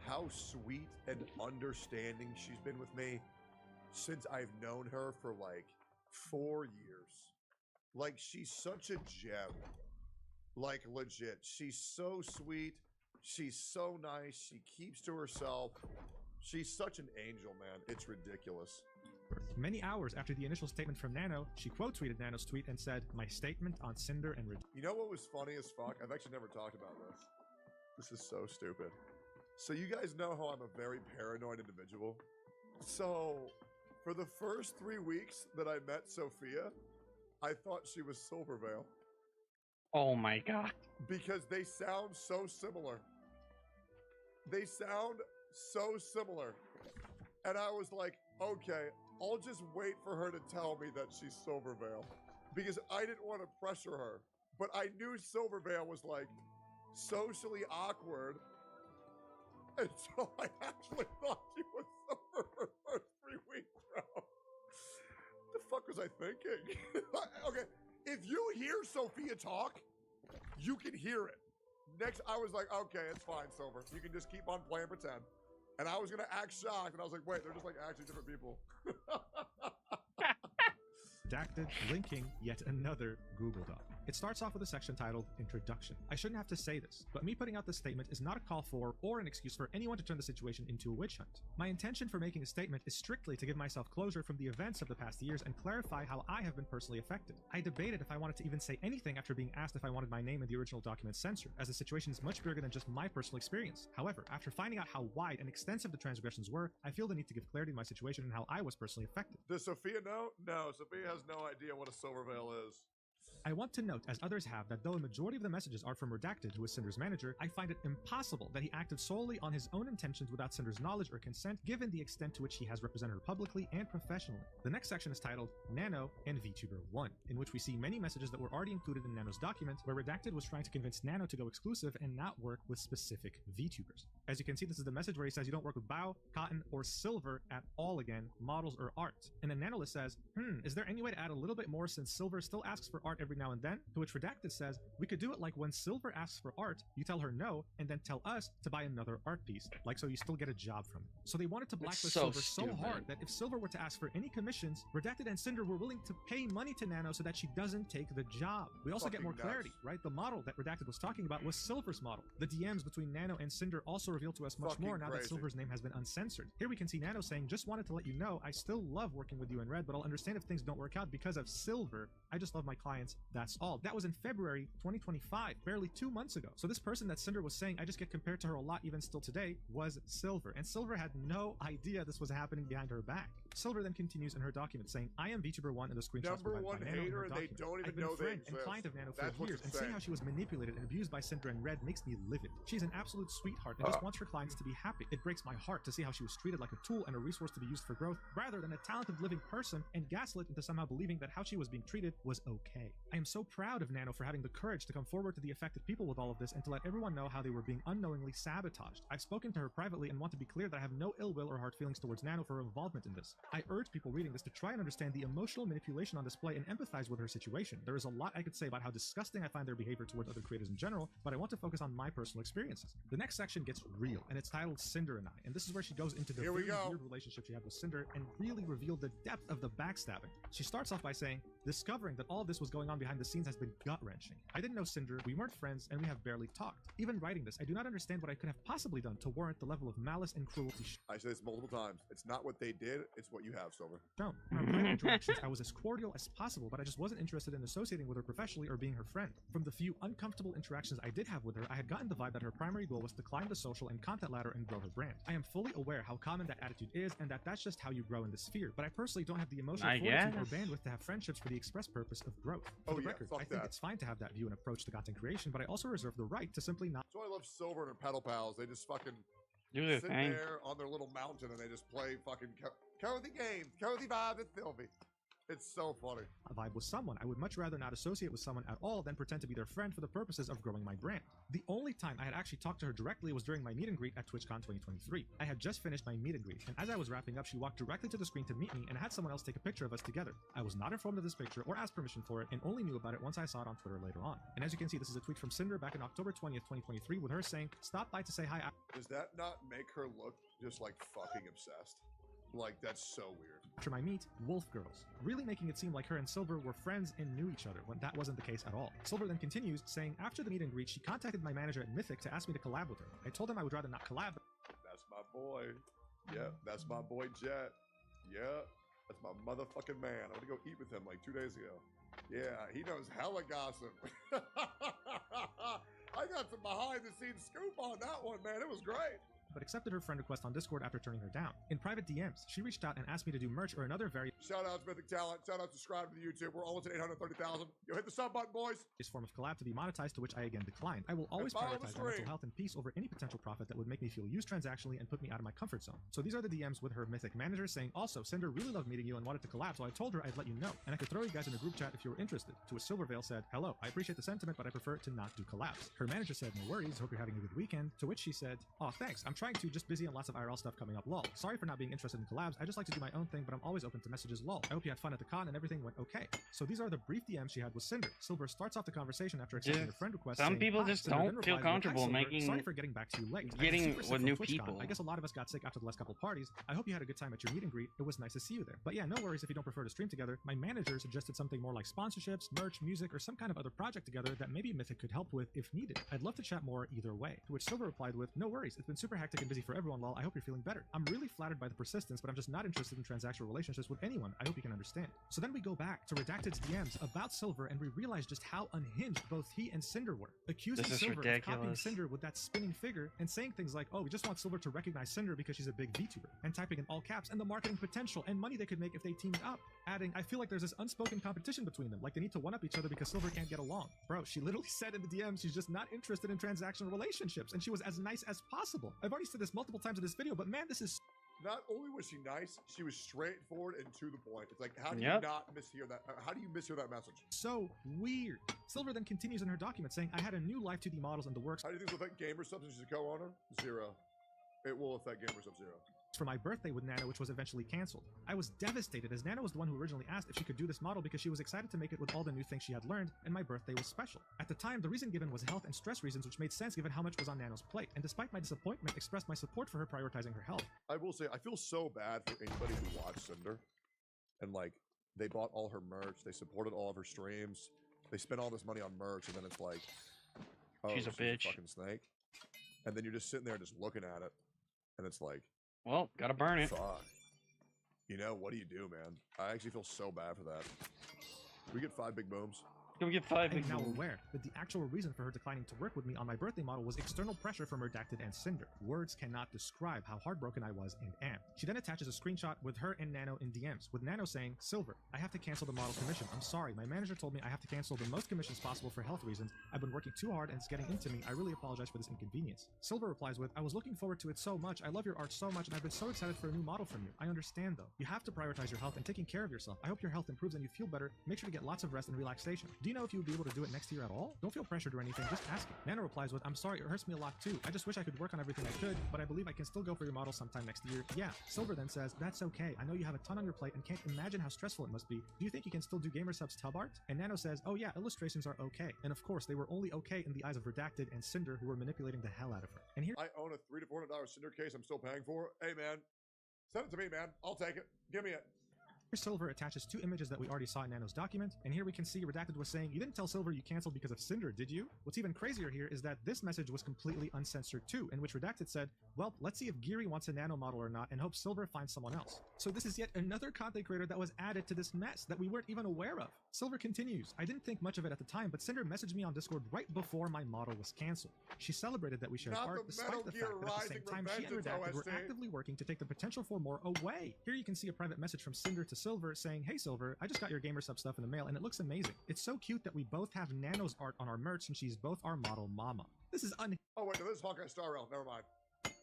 how sweet and understanding she's been with me since I've known her for like 4 years. Like, she's such a gem. Like, legit. She's so sweet. She's so nice. She keeps to herself. She's such an angel, man. It's ridiculous. Many hours after the initial statement from Nano, she quote tweeted Nano's tweet and said, "My statement on Cinder and Red." You know what was funny as fuck? I've actually never talked about this. This is so stupid. So you guys know how I'm a very paranoid individual. So for the first 3 weeks that I met Sophia, I thought she was Silverveil. Oh my god. Because they sound so similar. They sound so similar. And I was like, okay, I'll just wait for her to tell me that she's Silverveil. Because I didn't want to pressure her. But I knew Silverveil was like socially awkward. And so I actually thought she was Silverveil for the first was I thinking? Okay, if you hear Sophia talk, you can hear it. Next, I was like, okay, it's fine, Silver. You can just keep on playing pretend. And I was gonna act shocked, and I was like, wait, they're just like actually different people. Redacted, linking yet another Google Doc. It starts off with a section titled Introduction. I shouldn't have to say this, but me putting out this statement is not a call for or an excuse for anyone to turn the situation into a witch hunt. My intention for making a statement is strictly to give myself closure from the events of the past years and clarify how I have been personally affected. I debated if I wanted to even say anything after being asked if I wanted my name in the original document censored, as the situation is much bigger than just my personal experience. However, after finding out how wide and extensive the transgressions were, I feel the need to give clarity to my situation and how I was personally affected. Does Sophia know? No, Sophia has no idea what a silver veil is. I want to note, as others have, that though a majority of the messages are from Redacted, who is Cinder's manager, I find it impossible that he acted solely on his own intentions without Cinder's knowledge or consent, given the extent to which he has represented her publicly and professionally. The next section is titled Nano and VTuber 1, in which we see many messages that were already included in Nano's document, where Redacted was trying to convince Nano to go exclusive and not work with specific VTubers. As you can see, this is the message where he says you don't work with Bao, Cotton, or Silver at all again, models or art. And then Nanolist says, is there any way to add a little bit more since Silver still asks for art every now and then? To which Redacted says, we could do it like when Silver asks for art, you tell her no, and then tell us to buy another art piece, like so you still get a job from it. So they wanted to blacklist Silver so hard that if Silver were to ask for any commissions, Redacted and Cinder were willing to pay money to Nano so that she doesn't take the job. We also get more clarity, right? The model that Redacted was talking about was Silver's model. The DMs between Nano and Cinder also reveal to us much more now that Silver's name has been uncensored. Here we can see Nano saying, just wanted to let you know, I still love working with you in Red, but I'll understand if things don't work out because of Silver. I just love my clients, that's all. That was in February 2025, barely 2 months ago. So this person that Cinder was saying I just get compared to her a lot even still today was Silver, and Silver had no idea this was happening behind her back. Silver then continues in her document saying, I am VTuber 1 in the screenshots provided by Nano in her document. I've been a friend and client of Nano for years, and seeing how she was manipulated and abused by Cinder and Red makes me livid. She's an absolute sweetheart and just wants her clients to be happy. It breaks my heart to see how she was treated like a tool and a resource to be used for growth rather than a talented living person and gaslit into somehow believing that how she was being treated was okay. I am so proud of Nano for having the courage to come forward to the affected people with all of this and to let everyone know how they were being unknowingly sabotaged. I've spoken to her privately and want to be clear that I have no ill will or hard feelings towards Nano for her involvement in this. I urge people reading this to try and understand the emotional manipulation on display and empathize with her situation. There is a lot I could say about how disgusting I find their behavior towards other creators in general, but I want to focus on my personal experiences. The next section gets real, and it's titled Cinder and I, and this is where she goes into the very weird relationship she had with Cinder and really revealed the depth of the backstabbing. She starts off by saying, discovering that all this was going on behind the scenes has been gut-wrenching. I didn't know Cinder, we weren't friends, and we have barely talked. Even writing this, I do not understand what I could have possibly done to warrant the level of malice and cruelty. I say this multiple times. It's not what they did, it's what you have, Silver. Don't. In our private interactions, I was as cordial as possible, but I just wasn't interested in associating with her professionally or being her friend. From the few uncomfortable interactions I did have with her, I had gotten the vibe that her primary goal was to climb the social and content ladder and grow her brand. I am fully aware how common that attitude is and that that's just how you grow in this sphere, but I personally don't have the emotional fortitude or bandwidth to have friendships for the express purpose of growth. For the record, I think it's fine to have that view and approach to content creation, but I also reserve the right to simply not. So I love Silver and her pedal pals. They just fucking do their sit thing there on their little mountain and they just play fucking cozy games, cozy vibes with Sylvie. It's so funny. A vibe with someone. I would much rather not associate with someone at all than pretend to be their friend for the purposes of growing my brand. The only time I had actually talked to her directly was during my meet and greet at TwitchCon 2023. I had just finished my meet and greet, and as I was wrapping up, she walked directly to the screen to meet me and had someone else take a picture of us together. I was not informed of this picture or asked permission for it, and only knew about it once I saw it on Twitter later on. And as you can see, this is a tweet from Cinder back in October 20th, 2023, with her saying, "Stop by to say hi." Does that not make her look just like fucking obsessed? Like, that's so weird. After my meet, Wolf Girls, really making it seem like her and Silver were friends and knew each other, when that wasn't the case at all. Silver then continues, saying, after the meet and greet, she contacted my manager at Mythic to ask me to collab with her. I told him I would rather not collab. That's my boy. Yeah, that's my boy Jet. Yeah, that's my motherfucking man. I went to go eat with him like 2 days ago. Yeah, he knows hella gossip. I got some behind the scenes scoop on that one, man. It was great. But accepted her friend request on Discord after turning her down. In private DMs, she reached out and asked me to do merch or another Shout out to Mythic Talent. Shout out, subscribe to the YouTube. We're almost at 830,000. Yo, hit the sub button, boys. This form of collab to be monetized, to which I again declined. I will always prioritize my mental health and peace over any potential profit that would make me feel used transactionally and put me out of my comfort zone. So these are the DMs with her Mythic manager saying, also, Cinder really loved meeting you and wanted to collab, so I told her I'd let you know, and I could throw you guys in a group chat if you were interested. To which Silverveil said, hello, I appreciate the sentiment, but I prefer to not do collabs. Her manager said, no worries, hope you're having a good weekend. To which she said, oh, thanks, I'm trying to, just busy and lots of IRL stuff coming up, lol. Sorry for not being interested in collabs, I just like to do my own thing, but I'm always open to messages, lol. I hope you had fun at the con and everything went okay. So these are the brief DMs she had with Cinder. Silver starts off the conversation after accepting her friend request. Some saying, people "Hi." just Cinder then don't feel replies with, "Hi, comfortable Silver. making- Sorry for getting back to you late. I've been getting super sick with from new TwitchCon. people. I guess a lot of us got sick after the last couple parties. I hope you had a good time at your meet and greet. It was nice to see you there. But yeah, no worries if you don't prefer to stream together. My manager suggested something more like sponsorships, merch, music, or some kind of other project together that maybe Mythic could help with if needed. I'd love to chat more either way." To which Silver replied with, "No worries, it's been super hectic and busy for everyone, lol. I hope you're feeling better. I'm really flattered by the persistence, but I'm just not interested in transactional relationships with anyone. I hope you can understand." So then we go back to Redacted's DMs about Silver and we realize just how unhinged both he and Cinder were. Accusing This is Silver of copying ridiculous. Cinder with that spinning figure and saying things like, "Oh, we just want Silver to recognize Cinder because she's a big VTuber," and typing in all caps, "and the marketing potential and money they could make if they teamed up." Adding, "I feel like there's this unspoken competition between them, like they need to one-up each other because Silver can't get along." Bro, she literally said in the DMs she's just not interested in transactional relationships, and she was as nice as possible. I've already said this multiple times in this video, but man, this is Not only was she nice, she was straightforward and to the point. It's like, how do Yep. you not mishear that? How do you mishear that message? so weird. Silver then continues in her document saying, "I had a new Live 2D models in the works How do you think this will affect GamerSubs since she's a co-owner? 0. It will affect GamerSubs 0. for my birthday with Nano, which was eventually canceled. I was devastated as Nano was the one who originally asked if she could do this model because she was excited to make it with all the new things she had learned, and my birthday was special. At the time, the reason given was health and stress reasons, which made sense given how much was on Nano's plate, and despite my disappointment, expressed my support for her prioritizing her health. I will say, I feel so bad for anybody who watched Cinder. And, like, they bought all her merch. They supported all of her streams. They spent all this money on merch, and then it's like, oh, She's a bitch. fucking snake. And then you're just sitting there just looking at it, and it's like, well, gotta burn it. Fuck. You know, what do you do, man? I actually feel so bad for that. We get 5 big booms. Can we get 5 I'm big now booms? aware that the actual reason for her declining to work with me on my birthday model was external pressure from Redacted and Cinder. Words cannot describe how heartbroken I was and am. She then attaches a screenshot with her and Nano in DMs, with Nano saying, "Silver, I have to cancel the model commission. I'm sorry, my manager told me I have to cancel the most commissions possible for health reasons. I've been working too hard and it's getting into me. I really apologize for this inconvenience." Silver replies with, "I was looking forward to it so much. I love your art so much and I've been so excited for a new model from you. I understand though. You have to prioritize your health and taking care of yourself. I hope your health improves and you feel better. Make sure to get lots of rest and relaxation. Do you know if you would be able to do it next year at all? Don't feel pressured or anything, just ask it." Nano replies with, "I'm sorry, it hurts me a lot too. I just wish I could work on everything I could, but I believe I can still go for your model sometime next year. Yeah." Silver then says, "That's okay. I know you have a ton on your plate and can't imagine how stressful it must be. Do you think you can still do GamerSubs tub art?" And Nano says, "Oh yeah, illustrations are okay." And of course, they were only okay in the eyes of Redacted and Cinder, who were manipulating the hell out of her. And here I own a $300 to $400 Cinder case I'm still paying for. Hey, man, send it to me, man. I'll take it. Give me it. Silver attaches 2 images that we already saw in Nano's document, and here we can see Redacted was saying, "You didn't tell Silver you canceled because of Cinder, did you?" What's even crazier here is that this message was completely uncensored too, in which Redacted said, "Well, let's see if Geary wants a Nano model or not, and hope Silver finds someone else." So this is yet another content creator that was added to this mess that we weren't even aware of. Silver continues, "I didn't think much of it at the time, but Cinder messaged me on Discord right before my model was canceled. She celebrated that we shared Not art, the despite Metal the Gear fact that at the same Rising time she and Revengeance Redacted were OST. actively working to take the potential for more away." Here you can see a private message from Cinder to Silver saying, "Hey Silver, I just got your GamerSub stuff in the mail and it looks amazing. It's so cute that we both have Nano's art on our merch and she's both our model mama. This is Oh, wait, no, this is Hawkeye Star Rail. Never mind.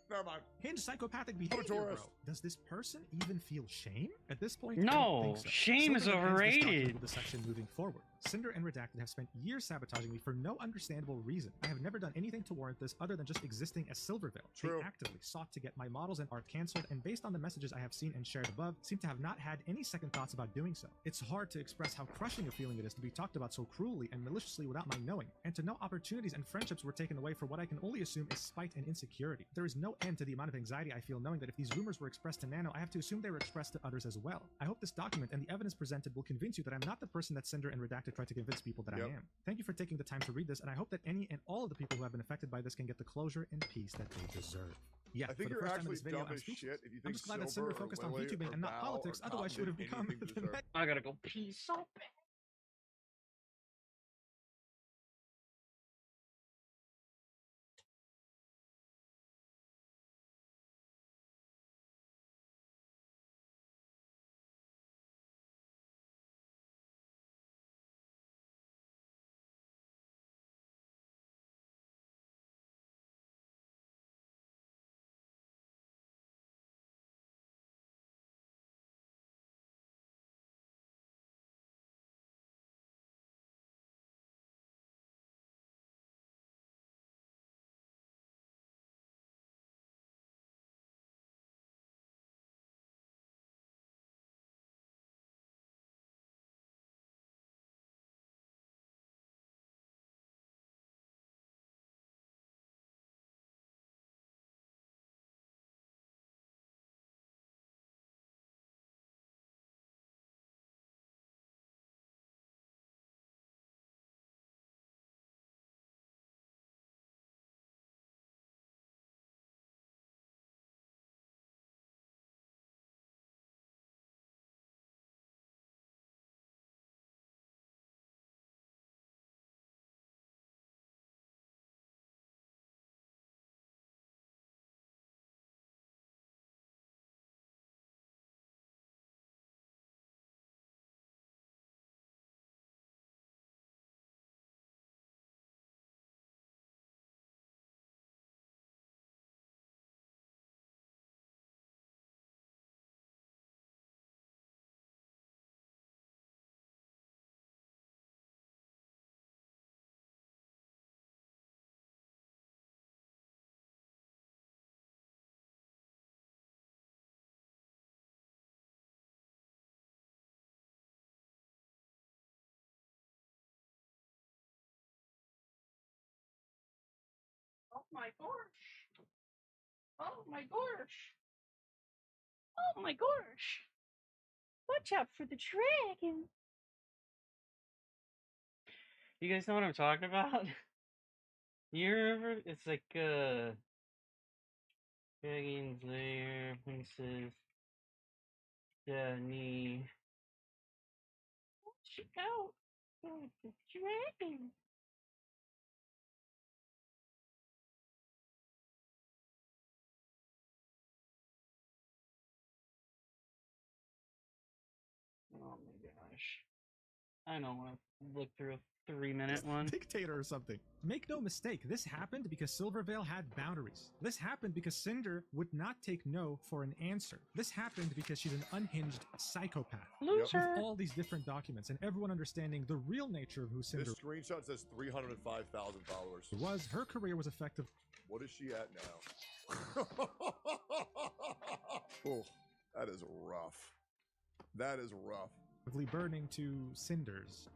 Never mind. unhinged psychopathic behavior, tourist. bro. Does this person even feel shame? At this point, No, I don't think so. shame is Silver then ends this document overrated. with the section moving forward. Cinder and Redacted have spent years sabotaging me for no understandable reason. I have never done anything to warrant this other than just existing as Silvervale. True. They actively sought to get my models and art canceled, and based on the messages I have seen and shared above, seem to have not had any second thoughts about doing so. It's hard to express how crushing a feeling it is to be talked about so cruelly and maliciously without my knowing, and to know opportunities and friendships were taken away for what I can only assume is spite and insecurity. There is no end to the amount of anxiety I feel knowing that if these rumors were expressed to Nano, I have to assume they were expressed to others as well. I hope this document and the evidence presented will convince you that I'm not the person that Cinder and Redacted tried to convince people that I am. Thank you for taking the time to read this, and I hope that any and all of the people who have been affected by this can get the closure and peace that they deserve. Yeah, I think for the you're first time in actually this video, dumb I'm as speechless. shit if you I'm think just glad that Silver Cinder or focused on Lily VTubing or and not Val politics, or otherwise she would have Tom did become anything to the deserve next. I gotta go pee so bad. my gosh. Oh my gosh. Oh my gosh. Watch out for the dragon. You guys know what I'm talking about? You remember? It's like, Dragon's Lair, Princess Danny. Watch out for the dragon. Oh my gosh. I don't want to look through a 3-minute one. Dictator or something. Make no mistake, this happened because Silvervale had boundaries. This happened because Cinder would not take no for an answer. This happened because she's an unhinged psychopath. Loser. With all these different documents and everyone understanding the real nature of who Cinder This screenshot says 305,000 followers. was, her career was effective. What is she at now? Oh, that is rough. That is rough. Burning to cinders.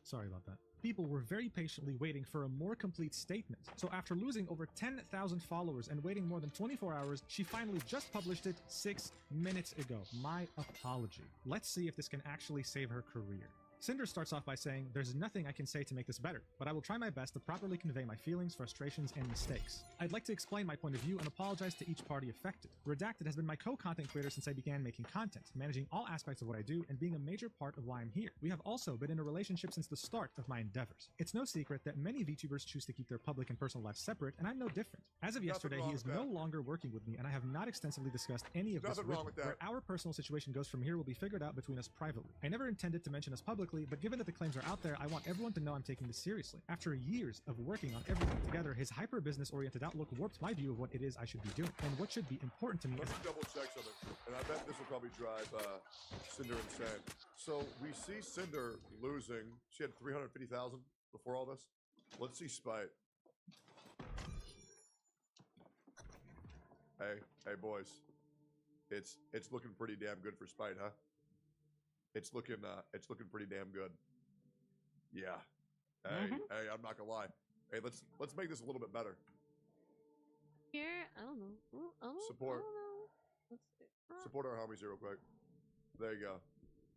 Sorry about that. People were very patiently waiting for a more complete statement. So after losing over 10,000 followers and waiting more than 24 hours, she finally just published it 6 minutes ago. My apology. Let's see if this can actually save her career. Cinder starts off by saying, "There's nothing I can say to make this better, but I will try my best to properly convey my feelings, frustrations, and mistakes. I'd like to explain my point of view and apologize to each party affected. Redacted has been my co-content creator since I began making content, managing all aspects of what I do and being a major part of why I'm here. We have also been in a relationship since the start of my endeavors. It's no secret that many VTubers choose to keep their public and personal lives separate, and I'm no different. As of yesterday, he is no longer working with me, and I have not extensively discussed any of this with him. Where our personal situation goes from here will be figured out between us privately. I never intended to mention us publicly, but given that the claims are out there, I want everyone to know I'm taking this seriously. After years of working on everything together, his hyper-business-oriented outlook warped my view of what it is I should be doing, and what should be important to me. Let me double check something, and I bet this will probably drive Cinder insane. So we see Cinder losing. She had 350,000 before all this. Let's see Spite. Hey boys, it's looking pretty damn good for Spite, huh? It's looking pretty damn good. Yeah. Hey, I'm not gonna lie. Hey, let's make this a little bit better. Here, I don't know. Support. I don't know. Let's see. Support our homies here real quick. There you go.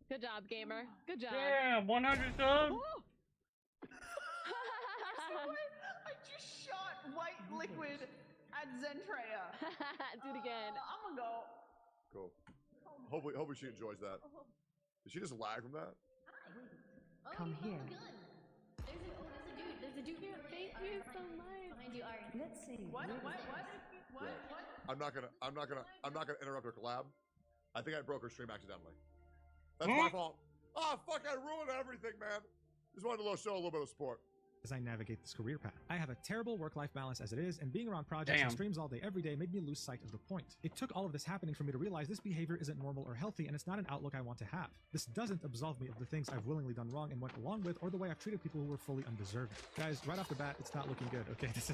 Good job, gamer. Good job. Yeah, 100 subs. I just shot white liquid at Zentreya. Do it again. I'm gonna go. Cool. Hopefully she enjoys that. Did she just lag from that? Come here. There's a dude here. Thank you so much. Behind you, Ari. Let's see. What? I'm not gonna interrupt her collab. I think I broke her stream accidentally. That's my fault. Oh fuck! I ruined everything, man. Just wanted to show a little bit of support. As I navigate this career path, I have a terrible work-life balance as it is, and being around projects and streams all day every day made me lose sight of the point. It took all of this happening for me to realize this behavior isn't normal or healthy, and it's not an outlook I want to have. This doesn't absolve me of the things I've willingly done wrong and went along with, or the way I've treated people who were fully undeserving. Guys, right off the bat, it's not looking good. Okay, this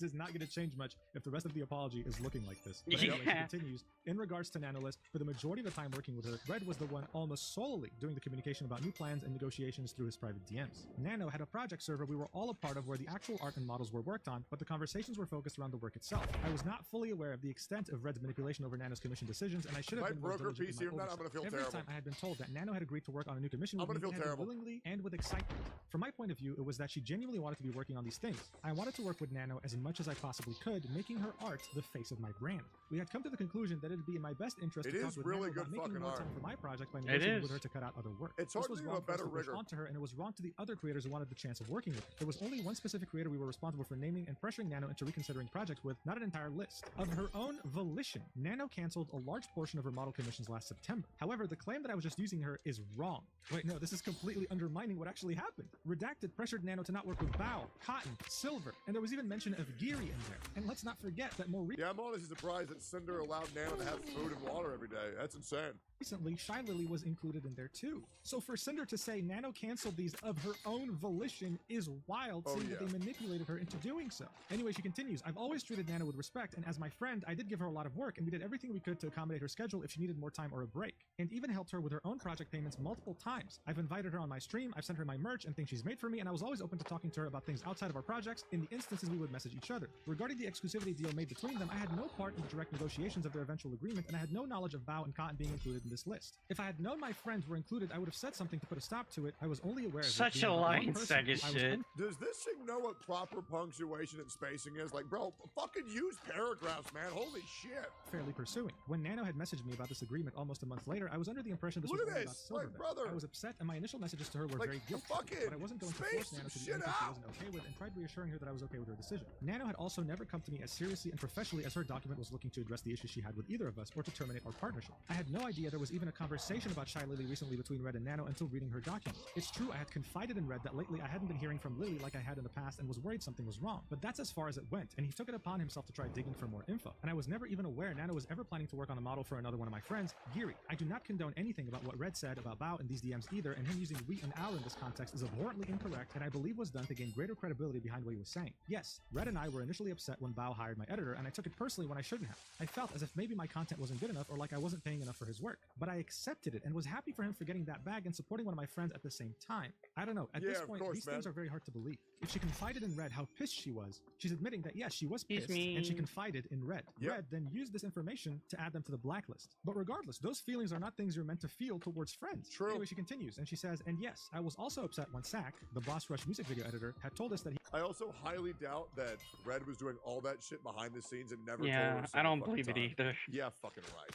is not going to change much if the rest of the apology is looking like this. But anyway, she continues. In regards to Nanolist, for the majority of the time working with her, Red was the one almost solely doing the communication about new plans and negotiations through his private DMs. Nano had a project server we were all a part of where the actual art and models were worked on, but the conversations were focused around the work itself. I was not fully aware of the extent of Red's manipulation over Nano's commission decisions, and I should have been more diligent in my oversight. Every time I had been told that Nano had agreed to work on a new commission with me, had willingly and with excitement. From my point of view, it was that she genuinely wanted to be working on these things. I wanted to work with Nano as much as I possibly could, making her art the face of my brand. We had come to the conclusion that it would be in my best interest to talk with Nano about making more time for my project by negotiating with her to cut out other work. It's hard this was to do wrong a better for us to push onto her, and it was wrong to the other creators who wanted the chance of working with her. There was only one specific creator we were responsible for naming and pressuring Nano into reconsidering projects with, not an entire list. Of her own volition, Nano canceled a large portion of her model commissions last September. However, the claim that I was just using her is wrong. Wait, no, this is completely undermining what actually happened. Redacted pressured Nano to not work with Bao, Cotton, Silver, and there was even mention of Geary in there. And let's not forget that more recently— Yeah, I'm honestly surprised that Cinder allowed Nano to have food and water every day. That's insane. Recently, Shy Lily was included in there too. So for Cinder to say Nano canceled these of her own volition is wild Oh, seeing yeah. that they manipulated her into doing so. Anyway, she continues, I've always treated Nana with respect, and as my friend, I did give her a lot of work, and we did everything we could to accommodate her schedule if she needed more time or a break, and even helped her with her own project payments multiple times. I've invited her on my stream, I've sent her my merch and things she's made for me, and I was always open to talking to her about things outside of our projects in the instances we would message each other. Regarding the exclusivity deal made between them, I had no part in the direct negotiations of their eventual agreement, and I had no knowledge of Bao and Cotton being included in this list. If I had known my friends were included, I would have said something to put a stop to it. I was only aware of Such it being a about one lying person sack of who I was shit. Does this thing know what proper punctuation and spacing is? Like, bro, fucking use paragraphs, man. Holy shit. fairly pursuing. When Nano had messaged me about this agreement almost a month later, I was under the impression this Look was at only about this, like, Silverback. brother. I was upset, and my initial messages to her were Like, very guilty. fucking But I wasn't going to space force Nano to do shit anything she out. wasn't okay with, and tried reassuring her that I was okay with her decision. Nano had also never come to me as seriously and professionally as her document was looking to address the issues she had with either of us, or to terminate our partnership. I had no idea there was even a conversation about Shy Lily recently between Red and Nano until reading her document. It's true, I had confided in Red that lately I hadn't been hearing from Lily like I had in the past and was worried something was wrong, but that's as far as it went, and he took it upon himself to try digging for more info. And I was never even aware Nano was ever planning to work on a model for another one of my friends, Geary. I do not condone anything about what Red said about Bao in these DMs either, and him using we and our in this context is abhorrently incorrect, and I believe was done to gain greater credibility behind what he was saying. Yes, Red and I were initially upset when Bao hired my editor, and I took it personally when I shouldn't have. I felt as if maybe my content wasn't good enough or like I wasn't paying enough for his work, but I accepted it and was happy for him for getting that bag and supporting one of my friends at the same time. I don't know, at this Yeah, of point, course, these things man. are very hard to believe. If she confided in Red how pissed she was, she's admitting that yes, she was Excuse pissed, and she me. confided in Red. Yep. Red then used this information to add them to the blacklist. But regardless, those feelings are not things you're meant to feel towards friends. True. Anyway, she continues, and she says, and yes, I was also upset when Sack, the Boss Rush music video editor, had told us that he I also highly doubt that Red was doing all that shit behind the scenes and never told her. Yeah, a I single don't fucking believe it time. either. Yeah, fucking right.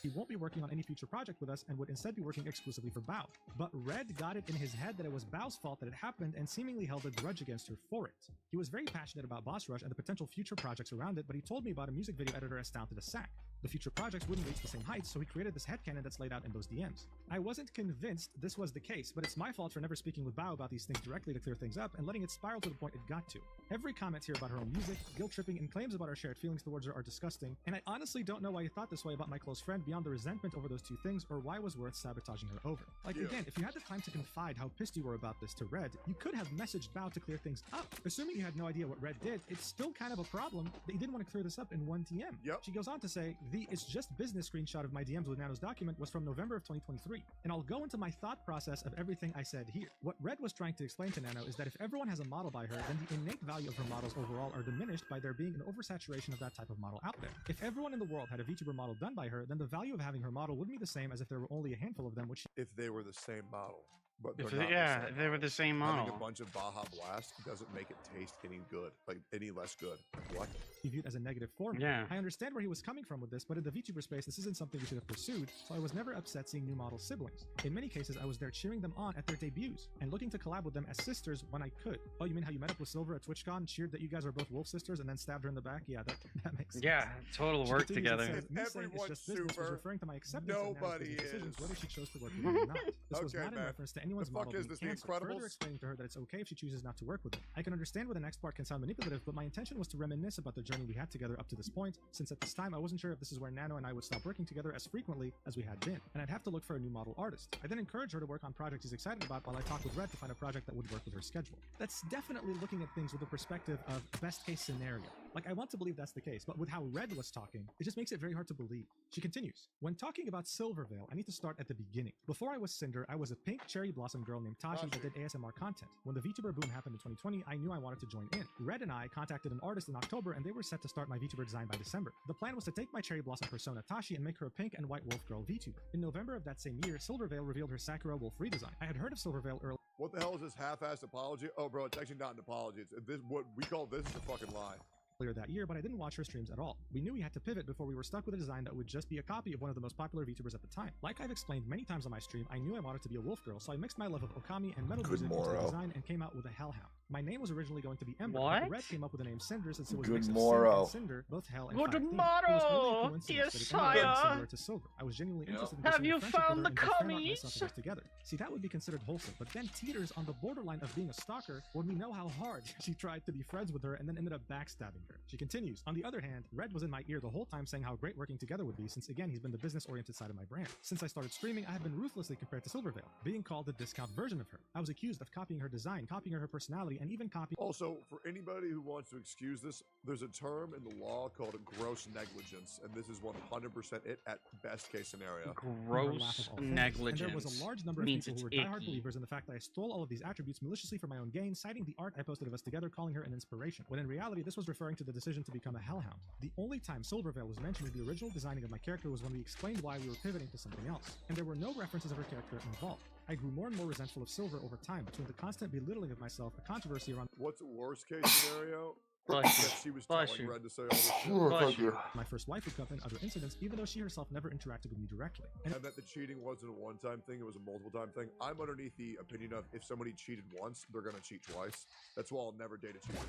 he won't be working on any future project with us and would instead be working exclusively for Bao. But Red got it in his head that it was Bao's fault that it happened and seemingly held a grudge against her for it. He was very passionate about Boss Rush and the potential future projects around it, but he told me about a music video editor as talented as Sack. The future projects wouldn't reach the same heights, so he created this headcanon that's laid out in those DMs. I wasn't convinced this was the case, but it's my fault for never speaking with Bao about these things directly to clear things up and letting it spiral to the point it got to. Every comment here about her own music, guilt-tripping, and claims about our shared feelings towards her are disgusting, and I honestly don't know why you thought this way about my close friend beyond the resentment over those two things, or why it was worth sabotaging her over. Like, Yeah. again, if you had the time to confide how pissed you were about this to Red, you could have messaged Bao to clear things up. Assuming you had no idea what Red did, it's still kind of a problem that you didn't want to clear this up in one DM. Yep. She goes on to say, the it's just business screenshot of my DMs with Nano's document was from November of 2023, and I'll go into my thought process of everything I said here. What Red was trying to explain to Nano is that if everyone has a model by her, then the innate value of her models overall are diminished by there being an oversaturation of that type of model out there. If everyone in the world had a VTuber model done by her, then the value of having her model would be the same as if there were only a handful of them, which If they were the same model. But If they're they- not yeah, the same if they were the same Having model. a bunch of Baja Blast doesn't make it taste any good, like any less good. What? he viewed as a negative form. Yeah. I understand where he was coming from with this, but in the VTuber space, this isn't something we should have pursued, so I was never upset seeing new model siblings. In many cases, I was there cheering them on at their debuts, and looking to collab with them as sisters when I could. Oh, you mean how you met up with Silver at TwitchCon, cheered that you guys are both wolf sisters, and then stabbed her in the back? Yeah, that makes sense. Yeah, total She work continues and together. says, "Me saying it's Everyone's just business was super. referring to my acceptance of Nana's Nobody business decisions, is. whether she chose to work with me or not. This was Okay, not in man. reference to anyone's The fuck model is being this, The canceled, Incredibles? further explaining to her that it's okay if she chooses not to work with it. I can understand where the next part can sound manipulative, but my intention was to reminisce about the journey we had together up to this point, since at this time I wasn't sure if this is where Nano and I would stop working together as frequently as we had been, and I'd have to look for a new model artist. I then encouraged her to work on projects she's excited about while I talked with Red to find a project that would work with her schedule. That's definitely looking at things with the perspective of best case scenario. Like, I want to believe that's the case, but with how Red was talking, it just makes it very hard to believe. She continues, when talking about Silvervale, I need to start at the beginning. Before I was Cinder, I was a pink cherry blossom girl named Tashi that did ASMR content. When the VTuber boom happened in 2020, I knew I wanted to join in. Red and I contacted an artist in October, and they were set to start my VTuber design by December. The plan was to take my cherry blossom persona Tashi and make her a pink and white wolf girl VTuber. In November of that same year, Silvervale revealed her Sakura wolf redesign. I had heard of Silvervale earlier. What the hell is this half-assed apology? Oh, bro, it's actually not an apology. It's this. What we call this is a fucking lie. That year, but I didn't watch her streams at all. We knew we had to pivot before we were stuck with a design that would just be a copy of one of the most popular VTubers at the time. Like I've explained many times on my stream, I knew I wanted to be a wolf girl, so I mixed my love of Okami and metal Good music into the morrow. design and came out with a Hellhound. My name was originally going to be Ember, What? but Red came up with the name Cinder since it was a Good mix of morrow. Sin and Cinder, both Hell and Good fire themed. It was really morrow, a coincidence dear that it ended up being sire. similar to Silver. I was genuinely interested in Have pursuing you a friendship found with her the and both fan art commies? myself and work together. See, that would be considered wholesome, but then teeters on the borderline of being a stalker when we know how hard she tried to be friends with her and then ended up backstabbing her. She continues, on the other hand, Red was in my ear the whole time saying how great working together would be since again he's been the business-oriented side of my brand. Since I started streaming, I have been ruthlessly compared to Silvervale, being called the discount version of her. I was accused of copying her design, copying her personality, and even copying— Also, for anybody who wants to excuse this, there's a term in the law called gross negligence, and this is 100% it at best case scenario. Gross negligence. And there was a large number of people who were diehard believers in the fact that I stole all of these attributes maliciously for my own gain, citing the art I posted of us together, calling her an inspiration, when in reality this was referring to the decision to become a hellhound. The only time Silvervale was mentioned in the original designing of my character was when we explained why we were pivoting to something else, and there were no references of her character involved. I grew more and more resentful of Silver over time, between the constant belittling of myself, a controversy around— What's the worst case scenario? Bless That you. she was Bless telling you. Red to say all this shit. Bless you. My first wife would come in other incidents, even though she herself never interacted with me directly. And that the cheating wasn't a one-time thing, it was a multiple-time thing. I'm underneath the opinion of if somebody cheated once, they're gonna cheat twice. That's why I'll never date a cheater.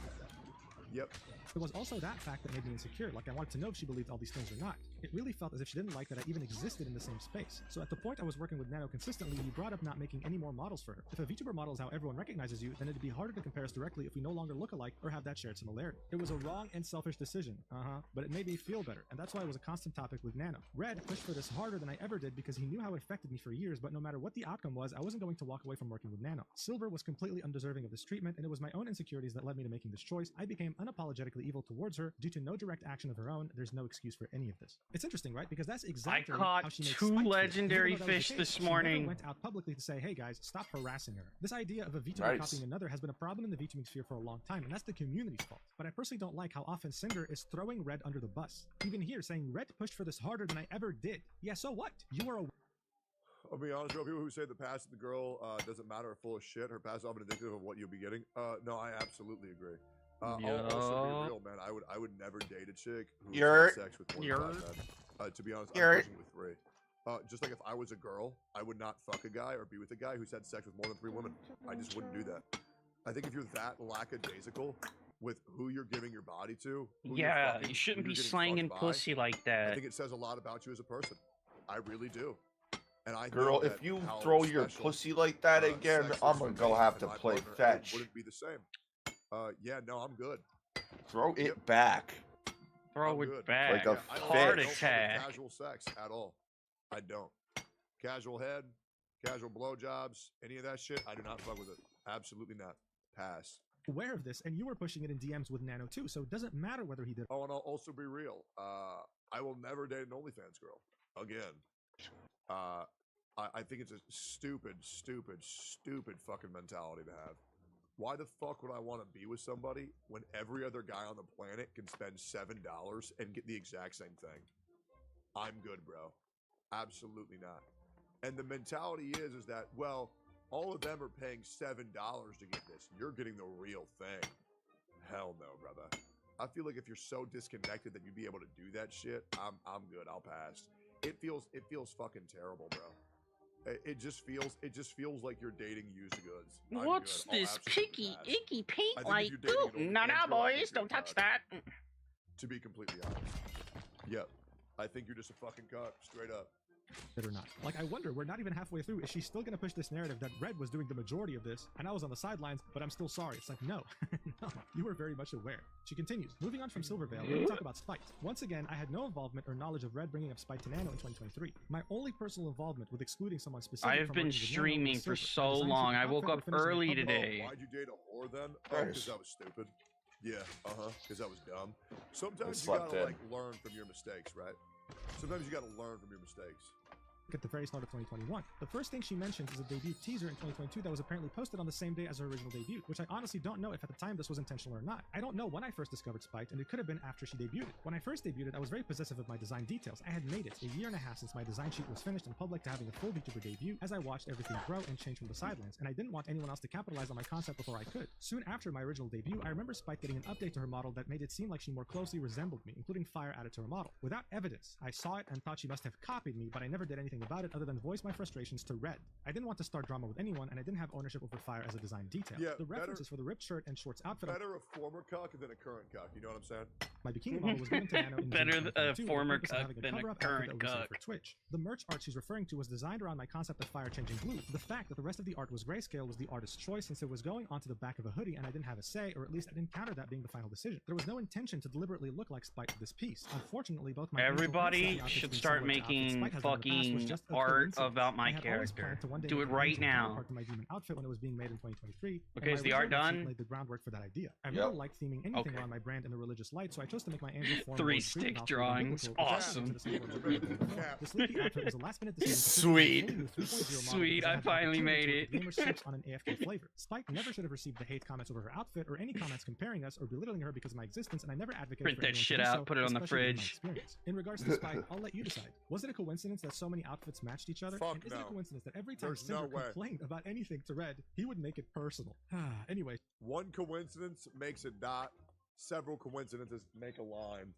Yep. It was also that fact that made me insecure, like I wanted to know if she believed all these things or not. It really felt as if she didn't like that I even existed in the same space. So at the point I was working with Nano consistently, we brought up not making any more models for her. If a VTuber model is how everyone recognizes you, then it'd be harder to compare us directly if we no longer look alike or have that shared similarity. It was a wrong and selfish decision, but it made me feel better, and that's why it was a constant topic with Nano. Red pushed for this harder than I ever did because he knew how it affected me for years, but no matter what the outcome was, I wasn't going to walk away from working with Nano. Silver was completely undeserving of this treatment, and it was my own insecurities that led me to making this choice. I became unapologetically evil towards her due to no direct action of her own. There's no excuse for any of this. It's interesting, right? Because that's exactly caught how she makes 2 Spike feel. legendary Even though that was fish the case, this she never morning. went out publicly to say, hey guys, stop harassing her. This idea of a VTuber Nice. copying another has been a problem in the VTubing sphere for a long time, and that's the community's fault. But I personally don't like how often Cinder is throwing Red under the bus. Even here, saying Red pushed for this harder than I ever did. Yeah, so what? You are a— I'll be honest, bro. People who say the past of the girl doesn't matter are full of shit. Her past is often indicative of what you'll be getting. No, I absolutely agree. I'll also be real, man. I would never date a chick who had sex with more than 5 men. To be honest, I'm pushing with 3. Just like if I was a girl, I would not fuck a guy or be with a guy who's had sex with more than 3 women. I just wouldn't do that. I think if you're that lackadaisical with who you're giving your body to, who you're Yeah, fucking, you shouldn't who be you're getting slanging fucked by, pussy like I that. think it says a lot about you as a person. I really do. And I Girl, know if that you how throw your special, pussy like that again, sex is I'm for gonna go me have and to my play partner, fetch. It wouldn't be the same. Yeah, no, I'm good. Throw it back. Throw I'm it good. back. Like a I don't Heart fuck with attack. Casual sex at all. I don't. Casual head, casual blowjobs, any of that shit, I do not fuck with it. Absolutely not. Pass. aware of this, and you were pushing it in DMs with Nano too, so it doesn't matter whether he did. Oh, and I'll also be real. I will never date an OnlyFans girl again. I think it's a stupid fucking mentality to have. Why the fuck would I want to be with somebody when every other guy on the planet can spend $7 and get the exact same thing? I'm good, bro. Absolutely not. And the mentality is that, well, all of them are paying $7 to get this. You're getting the real thing. Hell no, brother. I feel like if you're so disconnected that you'd be able to do that shit, I'm good. I'll pass. It feels fucking terrible, bro. It just feels like you're dating used goods. I'm What's good. I'll this absolutely picky, pass. icky I paint think if like? you're dating Ooh, an no, OnlyFans no, girl, I think boys, you're don't a touch cunt. that. To be completely honest. Yep. I think you're just a fucking cunt, straight up. It or not. Like, I wonder, we're not even halfway through. Is she still gonna push this narrative that Red was doing the majority of this, and I was on the sidelines, but I'm still sorry? It's like, no. No, you were very much aware. She continues. Moving on from Silvervale, let me talk about Spite. Once again, I had no involvement or knowledge of Red bringing up Spite to Nano in 2023. My only personal involvement with excluding someone specific I have from been working with Nano streaming was for Silver, so a design long. she I did not woke forever up finish in early public. today. Why'd you date a whore then? Oh, Nice. because that was stupid. Yeah, because that was dumb. Sometimes you slept gotta in. like learn from your mistakes, right? Sometimes you gotta learn from your mistakes. At the very start of 2021. The first thing she mentioned is a debut teaser in 2022 that was apparently posted on the same day as her original debut, which I honestly don't know if at the time this was intentional or not. I don't know when I first discovered Spite, and it could have been after she debuted. When I first debuted, I was very possessive of my design details. I had made it a year and a half since my design sheet was finished and public to having a full VTuber debut, as I watched everything grow and change from the sidelines, and I didn't want anyone else to capitalize on my concept before I could. Soon after my original debut, I remember Spite getting an update to her model that made it seem like she more closely resembled me, including fire added to her model. Without evidence, I saw it and thought she must have copied me, but I never did anything about it other than voice my frustrations to Red. I didn't want to start drama with anyone, and I didn't have ownership over fire as a design detail. Yeah, the references for the ripped shirt and shorts outfit Better a former cock than a current cock, you know what I'm saying? My bikini model was given to Nano in Better June a 2022 with the former purpose of having cuck a than a cover-up current outfit that would be safe cuck. for Twitch. The merch art she's referring to was designed around my concept of fire changing blue. The fact that the rest of the art was grayscale was the artist's choice since it was going onto the back of a hoodie and I didn't have a say, or at least I didn't counter that being the final decision. There was no intention to deliberately look like Spike for this piece. Unfortunately, both my Everybody should start making fucking art about my character. Do it right now. To my demon outfit when it was being made in 2023. Okay, is the art done? Laid the groundwork for that idea. I Yep. never liked theming anything Okay. around my brand in a religious light, so I chose to make my angel form 3 stick drawings. Awesome. The sleepy outfit was a last-minute decision. Sweet. Sweet. Sweet. I finally made it. Gamer suits on an AFK flavor. Spike never should have received the hate comments over her outfit or any comments comparing us or belittling her because of my existence, and I never advocated Print for that anyone to shit do out, so, put it on the especially given my fridge. experience. In regards to Spike, I'll let you decide. Was it a coincidence that so many outfits matched each other? Fuck And is it a no. coincidence that every time There's no Cinder way. complained about anything to Red, he would make it personal? Anyway. One coincidence makes a dot. Several coincidences make a line.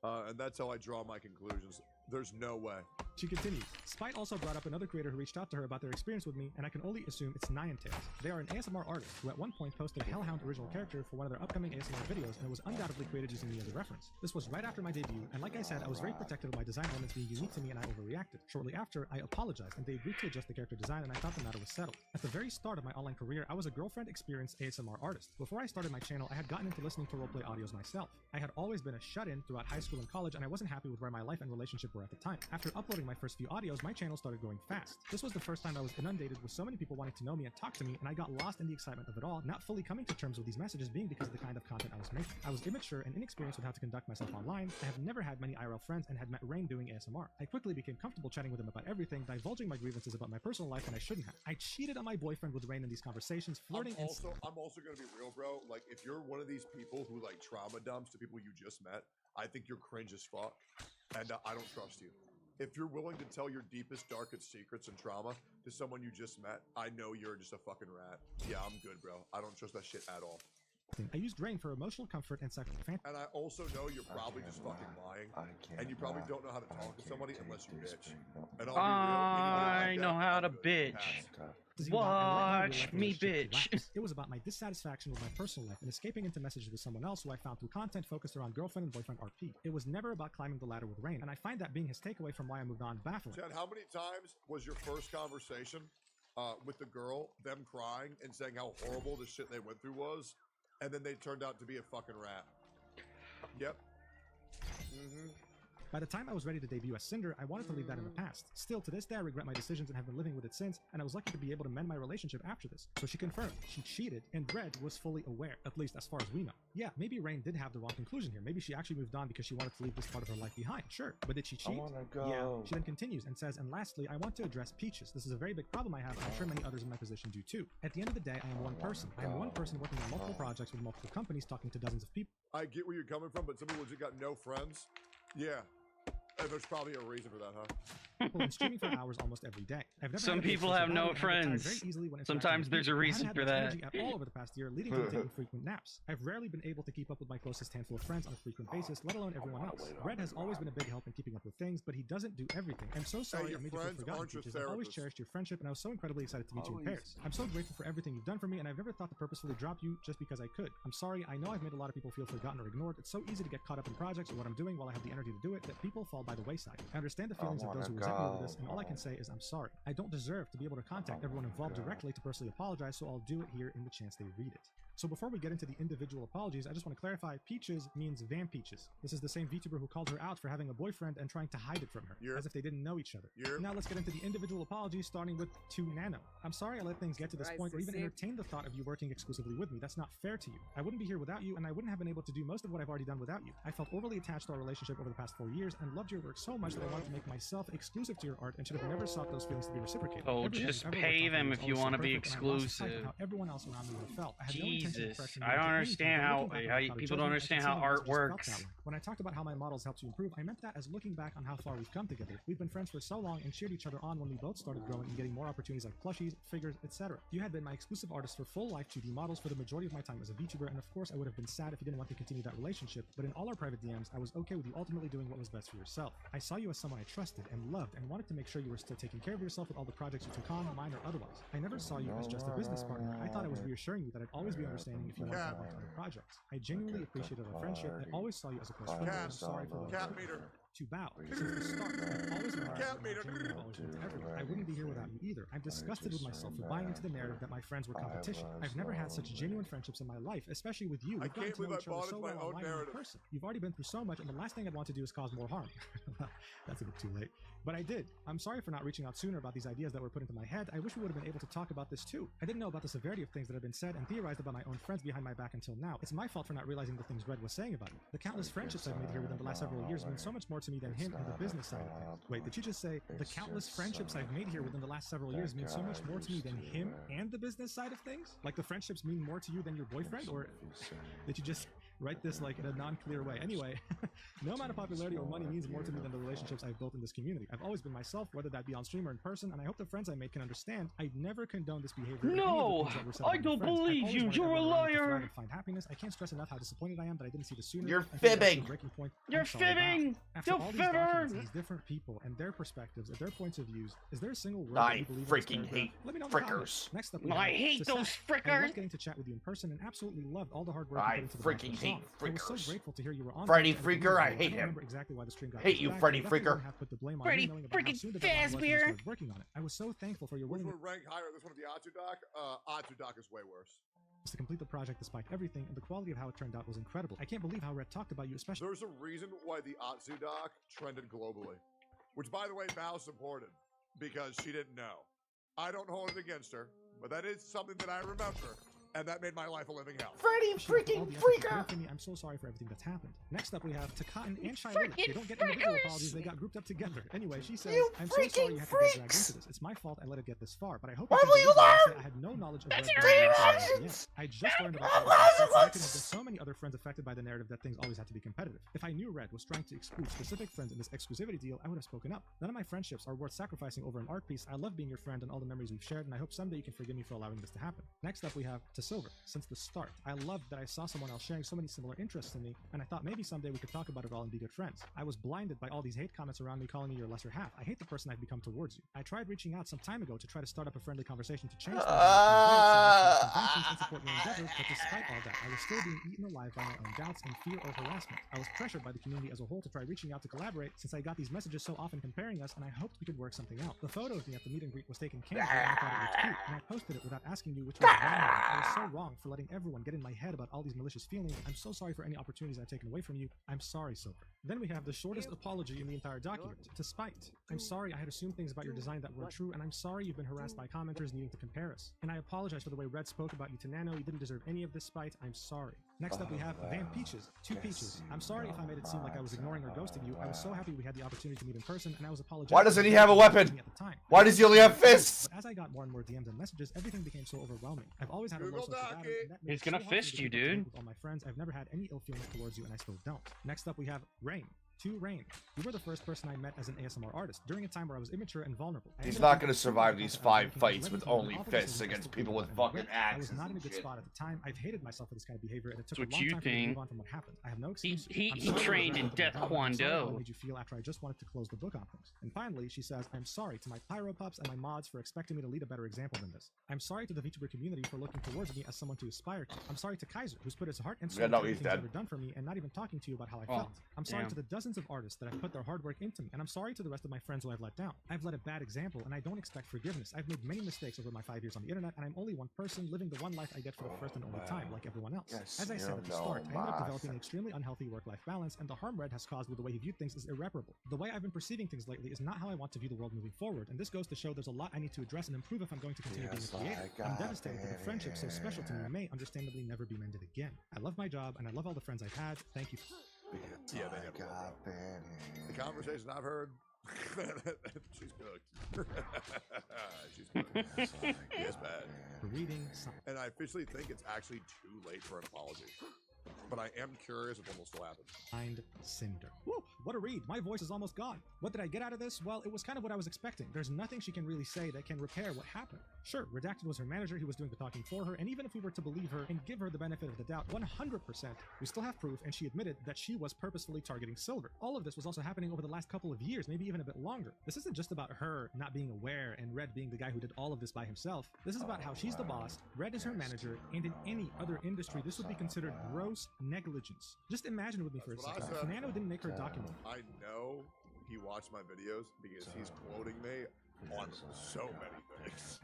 And that's how I draw my conclusions. There's no way. She continues. Spite also brought up another creator who reached out to her about their experience with me, and I can only assume it's Niantails. They are an ASMR artist who at one point posted a Hellhound original character for one of their upcoming ASMR videos, and it was undoubtedly created using me as a reference. This was right after my debut, and like I said, I was very protective of my design elements being unique to me, and I overreacted. Shortly after, I apologized, and they agreed to adjust the character design, and I thought the matter was settled. At the very start of my online career, I was a girlfriend-experienced ASMR artist. Before I started my channel, I had gotten into listening to roleplay audios myself. I had always been a shut-in throughout high school and college, and I wasn't happy with where my life and relationship were at the time. After uploading my first few audios, my channel started going fast. This was the first time I was inundated with so many people wanting to know me and talk to me, and I got lost in the excitement of it all, not fully coming to terms with these messages being because of the kind of content I was making. I was immature and inexperienced with how to conduct myself online. I have never had many IRL friends and had met Rain doing ASMR. I quickly became comfortable chatting with him about everything, divulging my grievances about my personal life when I shouldn't have. I cheated on my boyfriend with Rain in these conversations, flirting I'm also gonna be real, bro. Like, if you're one of these people who like trauma dumps to people you just met, I think you're cringe as fuck, and I don't trust you. If you're willing to tell your deepest, darkest secrets and trauma to someone you just met, I know you're just a fucking rat. Yeah, I'm good, bro. I don't trust that shit at all. I used Rain for emotional comfort and sexual fantasy. And I also know you're probably just fucking lying, and you probably don't know how to talk to somebody unless you bitch. And I'll be real, I know how to bitch. Watch me, bitch. It was about my dissatisfaction with my personal life and escaping into messages with someone else who I found through content focused around girlfriend and boyfriend RP. It was never about climbing the ladder with Rain, and I find that being his takeaway from why I moved on baffling. Chad, how many times was your first conversation with the girl, them crying and saying how horrible the shit they went through was, and then they turned out to be a fucking rat? Yep. Mm-hmm. By the time I was ready to debut as Cinder, I wanted to leave that in the past. Still, to this day, I regret my decisions and have been living with it since, and I was lucky to be able to mend my relationship after this. So she confirmed, she cheated, and Red was fully aware, at least as far as we know. Yeah, maybe Rain did have the wrong conclusion here. Maybe she actually moved on because she wanted to leave this part of her life behind. Sure, but did she cheat? Yeah. She then continues and says, and lastly, I want to address Peaches. This is a very big problem I have, and I'm sure many others in my position do too. At the end of the day, I am one person. I am one person working on multiple projects with multiple companies, talking to dozens of people. I get where you're coming from, but some people just got no friends. Yeah. And there's probably a reason for that, huh? And streaming for hours almost every day. Some people have no friends. Sometimes there's a reason for that. At all over the past year, leading to me taking frequent naps. I've rarely been able to keep up with my closest handful of friends on a frequent basis, let alone everyone else. Red has always been a big help in keeping up with things, but he doesn't do everything. I'm so sorry I made you feel forgotten, Peaches. I've always cherished your friendship, and I was so incredibly excited to meet you in Paris. I'm so grateful for everything you've done for me, and I've never thought to purposefully drop you just because I could. I'm sorry, I know I've made a lot of people feel forgotten or ignored. It's so easy to get caught up in projects or what I'm doing while I have the energy to do it that people fall by the wayside. I understand the feelings of those who resent me over this, and all I can say is I'm sorry. I don't deserve to be able to contact everyone involved directly to personally apologize, so I'll do it here in the chance they read it. So before we get into the individual apologies, I just want to clarify, Peaches means Van Peaches. This is the same VTuber who called her out for having a boyfriend and trying to hide it from her, as if they didn't know each other. Now let's get into the individual apologies, starting with 2Nano. I'm sorry I let things get to this point or even entertain the thought of you working exclusively with me. That's not fair to you. I wouldn't be here without you, and I wouldn't have been able to do most of what I've already done without you. I felt overly attached to our relationship over the past 4 years and loved your work so much that I wanted to make myself exclusive to your art and should have never sought those feelings to be reciprocated. Oh, just pay them if you want to be exclusive. How everyone else around me would have felt. I had Jesus, I don't understand how people don't understand how art works. When I talked about how my models helped you improve, I meant that as looking back on how far we've come together. We've been friends for so long and cheered each other on when we both started growing and getting more opportunities like plushies, figures, etc. You had been my exclusive artist for full life 2D models for the majority of my time as a VTuber, and of course I would have been sad if you didn't want to continue that relationship, but in all our private DMs, I was okay with you ultimately doing what was best for yourself. I saw you as someone I trusted and loved and wanted to make sure you were still taking care of yourself with all the projects you took on, mine or otherwise. I never saw you as just a business partner. I thought I was reassuring you that I'd always be on understanding if you want to move on to other projects. I genuinely appreciated our friendship. I always saw you as a close friend. I'm sorry for what I did. To bow. Since the start, I've always been I wouldn't be here without you either. I'm disgusted with myself for buying into the narrative that my friends were competition. I've never had such genuine friendships in my life, especially with you. We've gotten to know each other so well online and in person. You've already been through so much, and the last thing I'd want to do is cause more harm. That's a bit too late. But I did. I'm sorry for not reaching out sooner about these ideas that were put into my head. I wish we would have been able to talk about this too. I didn't know about the severity of things that have been said and theorized about my own friends behind my back until now. It's my fault for not realizing the things Red was saying about me. The countless friendships I've made here within the last several years mean so much more to me than him and the business side of things. Wait, did you just say the countless friendships I've made here within the last several years mean so much more to me than him and the business side of things? Like the friendships mean more to you than your boyfriend? Or did you just write this like in a non-clear way? Anyway, no amount of popularity or money means more to me than the relationships I've built in this community. I've always been myself, whether that be on stream or in person, and I hope the friends I make can understand I'd never condone this behavior. No, I don't believe you. You're a liar. Find happiness. I can't stress enough how disappointed I am that I didn't see this sooner. You're fibbing. You're fibbing. After all these documents, these different people and their perspectives and their points of views, is there a single word that you believe freaking hate Let me know in the frickers. comments. Next up, I hate those frickers. I loved getting to chat with you in person and absolutely loved all the hard work you put into the freaking hate I was so grateful to hear you were on Freddy Freaker, I hate him. remember exactly why the stream got Hate you, pushed back, Freddy but I definitely Freaker. wouldn't have put the blame on Freddy you knowing about how freaking soon the deadline was when you Fazbear. started working on it. I was so thankful for your Which willingness would rank higher, this one or the Atu doc? Atu doc is way worse. to complete the project despite everything, and the quality of how it turned out was incredible. I can't believe how Red talked about you, especially. There's a reason why the Atsu doc trended globally. Which, by the way, Mao supported. Because she didn't know. I don't hold it against her, but that is something that I remember. And that made my life a living hell. Freddy freaking Freaker! I'm so sorry for everything that's happened. Next up, we have Takaten and Shylin. They don't get individual apologies, they got grouped up together. Anyway, she says, I'm so sorry you had to get dragged into this. It's my fault I let it get this far, but I hope Why can will you believe that learn? I had no knowledge of That's Red your Bull reactions! I just learned about all this. There could have been so many other friends affected by the narrative that things always had to be competitive. If I knew Red was trying to exclude specific friends in this exclusivity deal, I would have spoken up. None of my friendships are worth sacrificing over an art piece. I love being your friend and all the memories we've shared, and I hope someday you can forgive me for allowing this to happen. Next up, we have To Silver. Since the start, I loved that I saw someone else sharing so many similar interests to me, and I thought maybe someday we could talk about it all and be good friends. I was blinded by all these hate comments around me calling me your lesser half. I hate the person I've become towards you. I tried reaching out some time ago to try to start up a friendly conversation to change things, and support your endeavors, but despite all that, I was still being eaten alive by my own doubts and fear or harassment. I was pressured by the community as a whole to try reaching out to collaborate since I got these messages so often comparing us, and I hoped we could work something out. The photo of me at the meet and greet was taken candidly, and I thought it was cute, and I posted it without asking you which was wrong. I was so wrong for letting everyone get in my head about all these malicious feelings. I'm so sorry for any opportunities I've taken away from you. I'm sorry, Silver. Then we have the shortest apology in the entire document. To Spite. I'm sorry I had assumed things about your design that weren't true, and I'm sorry you've been harassed by commenters needing to compare us. And I apologize for the way Red spoke about you to Nano. You didn't deserve any of this spite. I'm sorry. Next up we have Van Peaches. Two Peaches. I'm sorry if I made it seem like I was ignoring or ghosting you. I was so happy we had the opportunity to meet in person, and I was apologizing. Why doesn't he have a weapon? At the time. Why does he only have fists? But as I got more and more DMs and messages, everything became so overwhelming. I've always had a low social battery, and that made He's it gonna so hard for me fist to you, keep up to date dude. with all my friends. I've never had any ill feelings towards you, and I still don't. Next up, we have Rain. To Rain. You were the first person I met as an ASMR artist during a time where I was immature and vulnerable. He's not gonna survive these 5 fights with only fists against people with fucking I was axes not in a and good shit. spot at the time. I've hated myself for this kind of behavior, and it took That's a what long you time for me to think. move on from what happened. I have no excuse. He I'm sorry trained for in what Death I've done. I'm sorry Kwon how I Do. made you feel after I just wanted to close the book on things. And finally, she says, I'm sorry to my Pyro Pups and my mods for expecting me to lead a better example than this. I'm sorry to the VTuber community for looking towards me as someone to aspire to. I'm sorry to Kaiser, who's put his heart and soul Yeah, no, into he's everything he's dead. ever done for me and not even talking to you about how I Oh, felt. I'm sorry damn. to the dozens of artists that have put their hard work into me, and I'm sorry to the rest of my friends who I've let down. I've led a bad example, and I don't expect forgiveness. I've made many mistakes over my 5 years on the internet, and I'm only one person living the one life I get for the first and only time, like everyone else. Yes, As I said you at the know start, I ended up my developing an extremely unhealthy work-life balance, and the harm Red has caused with the way he viewed things is irreparable. The way I've been perceiving things lately is not how I want to view the world moving forward, and this goes to show there's a lot I need to address and improve if I'm going to continue being a creator. I'm devastated that a friendship so special to me may understandably never be mended again. I love my job, and I love all the friends I've had. Thank you. Yeah, they never will. The conversation I've heard, she's cooked. She's cooked. It's bad. For reading, And I officially think it's actually too late for an apology. but I am curious if one will still happen. Find Cinder. Woo, what a read. My voice is almost gone. What did I get out of this? Well, it was kind of what I was expecting. There's nothing she can really say that can repair what happened. Sure, Redacted was her manager, he was doing the talking for her, and even if we were to believe her and give her the benefit of the doubt 100%, we still have proof, and she admitted that she was purposefully targeting Silver. All of this was also happening over the last couple of years, maybe even a bit longer. This isn't just about her not being aware and Red being the guy who did all of this by himself. This is about how she's the boss, Red is her manager, and in any other industry, this would be considered gross negligence. Just imagine with me for a That's what I second. If said. Nano didn't make her document, I know he watched my videos because he's quoting me on so many things.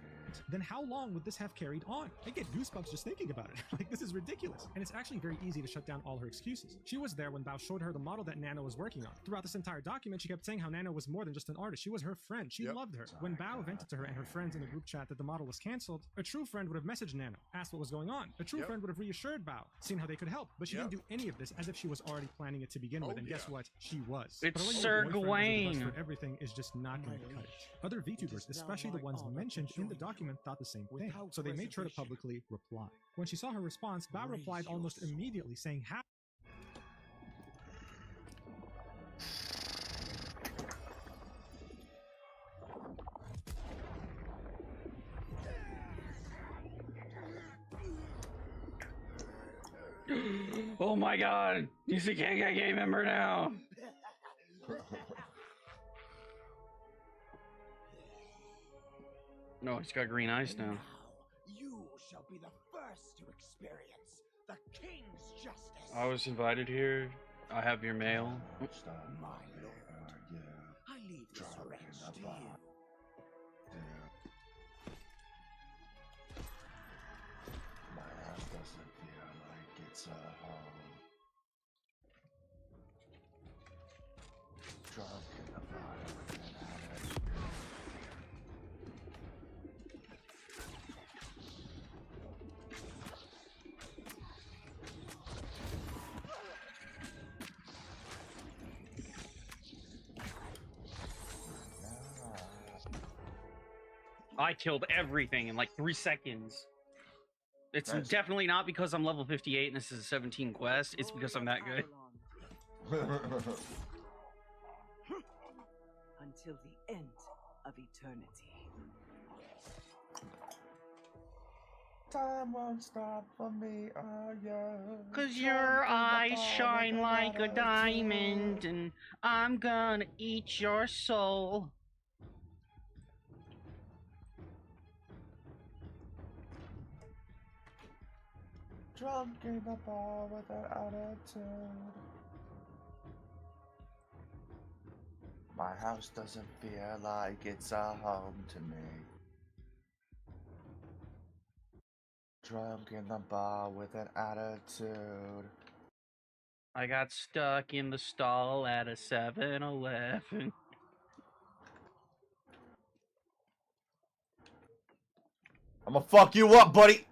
then how long would this have carried on? I get goosebumps just thinking about it. Like, this is ridiculous. And it's actually very easy to shut down all her excuses. She was there when Bao showed her the model that Nano was working on. Throughout this entire document, she kept saying how Nano was more than just an artist. She was her friend. She loved her. When Bao vented to her and her friends in the group chat that the model was cancelled, a true friend would have messaged Nano, asked what was going on. A true friend would have reassured Bao, seen how they could help. But she didn't do any of this as if she was already planning it to begin with. And guess what? She was. It's But allowing Sir your boyfriend as a Gawain. device for everything is just not going to cut it. Other VTubers, especially the ones mentioned in the document, thought the same thing, so they made sure to publicly reply. When she saw her response, Bao replied almost immediately saying, "How?" Oh my god, he's a KKK member now. No, he's got green eyes now. You shall be the first to experience the king's justice. I was invited here. I have your mail. My lord, I leave this wretch to you. My house doesn't feel like it's a home. Drunk in the fire with an attitude. I killed everything in like 3 seconds. It's Nice. definitely not because I'm level 58 and this is a 17 quest. It's because I'm that good. Until the end of eternity. Time won't stop for me, oh yeah. Cause your eyes shine like a diamond and I'm gonna eat your soul. Drunk in the bar with an attitude. My house doesn't feel like it's a home to me. Drunk in the bar with an attitude. I got stuck in the stall at a 7-Eleven. I'ma fuck you up, buddy!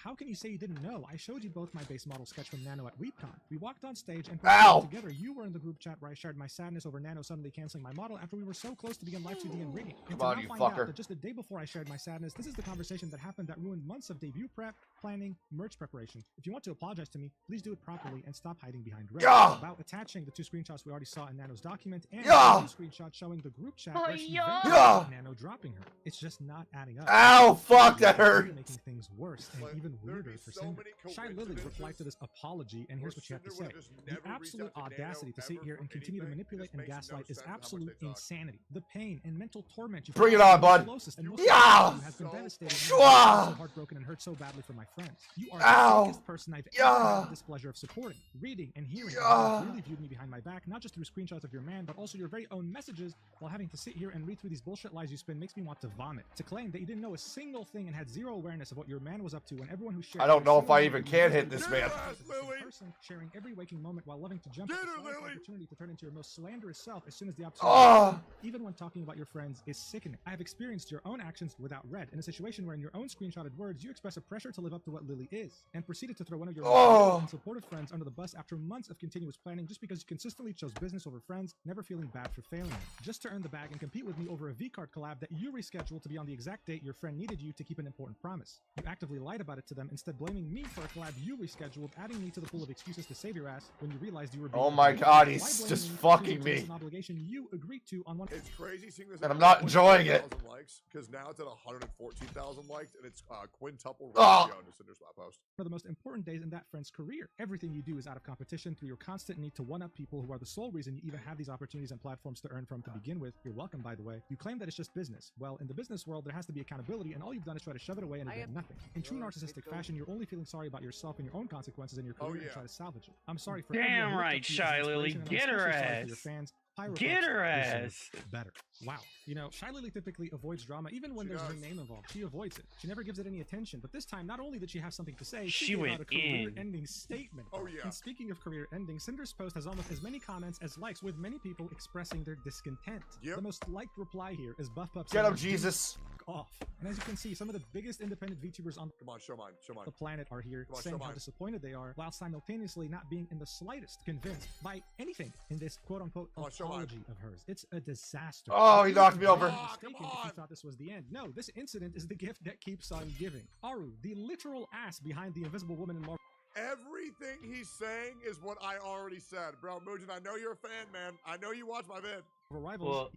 How can you say you didn't know? I showed you both my base model sketch from Nano at WeepCon. We walked on stage and Ow! together. You were in the group chat where I shared my sadness over Nano suddenly canceling my model after we were so close to begin live 2D and rigging. And Come on, to now you find out fucker. that just the day before I shared my sadness, this is the conversation that happened that ruined months of debut prep, planning, merch preparation. If you want to apologize to me, please do it properly and stop hiding behind red. Yeah! About attaching the 2 screenshots we already saw in Nano's document and Yeah! the 2 screenshots showing the group chat Oh, where she yeah! vented Yeah! about Nano dropping her. It's just not adding up. Ow, fuck, that You're hurt. Making things worse and even weirder for Cinder. Shy Lily replied to this apology, and here's what she had to say. The absolute audacity to sit here and continue to manipulate and gaslight is absolute insanity. The pain and mental torment you Bring it feel on, from bud. the closest and most Yeah! important has been devastating. Shwa! I'm so heartbroken and hurt so badly for my friends. You are Ow! the biggest person I've ever had the displeasure of supporting, reading, and hearing. Yeah! You really viewed me behind my back, not just through screenshots of your man, but also your very own messages. While having to sit here and read through these bullshit lies you spin makes me want to vomit. To claim that you didn't know a single thing and had zero awareness of what your man was up to, when everyone who shared I don't your know if I single even moment can with hit you this was man. the same person, sharing every waking moment while loving to jump at the slightest opportunity to turn into your most slanderous self as soon as the opportunity Ah! comes, even when talking about your friends is sickening. I have experienced your own actions without red, in a situation where in your own screenshotted words you express a pressure to live up to what Lily is, and proceeded to throw one of your Oh! and supportive friends under the bus after months of continuous planning just because you consistently chose business over friends, never feeling bad for failing. Just to earn the bag and compete with me over a V-Card collab that you rescheduled to be on the exact date your friend needed you to keep an important promise. You actively lied about it it to them, instead blaming me for a collab you rescheduled, adding me to the pool of excuses to save your ass when you realized you were being Oh my ungrateful. God, Why he's blame just me for fucking choosing to miss me. an obligation you agreed to on one. It's crazy seeing this. And I'm not enjoying it. Likes, because now it's at 114,000 likes, and it's quintuple Ah. ratio to Cinder's lap post. One of the most important days in that friend's career. Everything you do is out of competition through your constant need to one-up people who are the sole reason you even have these opportunities and platforms to earn from to begin with. You're welcome, by the way. You claim that it's just business. Well, in the business world, there has to be accountability, and all you've done is try to shove it away and regret nothing. In true narcissistic fashion, you're only feeling sorry about yourself and your own consequences in your career and try to salvage it. I'm sorry for everyone Damn who looked right, up to you as Shy an Lily. inspiration, and I'm Get her especially sorry for ass. your fans. Get her deserve ass. better. Wow. You know, Shy Lily typically avoids drama even when there's her name involved. She avoids it. She never gives it any attention. But this time, not only did she have something to say, She gave went out a in. career-ending statement. Oh, yeah. And speaking of career ending, Cinder's post has almost as many comments as likes, with many people expressing their discontent. The most liked reply here is Buff Pup Get him, saying, Jesus. off. And as you can see, some of the biggest independent VTubers on Come on, show mine. the planet are here Come on, saying show how mine. disappointed they are, while simultaneously not being in the slightest convinced by anything in this quote-unquote apology of hers. It's a disaster. Oh, he knocked me You're over. mistaken if you thought this was the end. No, this incident is the gift that keeps on giving. Aru, the literal ass behind the Invisible Woman in Marvel. Everything he's saying is what I already said. Bro, Mugen, I know you're a fan, man. I know you watch my vid. Rivals.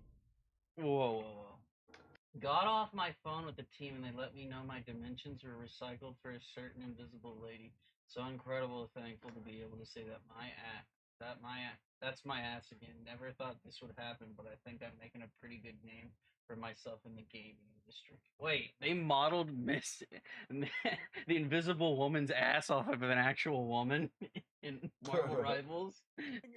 Whoa. Got off my phone with the team and they let me know my dimensions were recycled for a certain invisible lady. So incredible, thankful to be able to say that that's my ass again. Never thought this would happen, but I think I'm making a pretty good name for myself in the gaming industry. Wait, they modeled the Invisible Woman's ass off of an actual woman in Marvel Rivals?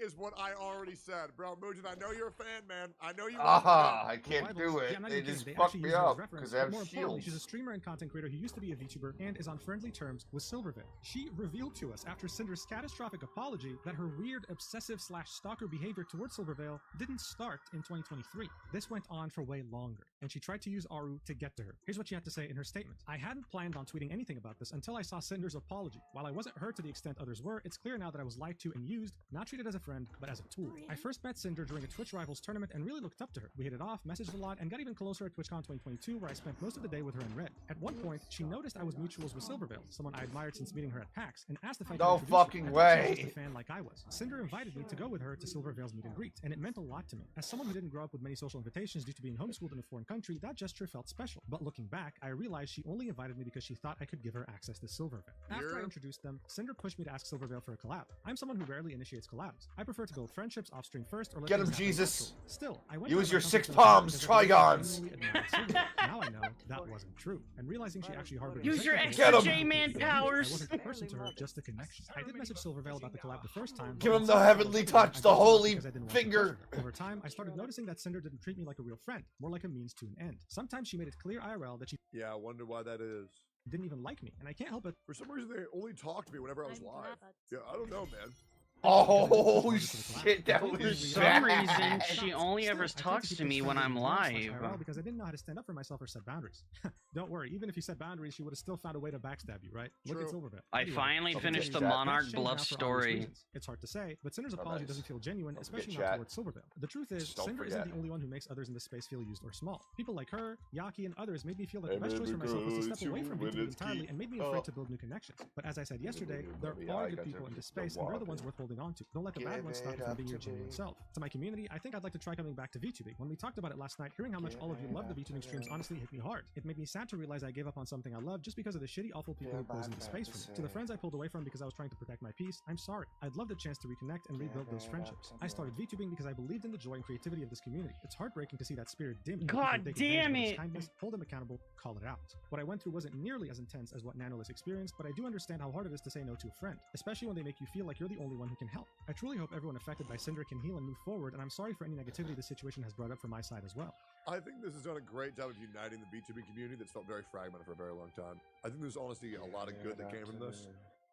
Is what I already said. Bro, Mugen, I know you're a fan, man. I know you watch my Ah, vid. I can't do it. Yeah, not They even just kidding. fucked actually me use it as up reference, because they but have more importantly, shields. she's a streamer and content creator who used to be a VTuber and is on friendly terms with Silvervale. She revealed to us after Cinder's catastrophic apology that her weird obsessive/stalker behavior towards Silvervale didn't start in 2023. This went on for way longer, and she tried to use Aru to get to her. Here's what she had to say in her statement. I hadn't planned on tweeting anything about this until I saw Cinder's apology. While I wasn't hurt to the extent others were, it's clear now that I was lied to and used, not treated as a friend, but as a tool. I first met Cinder during a Twitch Rivals tournament and really looked up to her. We hit it off, messaged a lot, and got even closer at TwitchCon 2022, where I spent most of the day with her in red. At one point, she noticed I was mutuals with Silvervale, someone I admired since meeting her at PAX, and asked if I could No introduce her. fucking I thought she was way. just a fan like I was. Cinder invited me to go with her to Silvervale's meet and greet, and it meant a lot to me. As someone who didn't grow up with many social invitations due to being homeschooled in a foreign country, that gesture felt special. But looking back, I realized she only invited me because she thought I could give her access to Silvervale. After I introduced them, Cinder pushed me to ask Silvervale for a collab. I'm someone who rarely initiates collabs. I prefer to build friendships off stream first or let Get him, things happen Jesus. naturally. Still, I went Use to your my 6 comfort zone palms, because I really trigons. genuinely admired Silvervale. Now I know that wasn't true. And realizing she actually harbored Use your resentment extra towards me, J-Man I powers. wasn't a person to her, just a connection. I did message Silvervale about the collab the first time. Give but him when the Cinder heavenly followed up, touch, I the ghosted her holy because I didn't want to finger. pressure her. Over time, I started noticing that Cinder didn't treat me like a real friend, more like a means to an end. Sometimes she made it clear IRL that she Yeah, I wonder why that is. didn't even like me, and I can't help it. For some reason, they only talked to me whenever I was live. Yeah, I don't know, man. Oh shit, that For was some bad. reason, she only ever talks to me when I'm live. Because I didn't know how to stand up for myself or set boundaries. Don't worry, even if you set boundaries, she would have still found a way to backstab you, right? Look at Silvervale. I finally finished the Monarch Bluff story. It's hard to say, but Cinder's apology nice. doesn't feel genuine, Don't especially forget not chat. towards Silvervale. The truth is, Just don't Cinder forget. isn't the only one who makes others in this space feel used or small. People like her, Yaki, and others made me feel that the best choice for myself was to step away from VTubing entirely and made me afraid to build new connections. But as I said yesterday, there are good people in this space, and they're the ones worth holding on to. Don't let the bad ones stop you from being your genuine self. To my community, I think I'd like to try coming back to VTubing. When we talked about it last night, hearing how much all of you love the VTubing streams honestly hit me hard. It made me sad to realize I gave up on something I love just because of the shitty, awful people who poisoned the space for me. To the friends I pulled away from because I was trying to protect my peace, I'm sorry. I'd love the chance to reconnect and rebuild those friendships. I started VTubing because I believed in the joy and creativity of this community. It's heartbreaking to see that spirit dim. when God people take advantage damn of others' it. kindness, hold them accountable, call it out. What I went through wasn't nearly as intense as what Nanolis experienced, but I do understand how hard it is to say no to a friend, especially when they make you feel like you're the only one who can help. I truly hope everyone affected by Cinder can heal and move forward, and I'm sorry for any negativity this situation has brought up from my side as well. I think this has done a great job of uniting the VTubing community that's felt very fragmented for a very long time. I think there's honestly a lot of good that came from this.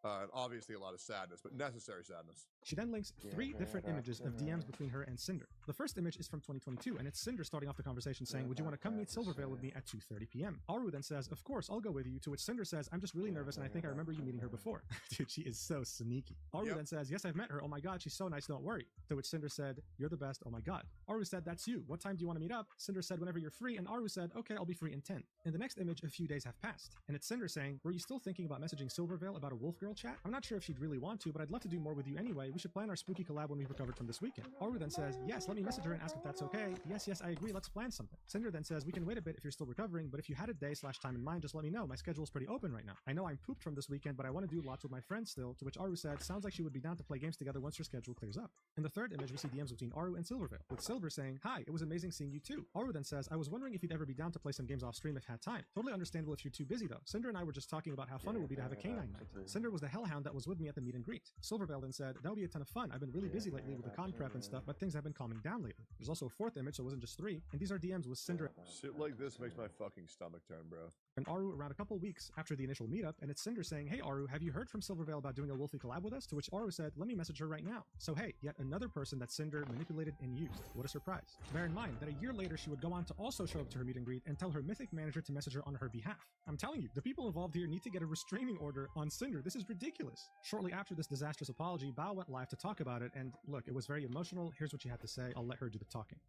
And obviously a lot of sadness, but necessary sadness. She then links 3 different images of DMs between her and Cinder. The first image is from 2022, and it's Cinder starting off the conversation saying, "Would you want to come meet Silvervale with me at 2:30 p.m.?" Aru then says, "Of course, I'll go with you," to which Cinder says, "I'm just really nervous, and I think I remember you meeting her before." Dude, she is so sneaky. Aru then says, "Yes, I've met her. Oh my god, she's so nice, don't worry." To which Cinder said, "You're the best, oh my god." Aru said, "That's you. What time do you want to meet up?" Cinder said, "Whenever you're free," and Aru said, "Okay, I'll be free in 10. In the next image, a few days have passed, and it's Cinder saying, "Were you still thinking about messaging Silvervale about a Wolf Girl chat? I'm not sure if she'd really want to, but I'd love to do more with you anyway. We should plan our spooky collab when we've recovered from this weekend." Aru then says, "Yes, let me message her and ask if that's okay. Yes, I agree, let's plan something." Cinder then says, "We can wait a bit if you're still recovering, but if you had a day/time in mind, just let me know. My schedule's pretty open right now. I know I'm pooped from this weekend, but I want to do lots with my friends still," to which Aru said, "Sounds like she would be down to play games together once your schedule clears up." In the third image, we see DMs between Aru and Silvervale, with Silver saying, "Hi, it was amazing seeing you too." Aru then says, "I was wondering if you'd ever be down to play some games off stream if had time. Totally understandable if you're too busy though. Cinder and I were just talking about how fun it would be to have a canine night. Cinder was the hellhound that was with me at the meet and greet." Silvervale then said, "That would be a ton of fun. I've been really busy lately with the con prep and stuff, but things have been calming down lately." There's also a fourth image, so it wasn't just 3, and these are DMs with Cinder Shit like this makes my fucking stomach turn, bro. and Aru around a couple weeks after the initial meetup, and it's Cinder saying, "Hey Aru, have you heard from Silvervale about doing a Wolfie collab with us?" To which Aru said, "Let me message her right now." So hey, yet another person that Cinder manipulated and used. What a surprise. Bear in mind that a year later she would go on to also show up to her meet and greet and tell her Mythic manager to message her on her behalf. I'm telling you, the people involved here need to get a restraining order on Cinder. This is ridiculous. Shortly after this disastrous apology, Bao went live to talk about it, and look, it was very emotional. Here's what she had to say. I'll let her do the talking.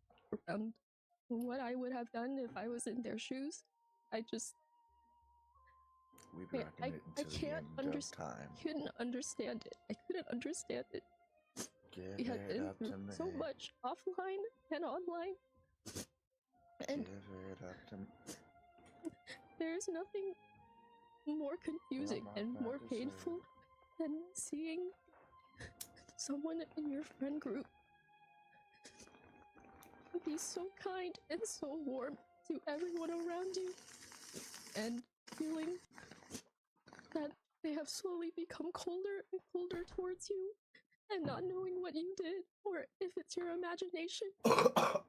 What I would have done if I was in their shoes. I just We I reckon it I to the can't end of understand. time. Couldn't understand it. I couldn't understand it. Give We had it been up to through so me. much offline and online, and Give it up to me. there's nothing more confusing not and bad more to say. painful than seeing someone in your friend group be so kind and so warm to everyone around you, and feeling that they have slowly become colder and colder towards you, and not knowing what you did or if it's your imagination. But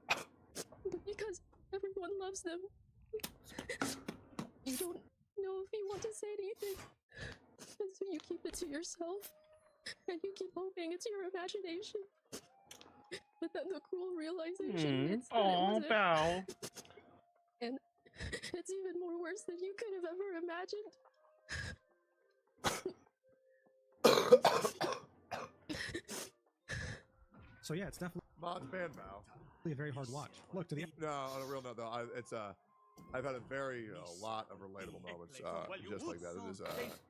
because everyone loves them, you don't know if you want to say anything, and so you keep it to yourself, and you keep hoping it's your imagination. But then the cruel realization hits that it Oh, wasn't. Bao. And it's even more worse than you could have ever imagined. So yeah, it's definitely Mod's band now. a very hard watch. Look, to the No, on a real note though, I've had a lot of relatable moments, just like that.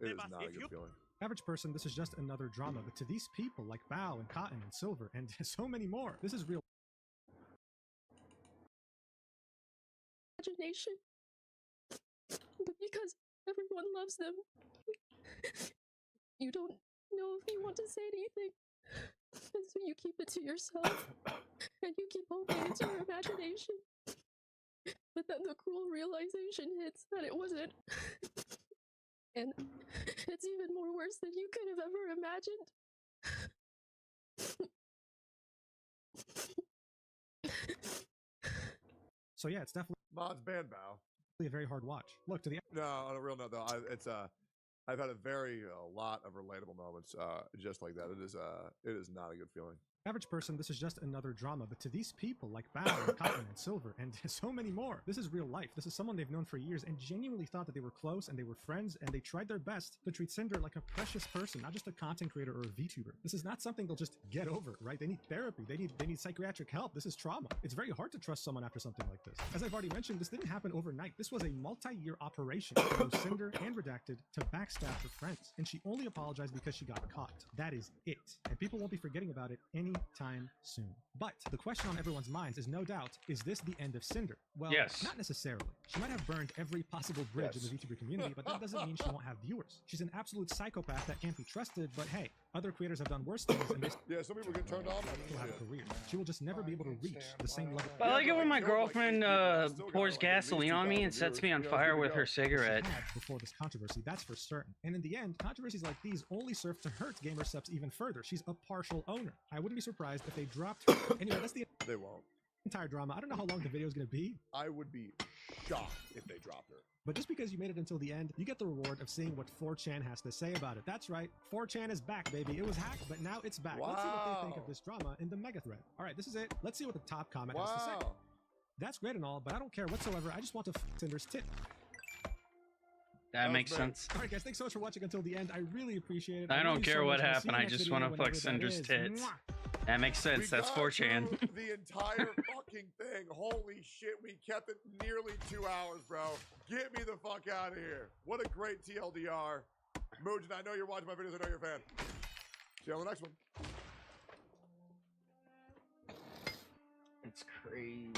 It is not a good feeling. average person, this is just another drama, but to these people like Bao and Cotton and Silver and so many more, this is real. Imagination. But because everyone loves them, you don't know if you want to say anything. And so you keep it to yourself, and you keep hoping it's your imagination. But then the cruel realization hits that it wasn't. And it's even more worse than you could have ever imagined. So yeah, it's definitely Mod's band bow. a very hard watch. Look, to the No, on a real note though, I've had a lot of relatable moments, just like that. It is not a good feeling. average person, this is just another drama, but to these people like Bao and Cotton and Silver and so many more, this is real life. This is someone they've known for years and genuinely thought that they were close and they were friends, and they tried their best to treat Cinder like a precious person, not just a content creator or a VTuber. This is not something they'll just get over, right? They need therapy. They need psychiatric help. This is trauma. It's very hard to trust someone after something like this. As I've already mentioned, this didn't happen overnight. This was a multi-year operation for both Cinder and Redacted to backstab her friends, and she only apologized because she got caught. That is it. And people won't be forgetting about it anytime soon. But the question on everyone's minds is no doubt, is this the end of Cinder? Well, Yes. not necessarily. She might have burned every possible bridge in the VTuber community, but that doesn't mean she won't have viewers. She's an absolute psychopath that can't be trusted, but hey, other creators have done worse things and they Yeah, some people get turned on. still have a career. She will just never be able to reach the same level. But I like it when my girlfriend pours gasoline on me and sets me on fire with her cigarette. Had before this controversy, that's for certain. And in the end, controversies like these only serve to hurt gamer subs even further. She's a partial owner. I wouldn't be surprised if they dropped her. Anyway, that's the They won't. entire drama. I don't know how long the video is going to be. I would be shocked if they dropped her. But just because you made it until the end, you get the reward of seeing what 4chan has to say about it. That's right, 4chan is back, baby. It was hacked, but now it's back. Let's see what they think of this drama in the mega thread. All right, this is it. Let's see what the top comment has to say. That's great and all, but I don't care whatsoever. I just want to Cinder's tit. That makes sense. All right, guys, thanks so much for watching until the end. I really appreciate it. I love don't you care so what much. I'll see happened. you I next just video want to whenever fuck that Cinder's is. tits. Mwah. That makes sense. That's 4chan. The entire fucking thing. Holy shit, we kept it nearly 2 hours, bro. Get me the fuck out of here. What a great TLDR. Mugen, I know you're watching my videos. I know you're a fan. See you on the next one. It's crazy.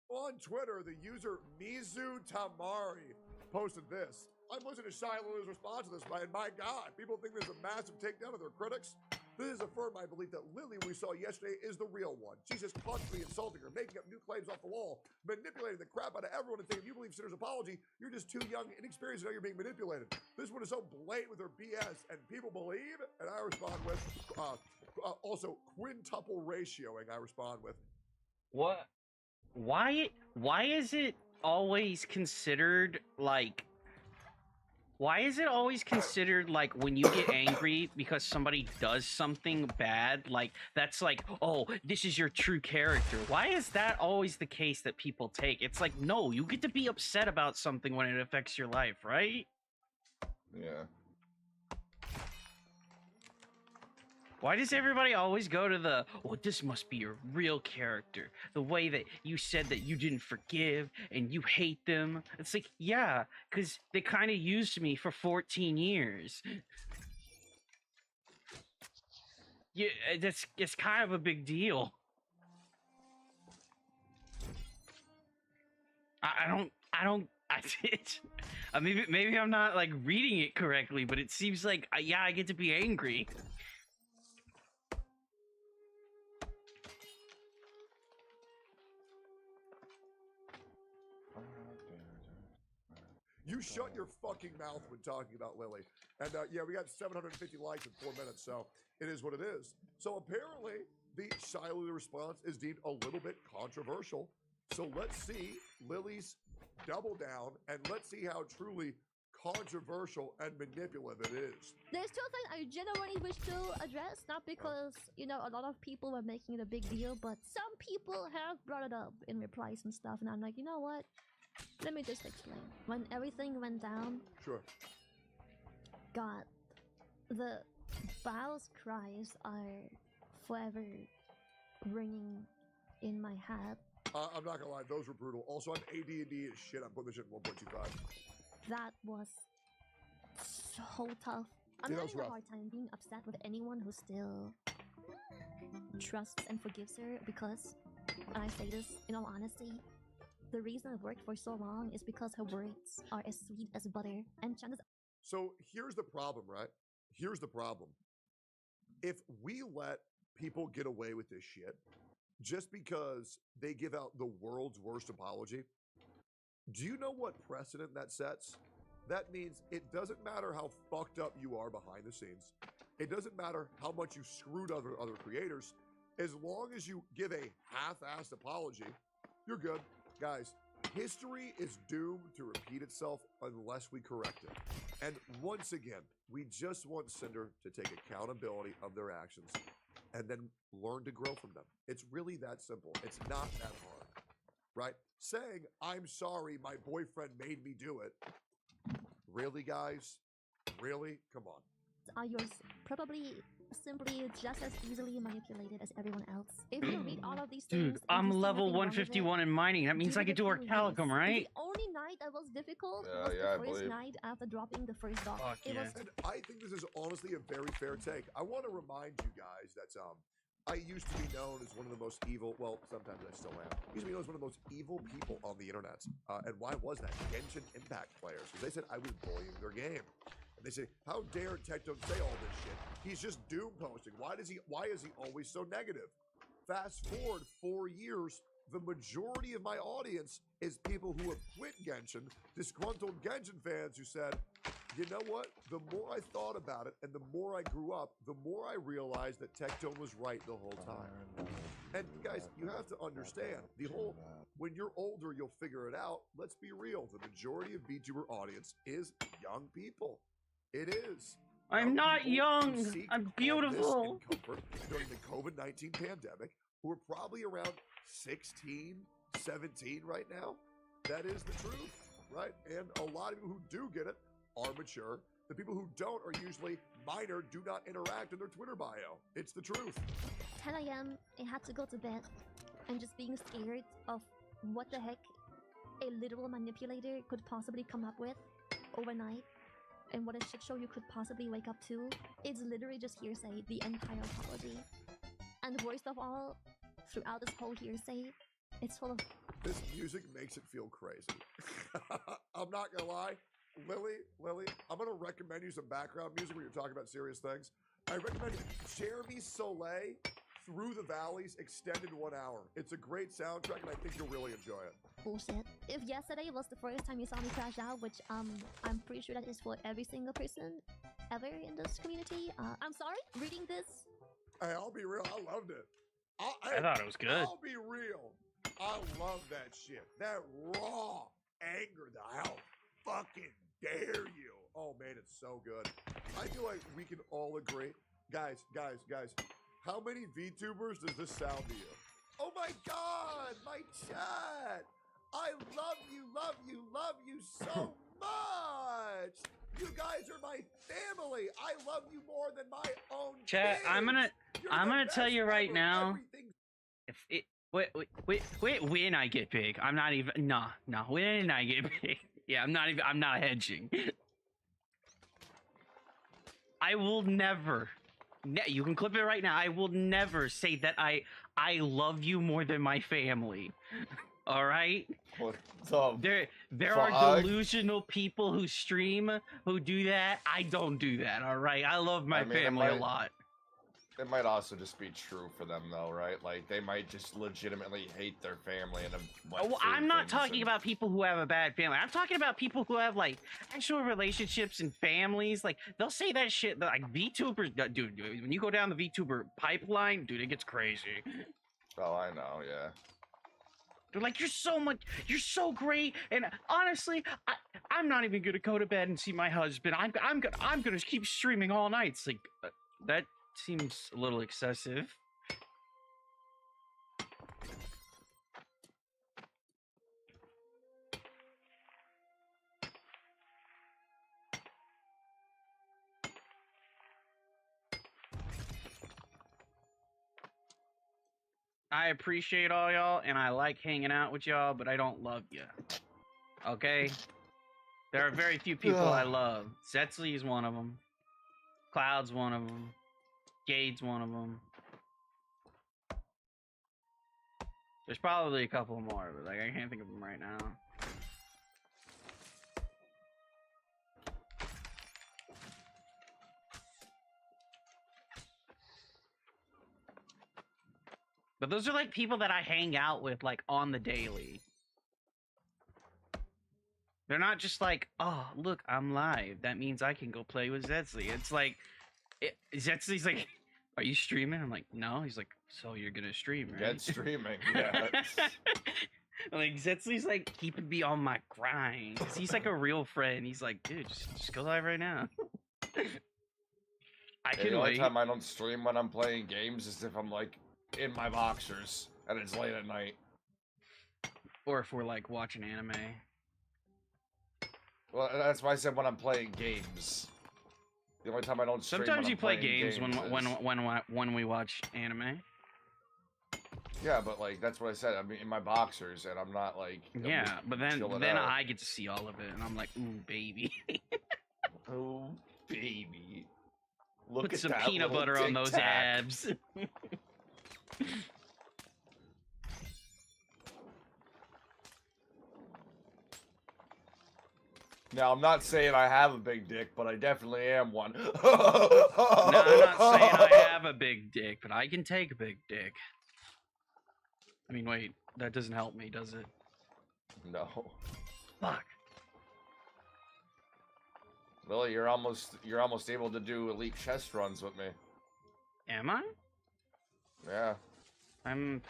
On Twitter, the user Mizu Tamari posted this. I'm listening to Shia LaBeouf's response to this, and my God, people think there's a massive takedown of their critics. This has affirmed my belief that Lily we saw yesterday is the real one. She's just constantly insulting her, making up new claims off the wall, manipulating the crap out of everyone and thinking if you believe Cinder's apology, you're just too young and inexperienced to know you're being manipulated. This one is so blatant with her BS, and people believe, and I respond with, also quintuple ratioing, I respond with. What? Why is it always considered like? Why is it always considered like when you get angry because somebody does something bad, like that's like, oh, this is your true character? Why is that always the case that people take? It's like, no, you get to be upset about something when it affects your life, right? Yeah. Why does everybody always go to the, oh, this must be your real character? The way that you said that you didn't forgive and you hate them. It's like, yeah, because they kind of used me for 14 years. Yeah, it's kind of a big deal. Maybe I'm not like reading it correctly, but it seems like, yeah, I get to be angry. You shut your fucking mouth when talking about Lily. And yeah, we got 750 likes in 4 minutes, so it is what it is. So apparently, the Shia Lily response is deemed a little bit controversial. So let's see Lily's double down, and let's see how truly controversial and manipulative it is. There's two things I genuinely wish to address, not because, you know, a lot of people were making it a big deal, but some people have brought it up in replies and stuff, and I'm like, you know what? Let me just explain. When everything went down, sure. God, the Bow's cries are forever ringing in my head. I'm not gonna lie, those were brutal. Also, I'm AD&D as shit. I'm putting this shit in 1.25. That was so tough. I'm Yeah, that was having a rough. hard time being upset with anyone who still trusts and forgives her because, and I say this in all honesty, the reason it worked for so long is because her words are as sweet as butter and Chanda's. So here's the problem, right? Here's the problem. If we let people get away with this shit just because they give out the world's worst apology, do you know what precedent that sets? That means it doesn't matter how fucked up you are behind the scenes. It doesn't matter how much you screwed other creators. As long as you give a half-assed apology, you're good. Guys, history is doomed to repeat itself unless we correct it. And once again, we just want Cinder to take accountability of their actions and then learn to grow from them. It's really that simple. It's not that hard, right? Saying, I'm sorry, my boyfriend made me do it. Really, guys? Really? Come on. Are yours probably simply just as easily manipulated as everyone else? If you read all of these things, Dude, I'm level 151 in mining. That means I can do Arcalicum, right? The only night that was difficult Yeah, was yeah, I the first believe. night after dropping the first dog. Fuck It yeah. was And I think this is honestly a very fair take. I want to remind you guys that I used to be known as one of the most evil, well, sometimes I still am. I used to be known as one of the most evil people on the internet. And why was that? Genshin Impact players. Because they said I was bullying their game. And they say, how dare Tectone say all this shit? He's just doom posting. Why is he always so negative? Fast forward 4 years, the majority of my audience is people who have quit Genshin, disgruntled Genshin fans who said, you know what? The more I thought about it and the more I grew up, the more I realized that Tectone was right the whole time. And guys, you have to understand, the whole, when you're older, you'll figure it out. Let's be real. The majority of VTuber audience is young people. It is. I'm not young. I'm beautiful. Comfort during the COVID-19 pandemic, who are probably around 16, 17 right now. That is the truth, right? And a lot of people who do get it are mature. The people who don't are usually minor, do not interact in their Twitter bio. It's the truth. 10 a.m. I had to go to bed. I'm just being scared of what the heck a literal manipulator could possibly come up with overnight, and what a shit show you could possibly wake up to. It's literally just hearsay, the entire apology. And worst of all, throughout this whole hearsay, it's full of... This music makes it feel crazy. I'm not gonna lie. Lily, I'm gonna recommend you some background music when you're talking about serious things. I recommend Jeremy Soleil, Through the Valleys, extended 1 hour. It's a great soundtrack, and I think you'll really enjoy it. Bullshit. If yesterday was the first time you saw me crash out, which I'm pretty sure that is for every single person ever in this community, I'm sorry, reading this. Hey, I'll be real, I loved it. I thought it was good. I'll be real. I love that shit. That raw anger, how fucking dare you? Oh man, it's so good. I feel like we can all agree. Guys, how many VTubers does this sound to you? Oh my god, my chat! I love you so much! You guys are my family! I love you more than my own Chat, kids. I'm gonna tell you right now. If it wait, when I get big, I'm not even when I get big. Yeah, I'm not hedging. I will never, you can clip it right now. I will never say that I love you more than my family. All right? There are delusional people who stream who do that. I don't do that, all right? I love my family a lot. It might also just be true for them, though, right? Like, they might just legitimately hate their family and well, I'm not talking about people who have a bad family. I'm talking about people who have, like, actual relationships and families. Like, they'll say that shit, like, VTubers, dude, when you go down the VTuber pipeline, dude, it gets crazy. Oh, I know, yeah. They're like, you're so great, and honestly, I'm not even gonna go to bed and see my husband. I'm gonna keep streaming all night. It's like, that seems a little excessive. I appreciate all y'all, and I like hanging out with y'all, but I don't love you. Okay? There are very few people I love. Zetzley is one of them. Cloud's one of them. Gade's one of them. There's probably a couple more, but like I can't think of them right now. But those are like people that I hang out with like on the daily. They're not just like, oh, look, I'm live. That means I can go play with Zetzley. It's like, Zetzley's like, are you streaming? I'm like, no. He's like, so you're gonna stream, right? Get streaming, yeah. Like, Zetzley's like keeping me on my grind. 'Cause he's like a real friend. He's like, dude, just go live right now. I can The only wait. time I don't stream when I'm playing games is if I'm like in my boxers and it's late at night. Or if we're like watching anime. Well, that's why I said when I'm playing games. The only time I don't stream Sometimes when you I'm play playing games is- when we watch anime. Yeah, but like that's what I said. I mean, in my boxers, and I'm not like. I'm Yeah, just but then chilling then out. I get to see all of it, and I'm like, ooh, baby. Oh, baby. Look Put at some that peanut little butter on those tic-tac. abs. Now, I'm not saying I have a big dick, but I definitely am one. No, I'm not saying I have a big dick, but I can take a big dick. I mean, wait, that doesn't help me, does it? No. Fuck. Lily, you're almost able to do elite chest runs with me. Am I? Yeah. I'm.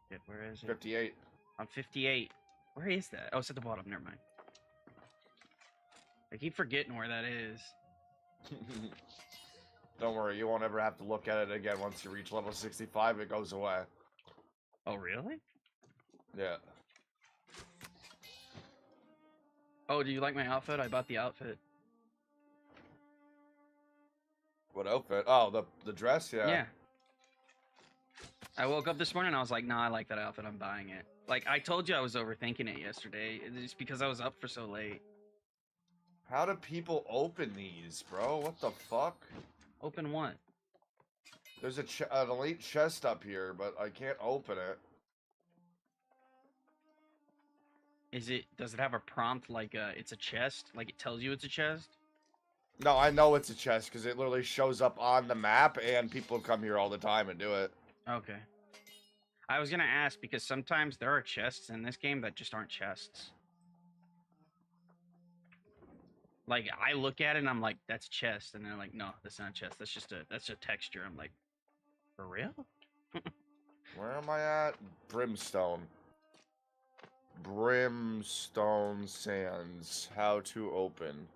Shit, where is it? 58. I'm 58. Where is that? Oh, it's at the bottom. Never mind. I keep forgetting where that is. Don't worry, you won't ever have to look at it again. Once you reach level 65, it goes away. Oh, really? Yeah. Oh, do you like my outfit? I bought the outfit. What outfit? Oh, the dress, yeah. Yeah. I woke up this morning and I was like, nah, I like that outfit. I'm buying it. Like, I told you I was overthinking it yesterday. It's because I was up for so late. How do people open these, bro? What the fuck? Open what? There's an elite chest up here, but I can't open it. Does it have a prompt like it's a chest? Like it tells you it's a chest? No, I know it's a chest because it literally shows up on the map and people come here all the time and do it. Okay. I was gonna ask because sometimes there are chests in this game that just aren't chests. Like I look at it and I'm like, that's chest, and they're like, no, that's not a chest. That's a texture. I'm like, for real? Where am I at? Brimstone. Brimstone Sands. How to open.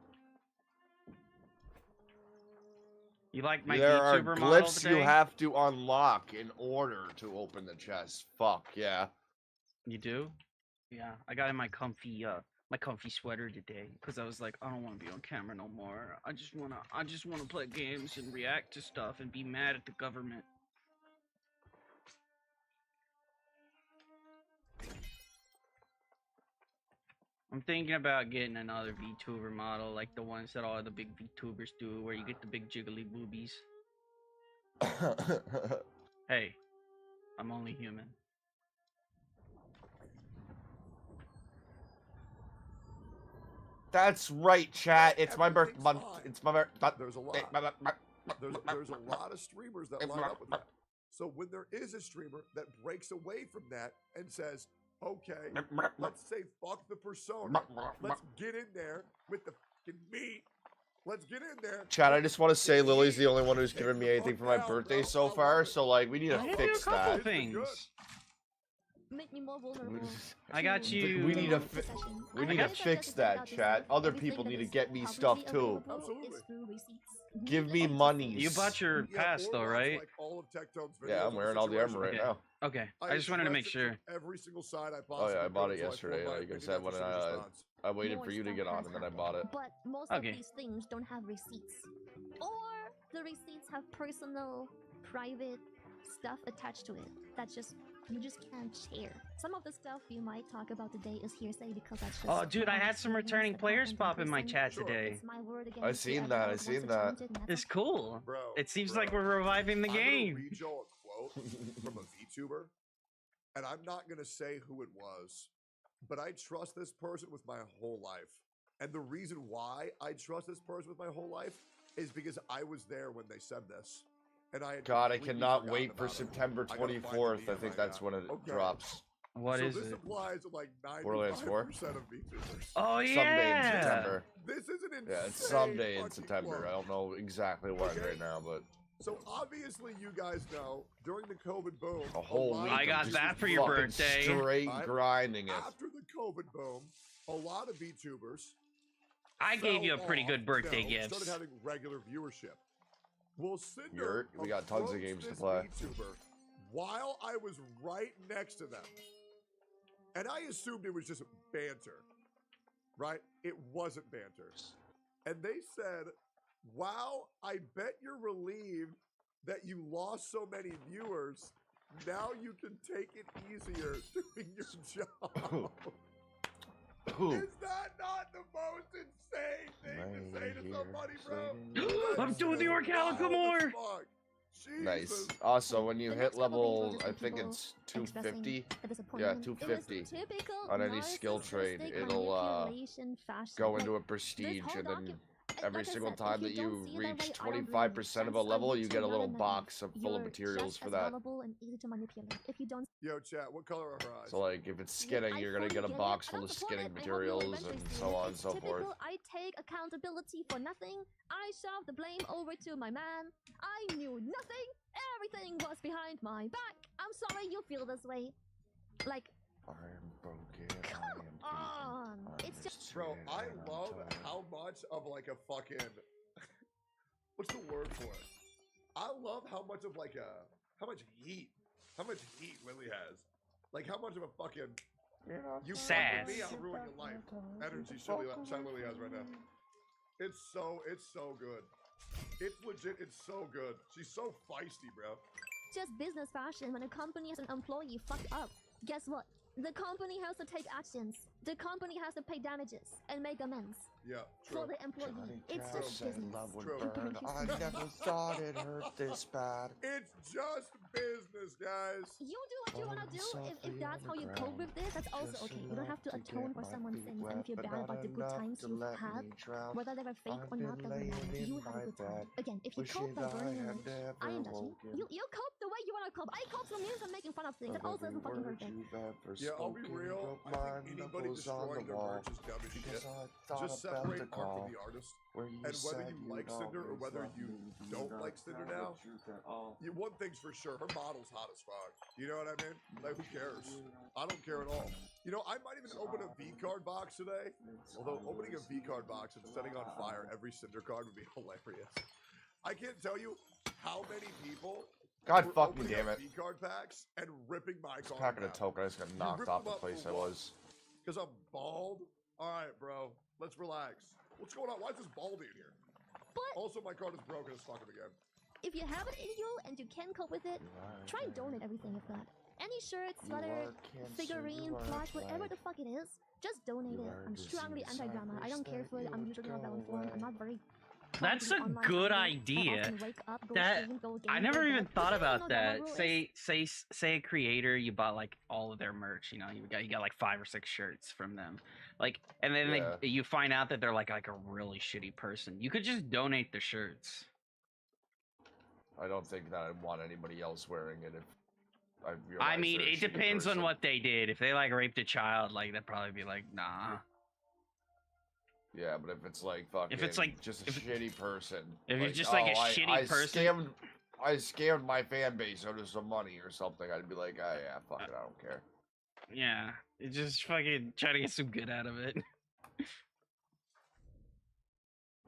You like my There are VTuber model glyphs today? you have to unlock in order to open the chest. Fuck, yeah. You do? Yeah, I got in my comfy sweater today because I was like, I don't want to be on camera no more. I just wanna play games and react to stuff and be mad at the government. I'm thinking about getting another VTuber model, like the ones that all the big VTubers do, where you get the big jiggly boobies. Hey, I'm only human. That's right, chat. It's my birth month. It's my birth. There's a lot. There's a lot of streamers that line up with that. So when there is a streamer that breaks away from that and says, okay, let's say fuck the persona. Let's get in there with the fucking meat. Let's get in there. Chat, I just want to say Lily's the only one who's given me anything for my birthday so far, so like we need to fix that. Make me more vulnerable. I got you. We need to fix that, chat. Other people need to get me stuff too. Give me money. You bought your pass though, right? Yeah, I'm wearing all the armor right now. Okay, I just wanted to make sure. Every single side I Oh yeah, I bought it yesterday. Like I said, when I waited for you to get on and then I bought it. But most of these things don't have receipts, or the receipts have personal, private stuff attached to it. That's just you just can't share. Some of the stuff you might talk about today is hearsay because that's just. Oh, dude, I had some returning players pop in my chat today. I seen that. I seen that. It's cool. Bro, it seems like we're reviving the game. I'm gonna read y'all a quote from a VTuber, and I'm not gonna say who it was, but I trust this person with my whole life. And the reason why I trust this person with my whole life is because I was there when they said this. And I cannot wait for September 24th. I think that's when it drops. What is this it? applies to like 95% Borderlands 4? of VTubers. Oh yeah. Someday in September. This is an insane. Yeah, it's someday in fucking September. quote. I don't know exactly when right now, but So obviously you guys know during the COVID boom, a whole lot week. of I got VTubers that for your fucking birthday. Straight grinding it. After the COVID boom, a lot of VTubers. I gave you a fell pretty good off, birthday Started gift. having regular viewership. Well, Cinder We got tons of games to play. VTuber while I was right next to them, and I assumed it was just banter, right? It wasn't banter, and they said, "Wow, I bet you're relieved that you lost so many viewers. Now you can take it easier doing your job." Is that not the most insane thing to say to somebody, bro? I'm doing the Orcalica more. Nice. Also, when you hit level, I think it's 250. Yeah, 250 on any skill trade, it'll go into a prestige, and then every like I single said, time if that you you don't see it that reach way, I don't blame you. 25% of a Chance level, on you YouTube get a little rather than box full you're of materials just for as that. gullible and easy to manipulate. If you don't Yo, chat, what color are her eyes? So like, if it's see it, skinning, I you're gonna fully get a get it. box I full don't of support skinning it. I hope you'll materials eventually and see so it. on and It's so forth. typical. I take accountability for nothing. I shove the blame over to my man. I knew nothing. Everything was behind my back. I'm sorry you feel this way. Like, I am broken. come on. It's just Bro, I love how much of like a fucking what's the word for it? I love how much of like how much heat Lily has. Like how much of a fucking you fuck Sass. with me, I'll ruin your life. Energy Shy Lily has right now. It's so good. It's legit, it's so good. She's so feisty, bro. just business fashion when a company has an employee fucked up. Guess what? The company has to take actions. The company has to pay damages and make amends Yeah, true. for the employee. It's just business. Burn. I never thought it hurt this bad. It's just business, guys. You do what you want to do. If that's how you cope with this, that's also okay. You don't have to atone for someone's sins and feel bad about the good times you've had, whether they were fake or not, doesn't matter. You had a good time. Again, if you cope by burning an image, I am judging. You cope the way you want to cope. I cope some news and making fun of things. That also doesn't fucking hurt them. Yeah, I'll be real. I think anybody destroying their merch is dumb as shit. Just separate art from the artist. And whether you like Cinder or whether you don't like Cinder now, one thing's for sure, her model's hot as fuck. You know what I mean? Like, who cares? I don't care at all. You know, I might even open a V-card box today. Although opening a V-card box and setting on fire every Cinder card would be hilarious. I can't tell you how many people God were fucking opening damn up it. V-card packs and ripping my card Packing a down. token, I just got knocked off the place I was. Because I'm bald? Alright, bro. Let's relax. What's going on? Why is this baldy in here? Also, my card is broken as fucking again. If you have it in you and you can cope with it, try and donate everything you've got. Any shirt, sweater, figurine, plush, whatever the fuck it is, just donate it. I'm strongly anti-drama. I don't care for it. I'm usually not well-informed. I'm not very... That's a good idea. I never even thought about that. Say a creator, you bought like all of their merch. You know, you got like 5 or 6 shirts from them, like, and then you find out that they're like a really shitty person. You could just donate the shirts. I don't think that I'd want anybody else wearing it if I realized I mean, they're a it shitty depends on person. what they did. If they like raped a child, like they'd probably be like, nah. Yeah, but if it's like fucking, If it's like- just a shitty person, if it's just like a shitty person- I scammed my fan base out of some money or something, I'd be like, oh yeah, fuck it, I don't care. Yeah, it just fucking try to get some good out of it.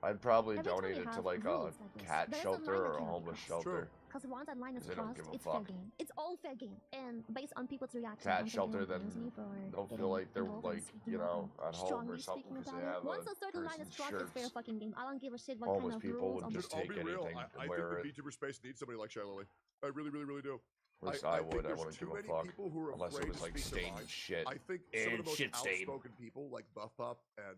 I'd probably Every time donate you it to have like a rules like this, cat there's a shelter line or that a cannot homeless cross. shelter. Because once that line is 'Cause they don't crossed, give a it's fair fuck. game. It's all fair game. And based on people's reactions, Cat I'm shelter, taking then me for they'll getting feel like they're involved and like, speaking you out know, and at home strongly or something speaking because about they it. have Once a certain line is person's crossed, it's fair shirts. fucking game. I don't give a shit what Homeless kind of people rules would on just the I'll take be real. anything I and think wear the it. VTuber space needs somebody like Shy Lily. I really, really, really do. At least I I think would. I there's wouldn't too give a many fuck. people who are Unless it afraid was to like speak their stained mind. with shit. I think some of And the most shit stain. outspoken people like Buff Pup and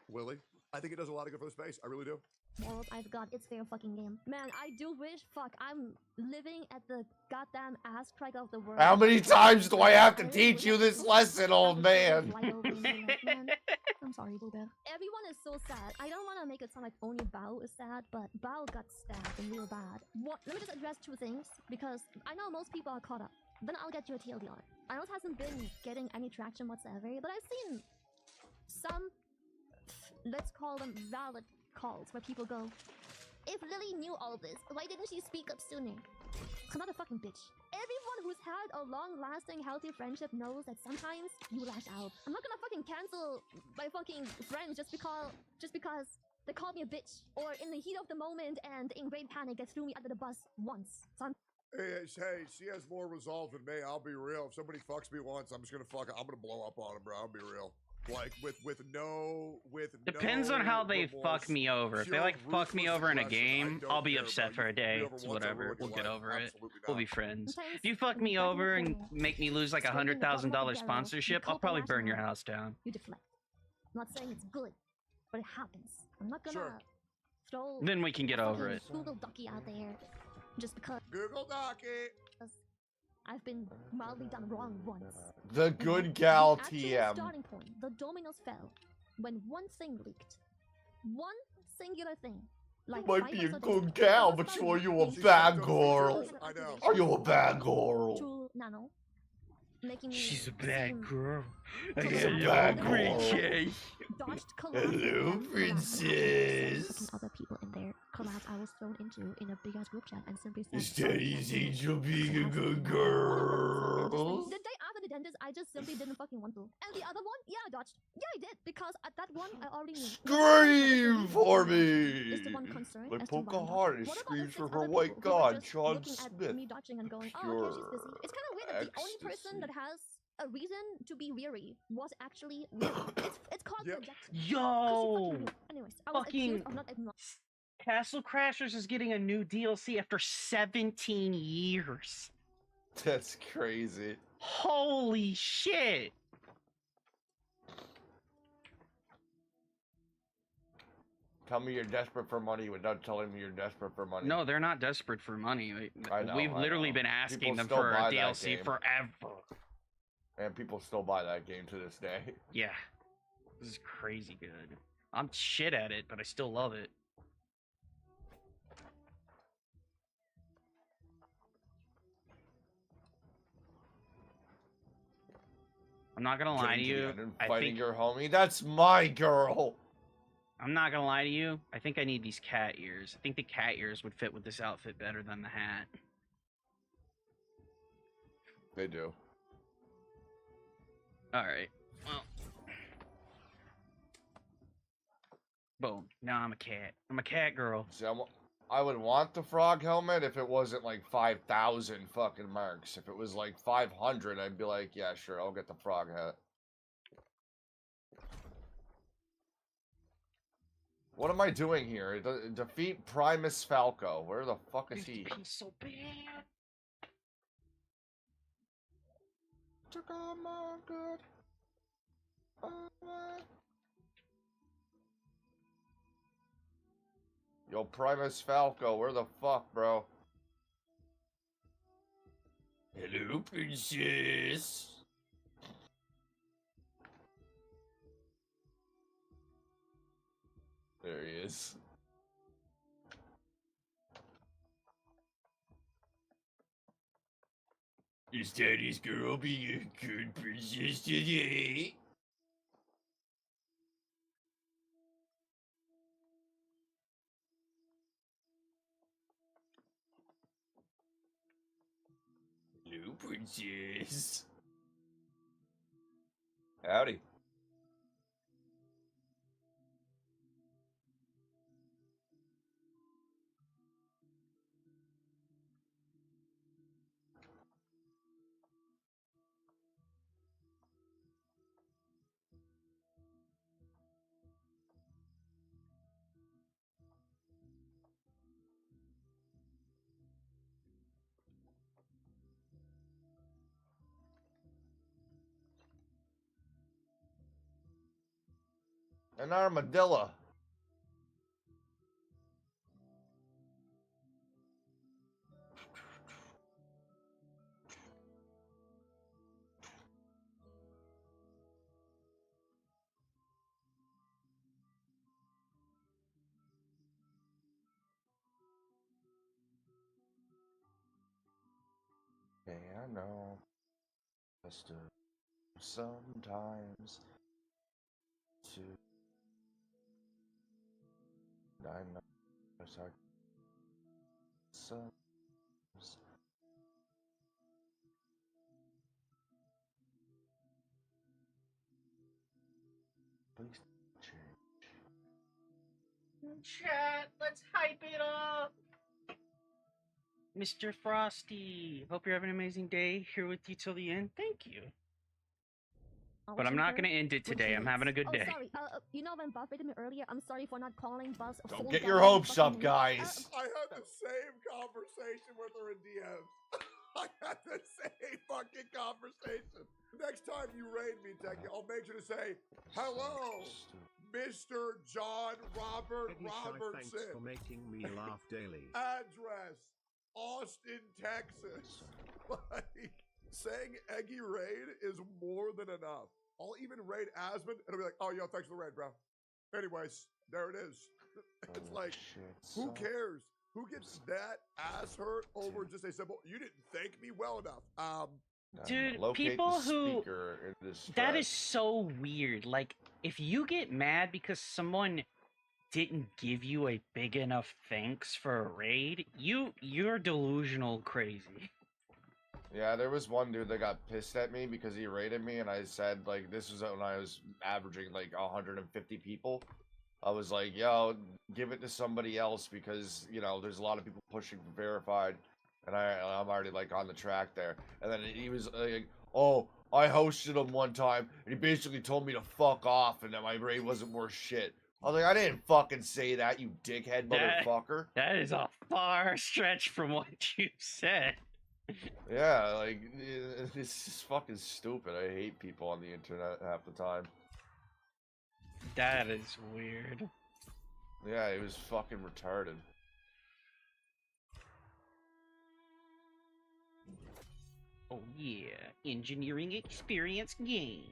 Willie, I think it does a lot of good for the space. I really do. morals I've got. It's fair fucking game. Man, I do wish, fuck, I'm living at the goddamn ass crack of the world. How many times do I have to teach you this lesson, old man? I'm sorry, Booba. Everyone is so sad. I don't want to make it sound like only Bao is sad, but Bao got stabbed and real bad. Let me just address 2 things, because I know most people are caught up. Then I'll get you a TLDR. I know it hasn't been getting any traction whatsoever, but I've seen some, let's call them valid calls, where people go, if Lily knew all this, why didn't she speak up sooner? I'm not a fucking bitch. Everyone who's had a long-lasting, healthy friendship knows that sometimes you lash out. I'm not gonna fucking cancel my fucking friends just because they called me a bitch, or in the heat of the moment and in great panic they threw me under the bus once. So I'm Hey, she has more resolve than me. I'll be real. If somebody fucks me once, I'm gonna blow up on him, bro. I'll be real. Like Depends on how they fuck me over. If they like fuck me over in a game, I'll be upset for a day. It's whatever. We'll get over it. We'll be friends. If you fuck me over and make me lose like $100,000 sponsorship, I'll probably burn your house down. You deflect. I'm not saying it's good, but it happens. I'm not gonna throw Then we can get a over fucking it. Google Ducky out there just because Google Ducky. I've been mildly done wrong once. The good gal The actual TM. starting point, the dominoes fell when one thing leaked. One singular thing. Like, You might five be a months good ago, gal, it was but about are you a being bad seen girl? as an I know. observation Are you a bad girl? to Nano, making me She's a bad seem girl. She's a Hello, bad girl. princess. dodged collabs Hello, with them, collabs, and after princess. some other people in there, collabs I was thrown into in a big ass group chat and simply said, Is Daddy's Angel being a good girl? the day after the dentist, I just simply didn't fucking want to. And the other one, yeah, I dodged. Yeah, I did, because at that one, I already knew. Scream for Is the one me! concern Like as to why I'm dodging. Pocahontas What about the screams 6 for her other white people who are god, just John looking Smith. at me dodging and going, oh, okay, she's busy. Pure It's kind of weird that the only person that has a reason to be weary was actually me. It's called projection. 'Cause you Yo, fucking knew. Anyways, I was fucking accused of not ignoring. Castle Crashers is getting a new DLC after 17 years. That's crazy. Holy shit! Tell me you're desperate for money without telling me you're desperate for money. No, they're not desperate for money. I know, We've I literally know. been asking People them still for buy a that DLC game. forever. And people still buy that game to this day. Yeah, this is crazy good. I'm shit at it, but I still love it. I'm not gonna lie to you. I Fighting think your homie? That's my girl! I'm not gonna lie to you. I think I need these cat ears. I think the cat ears would fit with this outfit better than the hat. They do. Alright. Well. Boom. Now I'm a cat. I'm a cat girl. See, I would want the frog helmet if it wasn't like 5,000 fucking marks. If it was like 500, I'd be like, yeah, sure, I'll get the frog hat. What am I doing here? Defeat Primus Falco. Where the fuck is he? He's so bad. Took all my good. Yo, Primus Falco, where the fuck, bro? Hello, princess. There he is. Is Daddy's girl being a good princess today? Hello, princess. Howdy. An armadillo. Yeah, I know. Just sometimes to. I know. It's hard. Some. Please change. Chat, let's hype it up. Mr. Frosty, hope you're having an amazing day. Here with you till the end. Thank you. But I'm not going to end it today. I'm having a good day. Oh, sorry. You know when Bob rated me earlier, I'm sorry for not calling Buzz. Don't get your hopes up, guys. I had the same conversation with her in DMs. I had the same fucking conversation. Next time you raid me, Techie, I'll make sure to say, hello, Mr. John Robert Robertson. Thanks for making me laugh daily. Address, Austin, Texas. Like, saying Eggy raid is more than enough. I'll even raid Asmund, and I'll be like, oh, yo, thanks for the raid, bro. Anyways, there it is. It's like, who cares? Who gets that ass hurt over just a simple, you didn't thank me well enough. Dude, Locate people the who speaker in this that thread. is so weird. Like, if you get mad because someone didn't give you a big enough thanks for a raid, you're delusional crazy. Yeah, there was one dude that got pissed at me because he raided me, and I said, like, this was when I was averaging, like, 150 people. I was like, yo, give it to somebody else because, you know, there's a lot of people pushing for verified, and I'm already, like, on the track there. And then he was like, oh, I hosted him one time, and he basically told me to fuck off and that my raid wasn't worth shit. I was like, I didn't fucking say that, you dickhead motherfucker. That is a far stretch from what you said. Yeah, like, it's just fucking stupid. I hate people on the internet half the time. That is weird. Yeah, it was fucking retarded. Oh yeah, engineering experience gained.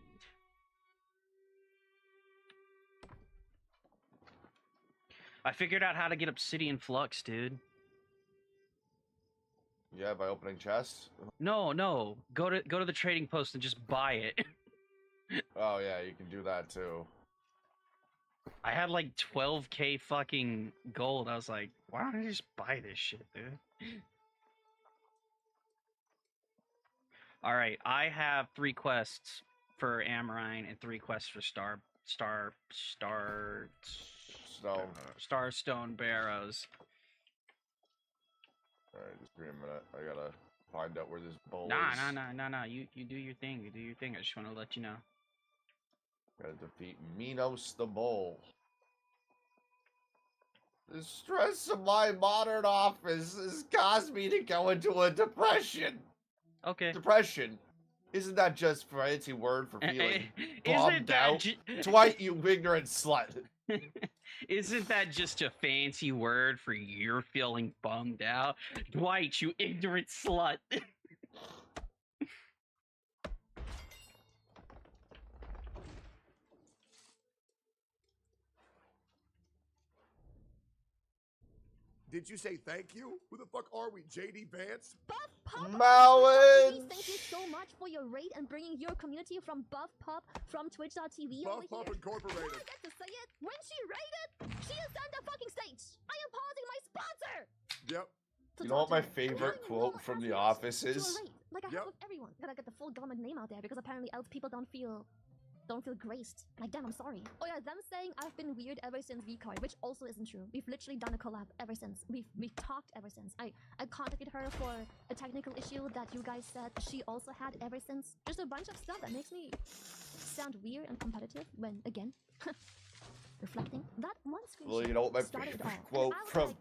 I figured out how to get Obsidian Flux, dude. Yeah, by opening chests? No. Go to the trading post and just buy it. Oh yeah, you can do that too. I had like 12k fucking gold. I was like, why don't I just buy this shit, dude? Alright, I have 3 quests for Amarine and 3 quests for Starstone Barrows. Alright, just give me a minute. I gotta find out where this bowl is. Nah. You do your thing. You do your thing. I just want to let you know. Gotta defeat Minos the Bull. The stress of my modern office has caused me to go into a depression. Okay. Depression. Isn't that just a fancy word for feeling Isn't bummed out? Dwight, you ignorant slut. Isn't that just a fancy word for you're feeling bummed out? Dwight, you ignorant slut. Did you say thank you? Who the fuck are we, JD Vance? Malin! Thank you so much for your raid and bringing your community from Buff Pup from Twitch.tv over Buff Pup here. Incorporated. Do I get to say it? When she raided, she is on the fucking stage. I am pausing my sponsor. Yep. You know what my favorite quote from The Office To a is? raid, like I have with everyone. Gotta get the full government name out there because apparently else people don't feel graced. Like, damn, I'm sorry. Oh yeah, them saying I've been weird ever since VCard, which also isn't true. We've literally done a collab ever since. We've talked ever since. I contacted her for a technical issue that you guys said she also had ever since. Just a bunch of stuff that makes me sound weird and competitive when, again, reflecting. That one screenshot. Well, you know what my started it favorite all. quote And I was from like,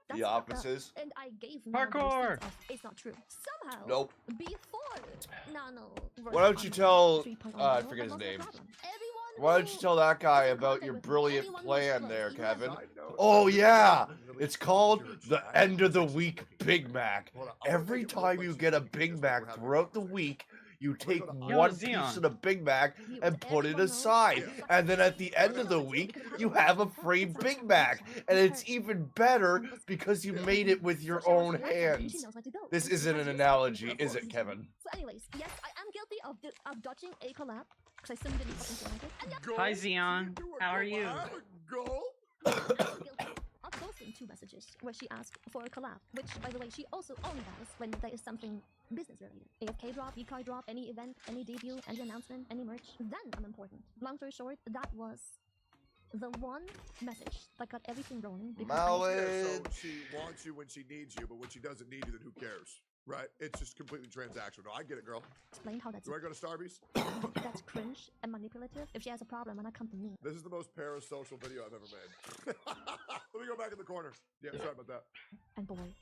The that's Office fucked up. is? And I gave Parkour! receipts of, it's not true. Somehow, Nope. before Nano. Why don't you tell, I forget his name. Why don't you tell that guy about your brilliant plan there, Kevin? Oh yeah! It's called the End of the Week Big Mac. Every time you get a Big Mac throughout the week, you take one piece Xeon. of the Big Mac and put it aside. And then at the end of the week, you have a free Big Mac. And it's even better because you made it with your own hands. This isn't an analogy, is it, Kevin? So anyways, yes, I am guilty of dodging a collab. Because I simply didn't fucking feel like it. And yes, Hi, Xeon. How are you? I'm guilty of posting 2 messages where she asked for a collab. Which, by the way, she also only does when there is something business related. AFK drop, VCard drop, any event, any debut, any announcement, any merch. Then I'm important. Long story short, that was the one message that got everything rolling. Yeah, so she wants you when she needs you, but when she doesn't need you, then who cares? Right? It's just completely transactional. No, I get it, girl. Explain how that's Do I go to Starbucks? that's cringe and manipulative. If she has a problem, why not come to me? This is the most parasocial video I've ever made. Let me go back in the corner. Yeah, sorry about that. And boy,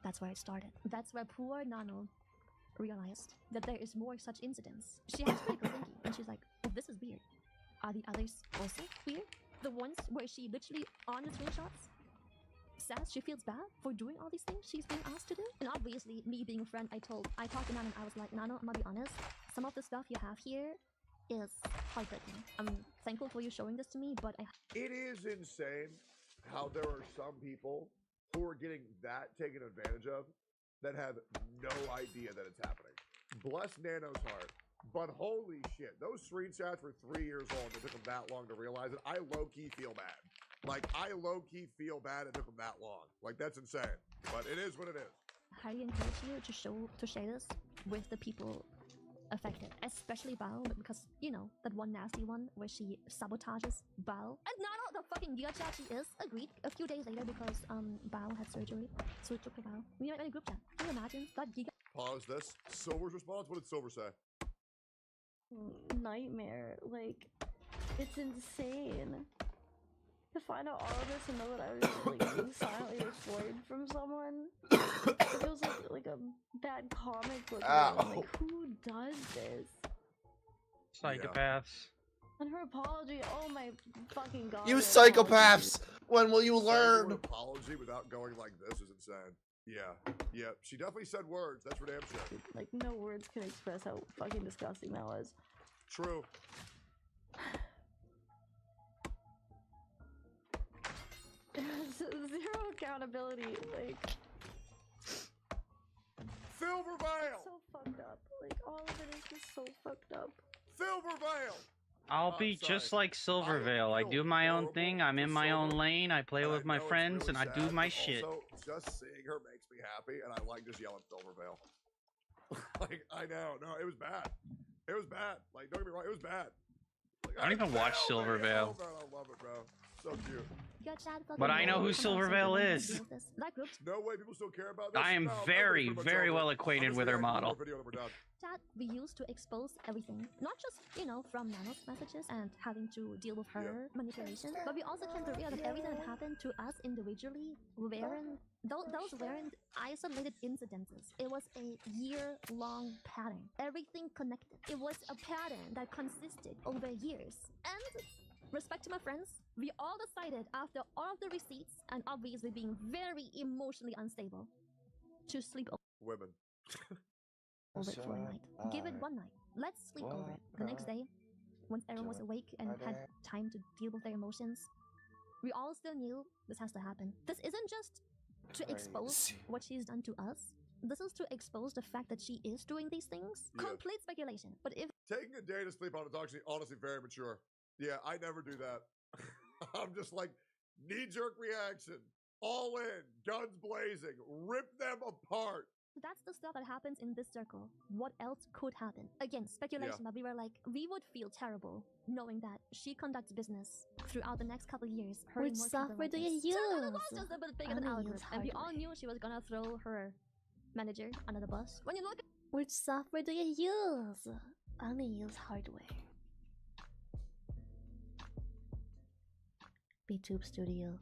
that's where it started. That's where poor Nano realized that there is more such incidents. She has critical thinking, and she's like, oh, this is weird. Are the others also weird? The ones where she literally, on the screenshots, says she feels bad for doing all these things she's being asked to do? And obviously, me being a friend, I talked to Nano and I was like, Nano, I'm gonna be honest, some of the stuff you have here is heartbreaking. I'm thankful for you showing this to me, but It is insane how there are some people who are getting that taken advantage of that have no idea that it's happening. Bless Nano's heart. But holy shit, those screenshots were 3 years old. It took them that long to realize it. I low-key feel bad. Like, I low-key feel bad it took them that long. Like, that's insane. But it is what it is. highly encourage you to share this with the people affected, especially Bao, because you know that one nasty one where she sabotages Bao. And not all the fucking Giga chat she is agreed a few days later because Bao had surgery, so it took her Bao. We are in a group chat. Can you imagine that Giga? Pause this. Silver's response? What did Silver say? Nightmare. Like, it's insane. To find out all of this and know that I was like being silently exploited from someone. It feels like a bad comic book. Villain. Like, who does this? Psychopaths. And her apology, oh my fucking god. You her psychopaths! When will you Saying learn? an apology without going like this is insane. Yeah. She definitely said words. That's for damn sure. Like, no words can express how fucking disgusting that was. True. Zero accountability, like. Silvervale! So fucked up. Like, all of it is just so fucked up. Silvervale! I'll be just like Silvervale. I do my own thing. I'm in my own lane. I play with my friends, and I do my shit. Also, just seeing her makes me happy, and I like just yelling Silvervale. Like, I know. No, it was bad. It was bad. Like, don't get me wrong, it was bad. Like, I don't even watch Silvervale. I love it, bro. So cute. But I know who Silvervale is. No way people still care about this. I am No, very, pretty much very over. well I'm acquainted just with her reacting to model. video and we're done. Chat we use to expose everything, not just from Nano's messages and having to deal with her manipulation, but we also can reveal that everything that happened to us individually weren't those weren't isolated incidences. It was a year-long pattern. Everything connected. It was a pattern that consisted over years. And respect to my friends, we all decided after all of the receipts and obviously being very emotionally unstable to sleep Women. over it for a night. Give it one night. Let's sleep over it. The next day, once everyone was awake and had time to deal with their emotions, we all still knew this has to happen. This isn't just to expose what she's done to us. This is to expose the fact that she is doing these things. Yeah. Complete speculation. But if Taking a day to sleep on is actually honestly very mature. Yeah, I never do that. I'm just like, knee-jerk reaction. All in, guns blazing, rip them apart. that's the stuff that happens in this circle, what else could happen? Again, speculation, but we were like, we would feel terrible knowing that she conducts business throughout the next couple of years. hurting Which more people software like do you this. use? It was just a bit bigger than our group, and we all knew she was gonna throw her manager under the bus. When you look at Which software do you use? I only use hardware. BTube Studio.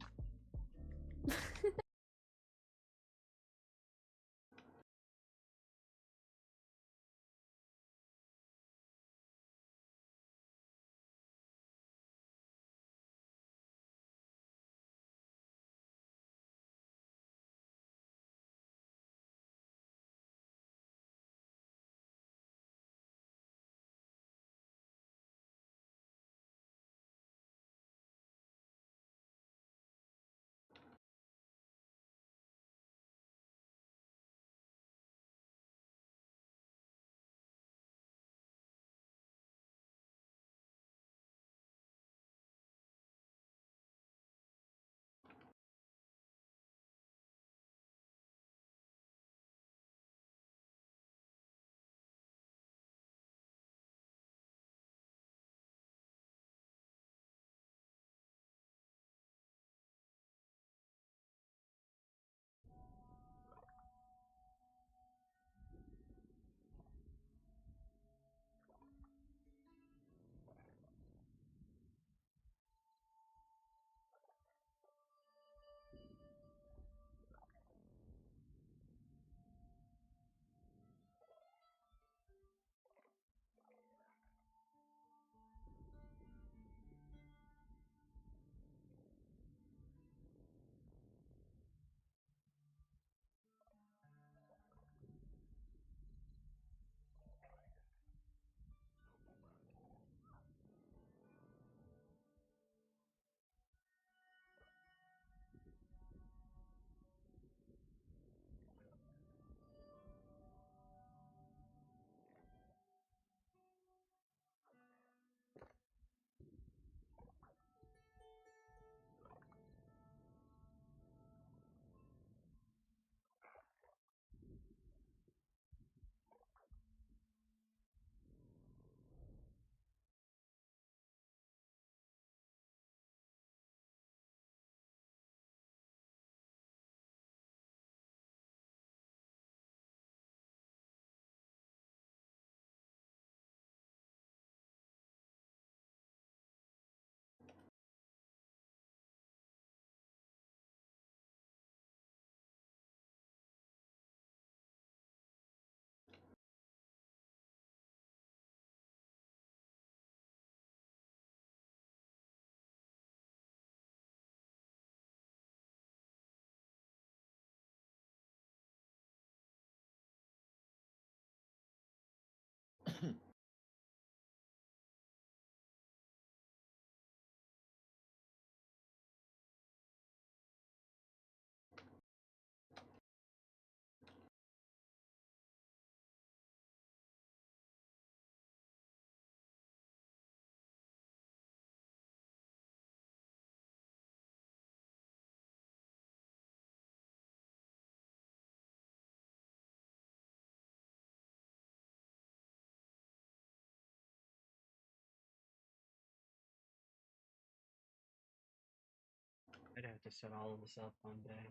I'd have to set all of this up one day.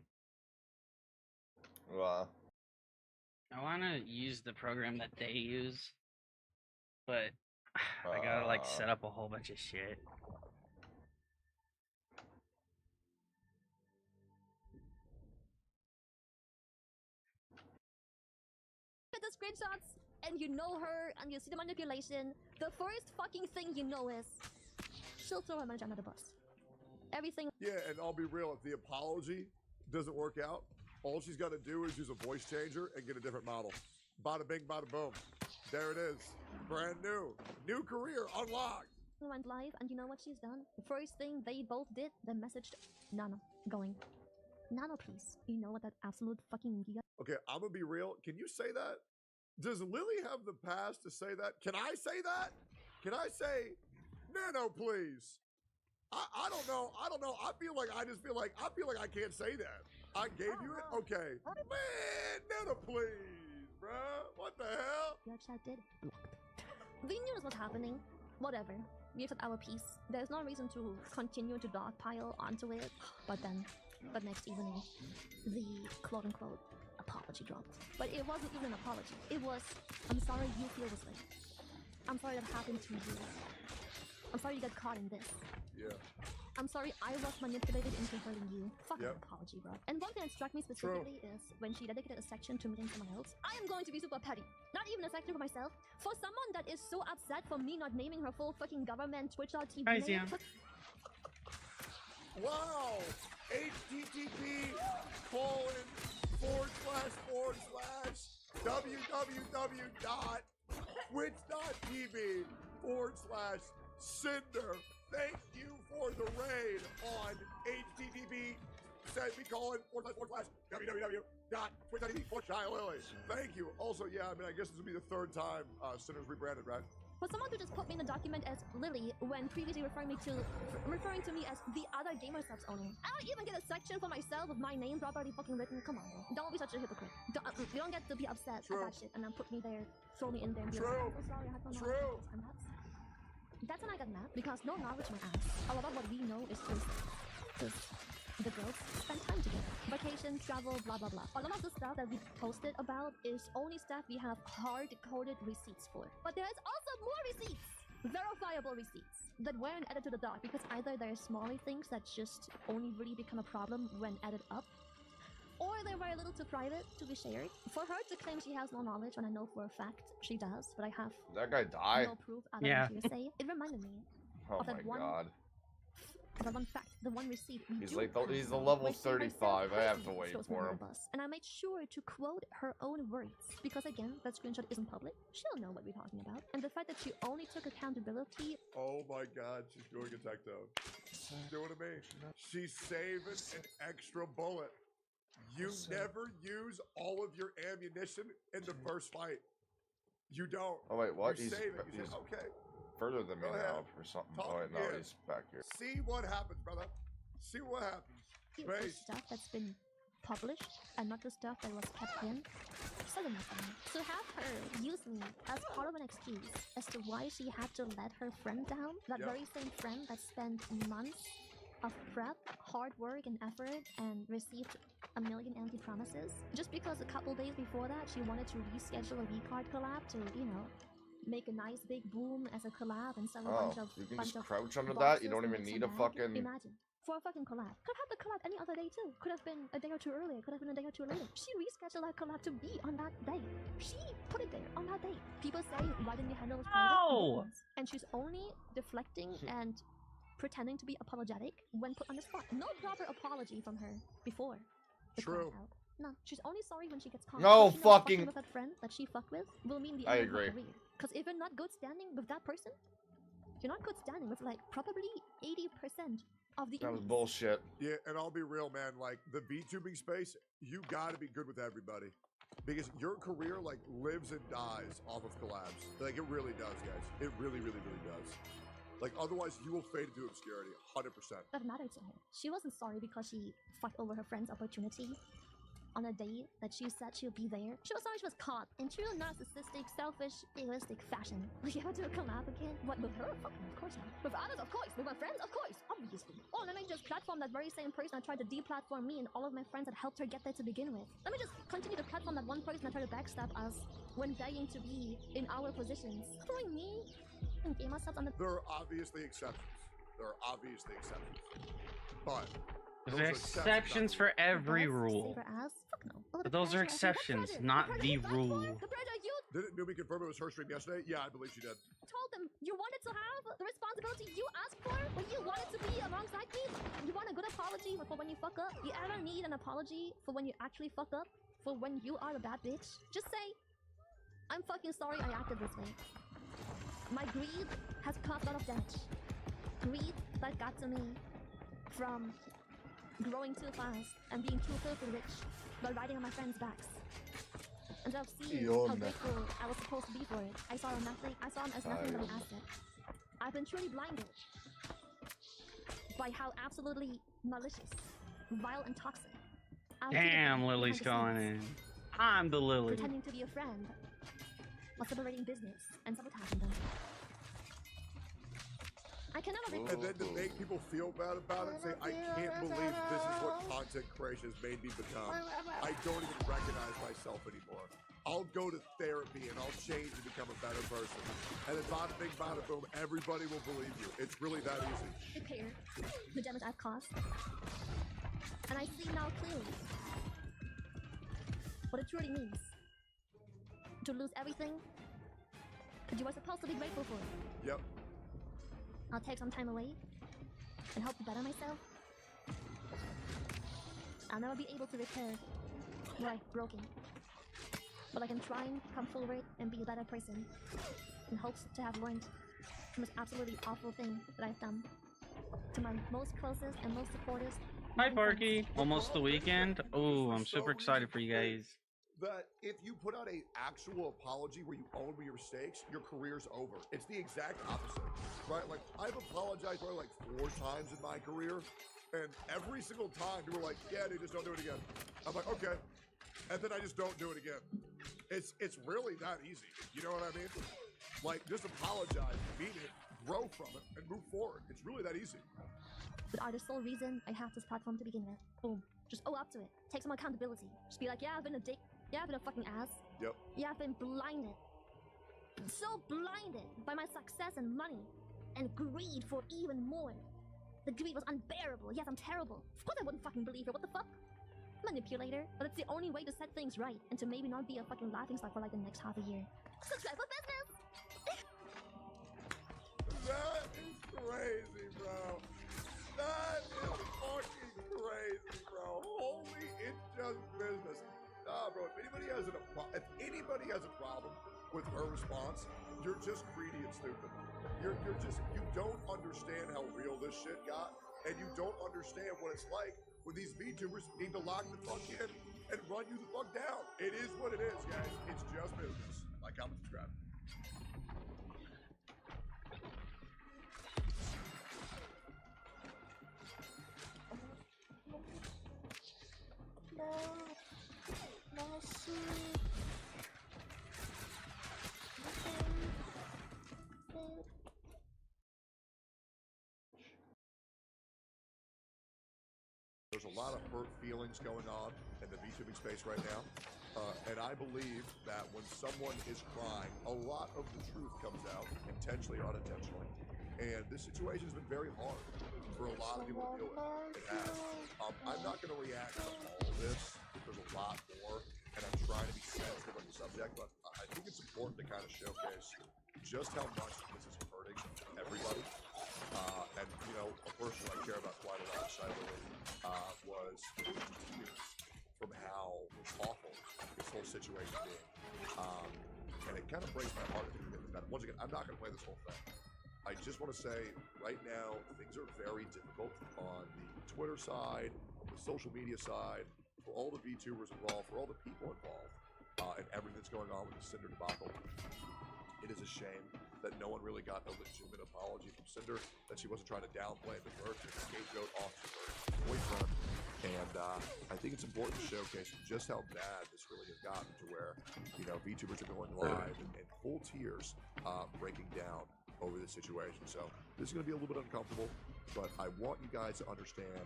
Wow. I want to use the program that they use, but I gotta like set up a whole bunch of shit. At the screenshots, and you know her, and you see the manipulation, the first fucking thing you know is she'll throw her manager under the bus. Everything. Yeah, and I'll be real, if the apology doesn't work out, all she's got to do is use a voice changer and get a different model. Bada bing, bada boom. There it is. Brand new. New career unlocked. Went live, and you know what she's done? The first thing they both did, they messaged Nano, going, Nano, please. You know what that absolute fucking giga. Okay, I'm gonna be real. Can you say that? Does Lily have the pass to say that? Can I say that? Can I say, Nano, please? I don't know. I don't know. I feel like I I can't say that. I gave you it? Okay. Man, Nano, please, bruh. What the hell? Your chat did. We knew this was happening. Whatever. We said our piece. There's no reason to continue to dogpile onto it. But next evening, the quote-unquote apology dropped. But it wasn't even an apology. It was, I'm sorry you feel this way. I'm sorry that happened to you. I'm sorry you got caught in this. Yeah. I'm sorry I was manipulated into hurting you. Fuck Yep. an apology, bro. And one thing that struck me specifically is when she dedicated a section to meeting someone else. I am going to be super petty. Not even a section for myself. For someone that is so upset for me not naming her full fucking government Twitch.tv Hi, name. Zion. Wow! http://www.twitch.tv/Cinder. Thank you for the raid on http://www.twitch.tv/Lily. Thank you. Also, yeah, I mean, I guess this will be the third time Cinder's rebranded, right? For someone to just put me in the document as Lily when previously referring to me as the other gamer subs owner. I don't even get a section for myself with my name properly fucking written. Come on, bro. Don't be such a hypocrite. You don't get to be upset at that shit and then put me there, throw me in there and be like, I'm so sorry, I had no knowledge. And that's when I got mad because no knowledge my ass. A lot of what we know is just the girls spend time together. Vacation, travel, blah blah blah. A lot of the stuff that we posted about is only stuff we have hard-coded receipts for. But there is also more receipts! Verifiable receipts that weren't added to the doc because either they're smaller things that just only really become a problem when added up, or they were a little too private to be shared. For her to claim she has no knowledge when I know for a fact she does, but I have That guy died. no proof other than hearsay, it reminded me Oh of that my god. the one fact, the one receipt we He's do like, have, he's the level where she herself 35. I have to personally wait throws me for under him. the bus. And I made sure to quote her own words, because again, that screenshot isn't public. She'll know what we're talking about. And the fact that she only took accountability. Oh my god, she's doing a tech down. She's doing it to me. She's saving an extra bullet. You never use all of your ammunition in the first fight. You don't. Oh wait, what? You He's, save it. You he's say, okay. further than me Go ahead. now for something. Talk Oh wait, no, again. he's back here. See what happens, brother. See what happens. The Base. stuff that's been published and not the stuff that was kept in. So nothing. To have her use me as part of an excuse as to why she had to let her friend down, that Yep. very same friend that spent months of prep, hard work, and effort and received a million empty promises, just because a couple days before that she wanted to reschedule a V-Card collab to, you know, make a nice big boom as a collab and sell a bunch of You can bunch just of crouch under that? boxes You don't and even make need some a bag. fucking... Imagine. For a fucking collab. Could have had the collab any other day too. Could have been a day or two earlier. Could have been a day or two later. She rescheduled that collab to be on that day. She put it there on that day. People say, why didn't you handle this private? And she's only deflecting and pretending to be apologetic when put on the spot. No proper apology from her before. the True. call out. No, she's only sorry when she gets caught. No If she knows fucking- with that friend that she fucked with will mean the I end of her agree. career. Because if you're not good standing with that person, you're not good standing with like probably 80% of the That was elites. bullshit. Yeah, and I'll be real, man. Like the VTubing space, you gotta be good with everybody. Because your career like lives and dies off of collabs. Like it really does, guys. It really, really, really does. Like otherwise you will fade into obscurity, 100%. That mattered to her. She wasn't sorry because she fucked over her friend's opportunity. on a date that she said she would be there. She was sorry she was caught in true narcissistic, selfish, egoistic fashion. Will you ever do a collab again? What, with her? Fucking of course not. With others, of course. With my friends, of course. Obviously. Oh, let me just platform that very same person that tried to deplatform me and all of my friends that helped her get there to begin with. Let me just continue to platform that one person that tried to backstab us when begging to be in our positions. Throwing me and game ourselves on the— There are obviously exceptions. But There's exceptions for every rule. But those are exceptions, not the rule. Didn't Newbie confirm it was her stream yesterday? Yeah, I believe she did. Told them you wanted to have the responsibility you asked for when you wanted to be alongside me. You want a good apology for when you fuck up. You ever need an apology for when you actually fuck up? For when you are a bad bitch? Just say, I'm fucking sorry I acted this way. My greed has caused a lot of damage. Greed that got to me from growing too fast and being too filthy rich while riding on my friends' backs. Instead of seeing how grateful I was supposed to be for it, I saw him as nothing but an asset. I've been truly blinded by how absolutely malicious, vile, and toxic. Damn, Lily's going in. I'm the Lily. Pretending to be a friend while separating business and sabotaging them. I can never And then to make people feel bad about it, say, I can't believe this is what content creation has made me become. I don't even recognize myself anymore. I'll go to therapy and I'll change and become a better person. And then bada bing, bada boom, everybody will believe you. It's really that easy. Repair the damage I've caused. And I see now clearly what it truly means to lose everything that you were supposed to be grateful for. Yep. I'll take some time away and help better myself. I'll never be able to repair what I've broken, but I can try and come forward and be a better person in hopes to have learned from this absolutely awful thing that I've done to my most closest and most supporters. Hi, Parky. Almost the weekend. Oh, I'm super excited for you guys. That if you put out a actual apology where you own your mistakes, your career's over. It's the exact opposite, right? Like, I've apologized probably like 4 times in my career, and every single time people were like, yeah, dude, just don't do it again. I'm like, okay. And then I just don't do it again. It's really that easy. You know what I mean? Like, just apologize, beat it, grow from it, and move forward. It's really that easy. But are the sole reason I have this platform to begin with. Boom. Just owe up to it. Take some accountability. Just be like, yeah, I've been a dick. Yeah, I've been a fucking ass. Yep. Yeah, I've been blinded. So blinded by my success and money and greed for even more. The greed was unbearable. Yes, I'm terrible. Of course I wouldn't fucking believe her. What the fuck? Manipulator. But it's the only way to set things right and to maybe not be a fucking laughingstock for like the next half a year. Subscribe for business! That is crazy, bro. That is fucking crazy, bro. Holy, it's just business. Nah, bro, if anybody has a problem with her response, you're just greedy and stupid. You don't understand how real this shit got, and you don't understand what it's like when these VTubers need to lock the fuck in and run you the fuck down. It is what it is, guys. It's just business. Like, comment, subscribe. There's a lot of hurt feelings going on in the VTubing space right now. And I believe that when someone is crying, a lot of the truth comes out, intentionally or unintentionally. And this situation has been very hard for a lot of people to deal with. It has. I'm not going to react to all of this. There's a lot more, and I'm trying to be sensitive on the subject, but I think it's important to kind of showcase just how much this is hurting everybody. And, you know, a person I care about quite a lot, Cyberly, was tears from how awful this whole situation is. And it kind of breaks my heart to think about it. Once again, I'm not going to play this whole thing. I just want to say, right now, things are very difficult on the Twitter side, on the social media side, for all the VTubers involved, for all the people involved, and everything that's going on with the Cinder debacle. It is a shame that no one really got a legitimate apology from Cinder, that she wasn't trying to downplay the birth and scapegoat off her boyfriend. And I think it's important to showcase just how bad this really has gotten to where, you know, VTubers are going live in full tears, breaking down over this situation. So this is going to be a little bit uncomfortable, but I want you guys to understand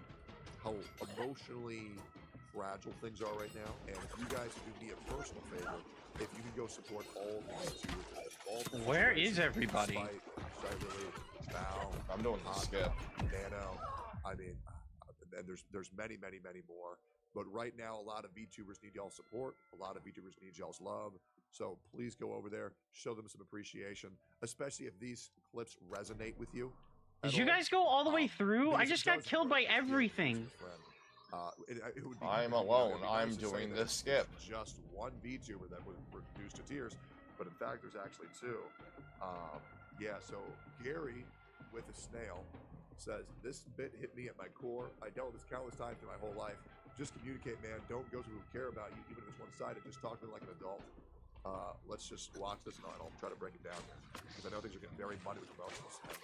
how emotionally fragile things are right now. And if you guys do me a personal favor, if you can go support all of these VTubers. Where is everybody? Val, I'm doing the skip. Nano, I mean, and there's many more. But right now, a lot of VTubers need y'all's support. A lot of VTubers need y'all's love. So please go over there, show them some appreciation, especially if these clips resonate with you. Did you guys go all the way through? I just got killed by everything. It would be I'm alone. I'm doing this skip. Just one VTuber that was reduced to tears, but in fact, there's actually two. Yeah, so Gary with a snail says, this bit hit me at my core. I dealt with this countless times in my whole life. Just communicate, man. Don't go to who care about you, even if it's one-sided. Just talk to them like an adult. Let's just watch this and I'll try to break it down here, because I know things are getting very muddy with emotions. And,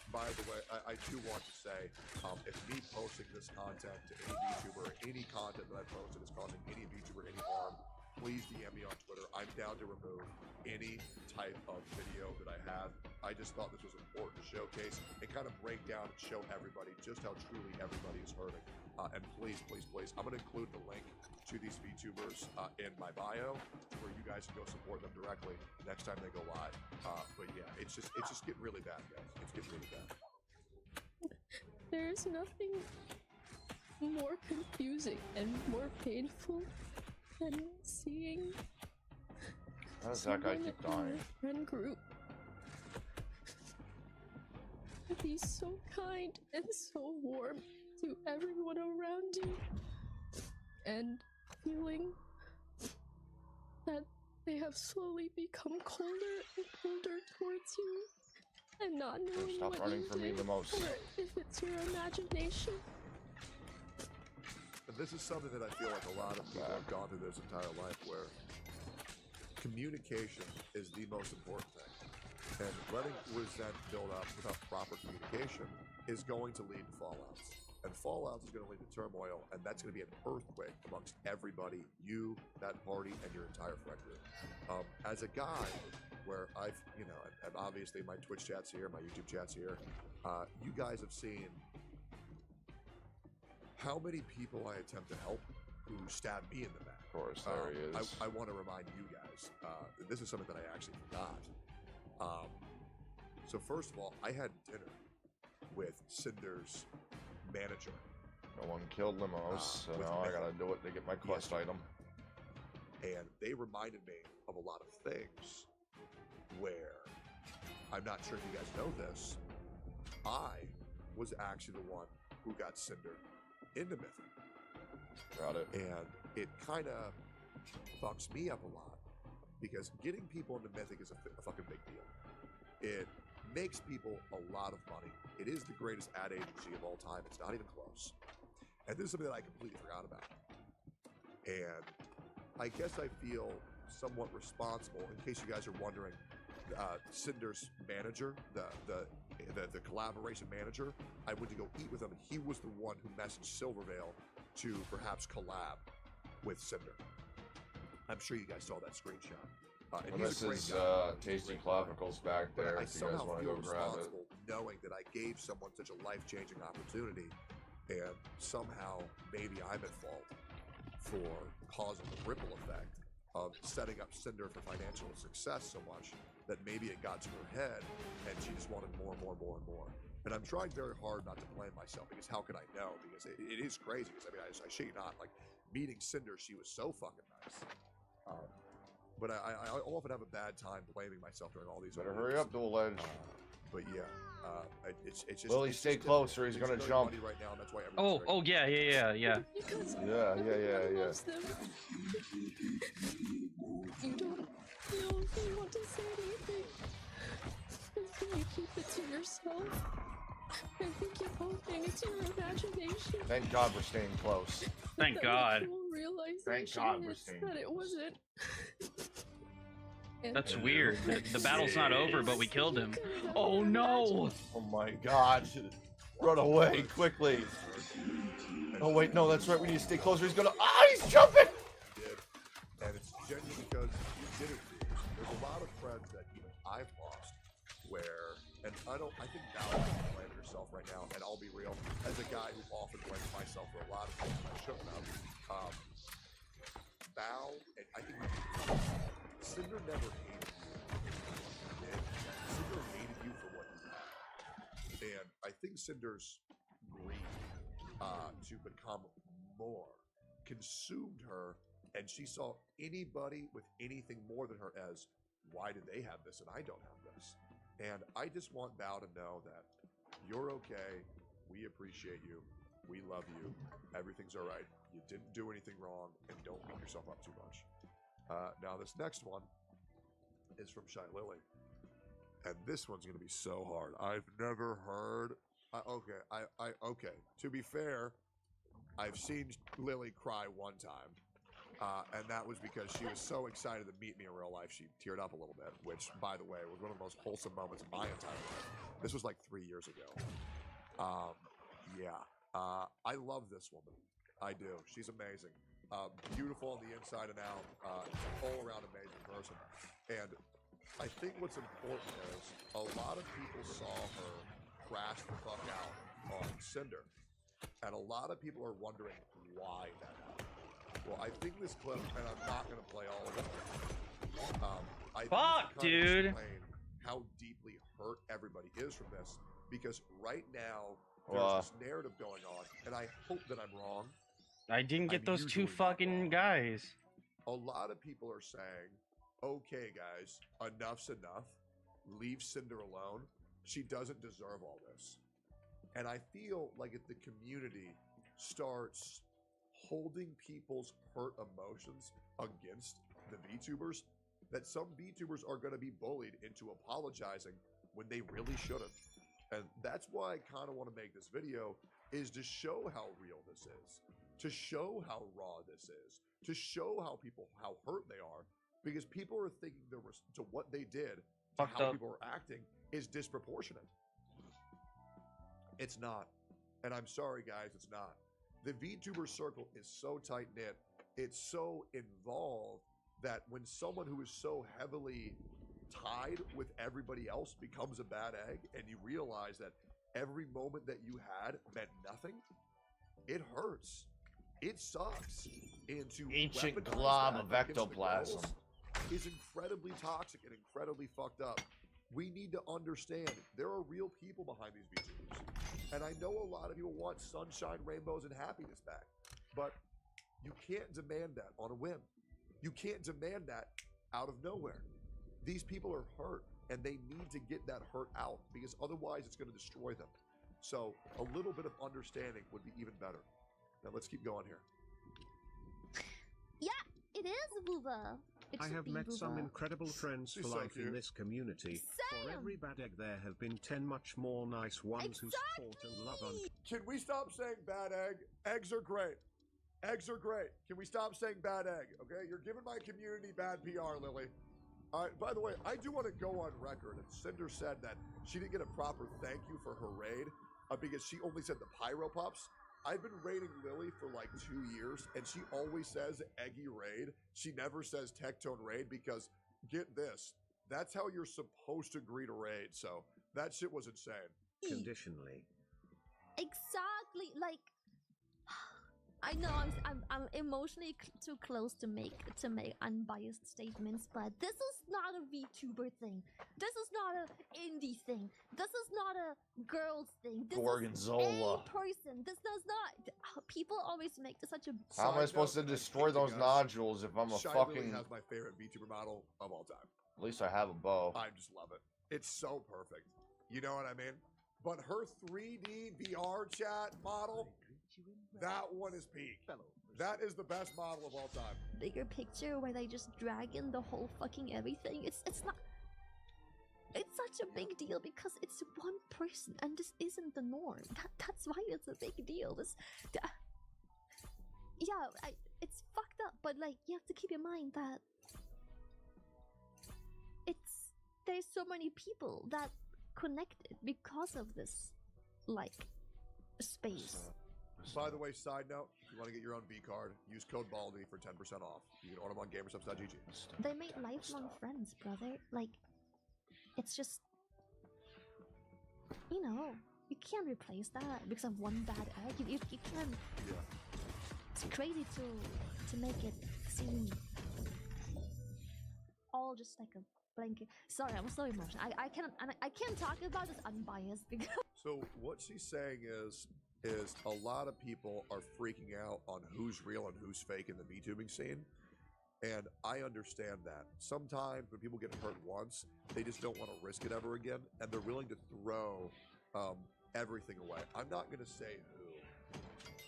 by the way, I do want to say, if me posting this content to any VTuber, or any content that I posted is causing any VTuber any harm, please DM me on Twitter. I'm down to remove any type of video that I have. I just thought this was important to showcase and kind of break down and show everybody just how truly everybody is hurting. And please, I'm going to include the link to these VTubers in my bio, where you guys can go support them directly next time they go live. But yeah, it's just getting really bad, guys. It's getting really bad. There's nothing more confusing and more painful than seeing How does that guy someone keep in dying? your friend group be so kind and so warm to everyone around you, and feeling that they have slowly become colder and colder towards you, and not knowing Stop what running you from me did, the most. or if it's your imagination. And this is something that I feel like a lot of people have gone through this entire life, where communication is the most important thing. And letting resent build up without proper communication is going to lead to fallouts. And fallouts is going to lead to turmoil, and that's going to be an earthquake amongst everybody, you, that party, and your entire friend group. As a guy, where I've, you know, and obviously my Twitch chat's here, my YouTube chat's here, you guys have seen how many people I attempt to help who stab me in the back. Of course, there he is. I want to remind you guys, this is something that I actually forgot. So first of all, I had dinner with Cinder's manager. No one killed Limos, so now I gotta do it to get my quest item. And they reminded me of a lot of things where, I'm not sure if you guys know this, I was actually the one who got Cinder into Mythic. Got it. And it kind of fucks me up a lot, because getting people into Mythic is a fucking big deal. It makes people a lot of money. It is the greatest ad agency of all time. It's not even close. And this is something that I completely forgot about. And I guess I feel somewhat responsible, in case you guys are wondering, Cinder's manager, the collaboration manager, I went to go eat with him, and he was the one who messaged Silvervale to perhaps collab with Cinder. I'm sure you guys saw that screenshot. And this is Tasty Clavicles back there, I if you guys somehow want to feel go grab it. responsible knowing that I gave someone such a life-changing opportunity, and somehow maybe I'm at fault for causing the ripple effect of setting up Cinder for financial success so much that maybe it got to her head and she just wanted more and more and more and more. And I'm trying very hard not to blame myself, because how could I know? Because it is crazy. Because I mean, I shit you not, like meeting Cinder, she was so fucking nice. But I often have a bad time blaming myself during all these. Better hurry up, Dual Edge. But yeah, it's just. Lily, stay close or he's gonna jump. Right now, and that's why Oh, yeah. Yeah. You don't feel if you want to say anything. You keep it to yourself. I think you're hoping it's your imagination. Thank God we're staying close. Thank God. Thank God we're staying that it wasn't. That's weird. The battle's not over, but we killed him. Oh no! Oh my God! Run away quickly! Oh wait, no, that's right. We need to stay closer. He's gonna. Ah, he's jumping. Did. And it's genuinely because you did it. There's a lot of friends that even I've lost where, and I think Val is blaming herself right now, and I'll be real, as a guy who often blames myself for a lot of things I shouldn't have. Val, and I think Cinder never hated you. Cinder hated you for what you had. And I think Cinder's greed to become more consumed her, and she saw anybody with anything more than her as, why do they have this and I don't have this? And I just want Val to know that you're okay. We appreciate you. We love you. Everything's all right. You didn't do anything wrong, and don't beat yourself up too much. Now this next one is from Shy Lily, and this one's gonna be so hard. I've never heard. Okay. To be fair, I've seen Lily cry one time, and that was because she was so excited to meet me in real life. She teared up a little bit, which, by the way, was one of the most wholesome moments of my entire life. This was like 3 years ago. I love this woman. I do. She's amazing. Beautiful on the inside and out. All-around amazing person. And I think what's important is a lot of people saw her crash the fuck out on Cinder. And a lot of people are wondering why that happened. Well, I think this clip, and I'm not going to play all of it. Fuck, dude. Explain how deeply hurt everybody is from this, because right now there's this narrative going on, and I hope that I'm wrong. I didn't get those two fucking guys. A lot of people are saying, okay, guys, enough's enough. Leave Cinder alone. She doesn't deserve all this. And I feel like if the community starts holding people's hurt emotions against the VTubers, that some VTubers are going to be bullied into apologizing when they really shouldn't. And that's why I kind of want to make this video, is to show how real this is, to show how raw this is, to show how hurt they are, because people are thinking to what they did to how people are acting is disproportionate. It's not. And I'm sorry, guys, it's not. The VTuber circle is so tight-knit, it's so involved, that when someone who is so heavily tied with everybody else becomes a bad egg, and you realize that every moment that you had meant nothing, it hurts. It sucks. And to Ancient weaponize glob that of against the ectoplasm girls is incredibly toxic and incredibly fucked up. We need to understand there are real people behind these VTubers. And I know a lot of people want sunshine, rainbows, and happiness back, but you can't demand that on a whim. You can't demand that out of nowhere. These people are hurt, and they need to get that hurt out, because otherwise it's going to destroy them. So a little bit of understanding would be even better. Now let's keep going here. Yeah, it is Booba. It I should have be met Booba. some incredible friends She's for so life cute. in this community. For every bad egg, there have been 10 much more nice ones who support and love on. Can we stop saying bad egg? Eggs are great. Eggs are great. Can we stop saying bad egg? Okay, you're giving my community bad PR, Lily. By the way, I do want to go on record. And Cinder said that she didn't get a proper thank you for her raid because she only said the Pyro Pups. I've been raiding Lily for like 2 years, and she always says Eggy Raid. She never says Tectone Raid, because get this, that's how you're supposed to greet a raid. So that shit was insane. Conditionally. Exactly, like I know I'm emotionally too close to make unbiased statements, but this is not a VTuber thing. This is not a indie thing. This is not a girls thing. This Gorgonzola. is a person. This does not. People always make such a. How am I supposed to destroy those nodules if I'm a Shy fucking... Lily has my favorite VTuber model of all time. At least I have a bow. I just love it. It's so perfect. You know what I mean? But her 3D VR chat model, that one is peak. That is the best model of all time. Bigger picture where they just drag in the whole fucking everything. It's not. It's such a big deal because it's one person, and this isn't the norm. That's why it's a big deal. It's fucked up, but like you have to keep in mind that there's so many people that connected because of this, like, space. By the way, side note, if you want to get your own V card, use code BALDY for 10% off. You can order them on gamersubs.gg. They made lifelong friends, brother. Like, it's just, you know, you can't replace that because of one bad egg. You can't. Yeah. It's crazy to make it seem all just like a blanket. Sorry, I'm so emotional. I can't talk about this unbiased because. So what she's saying is a lot of people are freaking out on who's real and who's fake in the VTubing scene. And I understand that. Sometimes when people get hurt once, they just don't want to risk it ever again, and they're willing to throw everything away. I'm not going to say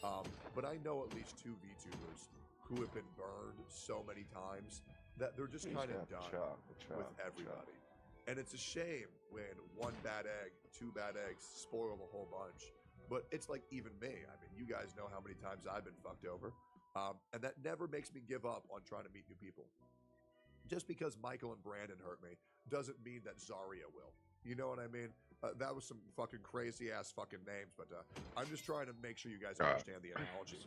who, but I know at least 2 VTubers who have been burned so many times that they're just kind of done with everybody. And it's a shame when 1 bad egg, 2 bad eggs spoil the whole bunch. But it's like even me. I mean, you guys know how many times I've been fucked over. And that never makes me give up on trying to meet new people. Just because Michael and Brandon hurt me doesn't mean that Zarya will. You know what I mean? That was some fucking crazy ass fucking names, but I'm just trying to make sure you guys understand the analogy.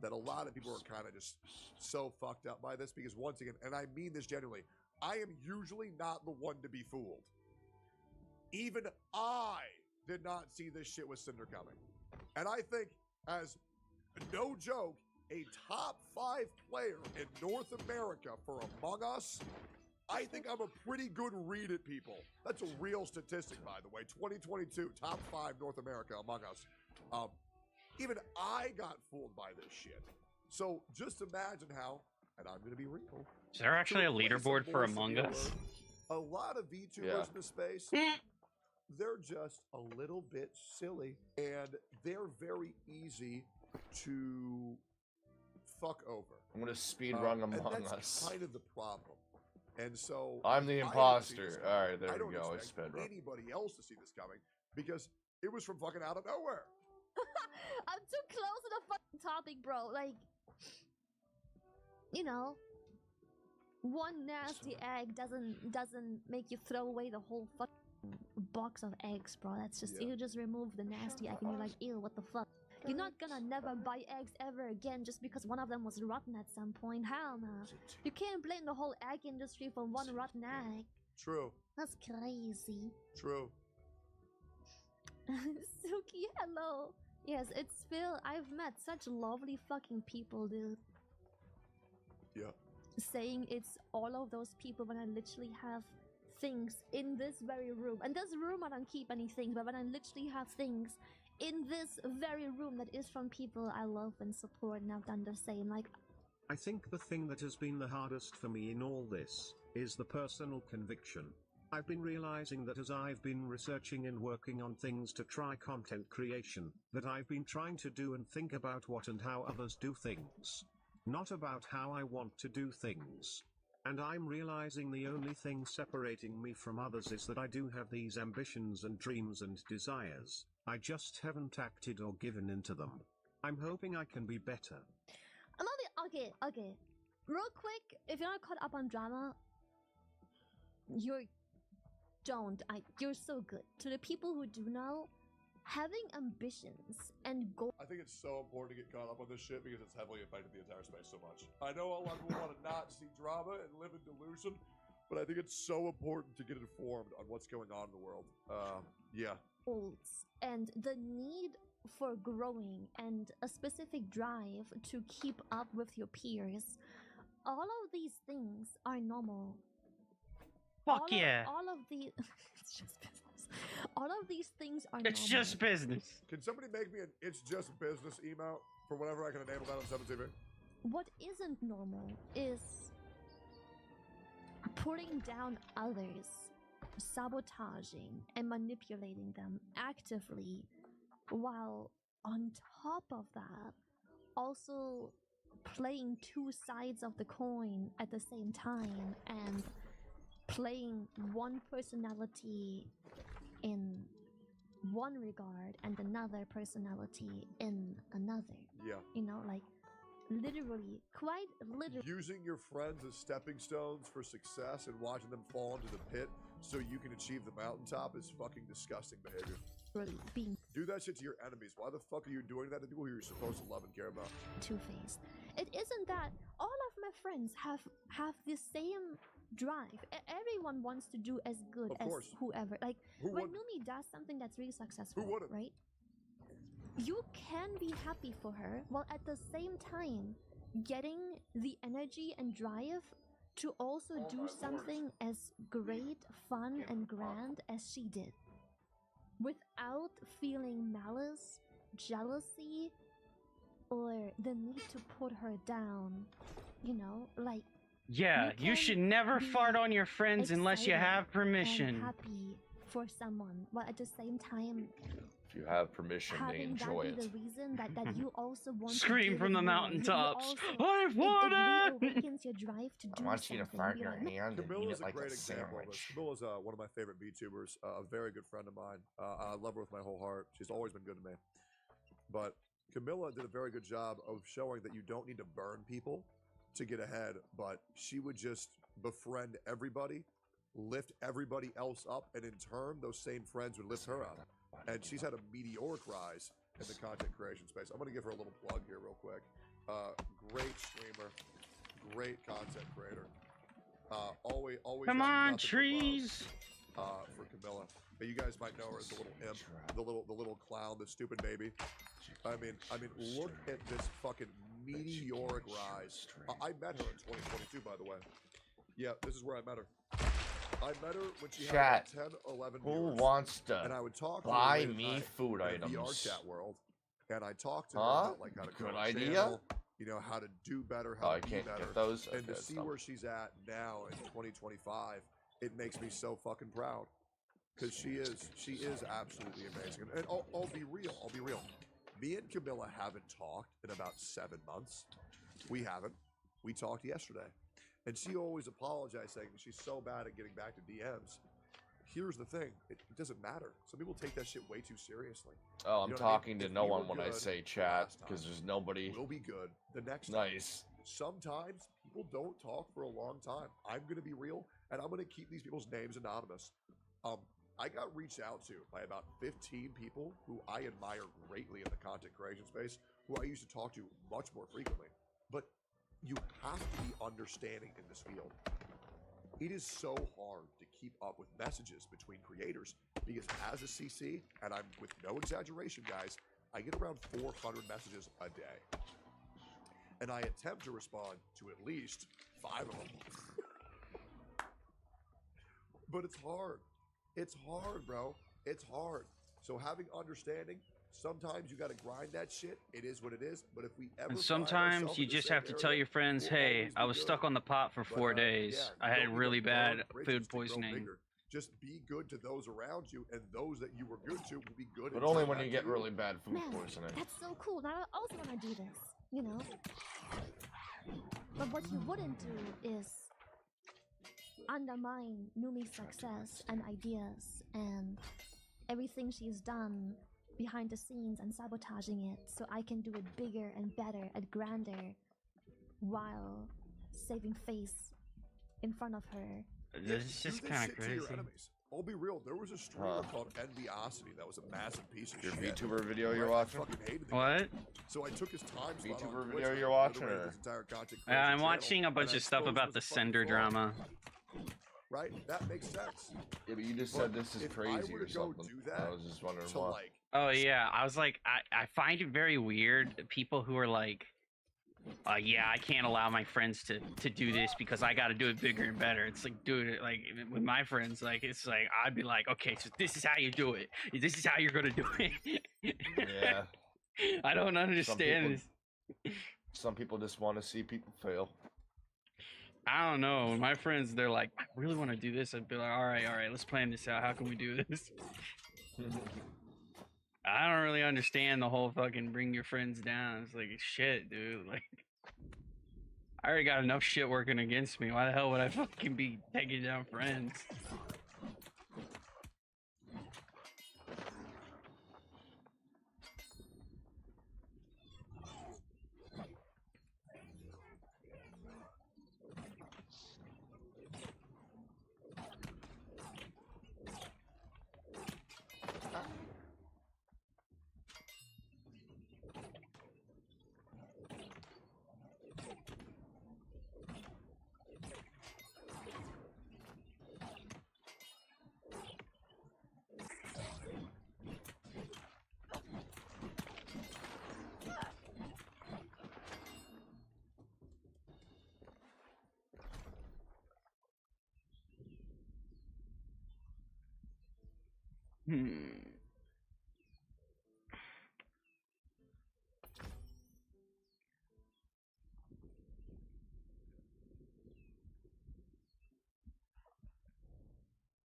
That a lot of people are kind of just so fucked up by this because once again, and I mean this genuinely, I am usually not the one to be fooled. Even I did not see this shit with Cinder coming. And I think, as no joke, a top 5 player in North America for Among Us, I think I'm a pretty good read at people. That's a real statistic, by the way. 2022, top 5 North America Among Us. Even I got fooled by this shit. So just imagine how, and I'm going to be real. Is there actually a leaderboard for Among Us? A lot of VTubers in the space, they're just a little bit silly, and they're very easy to fuck over. I'm gonna speed run Among and that's Us. kind of the problem. And so I'm the I didn't see imposter. this All right, coming. there I we don't go. I expect sped run. anybody else to see this coming because it was from fucking out of nowhere. I'm too close to the fucking topic, bro. Like, you know, one nasty egg doesn't make you throw away the whole fucking box of eggs, bro. That's just you just remove the nasty egg and you're like, ew, what the fuck? You're not gonna never buy eggs ever again just because one of them was rotten at some point. Hell no. You can't blame the whole egg industry for one rotten egg. True. That's crazy. True. Suki, hello. Yes, it's Phil. I've met such lovely fucking people, dude. Yeah. Saying it's all of those people when I literally have things in this very room. And this room I don't keep anything, but when I literally have things in this very room that is from people I love and support, and I've done the same. Like, I think the thing that has been the hardest for me in all this is the personal conviction. I've been realizing that as I've been researching and working on things to try content creation, that I've been trying to do and think about what and how others do things. Not about how I want to do things. And I'm realizing the only thing separating me from others is that I do have these ambitions and dreams and desires. I just haven't acted or given into them. I'm hoping I can be better. okay. Real quick, if you're not caught up on drama, you're so good. To the people who do know, having ambitions and goals. I think it's so important to get caught up on this shit because it's heavily affected the entire space so much. I know a lot of people want to not see drama and live in delusion, but I think it's so important to get informed on what's going on in the world. Yeah. And the need for growing and a specific drive to keep up with your peers. All of these things are normal. Fuck yeah. All of the it's just business. All of these things are It's normal. just business. Can somebody make me an "It's Just Business" emote for whenever I can enable that on 7TV? What isn't normal is putting down others, sabotaging and manipulating them actively, while on top of that, also playing 2 sides of the coin at the same time and playing one personality in one regard and another personality in another. Yeah. You know, like literally, quite literally. Using your friends as stepping stones for success and watching them fall into the pit so you can achieve the mountaintop is fucking disgusting behavior. being Do that shit to your enemies. Why the fuck are you doing that to people who you're supposed to love and care about? two-faced. It isn't that all of my friends have the same drive. Everyone wants to do as good Of as course. whoever. Like Who when wouldn't? Numi does something that's really successful, wouldn't? right? You can be happy for her while at the same time getting the energy and drive to also do something as great, fun, and grand as she did. Without feeling malice, jealousy, or the need to put her down. You know, like Yeah, you should never fart on your friends unless you excited have permission. and happy for someone, while at the same time If you have permission, they having that enjoy be it. the reason that you also want Scream to from the give it more. mountaintops. You also, I've won it reawakens your drive to do I want you to something. fart Be your like, hand and eat Camilla's it like a great a example of this. sandwich. Camilla's one of my favorite VTubers, a very good friend of mine. I love her with my whole heart. She's always been good to me. But Camilla did a very good job of showing that you don't need to burn people to get ahead, but she would just befriend everybody, lift everybody else up, and in turn, those same friends would lift her up. And she's had a meteoric rise in the content creation space. I'm going to give her a little plug here real quick. Great streamer, great content creator. Always Come got on, nothing but trees. love, for Camilla. But you guys might know her as the little imp, the little clown, the stupid baby. I mean, look at this fucking meteoric rise. I met her in 2022, by the way. Yeah, this is where I met her. I met her when she had Chat. about 10, 11 Who viewers. wants to And I would talk to her buy late at me night food in a items? VR chat world, and I talked to her Huh? about like how to grow Good a idea? channel, you know, how to do better, how Oh, to I be can't better, get those? and to Okay, see so- where she's at now in 2025, it makes me so fucking proud. Because she is absolutely amazing. And I'll be real. Me and Camilla haven't talked in about 7 months. We haven't. We talked yesterday. And she always apologized, saying she's so bad at getting back to DMs. Here's the thing. It doesn't matter. Some people take that shit way too seriously. Oh, I'm You know what I mean? talking to If no we one were when I good say the chat last because time, there's nobody. We'll be good the next time. Nice. Sometimes people don't talk for a long time. I'm going to be real, and I'm going to keep these people's names anonymous. I got reached out to by about 15 people who I admire greatly in the content creation space, who I used to talk to much more frequently. But you have to be understanding in this field. It is so hard to keep up with messages between creators because as a CC, and I'm with no exaggeration, guys, I get around 400 messages a day. And I attempt to respond to at least 5 of them. But it's hard. It's hard, bro. It's hard. So having understanding, sometimes you got to grind that shit. It is what it is. But if we ever And find sometimes ourselves you in the just same have to tell area, your friends, we'll hey, always I be was good. stuck on the pot for But, 4 days. yeah, I you had don't need really to bad burn bridges food to grow poisoning. bigger. Just be good to those around you, and those that you were good to will be good. But and only turn when back you to get really bad food man, poisoning. that's so cool. Now I also want to do this, you know? But what you wouldn't do is undermine Numi's success and ideas and everything she's done behind the scenes and sabotaging it so I can do it bigger and better and grander while saving face in front of her. This is Do just this kind shit of to your crazy. enemies. I'll be real. There was a streamer called Enviosity that was a massive piece of Your shit. VTuber video you're I watching? fucking hated the What? guy. So I took his time slot on VTuber Twitch video and you're I watching, obliterated or- his entire content I'm creation channel, watching a and bunch I of stuff exposed him about as the a fucking Sender fraud. drama. Right? That makes sense. Yeah, but you just But said this is if I crazy were or to go something. do that I was just wondering to why. like Oh yeah, I was like, I find it very weird people who are like, yeah, I can't allow my friends to do this because I got to do it bigger and better. It's like, dude, like with my friends, like it's like I'd be like, okay, so this is how you do it. This is how you're gonna do it. Yeah. I don't understand this. Some people just want to see people fail. I don't know. My friends, they're like, I really want to do this. I'd be like, all right, let's plan this out. How can we do this? I don't really understand the whole fucking bring your friends down. It's like, shit, dude. Like, I already got enough shit working against me. Why the hell would I fucking be taking down friends?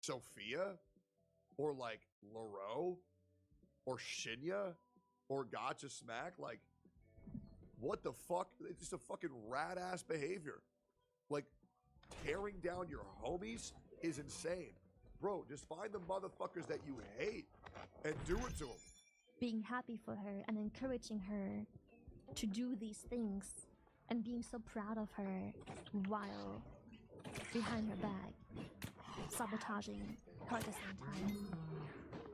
Sophia? Or like Laro? Or Shinya? Or Gotcha Smack? Like, what the fuck? It's just a fucking rat ass behavior. Like, tearing down your homies is insane. Bro, just find the motherfuckers that you hate and do it to them. Being happy for her and encouraging her to do these things and being so proud of her while behind her back sabotaging her at the same time.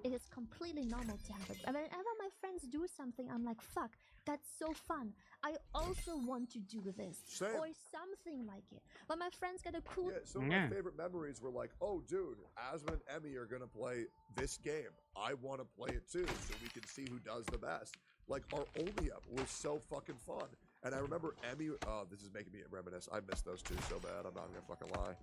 It is completely normal to have it. And whenever my friends do something, I'm like, fuck, that's so fun. I also want to do this. Same. Or something like it. When my friends get a cool... Yeah, some of my favorite memories were like, oh, dude, Asma and Emmy are going to play this game. I want to play it too, so we can see who does the best. Like, our Only Up was so fucking fun. And I remember Emmy... Oh, this is making me reminisce. I miss those two so bad. I'm not going to fucking lie.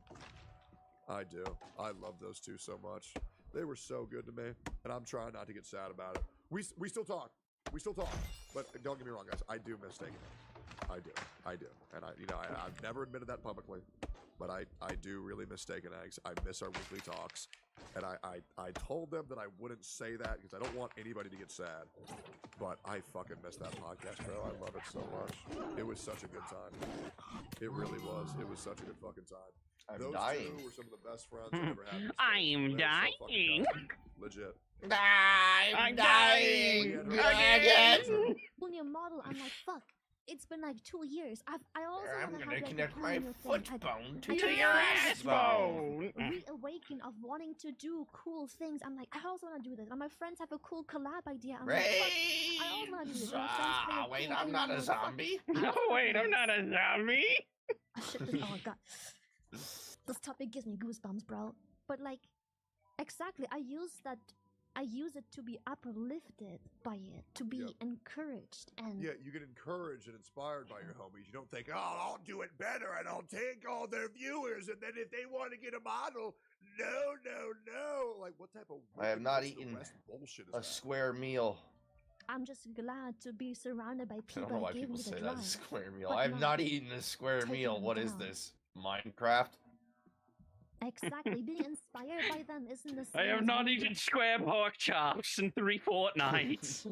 I do. I love those two so much. They were so good to me, and I'm trying not to get sad about it. We still talk. We still talk. But don't get me wrong, guys. I do miss taking it. I do. And I've never admitted that publicly, but I do really miss Steak and Eggs. I miss our weekly talks. And I told them that I wouldn't say that because I don't want anybody to get sad. But I fucking miss that podcast, bro. I love it so much. It was such a good time. It really was. It was such a good fucking time. Those dying. two were some of the best friends I ever had. I'm dying. Legit. I'm dying. Again. When you model, I'm like, fuck. It's been like 2 years. I also I'm want to gonna have connect like, my a thing. foot bone to I your just ass feel bone. reawaken of wanting to do cool things. I'm like, I also want to do this. And my friends have a cool collab idea. I'm like, fuck, I also want to do this. And my friends play a Wait, cool I'm thing, not I'm a like, fuck, zombie. I also Oh, wanna wait, do I'm this. not a zombie. Shit, oh god. This topic gives me goosebumps, bro. But like, exactly, I use it to be uplifted by it, to be encouraged, and Yeah, you get encouraged and inspired by your homies. You don't think, oh, I'll do it better and I'll take all their viewers, and then if they want to get a model, no. Like, what type of I have not Wicked Witch eaten West bullshit is a that? square meal. I'm just glad to be surrounded by I people don't know why that give people me the say drive. that. A square meal. but I have not eaten a square taking meal. them What is down. this? Minecraft? Exactly, being inspired by them isn't the same. I have as not wanting eaten square pork chops in 3 fortnights.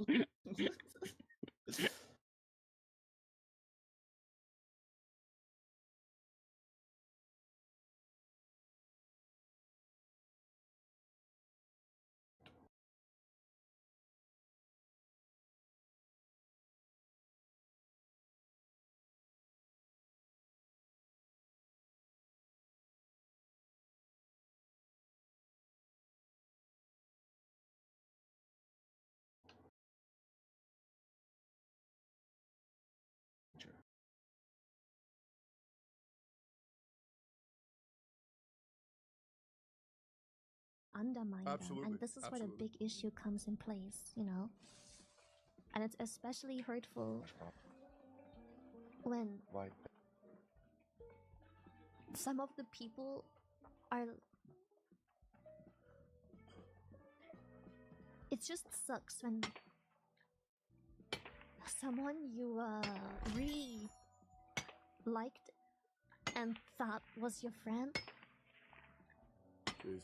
undermine them, Absolutely, and this is where the absolutely. big issue comes in place, you know. And it's especially hurtful when Why? some of the people are. It just sucks when someone you really liked and thought was your friend, Jesus.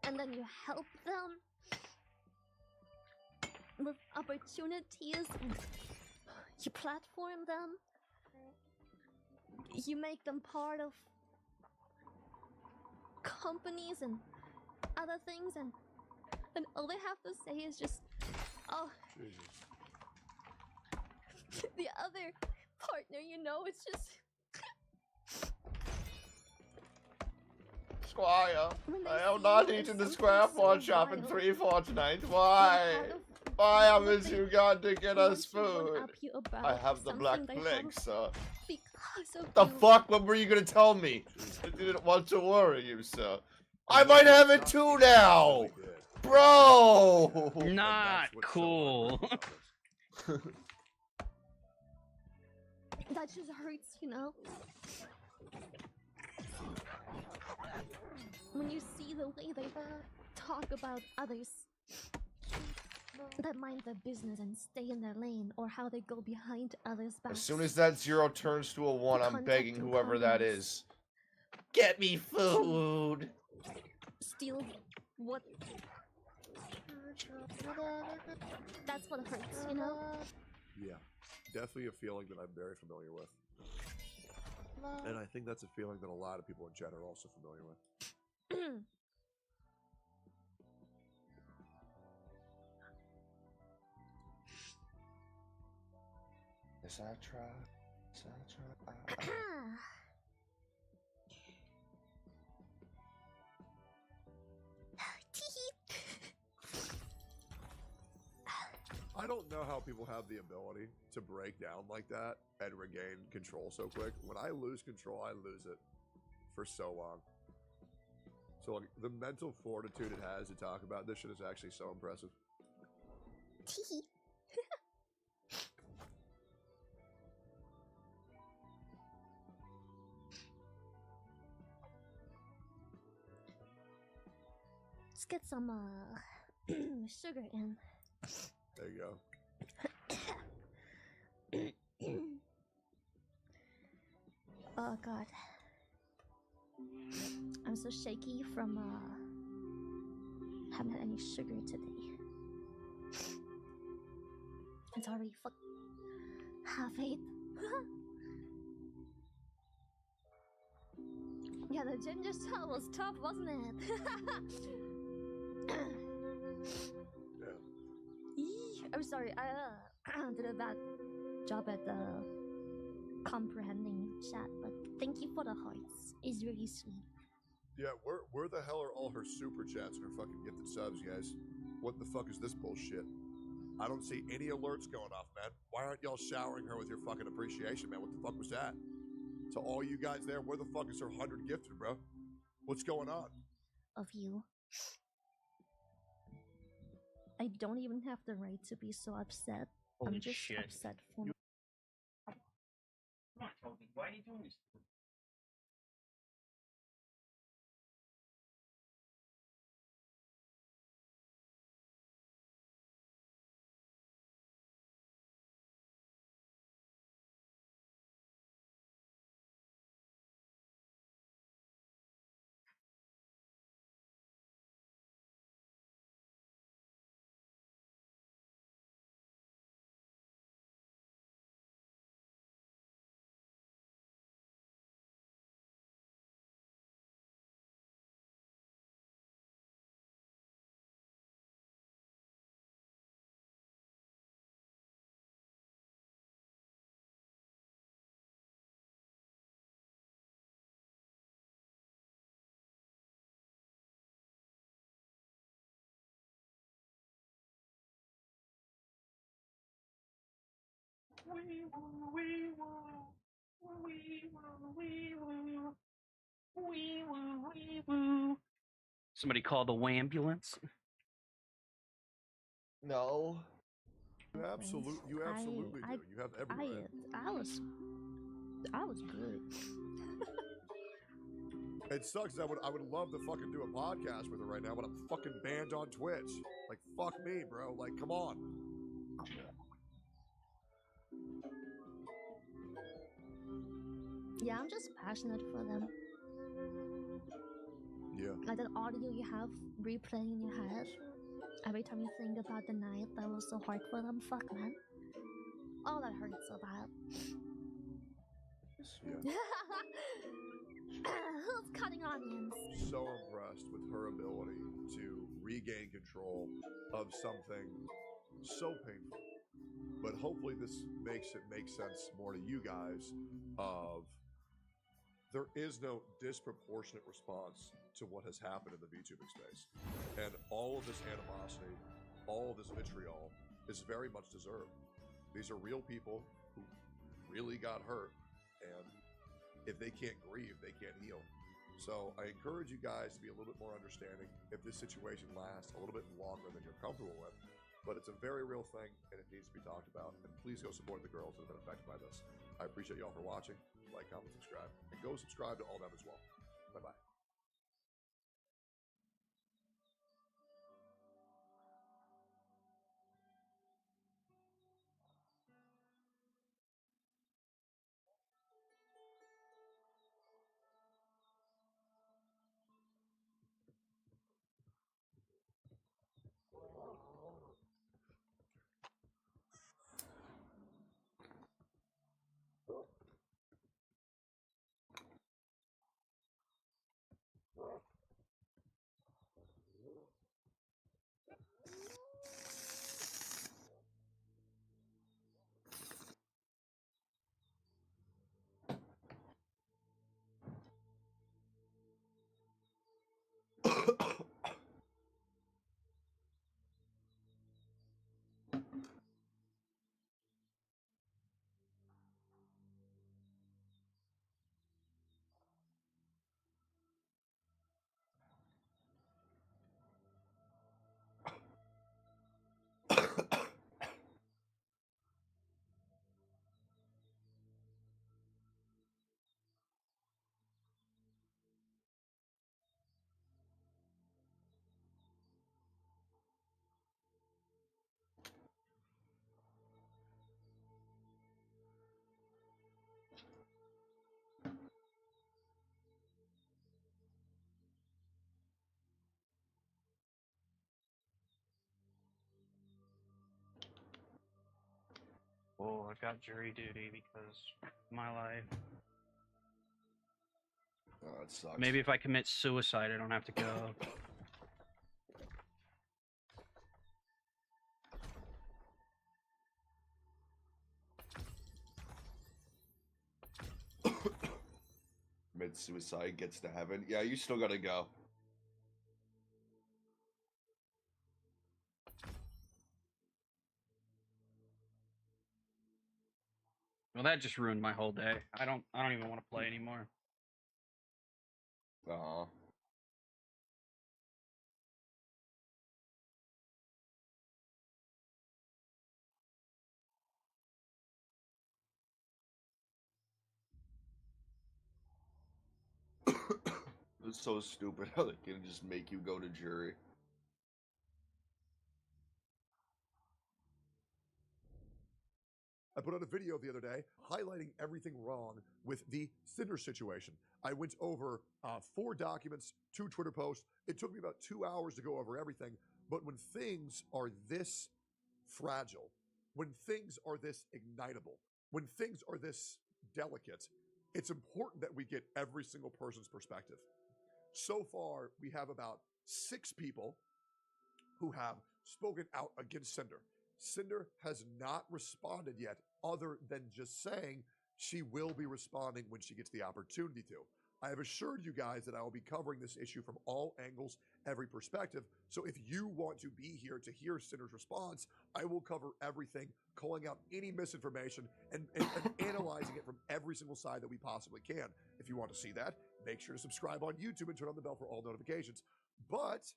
and then you help them with opportunities, and you platform them, you make them part of companies and other things, and all they have to say is just, oh, the other partner, you know, it's just Squire, When they I have see not you as eaten the something square so pawn shop in vital, 3 fortnights. Why? part of Why what haven't they you got to get want us to one food? up you about I have the black something they plague, have sir. because of The you. fuck? What were you gonna tell me? I didn't want to worry you, sir. I might have it too now! Bro! Not cool. That just hurts, you know? When you see see the way they talk about others that mind their business and stay in their lane, or how they go behind others' backs. As soon as that 0 turns to a 1, I'm Contact begging and whoever that comments. is. Get me food! Steal what? That's what hurts, you know? Yeah, definitely a feeling that I'm very familiar with. And I think that's a feeling that a lot of people in chat are also familiar with. Yes, I try. Yes, I try. I don't know how people have the ability to break down like that and regain control so quick. When I lose control, I lose it for so long. So like, the mental fortitude it has to talk about this shit is actually so impressive. Let's get some sugar in. There you go. Oh god. I'm so shaky from haven't had any sugar today. It's already half 8. Yeah, the ginger shot was tough, wasn't it? I'm sorry, I did a bad job at comprehending chat, but thank you for the hearts. It's really sweet. Yeah, where the hell are all her super chats and her fucking gifted subs, guys? What the fuck is this bullshit? I don't see any alerts going off, man. Why aren't y'all showering her with your fucking appreciation, man? What the fuck was that? To all you guys there, where the fuck is her 100 gifted, bro? What's going on? Of you. I don't even have the right to be so upset. Holy I'm just shit. upset for Come on, Toby. Why are you doing this? Somebody call the ambulance. No. You absolutely do. You have every right. I was good. It sucks. I would love to fucking do a podcast with her right now, but I'm fucking banned on Twitch. Like, fuck me, bro. Like, come on. Yeah, I'm just passionate for them. Yeah. Like that audio you have replaying in your head. Every time you think about the night that was so hard for them, fuck man. Oh, that hurts so bad. Yeah. Who's cutting onions? So impressed with her ability to regain control of something so painful. But hopefully this makes it make sense more to you guys of there is no disproportionate response to what has happened in the VTubing space. And all of this animosity, all of this vitriol is very much deserved. These are real people who really got hurt, and if they can't grieve, they can't heal. So I encourage you guys to be a little bit more understanding if this situation lasts a little bit longer than you're comfortable with. But it's a very real thing, and it needs to be talked about. And please go support the girls that have been affected by this. I appreciate y'all for watching. Like, comment, subscribe. And go subscribe to all them as well. Bye-bye. Oh, I've got jury duty because of my life. Oh, that sucks. Maybe if I commit suicide, I don't have to go. Mid suicide gets to heaven. Yeah, you still gotta go. Well, that just ruined my whole day. I don't even want to play anymore. Uh-huh. It's so stupid how they can just make you go to jury. I put out a video the other day highlighting everything wrong with the Cinder situation. I went over 4 documents, 2 Twitter posts. It took me about 2 hours to go over everything. But when things are this fragile, when things are this ignitable, when things are this delicate, it's important that we get every single person's perspective. So far, we have about 6 people who have spoken out against Cinder. Cinder has not responded yet, other than just saying she will be responding when she gets the opportunity to. I have assured you guys that I will be covering this issue from all angles, every perspective. So if you want to be here to hear Cinder's response, I will cover everything, calling out any misinformation and analyzing it from every single side that we possibly can. If you want to see that, make sure to subscribe on YouTube and turn on the bell for all notifications. But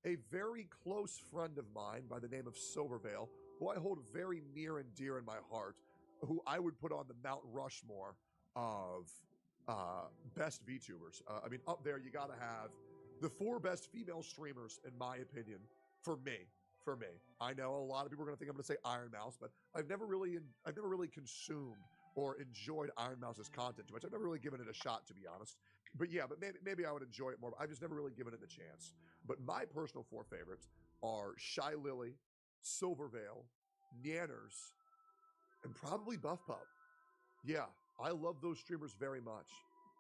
a very close friend of mine by the name of Silvervale, who I hold very near and dear in my heart, who I would put on the Mount Rushmore of best VTubers. I mean, up there you got to have the 4 best female streamers, in my opinion, for me. I know a lot of people are going to think I'm going to say Iron Mouse, but I've never really consumed or enjoyed Iron Mouse's content too much. I've never really given it a shot, to be honest. But yeah, but maybe I would enjoy it more. I've just never really given it the chance. But my personal 4 favorites are Shy Lily, Silvervale, Nanners, and probably Buff Pup. Yeah, I love those streamers very much.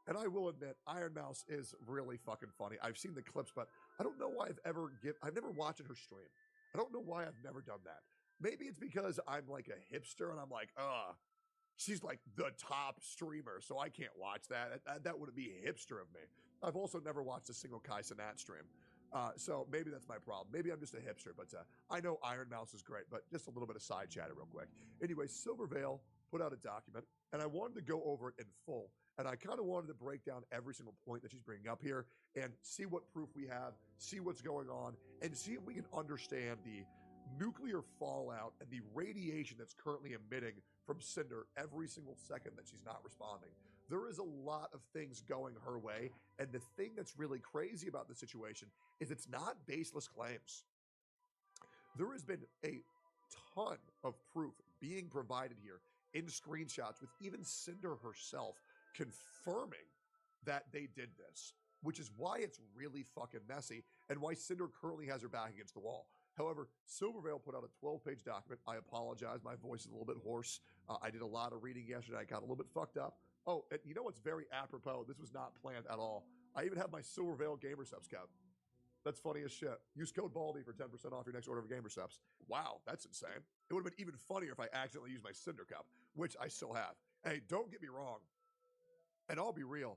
And I will admit, Iron Mouse is really fucking funny. I've seen the clips, but I don't know why I've never watched her stream. I don't know why I've never done that. Maybe it's because I'm like a hipster and I'm like, she's like the top streamer, so I can't watch that. That would be hipster of me. I've also never watched a single Kai Cenat stream. So maybe that's my problem. Maybe I'm just a hipster, but I know Iron Mouse is great, but just a little bit of side chatter real quick. Anyway, Silvervale put out a document, and I wanted to go over it in full. And I kind of wanted to break down every single point that she's bringing up here and see what proof we have, see what's going on, and see if we can understand the nuclear fallout and the radiation that's currently emitting from Cinder every single second that she's not responding. There is a lot of things going her way, and the thing that's really crazy about the situation is it's not baseless claims. There has been a ton of proof being provided here in screenshots with even Cinder herself confirming that they did this, which is why it's really fucking messy and why Cinder currently has her back against the wall. However, Silvervale put out a 12-page document. I apologize. My voice is a little bit hoarse. I did a lot of reading yesterday. I got a little bit fucked up. Oh, and you know what's very apropos? This was not planned at all. I even have my Silvervale Gamer Subs cup. That's funny as shit. Use code BALDY for 10% off your next order of Gamer Subs. Wow, that's insane. It would have been even funnier if I accidentally used my Cinder cup, which I still have. Hey, don't get me wrong. And I'll be real,